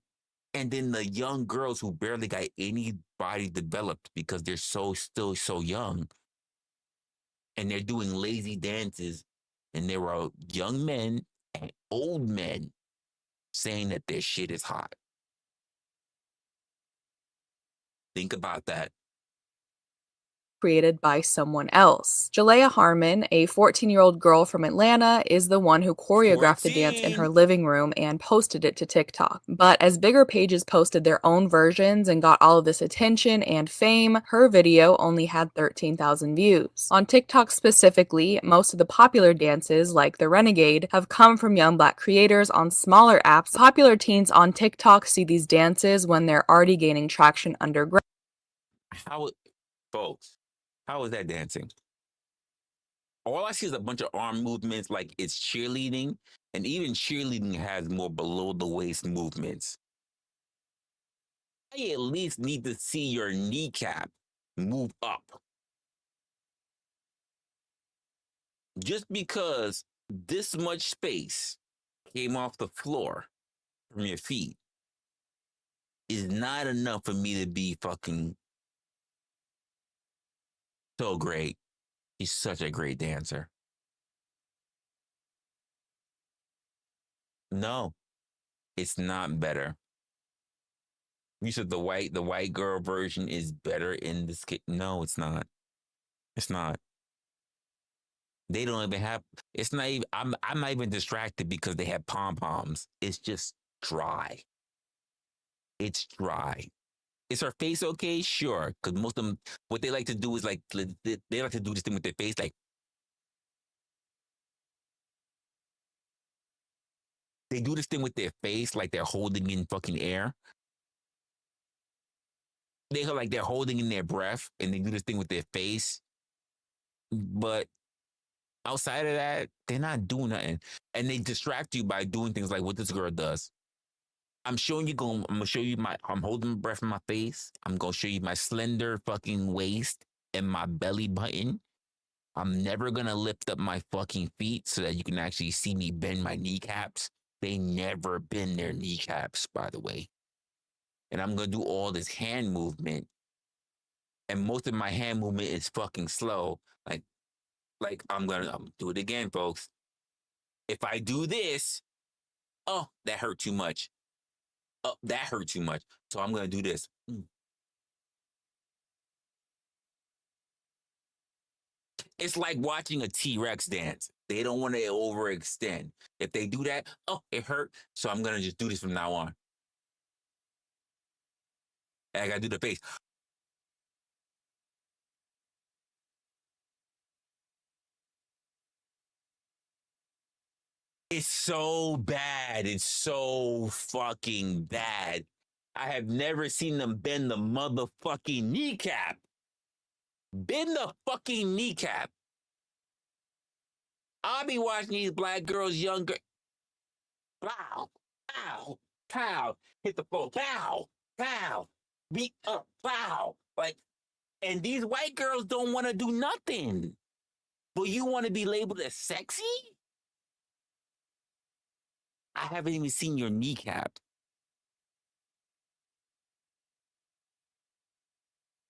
and then the young girls who barely got any body developed because they're still so young. And they're doing lazy dances. And there are young men and old men saying that their shit is hot. Think about that. Created by someone else. Jalea Harmon, a 14-year-old girl from Atlanta, is the one who choreographed the dance in her living room and posted it to TikTok. But as bigger pages posted their own versions and got all of this attention and fame, her video only had 13,000 views. On TikTok specifically, most of the popular dances, like the Renegade, have come from young Black creators on smaller apps. Popular teens on TikTok see these dances when they're already gaining traction underground. Folks, how is that dancing? All I see is a bunch of arm movements like it's cheerleading, and even cheerleading has more below the waist movements. I at least need to see your kneecap move up. Just because this much space came off the floor from your feet is not enough for me to be fucking so great. He's such a great dancer. No, it's not better. You said the white girl version is better in this case. No, it's not. It's not. They don't even have. It's not even. I'm not even distracted because they have pom poms. It's just dry. It's dry. Is her face okay? Sure, because most of them, what they like to do is like they like to do this thing with their face, like they do this thing with their face, like they're holding in fucking air. They look like they're holding in their breath, and they do this thing with their face. But outside of that, they're not doing nothing, and they distract you by doing things like what this girl does. I'm gonna show you I'm holding my breath in my face. I'm gonna show you my slender fucking waist and my belly button. I'm never gonna lift up my fucking feet so that you can actually see me bend my kneecaps. They never bend their kneecaps, by the way. And I'm gonna do all this hand movement. And most of my hand movement is fucking slow. Like I'm gonna do it again, folks. If I do this, oh, that hurt too much. Oh, that hurt too much. So I'm gonna do this. It's like watching a T-Rex dance. They don't want to overextend. If they do that, oh, it hurt. So I'm gonna just do this from now on. And I gotta do the face. It's so bad. It's so fucking bad. I have never seen them bend the motherfucking kneecap. Bend the fucking kneecap. I'll be watching these Black girls, younger. Pow, pow, pow. Hit the floor. Pow, pow. Beat up. Pow. Like, and these white girls don't want to do nothing. But you want to be labeled as sexy? I haven't even seen your kneecap.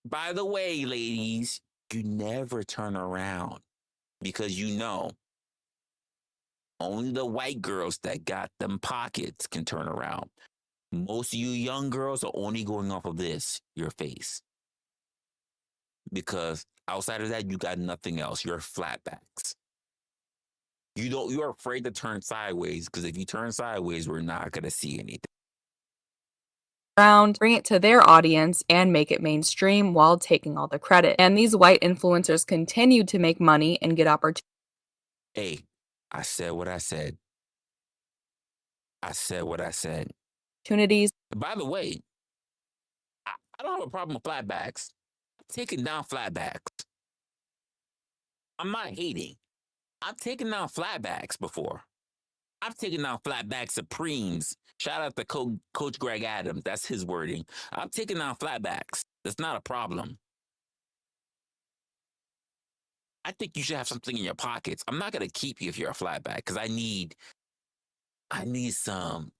By the way, ladies, you never turn around because you know Only the white girls that got them pockets can turn around. Most of you young girls are only going off of this, your face. Because outside of that, you got nothing else. You're flatbacks. You're afraid to turn sideways, because if you turn sideways, we're not gonna see anything. Around, bring it to their audience, and make it mainstream while taking all the credit. And these white influencers continue to make money and get opportunities. Hey, I said what I said. I said what I said. By the way, I don't have a problem with flatbacks. I'm taking down flatbacks. I'm not hating. I've taken down flatbacks before. I've taken down flatback supremes. Shout out to Coach Greg Adams. That's his wording. I've taken down flatbacks. That's not a problem. I think you should have something in your pockets. I'm not gonna keep you if you're a flatback, because I need some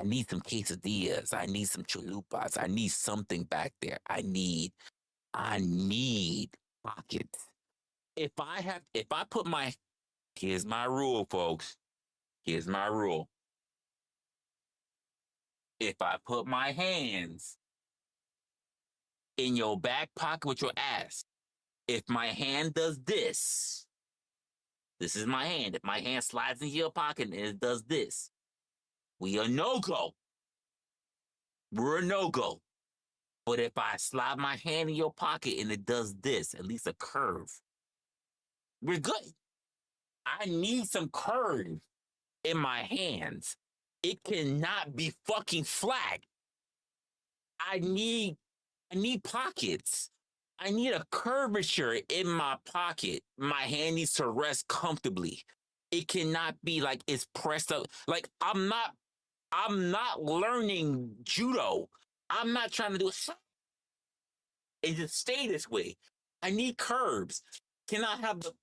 quesadillas. I need some chalupas. I need something back there. I need pockets. If I put here's my rule, folks. Here's my rule. If I put my hands in your back pocket with your ass, if my hand does this is my hand. If my hand slides into your pocket and it does this, we are no-go. We're a no-go. But if I slide my hand in your pocket and it does this, at least a curve, we're good. I need some curve in my hands. It cannot be fucking flat. I need pockets. I need a curvature in my pocket. My hand needs to rest comfortably. It cannot be like it's pressed up. Like I'm not learning judo. I'm not trying to do it. It just stay this way. I need curves. Can I have the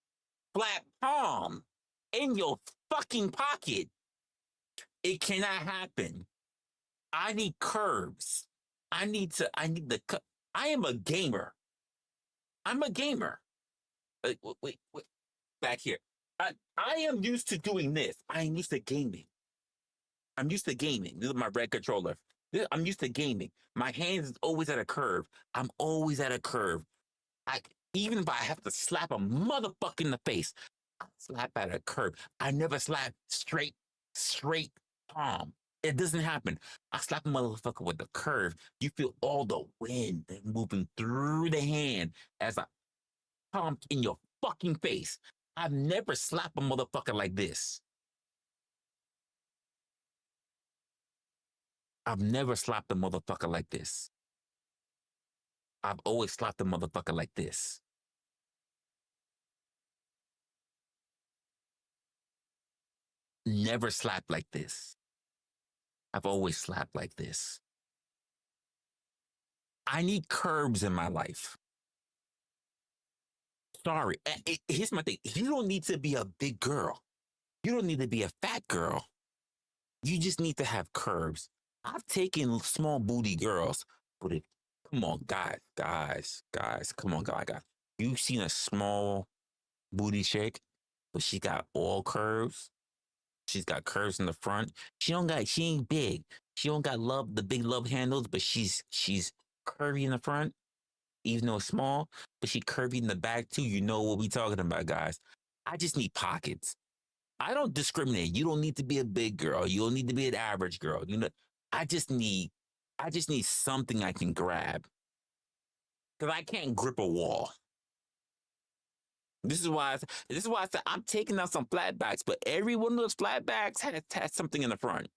flat palm in your fucking pocket? It cannot happen. I need curves. I am a gamer. I'm a gamer. Wait. Back here. I am used to doing this. I am used to gaming. I'm used to gaming. This is my red controller. I'm used to gaming. My hands is always at a curve. I'm always at a curve. Even if I have to slap a motherfucker in the face, I slap at a curve. I never slap straight palm. It doesn't happen. I slap a motherfucker with the curve. You feel all the wind moving through the hand as I palm in your fucking face. I've never slapped a motherfucker like this. I've never slapped a motherfucker like this. I've always slapped a motherfucker like this. Never slapped like this. I've always slapped like this. I need curves in my life. Sorry. Here's my thing. You don't need to be a big girl. You don't need to be a fat girl. You just need to have curves. I've taken small booty girls, but come on, guys, come on, guys. You've seen a small booty chick, but she got all curves. She's got curves in the front. She ain't big. She don't got the big love handles, but she's curvy in the front, even though it's small, but she curvy in the back too. You know what we talking about, guys. I just need pockets. I don't discriminate. You don't need to be a big girl. You don't need to be an average girl. You know, I just need something I can grab. Because I can't grip a wall. This is why I said I'm taking out some flatbacks, but every one of those flatbacks has something in the front.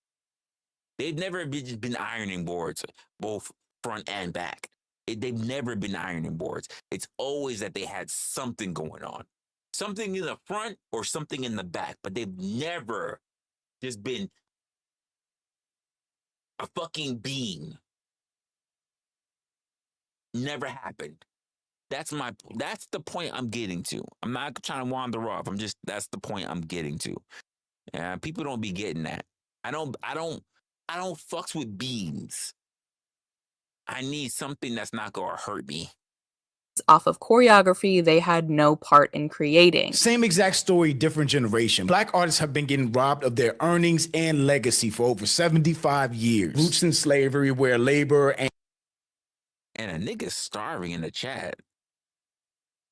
They've never just been ironing boards, both front and back. They've never been ironing boards. It's always that they had something going on. Something in the front or something in the back, but they've never just been a fucking bean. Never happened. That's the point I'm getting to. I'm not trying to wander off. That's the point I'm getting to. People don't be getting that. I don't fucks with beans. I need something that's not gonna hurt me. off of choreography they had no part in creating. Same exact story, different generation. Black artists have been getting robbed of their earnings and legacy for over 75 years. Roots in slavery, where labor and a nigga starving in the chat.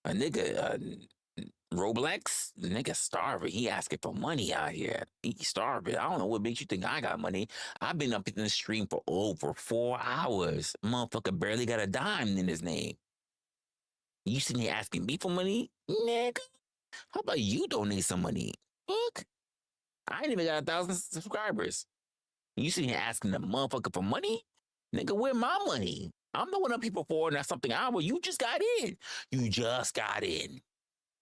A nigga, Roblex, the nigga starving. He asking for money out here. He starving. I don't know what makes you think I got money. I've been up in the stream for over 4 hours. Motherfucker barely got a dime in his name. You sitting here asking me for money? Nigga, how about you donate some money? Look, I ain't even got 1,000 subscribers. You sitting here asking the motherfucker for money? Nigga, where my money? I'm the one up people for, and that's something you just got in. You just got in.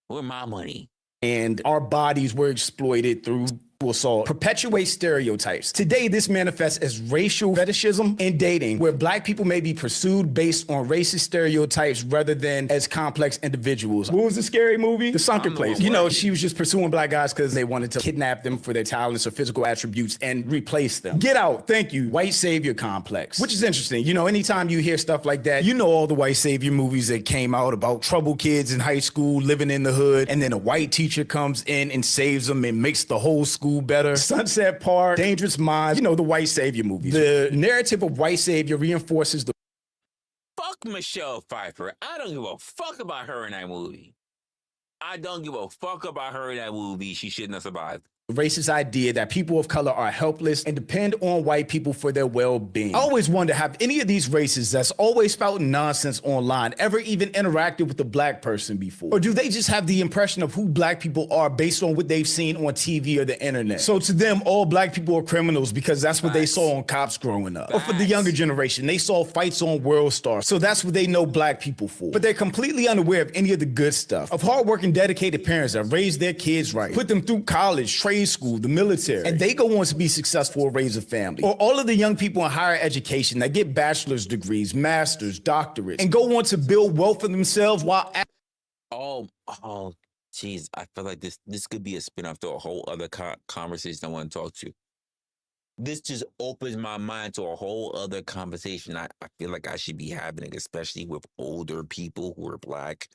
Where my money? And our bodies were exploited through assault, perpetuate stereotypes. Today, this manifests as racial fetishism in dating, where Black people may be pursued based on racist stereotypes rather than as complex individuals. What was the scary movie? The Sunken Place. You know, she was just pursuing Black guys because they wanted to kidnap them for their talents or physical attributes and replace them. Get Out, thank you. White savior complex, which is interesting. You know, anytime you hear stuff like that, you know all the white savior movies that came out about troubled kids in high school living in the hood, and then a white teacher comes in and saves them and makes the whole school better. Sunset Park, Dangerous Minds, you know, the white savior movies. The narrative of white savior reinforces the Fuck Michelle Pfeiffer. I don't give a fuck about her in that movie. I don't give a fuck about her in that movie. She shouldn't have survived. racist idea that people of color are helpless and depend on white people for their well-being. I always wonder, have any of these races that's always spouting nonsense online ever even interacted with a Black person before? Or do they just have the impression of who Black people are based on what they've seen on TV or the internet? So to them, all Black people are criminals because that's what they saw on Cops growing up. Or for the younger generation, they saw fights on World Star, so that's what they know Black people for. But they're completely unaware of any of the good stuff, of hardworking, dedicated parents that raised their kids right, put them through college, trade school, the military, and they go on to be successful and raise a family. Or all of the young people in higher education that get bachelor's degrees, masters, doctorates, and go on to build wealth for themselves while Jeez, I feel like this could be a spin-off to a whole other conversation I want to talk to. This just opens my mind to a whole other conversation I feel like I should be having, especially with older people who are Black.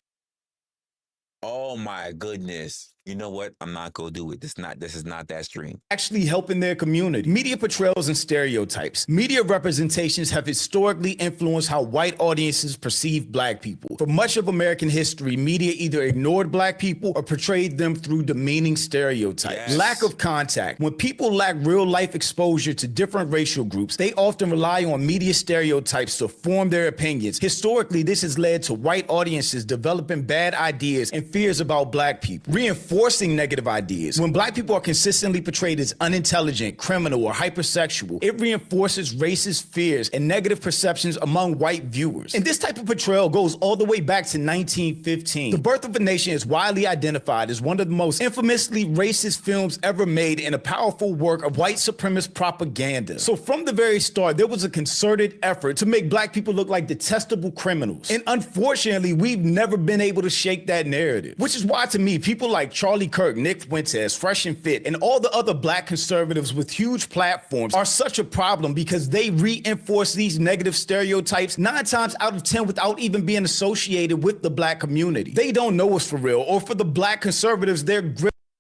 Oh my goodness. You know what? I'm not gonna do it. This is not that stream. Actually helping their community. Media portrayals and stereotypes. Media representations have historically influenced how white audiences perceive Black people. For much of American history, media either ignored Black people or portrayed them through demeaning stereotypes. Yes. Lack of contact. When people lack real life exposure to different racial groups, they often rely on media stereotypes to form their opinions. Historically, this has led to white audiences developing bad ideas and fears about Black people, reinforcing negative ideas. When Black people are consistently portrayed as unintelligent, criminal, or hypersexual, it reinforces racist fears and negative perceptions among white viewers. And this type of portrayal goes all the way back to 1915. The Birth of a Nation is widely identified as one of the most infamously racist films ever made and a powerful work of white supremacist propaganda. So from the very start, there was a concerted effort to make Black people look like detestable criminals. And unfortunately, we've never been able to shake that narrative. Which is why, to me, people like Charlie Kirk, Nick Fuentes, Fresh and Fit, and all the other Black conservatives with huge platforms are such a problem because they reinforce these negative stereotypes 9 times out of 10 without even being associated with the Black community. They don't know us for real, or for the Black conservatives, they're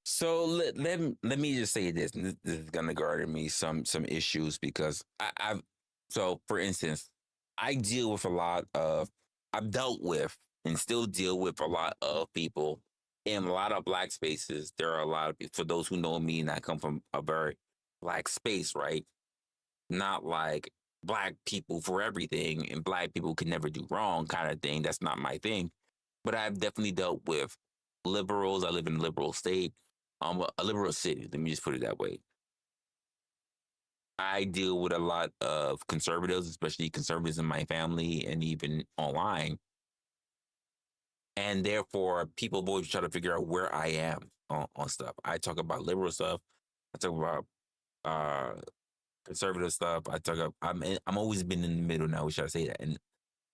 So let me just say this. This is gonna garner me some issues because so for instance, I've dealt with and still deal with a lot of people in a lot of Black spaces. There are a lot of people, for those who know me, and I come from a very Black space, right? Not like Black people for everything and Black people can never do wrong kind of thing. That's not my thing. But I've definitely dealt with liberals. I live in a liberal state, a liberal city. Let me just put it that way. I deal with a lot of conservatives, especially conservatives in my family and even online. And therefore, people always try to figure out where I am on stuff. I talk about liberal stuff. I talk about conservative stuff. I'm always been in the middle now. We should say that. And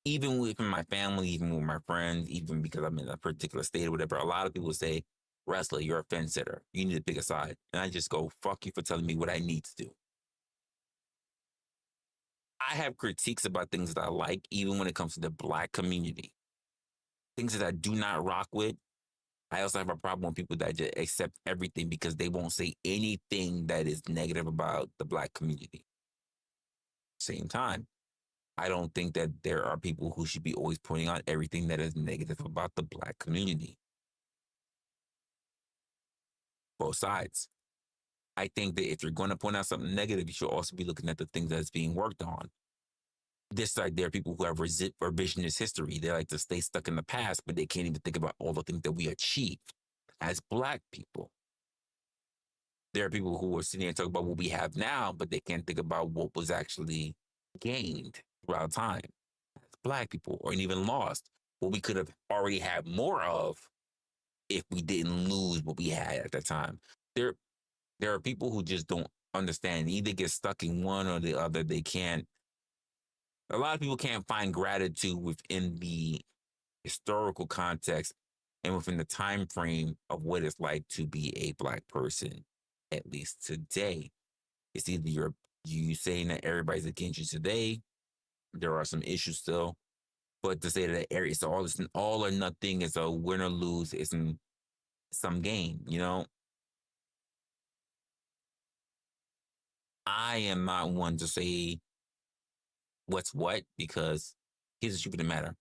even within my family, even with my friends, even because I'm in a particular state or whatever, a lot of people say, Resla, you're a fence sitter. You need to pick a side. And I just go, fuck you for telling me what I need to do. I have critiques about things that I like, even when it comes to the Black community. things that I do not rock with. I also have a problem with people that just accept everything because they won't say anything that is negative about the Black community. Same time, I don't think that there are people who should be always pointing out everything that is negative about the Black community. Both sides. I think that if you're going to point out something negative, you should also be looking at the things that's being worked on. This side, there are people who have revisionist history. They like to stay stuck in the past, but they can't even think about all the things that we achieved as Black people. There are people who are sitting here and talking about what we have now, but they can't think about what was actually gained throughout time as Black people, or even lost, what we could have already had more of if we didn't lose what we had at that time. There are people who just don't understand. They either get stuck in one or the other. They can't. A lot of people can't find gratitude within the historical context and within the time frame of what it's like to be a Black person, at least today. It's either you saying that everybody's against you today. There are some issues still, but to say that it's all or nothing, it's a win or lose, it's some game, you know. I am not one to say what's what, because here's the truth of the matter.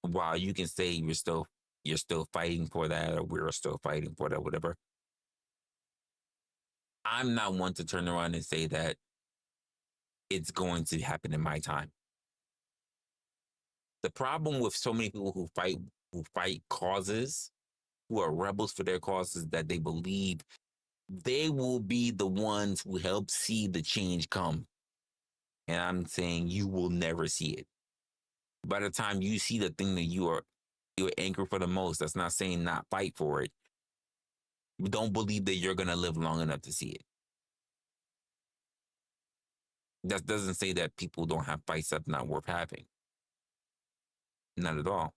While you can say you're still fighting for that, or we're still fighting for that, whatever, I'm not one to turn around and say that it's going to happen in my time. The problem with so many people who fight causes, who are rebels for their causes, that they believe they will be the ones who help see the change come. And I'm saying you will never see it. By the time you see the thing that you're angry for the most, that's not saying not fight for it. You don't believe that you're going to live long enough to see it. That doesn't say that people don't have fights that's not worth having. Not at all.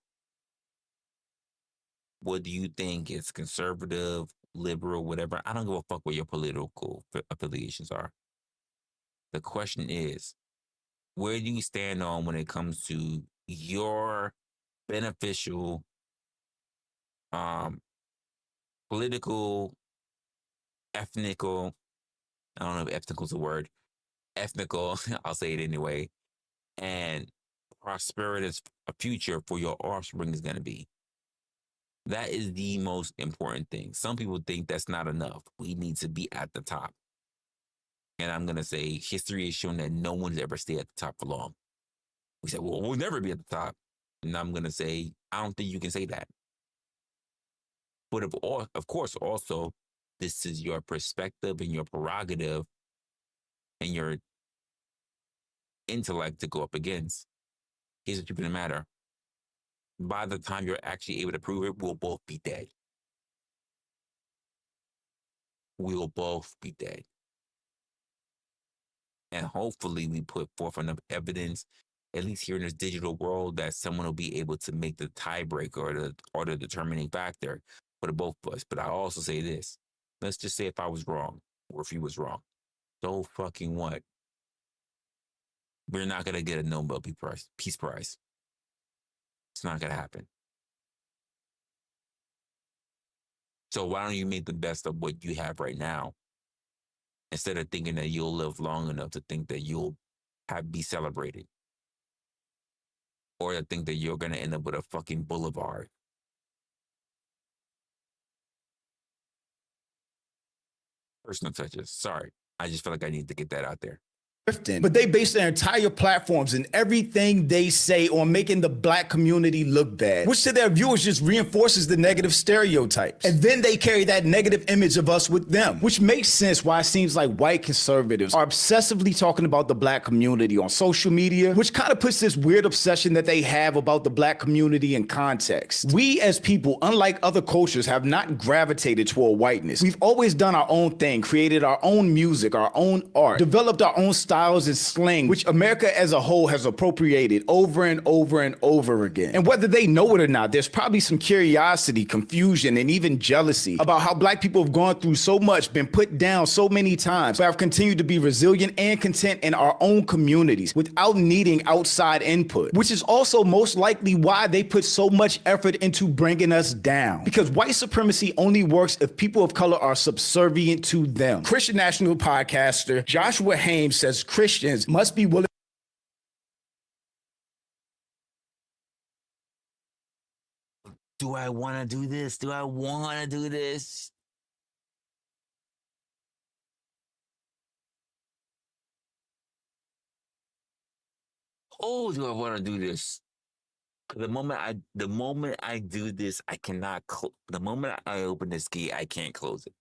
What do you think is conservative, liberal, whatever? I don't give a fuck what your political affiliations are. The question is, where do you stand on when it comes to your beneficial political, ethnical, I don't know if ethnical is a word, ethnical, I'll say it anyway, and prosperous future for your offspring is going to be. That is the most important thing. Some people think that's not enough. We need to be at the top. And I'm going to say history has shown that no one's ever stayed at the top for long. We said, well, we'll never be at the top. And I'm going to say, I don't think you can say that. But of course, also, this is your perspective and your prerogative and your intellect to go up against. Here's the truth of the matter. By the time you're actually able to prove it, we'll both be dead. We'll both be dead. And hopefully we put forth enough evidence, at least here in this digital world, that someone will be able to make the tiebreaker or the determining factor for the both of us. But I also say this. Let's just say if I was wrong, or if he was wrong. So fucking what? We're not going to get a Nobel Peace Prize. It's not going to happen. So why don't you make the best of what you have right now, instead of thinking that you'll live long enough to think that you'll be celebrated, or to think that you're going to end up with a fucking boulevard. Personal touches. Sorry. I just feel like I need to get that out there. But they base their entire platforms and everything they say on making the Black community look bad, which to their viewers just reinforces the negative stereotypes. And then they carry that negative image of us with them, which makes sense why it seems like white conservatives are obsessively talking about the Black community on social media, which kind of puts this weird obsession that they have about the Black community in context. We as people, unlike other cultures, have not gravitated toward whiteness. We've always done our own thing, created our own music, our own art, developed our own style styles and slang, which America as a whole has appropriated over and over and over again. And whether they know it or not, there's probably some curiosity, confusion, and even jealousy about how Black people have gone through so much, been put down so many times, but have continued to be resilient and content in our own communities without needing outside input, which is also most likely why they put so much effort into bringing us down. Because white supremacy only works if people of color are subservient to them. Christian national podcaster Joshua Hames says Christians must be willing. Do I want to do this? Do I want to do this? Oh, do I want to do this? The moment I do this, I cannot. The moment I open this key, I can't close it.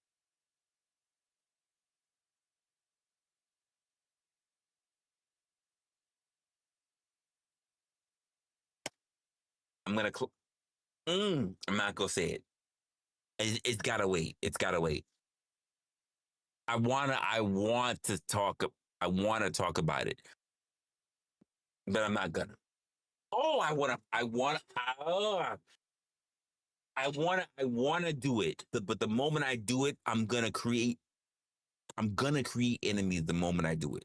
I'm gonna. I'm not gonna say it. It's gotta wait. It's gotta wait. I want to talk about it, but I'm not gonna. Oh, I want to do it. But the moment I do it, I'm gonna create enemies the moment I do it.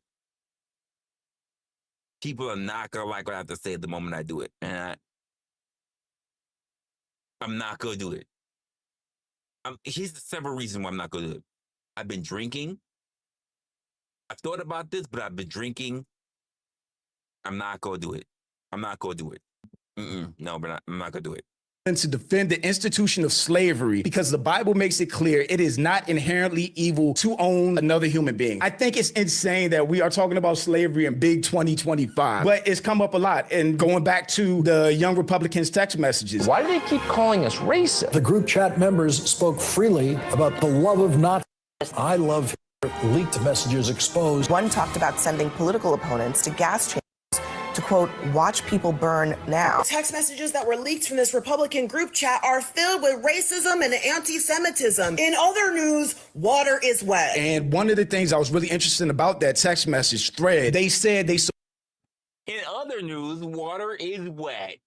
People are not gonna like what I have to say the moment I do it. And I'm not gonna do it. Here's the several reasons why I'm not gonna do it. I've been drinking. I thought about this, but I've been drinking. I'm not gonna do it. I'm not gonna do it. No, but I'm not gonna do it. To defend the institution of slavery because the Bible makes it clear it is not inherently evil to own another human being. I think it's insane that we are talking about slavery in big 2025, but it's come up a lot. And going back to the young Republicans' text messages. Why do they keep calling us racist? The group chat members spoke freely about the love of Nazis. I love leaked messages exposed. One talked about sending political opponents to gas chambers to, quote, watch people burn now. Text messages that were leaked from this Republican group chat are filled with racism and anti-Semitism. In other news, water is wet. And one of the things I was really interested in about that text message thread, they said they... In other news, water is wet.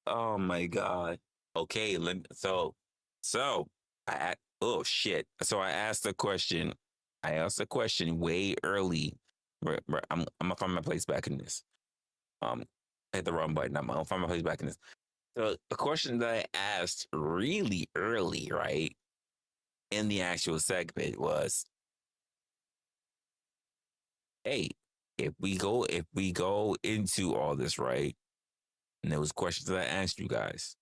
Oh my God. Okay, oh shit. So I asked a question. Way early. I'm gonna find my place back in this. I hit the wrong button. I'm gonna find my place back in this. So the question that I asked really early, right, in the actual segment was, hey, if we go into all this, right? And there was questions that I asked you guys.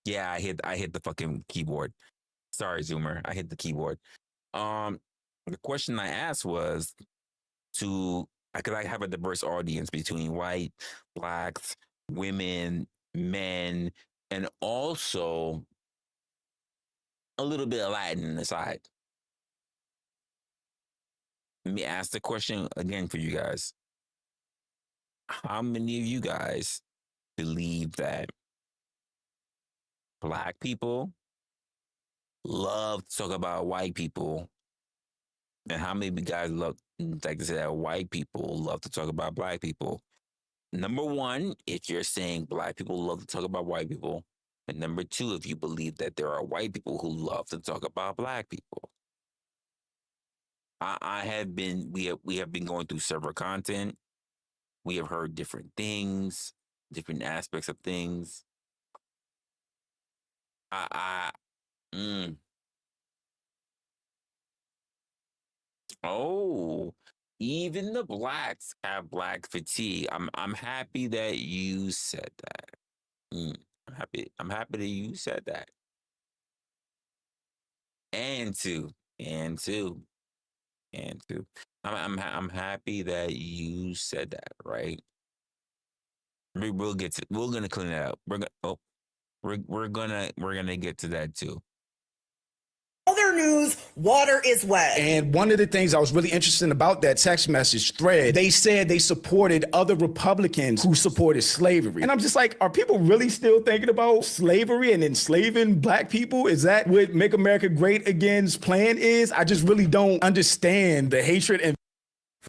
Yeah, I hit the fucking keyboard. Sorry, Zoomer. I hit the keyboard. The question I asked was could I have a diverse audience between white, blacks, women, men, and also a little bit of Latin on the side. Let me ask the question again for you guys. How many of you guys believe that black people love to talk about white people? And how many of you guys like to say that white people love to talk about black people? Number one, if you're saying black people love to talk about white people. And number two, if you believe that there are white people who love to talk about black people. We have been going through several content. We have heard different things, different aspects of things. Oh, even the blacks have black fatigue. I'm happy that you said that. I'm happy that you said that. And two. I'm happy that you said that, right? We're gonna clean it up. We're gonna get to that too. Other news, water is wet. And one of the things I was really interested in about that text message thread, they said they supported other Republicans who supported slavery. And I'm just like, are people really still thinking about slavery and enslaving black people? Is that what Make America Great Again's plan is? I just really don't understand the hatred and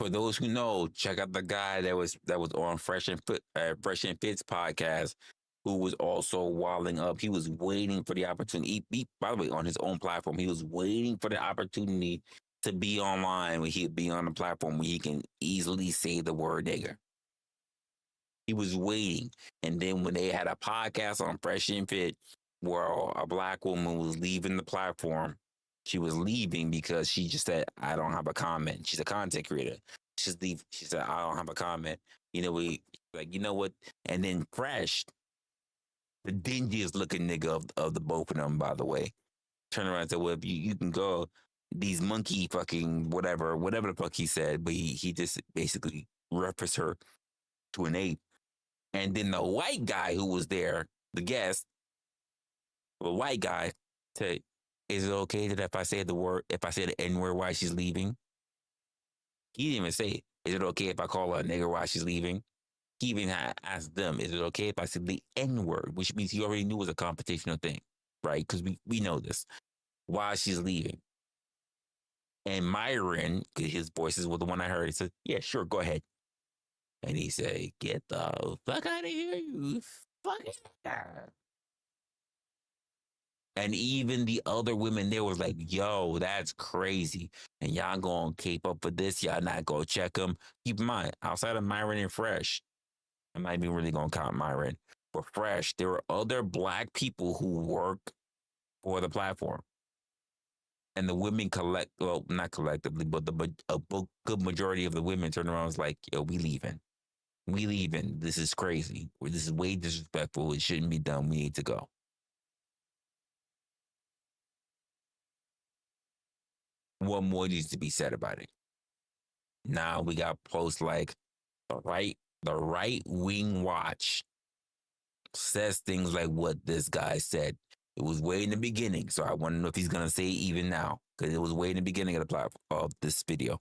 For those who know, check out the guy that was on Fresh and Fit's podcast, who was also walling up. He was waiting for the opportunity. By the way, on his own platform, he was waiting for the opportunity to be online when he'd be on the platform where he can easily say the word nigger. He was waiting. And then when they had a podcast on Fresh and Fit where a black woman was leaving the platform, she was leaving because she just said, I don't have a comment. She's a content creator. She said, I don't have a comment. You know what? And then Fresh, the dingiest looking nigga of the both of them, by the way, turned around and said, well, if you can go, these monkey fucking whatever the fuck he said, but he just basically referenced her to an ape. And then the white guy who was there, the guest, the white guy said, is it okay that if I say the N-word while she's leaving? He didn't even say it. Is it okay if I call her a nigger while she's leaving? He even asked them, is it okay if I said the N-word? Which means he already knew it was a computational thing, right? Because we know this. While she's leaving. And Myron, his voices were the one I heard, he said, yeah, sure, go ahead. And he said, get the fuck out of here, you fucking nigger. And even the other women there was like, yo, that's crazy. And y'all gonna cape up for this. Y'all not gonna check them. Keep in mind, outside of Myron and Fresh, I'm not even really gonna count Myron, but Fresh, there were other black people who work for the platform. And the women not collectively, but a good majority of the women turned around and was like, yo, we leaving. We leaving. This is crazy. This is way disrespectful. It shouldn't be done. We need to go. What more needs to be said about it? Now we got posts like the right wing watch says things like what this guy said. It was way in the beginning, so I want to know if he's gonna say it even now, because it was way in the beginning of the platform of this video.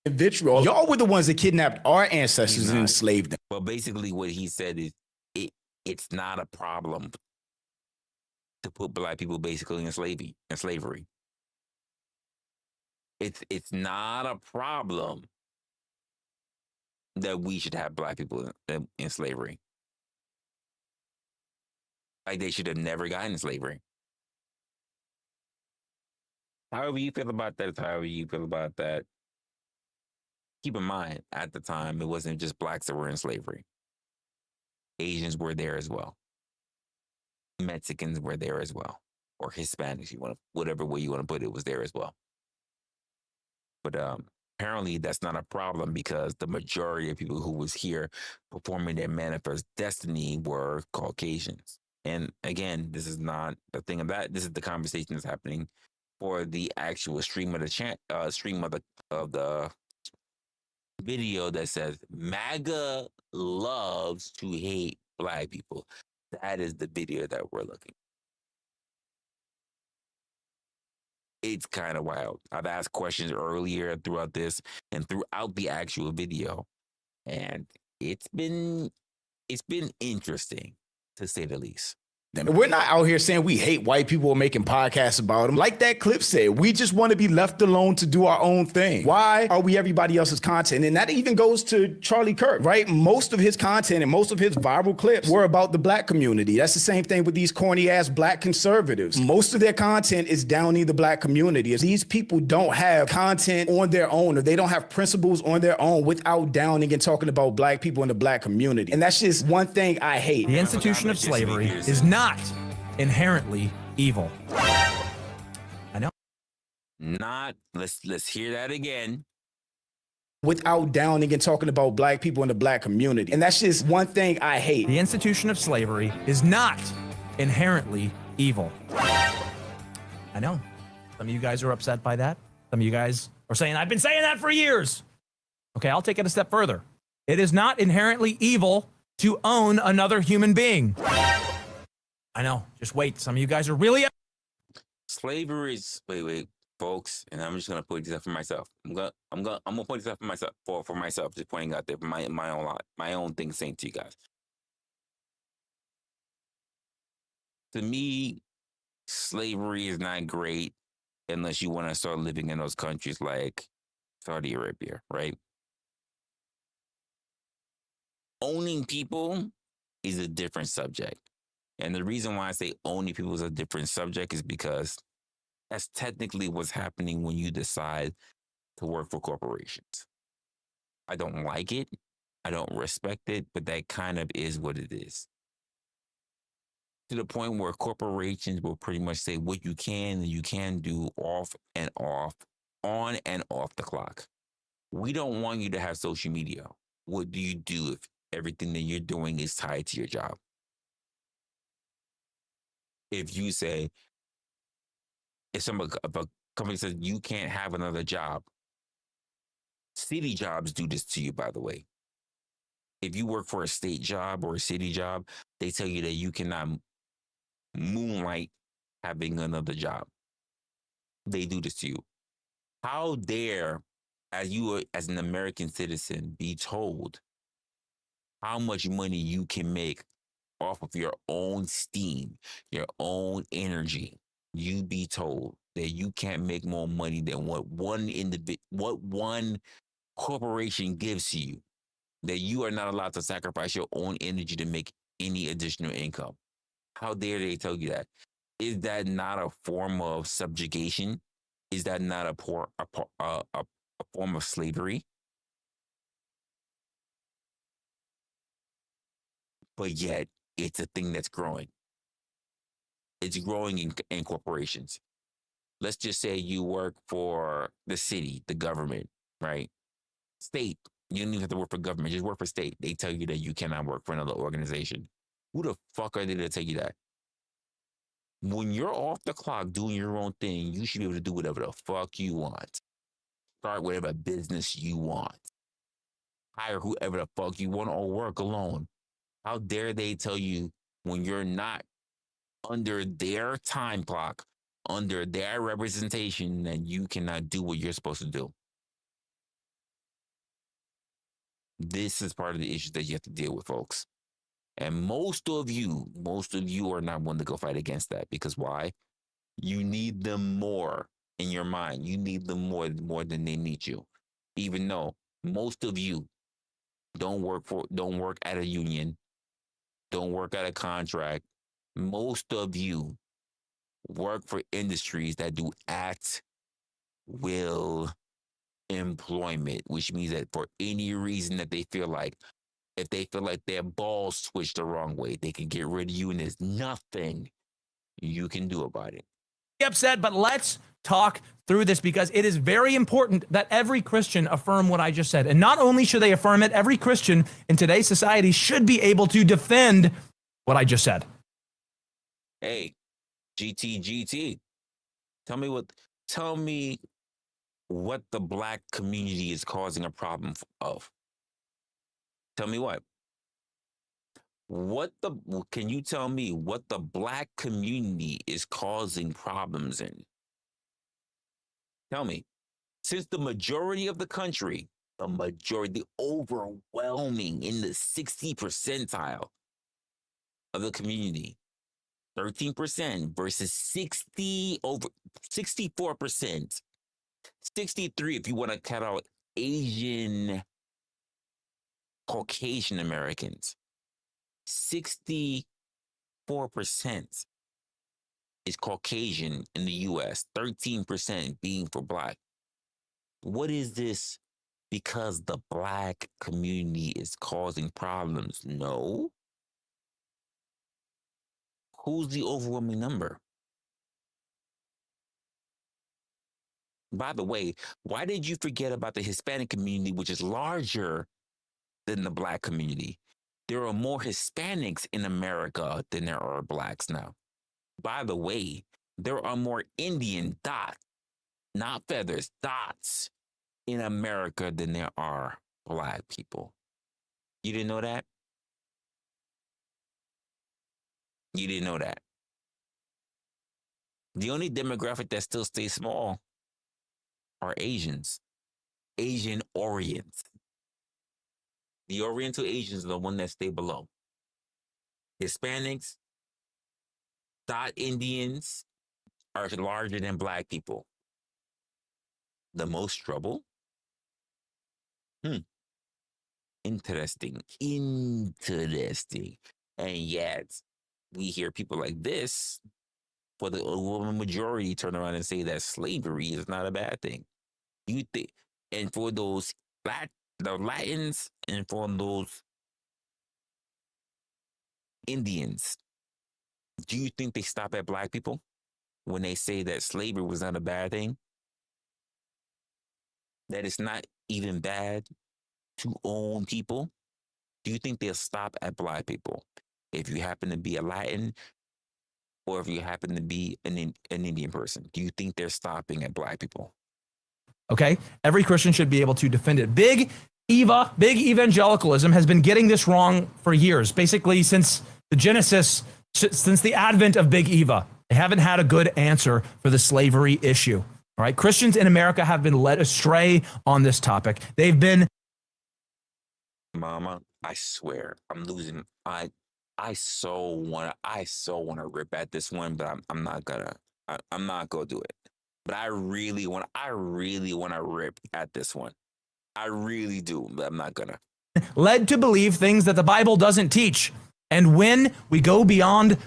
Vitriol. Y'all were the ones that kidnapped our ancestors and enslaved them. But basically, what he said is it's not a problem to put black people basically in slavery. It's not a problem that we should have black people in slavery. Like they should have never gotten in slavery. However you feel about that, however you feel about that. Keep in mind, at the time, it wasn't just blacks that were in slavery. Asians were there as well. Mexicans were there as well. Or Hispanics, whatever way you want to put it, was there as well. But apparently that's not a problem because the majority of people who was here performing their manifest destiny were Caucasians. And again, this is not the thing of that. This is the conversation that's happening for the actual stream of the video that says MAGA loves to hate black people. That is the video that we're looking. It's kind of wild. I've asked questions earlier throughout this and throughout the actual video, and it's been interesting to say the least. We're not out here saying we hate white people or making podcasts about them. Like that clip said, we just want to be left alone to do our own thing. Why are we everybody else's content? And that even goes to Charlie Kirk, right? Most of his content and most of his viral clips were about the black community. That's the same thing with these corny ass black conservatives. Most of their content is downing the black community. These people don't have content on their own, or they don't have principles on their own without downing and talking about black people in the black community. And that's just one thing I hate. The institution of slavery is not inherently evil. I know. Let's hear that again. Without downing and talking about black people in the black community. And that's just one thing I hate. The institution of slavery is not inherently evil. I know. Some of you guys are upset by that. Some of you guys are saying, I've been saying that for years. Okay, I'll take it a step further. It is not inherently evil to own another human being. I know. Just wait. Some of you guys are really. Slavery is wait, folks, and I'm just gonna point this out for myself. I'm gonna point this out for myself for myself. Just pointing out there for my own thing, saying to you guys. To me, slavery is not great unless you want to start living in those countries like Saudi Arabia, right? Owning people is a different subject. And the reason why I say owning people is a different subject is because that's technically what's happening when you decide to work for corporations. I don't like it. I don't respect it, but that kind of is what it is. To the point where corporations will pretty much say what you can and you can do off and off, on and off the clock. We don't want you to have social media. What do you do if everything that you're doing is tied to your job? If you say, if a company says you can't have another job, city jobs do this to you, by the way. If you work for a state job or a city job, they tell you that you cannot moonlight having another job. They do this to you. How dare, as an American citizen, be told how much money you can make off of your own steam, your own energy? You be told that you can't make more money than what one corporation gives to you, that you are not allowed to sacrifice your own energy to make any additional income. How dare they tell you that? Is that not a form of subjugation? Is that not a form of slavery? But yet, it's a thing that's growing. It's growing in corporations. Let's just say you work for the city, the government, right? State. You don't even have to work for government. Just work for state. They tell you that you cannot work for another organization. Who the fuck are they to tell you that? When you're off the clock doing your own thing, you should be able to do whatever the fuck you want. Start whatever business you want. Hire whoever the fuck you want or work alone. How dare they tell you when you're not under their time clock, under their representation, that you cannot do what you're supposed to do? This is part of the issues that you have to deal with, folks. And most of you are not willing to go fight against that, because why? You need them more in your mind. You need them more than they need you. Even though most of you don't work at a union, don't work at a contract. Most of you work for industries that do at will employment, which means that for any reason that they feel like, if they feel like their balls switched the wrong way, they can get rid of you, and there's nothing you can do about it. Upset, but let's talk through this, because it is very important that every Christian affirm what I just said. And not only should they affirm it, every Christian in today's society should be able to defend what I just said. Hey, GT, tell me what the black community is causing a problem of. Tell me what. Can you tell me what the black community is causing problems in? Tell me. Since the majority of the country, the overwhelming in the 60 percentile of the community, 13% versus 64%, 63 if you want to cut out Asian Caucasian Americans, 64% is Caucasian in the US, 13% being for black. What is this? Because the black community is causing problems? No. Who's the overwhelming number? By the way, why did you forget about the Hispanic community, which is larger than the black community? There are more Hispanics in America than there are blacks now. By the way, there are more Indian dots, not feathers, dots in America than there are black people. You didn't know that? You didn't know that. The only demographic that still stays small are Asians, Asian Orients. The Oriental Asians are the one that stay below. Hispanics, dot Indians are larger than black people. The most trouble? Interesting. Interesting. And yet, we hear people like this, for the overwhelming majority, turn around and say that slavery is not a bad thing. You think, and for those the Latins and for those Indians, do you think they stop at black people when they say that slavery was not a bad thing? That it's not even bad to own people? Do you think they'll stop at black people if you happen to be a Latin or if you happen to be an Indian person? Do you think they're stopping at black people? Okay, every Christian should be able to defend it. Big evangelicalism has been getting this wrong for years, basically since the Genesis, since the advent of Big Eva. They haven't had a good answer for the slavery issue. All right, Christians in America have been led astray on this topic. They've been. Mama, I swear, I'm losing. I so wanna rip at this one, but I'm not gonna. I'm not gonna do it. But I really wanna rip at this one. I really do, but I'm not gonna. Led to believe things that the Bible doesn't teach. And when we go beyond.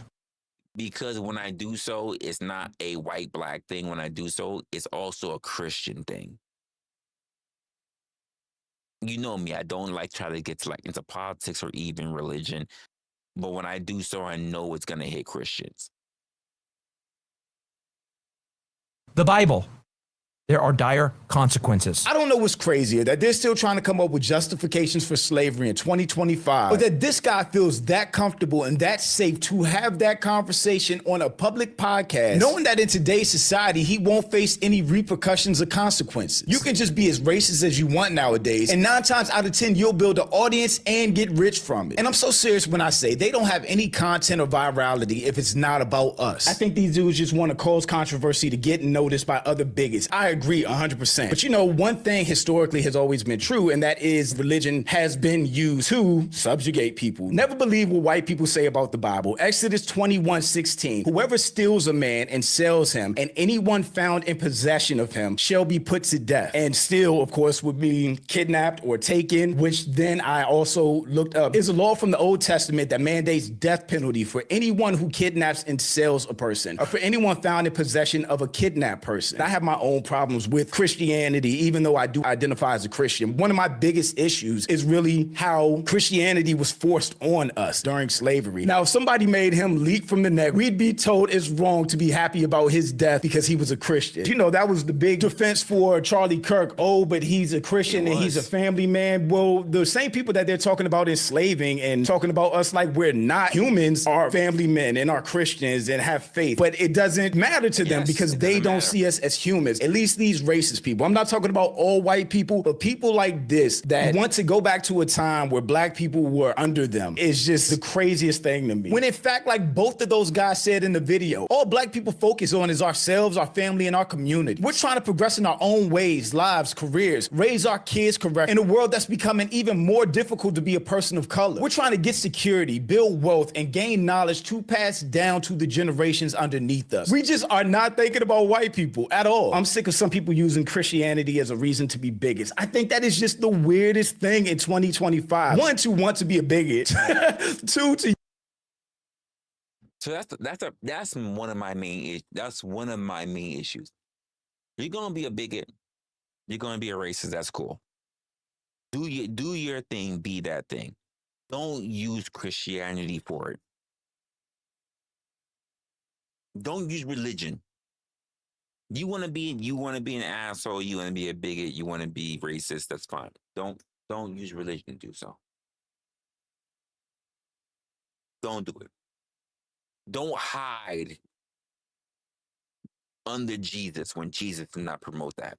Because when I do so, it's not a white black thing. When I do so, it's also a Christian thing. You know me, I don't like try to get to like into politics or even religion. But when I do so, I know it's gonna hit Christians. The Bible. There are dire consequences. I don't know what's crazier, that they're still trying to come up with justifications for slavery in 2025, or that this guy feels that comfortable and that safe to have that conversation on a public podcast, knowing that in today's society, he won't face any repercussions or consequences. You can just be as racist as you want nowadays, and 9 times out of 10, you'll build an audience and get rich from it. And I'm so serious when I say they don't have any content or virality if it's not about us. I think these dudes just want to cause controversy to get noticed by other bigots. I agree 100%. But you know, one thing historically has always been true, and that is religion has been used to subjugate people. Never believe what white people say about the Bible. Exodus 21:16. Whoever steals a man and sells him, and anyone found in possession of him shall be put to death. And steal, of course, would mean kidnapped or taken, which then I also looked up. Is a law from the Old Testament that mandates death penalty for anyone who kidnaps and sells a person, or for anyone found in possession of a kidnapped person. I have my own problems with Christianity, even though I do identify as a Christian. One of my biggest issues is really how Christianity was forced on us during slavery. Now, if somebody made him leap from the neck, we'd be told it's wrong to be happy about his death because he was a Christian. You know, that was the big defense for Charlie Kirk. Oh, but he's a Christian and he's a family man. Well, the same people that they're talking about enslaving and talking about us like we're not humans are family men and are Christians and have faith. But it doesn't matter to them because they don't see us as humans. At least these racist people. I'm not talking about all white people, but people like this that want to go back to a time where black people were under them is just the craziest thing to me. When in fact, like both of those guys said in the video, all black people focus on is ourselves, our family, and our community. We're trying to progress in our own ways, lives, careers, raise our kids correct in a world that's becoming even more difficult to be a person of color. We're trying to get security, build wealth, and gain knowledge to pass down to the generations underneath us. We just are not thinking about white people at all. I'm sick of some people using Christianity as a reason to be bigots. I think that is just the weirdest thing in 2025. 1, to want to be a bigot. 2, to. So that's one of my main issues. You're gonna be a bigot. You're gonna be a racist. That's cool. Do your thing. Be that thing. Don't use Christianity for it. Don't use religion. You want to be an asshole, you want to be a bigot, you want to be racist, that's fine. Don't use religion to do so. Don't do it. Don't hide under Jesus when Jesus did not promote that.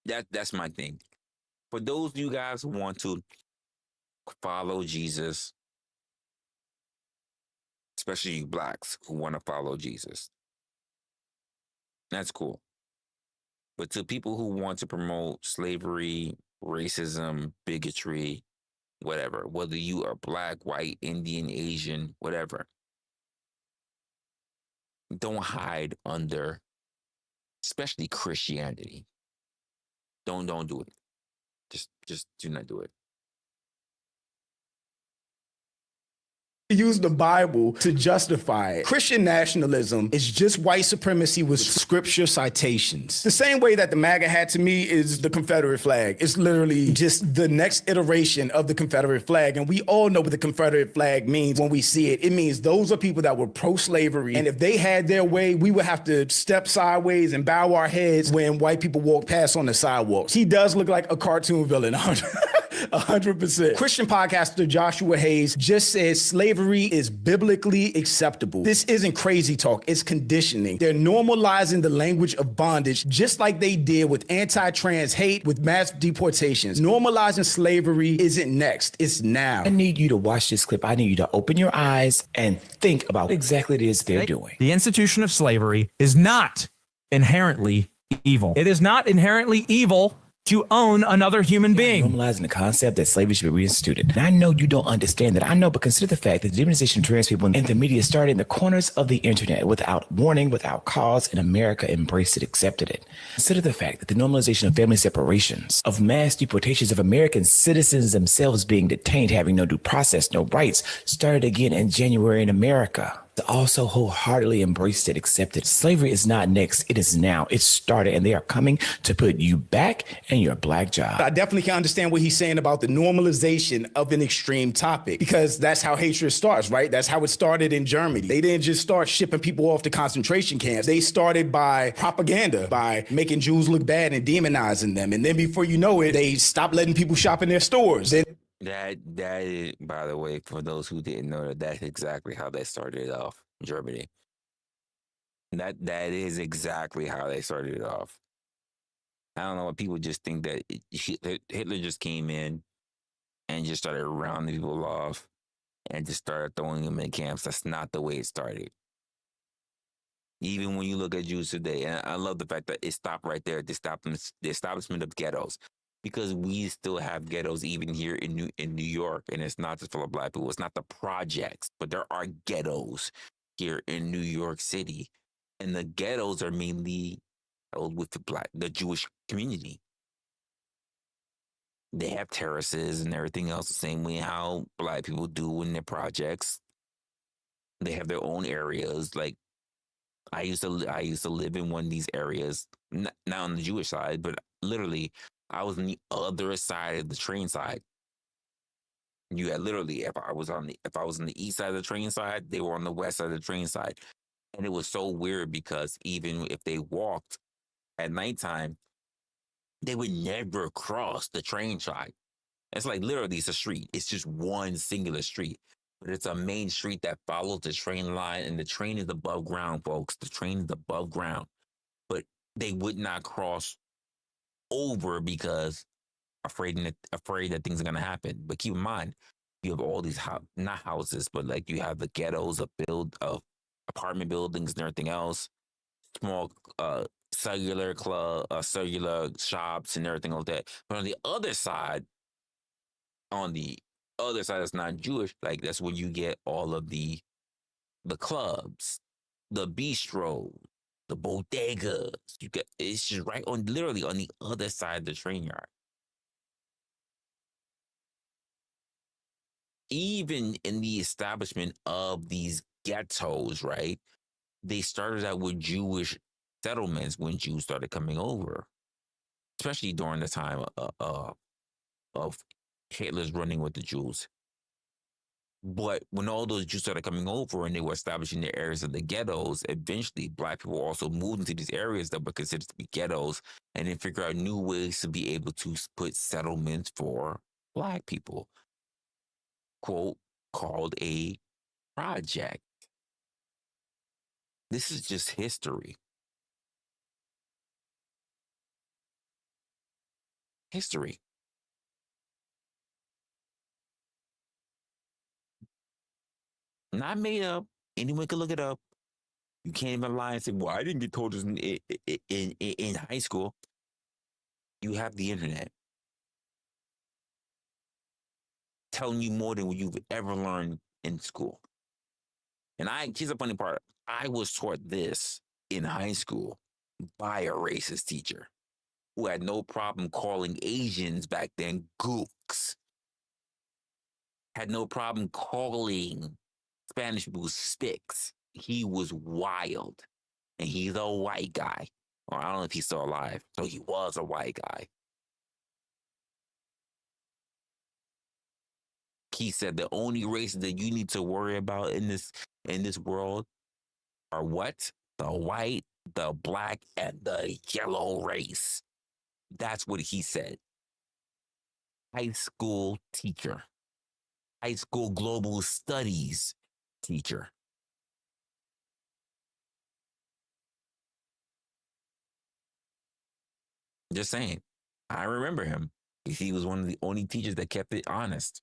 That's my thing. For those of you guys who want to follow Jesus, especially you blacks who want to follow Jesus, that's cool. But to people who want to promote slavery, racism, bigotry, whatever, whether you are black, white, Indian, Asian, whatever, don't hide under, especially Christianity. Don't do it. Just do not do it. Use the Bible to justify it. Christian nationalism is just white supremacy with scripture citations. The same way that the MAGA hat to me is the Confederate flag. It's literally just the next iteration of the Confederate flag. And we all know what the Confederate flag means when we see it. It means those are people that were pro-slavery. And if they had their way, we would have to step sideways and bow our heads when white people walk past on the sidewalks. He does look like a cartoon villain. 100%. Christian podcaster Joshua Hayes just says slavery is biblically acceptable. This isn't crazy talk, it's conditioning. They're normalizing the language of bondage just like they did with anti-trans hate with mass deportations. Normalizing slavery isn't next, it's now. I need you to watch this clip. I need you to open your eyes and think about what exactly it is they're doing. The institution of slavery is not inherently evil. It is not inherently evil to own another human being. Normalizing the concept that slavery should be reinstituted. And I know you don't understand that. I know, but consider the fact that the demonization of trans people and the media started in the corners of the internet without warning, without cause, and America embraced it, accepted it. Consider the fact that the normalization of family separations, of mass deportations of American citizens themselves being detained, having no due process, no rights, started again in January in America. Also wholeheartedly embraced it, accepted. Slavery is not next, it is now. It started, and they are coming to put you back in your black job. I definitely can understand what he's saying about the normalization of an extreme topic, because that's how hatred starts, right? That's how it started in Germany. They didn't just start shipping people off to concentration camps. They started by propaganda, by making Jews look bad and demonizing them. And then before you know it, they stopped letting people shop in their stores. That is, by the way, for those who didn't know, that's exactly how they started off in Germany. That is exactly how they started it off. I don't know why people just think that Hitler just came in and just started rounding people off and just started throwing them in camps. That's not the way it started. Even when you look at Jews today, and I love the fact that it stopped right there at the establishment of ghettos. Because we still have ghettos even here in New York, and it's not just full of black people. It's not the projects, but there are ghettos here in New York City, and the ghettos are mainly held with the Jewish community. They have terraces and everything else, the same way how black people do in their projects. They have their own areas. Like I used to live in one of these areas, not on the Jewish side, but literally. I was on the other side of the train side. You had literally, if I was on the east side of the train side, they were on the west side of the train side. And it was so weird because even if they walked at nighttime, they would never cross the train side. It's like literally it's a street. It's just one singular street. But it's a main street that follows the train line, and the train is above ground, folks. The train is above ground. But they would not cross over because afraid that things are going to happen. But keep in mind, you have all these not houses, but like you have the ghettos of apartment buildings and everything else, small cellular shops and everything like that. But on the other side that's not Jewish, like that's where you get all of the clubs, the bistro, the bodegas. It's just right on, literally on the other side of the train yard. Even in the establishment of these ghettos, right? They started out with Jewish settlements when Jews started coming over, especially during the time of Hitler's running with the Jews. But when all those Jews started coming over and they were establishing their areas of the ghettos, eventually black people also moved into these areas that were considered to be ghettos, and then figure out new ways to be able to put settlements for black people, quote, called a project. This is just history. History. Not made up. Anyone can look it up. You can't even lie and say, well, I didn't get told this in high school. You have the internet telling you more than what you've ever learned in school. And here's the funny part. I was taught this in high school by a racist teacher. who had no problem calling Asians back then gooks, had no problem calling Spanish people sticks. He was wild. And he's a white guy. Or I don't know if he's still alive. So he was a white guy. He said the only races that you need to worry about in this world are what? The white, the black, and the yellow race. That's what he said. High school teacher. High school global studies teacher. Just saying. I remember him. He was one of the only teachers that kept it honest.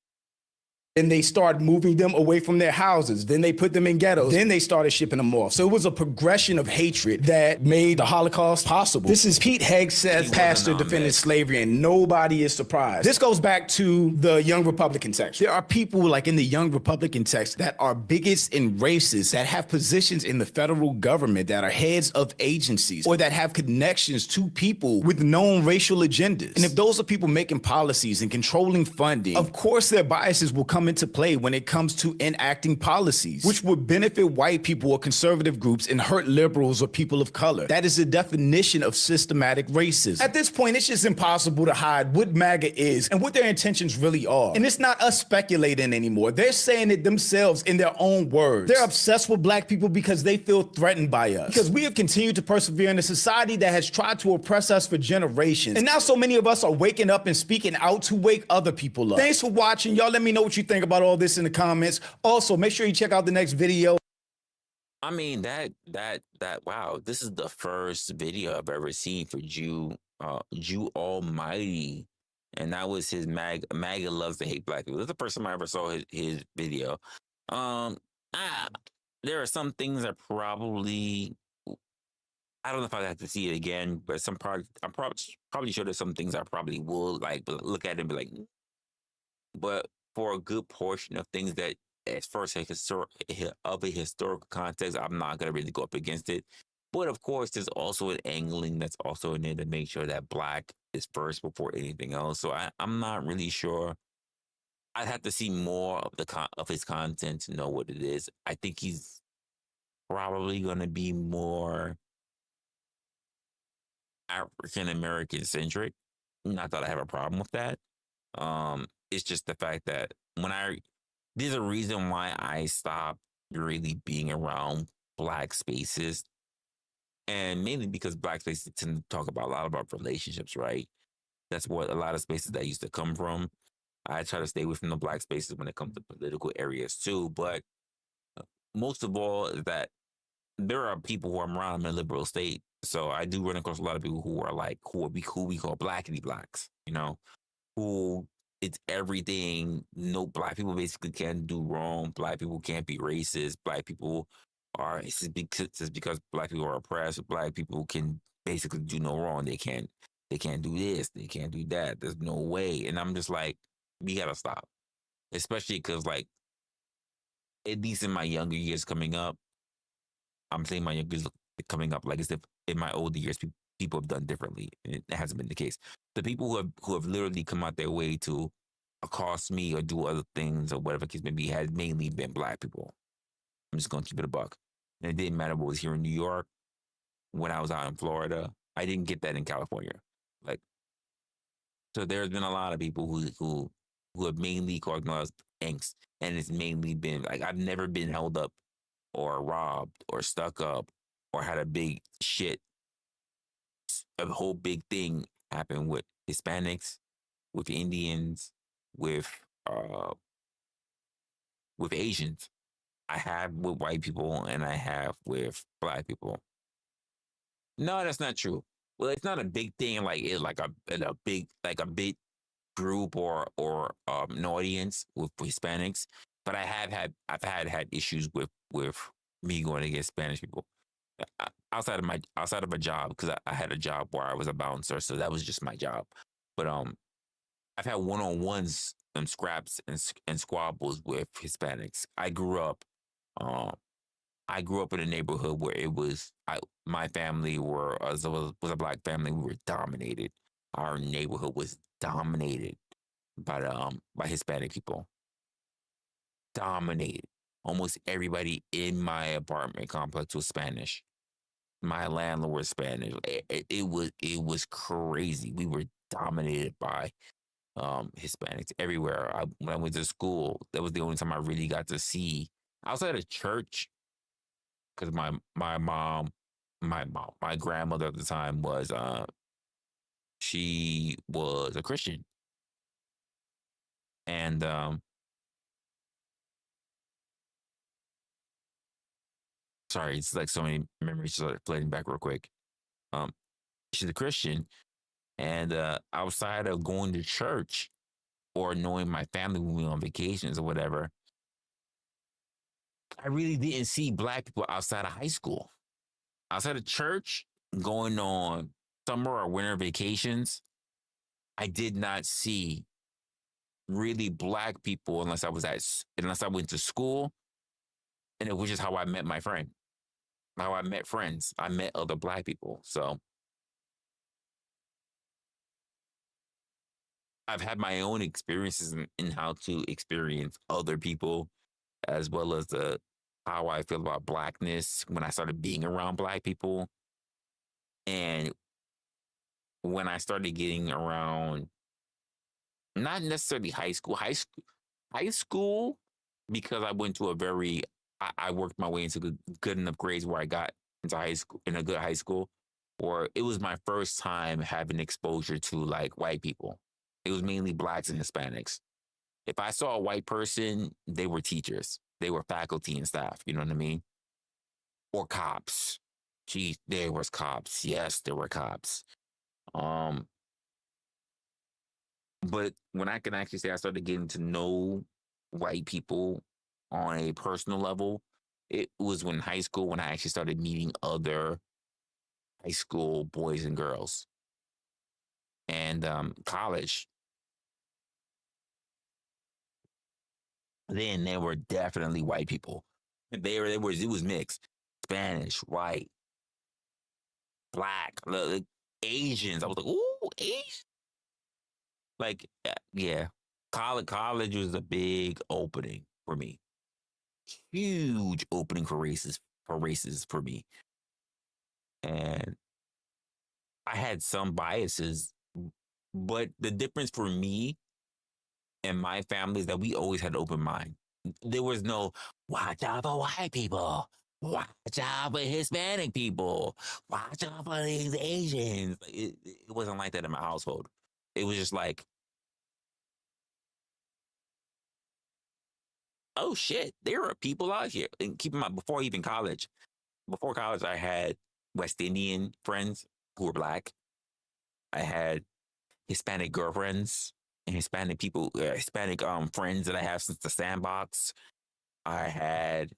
Then they started moving them away from their houses. Then they put them in ghettos. Then they started shipping them off. So it was a progression of hatred that made the Holocaust possible. This is Pete Hegseth, pastor defending slavery, and nobody is surprised. This goes back to the Young Republican text. There are people like in the Young Republican text that are bigots and racists that have positions in the federal government that are heads of agencies or that have connections to people with known racial agendas. And if those are people making policies and controlling funding, of course their biases will come into play when it comes to enacting policies, which would benefit white people or conservative groups and hurt liberals or people of color. That is the definition of systematic racism. At this point, it's just impossible to hide what MAGA is and what their intentions really are. And it's not us speculating anymore. They're saying it themselves in their own words. They're obsessed with black people because they feel threatened by us. Because we have continued to persevere in a society that has tried to oppress us for generations. And now so many of us are waking up and speaking out to wake other people up. Thanks for watching. Y'all let me know what you think about all this in the comments. Also, make sure you check out the next video. I mean, wow, this is the first video I've ever seen for Jew Almighty. And that was his MAGA loves to hate black people. This is the first time I ever saw his video. There are some things that probably, I don't know if I have to see it again, but I'm probably sure there's some things I probably will like look at and be like, but for a good portion of things that, as far as a historical context, I'm not gonna really go up against it. But of course, there's also an angling that's also in there to make sure that black is first before anything else. So I'm not really sure. I'd have to see more of his content to know what it is. I think he's probably gonna be more African American centric. Not that I have a problem with that. It's just the fact that there's a reason why I stopped really being around black spaces. And mainly because black spaces tend to talk about a lot about relationships, right? That's what a lot of spaces that I used to come from. I try to stay away from the black spaces when it comes to political areas too. But most of all is that there are people who I'm around in a liberal state. So I do run across a lot of people who are like, who we call blackity blacks, you know, who it's everything. No, black people basically can't do wrong. Black people can't be racist. Black people are, it's because black people are oppressed. Black people can basically do no wrong. They can't do this. They can't do that. There's no way. And I'm just like, we gotta stop. Especially because, like, at least in my younger years coming up, I'm saying my younger years coming up, like as if in my older years, people have done differently. And it hasn't been the case. The people who have literally come out their way to accost me or do other things or whatever case may be has mainly been black people. I'm just gonna keep it a buck. And it didn't matter what was here in New York, when I was out in Florida. I didn't get that in California. Like, so there's been a lot of people who have mainly caused angst, and it's mainly been like, I've never been held up or robbed or stuck up or had a big shit. A whole big thing happened with Hispanics, with Indians, with Asians. I have with white people and I have with black people. No, that's not true. Well, it's not a big thing like it's like a big group or an audience with Hispanics. But I've had issues with me going against Spanish people. Outside of a job, because I had a job where I was a bouncer, so that was just my job. But I've had one-on-ones and scraps and squabbles with Hispanics. I grew up in a neighborhood where it was my family was a black family. We were dominated. our neighborhood was dominated by Hispanic people. Dominated. Almost everybody in my apartment complex was Spanish. My landlord was Spanish. It was crazy. We were dominated by Hispanics everywhere. When I went to school, that was the only time I really got to see outside of church, because my grandmother at the time was she was a Christian, and sorry, it's like so many memories started flooding back real quick. She's a Christian, and outside of going to church or knowing my family when we were on vacations or whatever, I really didn't see Black people outside of high school. Outside of church, going on summer or winter vacations, I did not see really Black people unless I went to school, and it was just how I met my friend. How I met friends. I met other Black people. So I've had my own experiences in how to experience other people, as well as how I feel about Blackness when I started being around Black people. And when I started getting around, not necessarily high school, because I went to I worked my way into good enough grades where I got into high school, in a good high school, or it was my first time having exposure to like white people. It was mainly Blacks and Hispanics. If I saw a white person, they were teachers. They were faculty and staff. You know what I mean? Or cops. Gee, there was cops. Yes, there were cops. But when I can actually say I started getting to know white people on a personal level, it was when high school, when I actually started meeting other high school boys and girls. And college. Then there were definitely white people. It was mixed. Spanish, white, Black, Asians. I was like, ooh, Asian. Like, yeah. College was a big opening for me. Huge opening for races for me. And I had some biases, but the difference for me and my family is that we always had an open mind. There was no, watch out for white people. Watch out for Hispanic people. Watch out for these Asians. It wasn't like that in my household. It was just like, oh shit, there are people out here. And keep in mind, before college, I had West Indian friends who were Black. I had Hispanic girlfriends and Hispanic people, Hispanic friends that I have since the sandbox. I had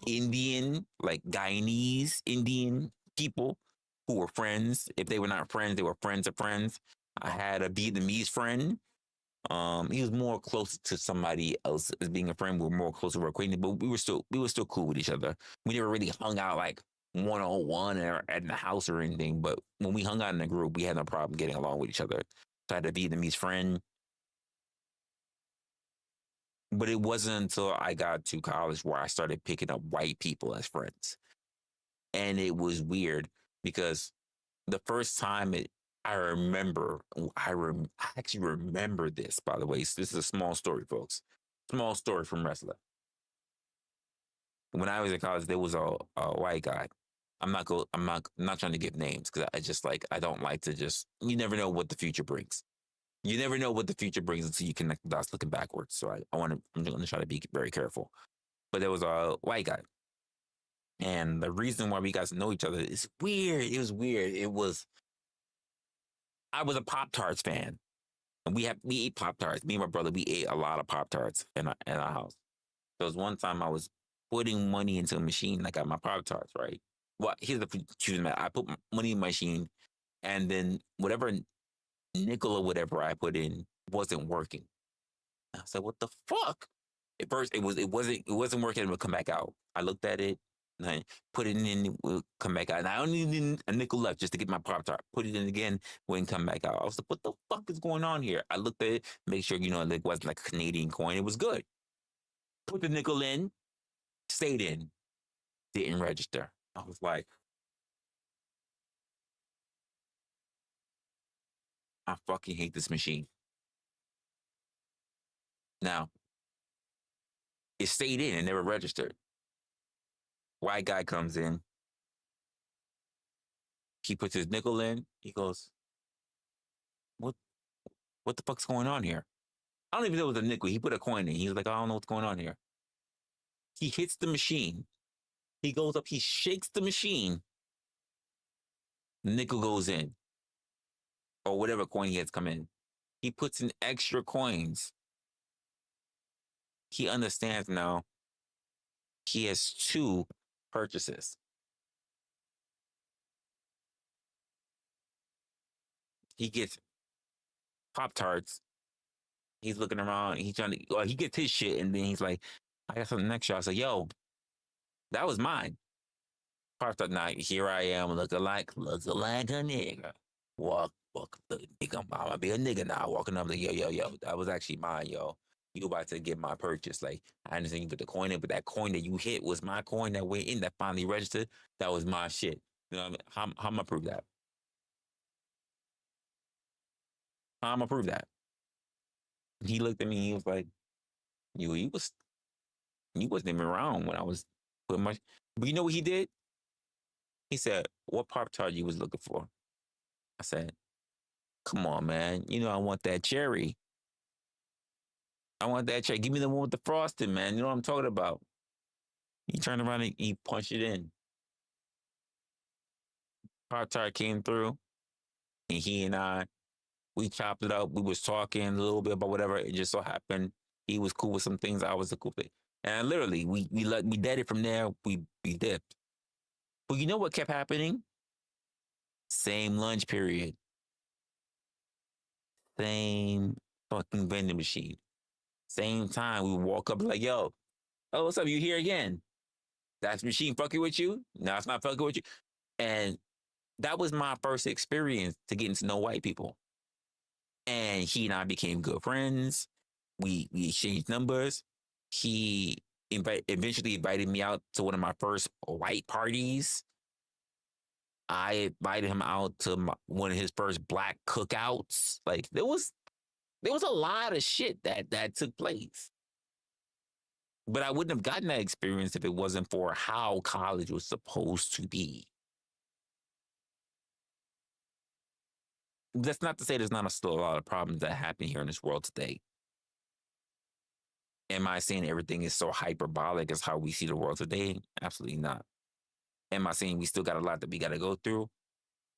Indian, like Guyanese Indian people who were friends. If they were not friends, they were friends of friends. I had a Vietnamese friend. He was more close to somebody else as being a friend. We were more closer acquainted, but we were still cool with each other. We never really hung out like one-on-one or at the house or anything, but when we hung out in a group, we had no problem getting along with each other. So I had a Vietnamese friend. But it wasn't until I got to college where I started picking up white people as friends. And it was weird because the first time I actually remember this, by the way. So this is a small story, folks. Small story from Resla. When I was in college, there was a white guy. I'm not trying to give names because I don't like to just, you never know what the future brings. You never know what the future brings until you connect the dots looking backwards. So I'm going to try to be very careful. But there was a white guy. And the reason why we got to know each other is weird. It was weird. I was a Pop-Tarts fan. And we ate Pop-Tarts. Me and my brother, we ate a lot of Pop-Tarts in our house. There was one time I was putting money into a machine. I got my Pop-Tarts, right? Well, here's the choosing that. I put money in my machine, and then whatever nickel or whatever I put in wasn't working. I said, "What the fuck?" At first, it wasn't working. It would come back out. I looked at it. Like, put it in, we'll come back out. And I only need a nickel left just to get my Pop-Tart. Put it in again, wouldn't come back out. I was like, what the fuck is going on here? I looked at it, make sure, it wasn't like a Canadian coin. It was good. Put the nickel in, stayed in, didn't register. I was like, I fucking hate this machine. Now, it stayed in and never registered. White guy comes in. He puts his nickel in. He goes, what the fuck's going on here? I don't even know it was a nickel. He put a coin in. He was like, I don't know what's going on here. He hits the machine. He goes up, he shakes the machine. The nickel goes in. Or whatever coin he has come in. He puts in extra coins. He understands now he has 2 purchases. He gets Pop-Tarts. He's looking around. He's trying to, he gets his shit, and then he's like, I got something extra. I said, yo, that was mine. Pop-Tart night. Here I am, looking like a nigga. Walk, the nigga. I'm gonna be a nigga now. Walking up like, yo, that was actually mine, yo. You about to get my purchase. Like, I understand you put the coin in, but that coin that you hit was my coin that went in, that finally registered. That was my shit. You know what I mean? How am I prove that? How am I prove that? He looked at me, he was like, you wasn't even around when I was putting my, but you know what he did? He said, what Pop-Tart you was looking for? I said, come on, man. I want that cherry. I want that cherry. Give me the one with the frosting, man. You know what I'm talking about? He turned around and he punched it in. Pop-Tart came through, and he and I, we chopped it up. We was talking a little bit about whatever. It just so happened he was cool with some things. I was cool with it. And literally, we did it from there. We dipped. But you know what kept happening? Same lunch period. Same fucking vending machine. Same time, we would walk up like, yo, oh, what's up? You here again? That's machine fucking with you? No, it's not fucking with you. And that was my first experience to getting to know white people. And he and I became good friends. We exchanged numbers. He eventually invited me out to one of my first white parties. I invited him out to one of his first black cookouts. Like, there was a lot of shit that took place. But I wouldn't have gotten that experience if it wasn't for how college was supposed to be. That's not to say there's not still a lot of problems that happen here in this world today. Am I saying everything is so hyperbolic as how we see the world today? Absolutely not. Am I saying we still got a lot that we got to go through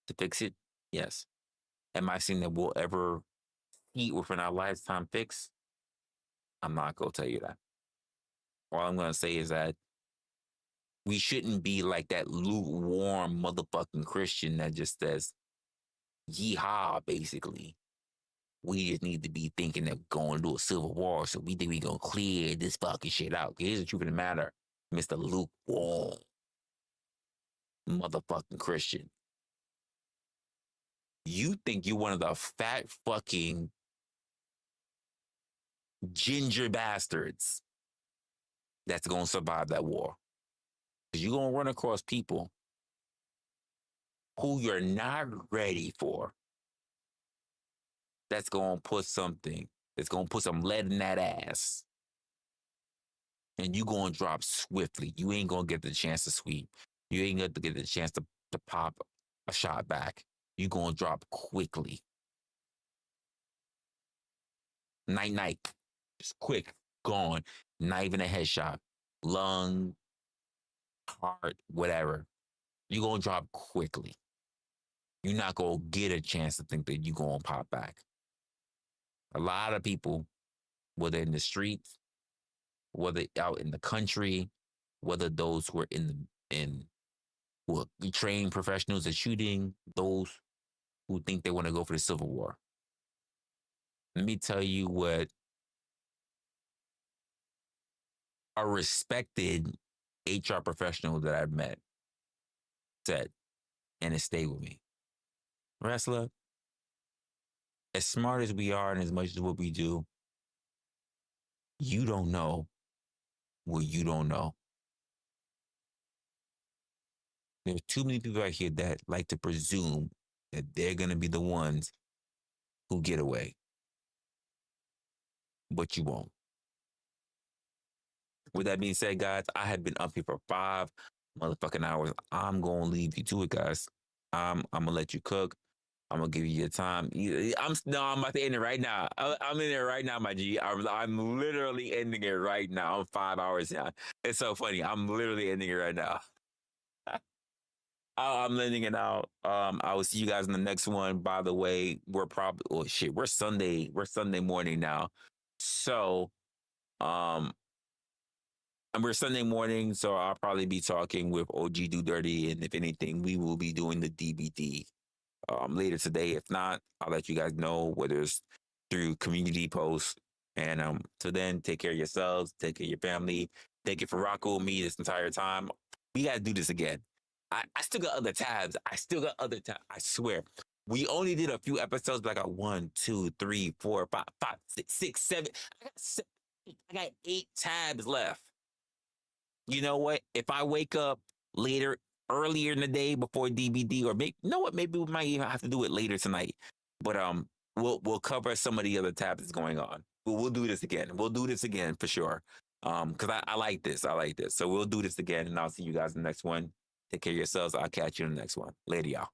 to fix it? Yes. Am I saying that we'll ever eat within our lifetime fix? I'm not going to tell you that. All I'm going to say is that we shouldn't be like that lukewarm motherfucking Christian that just says, yeehaw, basically. We just need to be thinking that we're going to do a civil war, so we think we're going to clear this fucking shit out. Here's the truth of the matter, Mr. Lukewarm motherfucking Christian. You think you're one of the fat fucking ginger bastards that's going to survive that war. Because you're going to run across people who you're not ready for. That's going to put some lead in that ass. And you're going to drop swiftly. You ain't going to get the chance to sweep. You ain't going to get the chance to pop a shot back. You're going to drop quickly. Night. Just quick. Gone. Not even a headshot. Lung, heart, whatever. You're going to drop quickly. You're not going to get a chance to think that you're going to pop back. A lot of people, whether in the streets, whether out in the country, whether those who are who are trained professionals at shooting, those who think they want to go for the Civil War. Let me tell you what a respected HR professional that I've met said, and it stayed with me. Resla, as smart as we are and as much as what we do, you don't know what you don't know. There's too many people out here that like to presume that they're going to be the ones who get away. But you won't. With that being said, guys, I have been up here for 5 motherfucking hours. I'm going to leave you to it, guys. I'm going to let you cook. I'm going to give you your time. I'm about to end it right now. I'm in there right now, my G. I'm literally ending it right now. I'm 5 hours now. It's so funny. I'm literally ending it right now. I'm ending it out. I will see you guys in the next one. By the way, we're Sunday morning now. So, and we're Sunday morning, so I'll probably be talking with OG Do Dirty, and if anything, we will be doing the DBD later today. If not, I'll let you guys know, whether it's through community posts. And so then, take care of yourselves, take care of your family. Thank you for rocking with me this entire time. We got to do this again. I still got other tabs. I swear. We only did a few episodes, but I got 1, 2, 3, 4, 5, 6, 7. I got 8 tabs left. You know what? If I wake up earlier in the day before DBD, or maybe we might even have to do it later tonight. But we'll cover some of the other tabs that's going on. We'll do this again. We'll do this again for sure. Because I like this. So we'll do this again, and I'll see you guys in the next one. Take care of yourselves. I'll catch you in the next one. Later, y'all.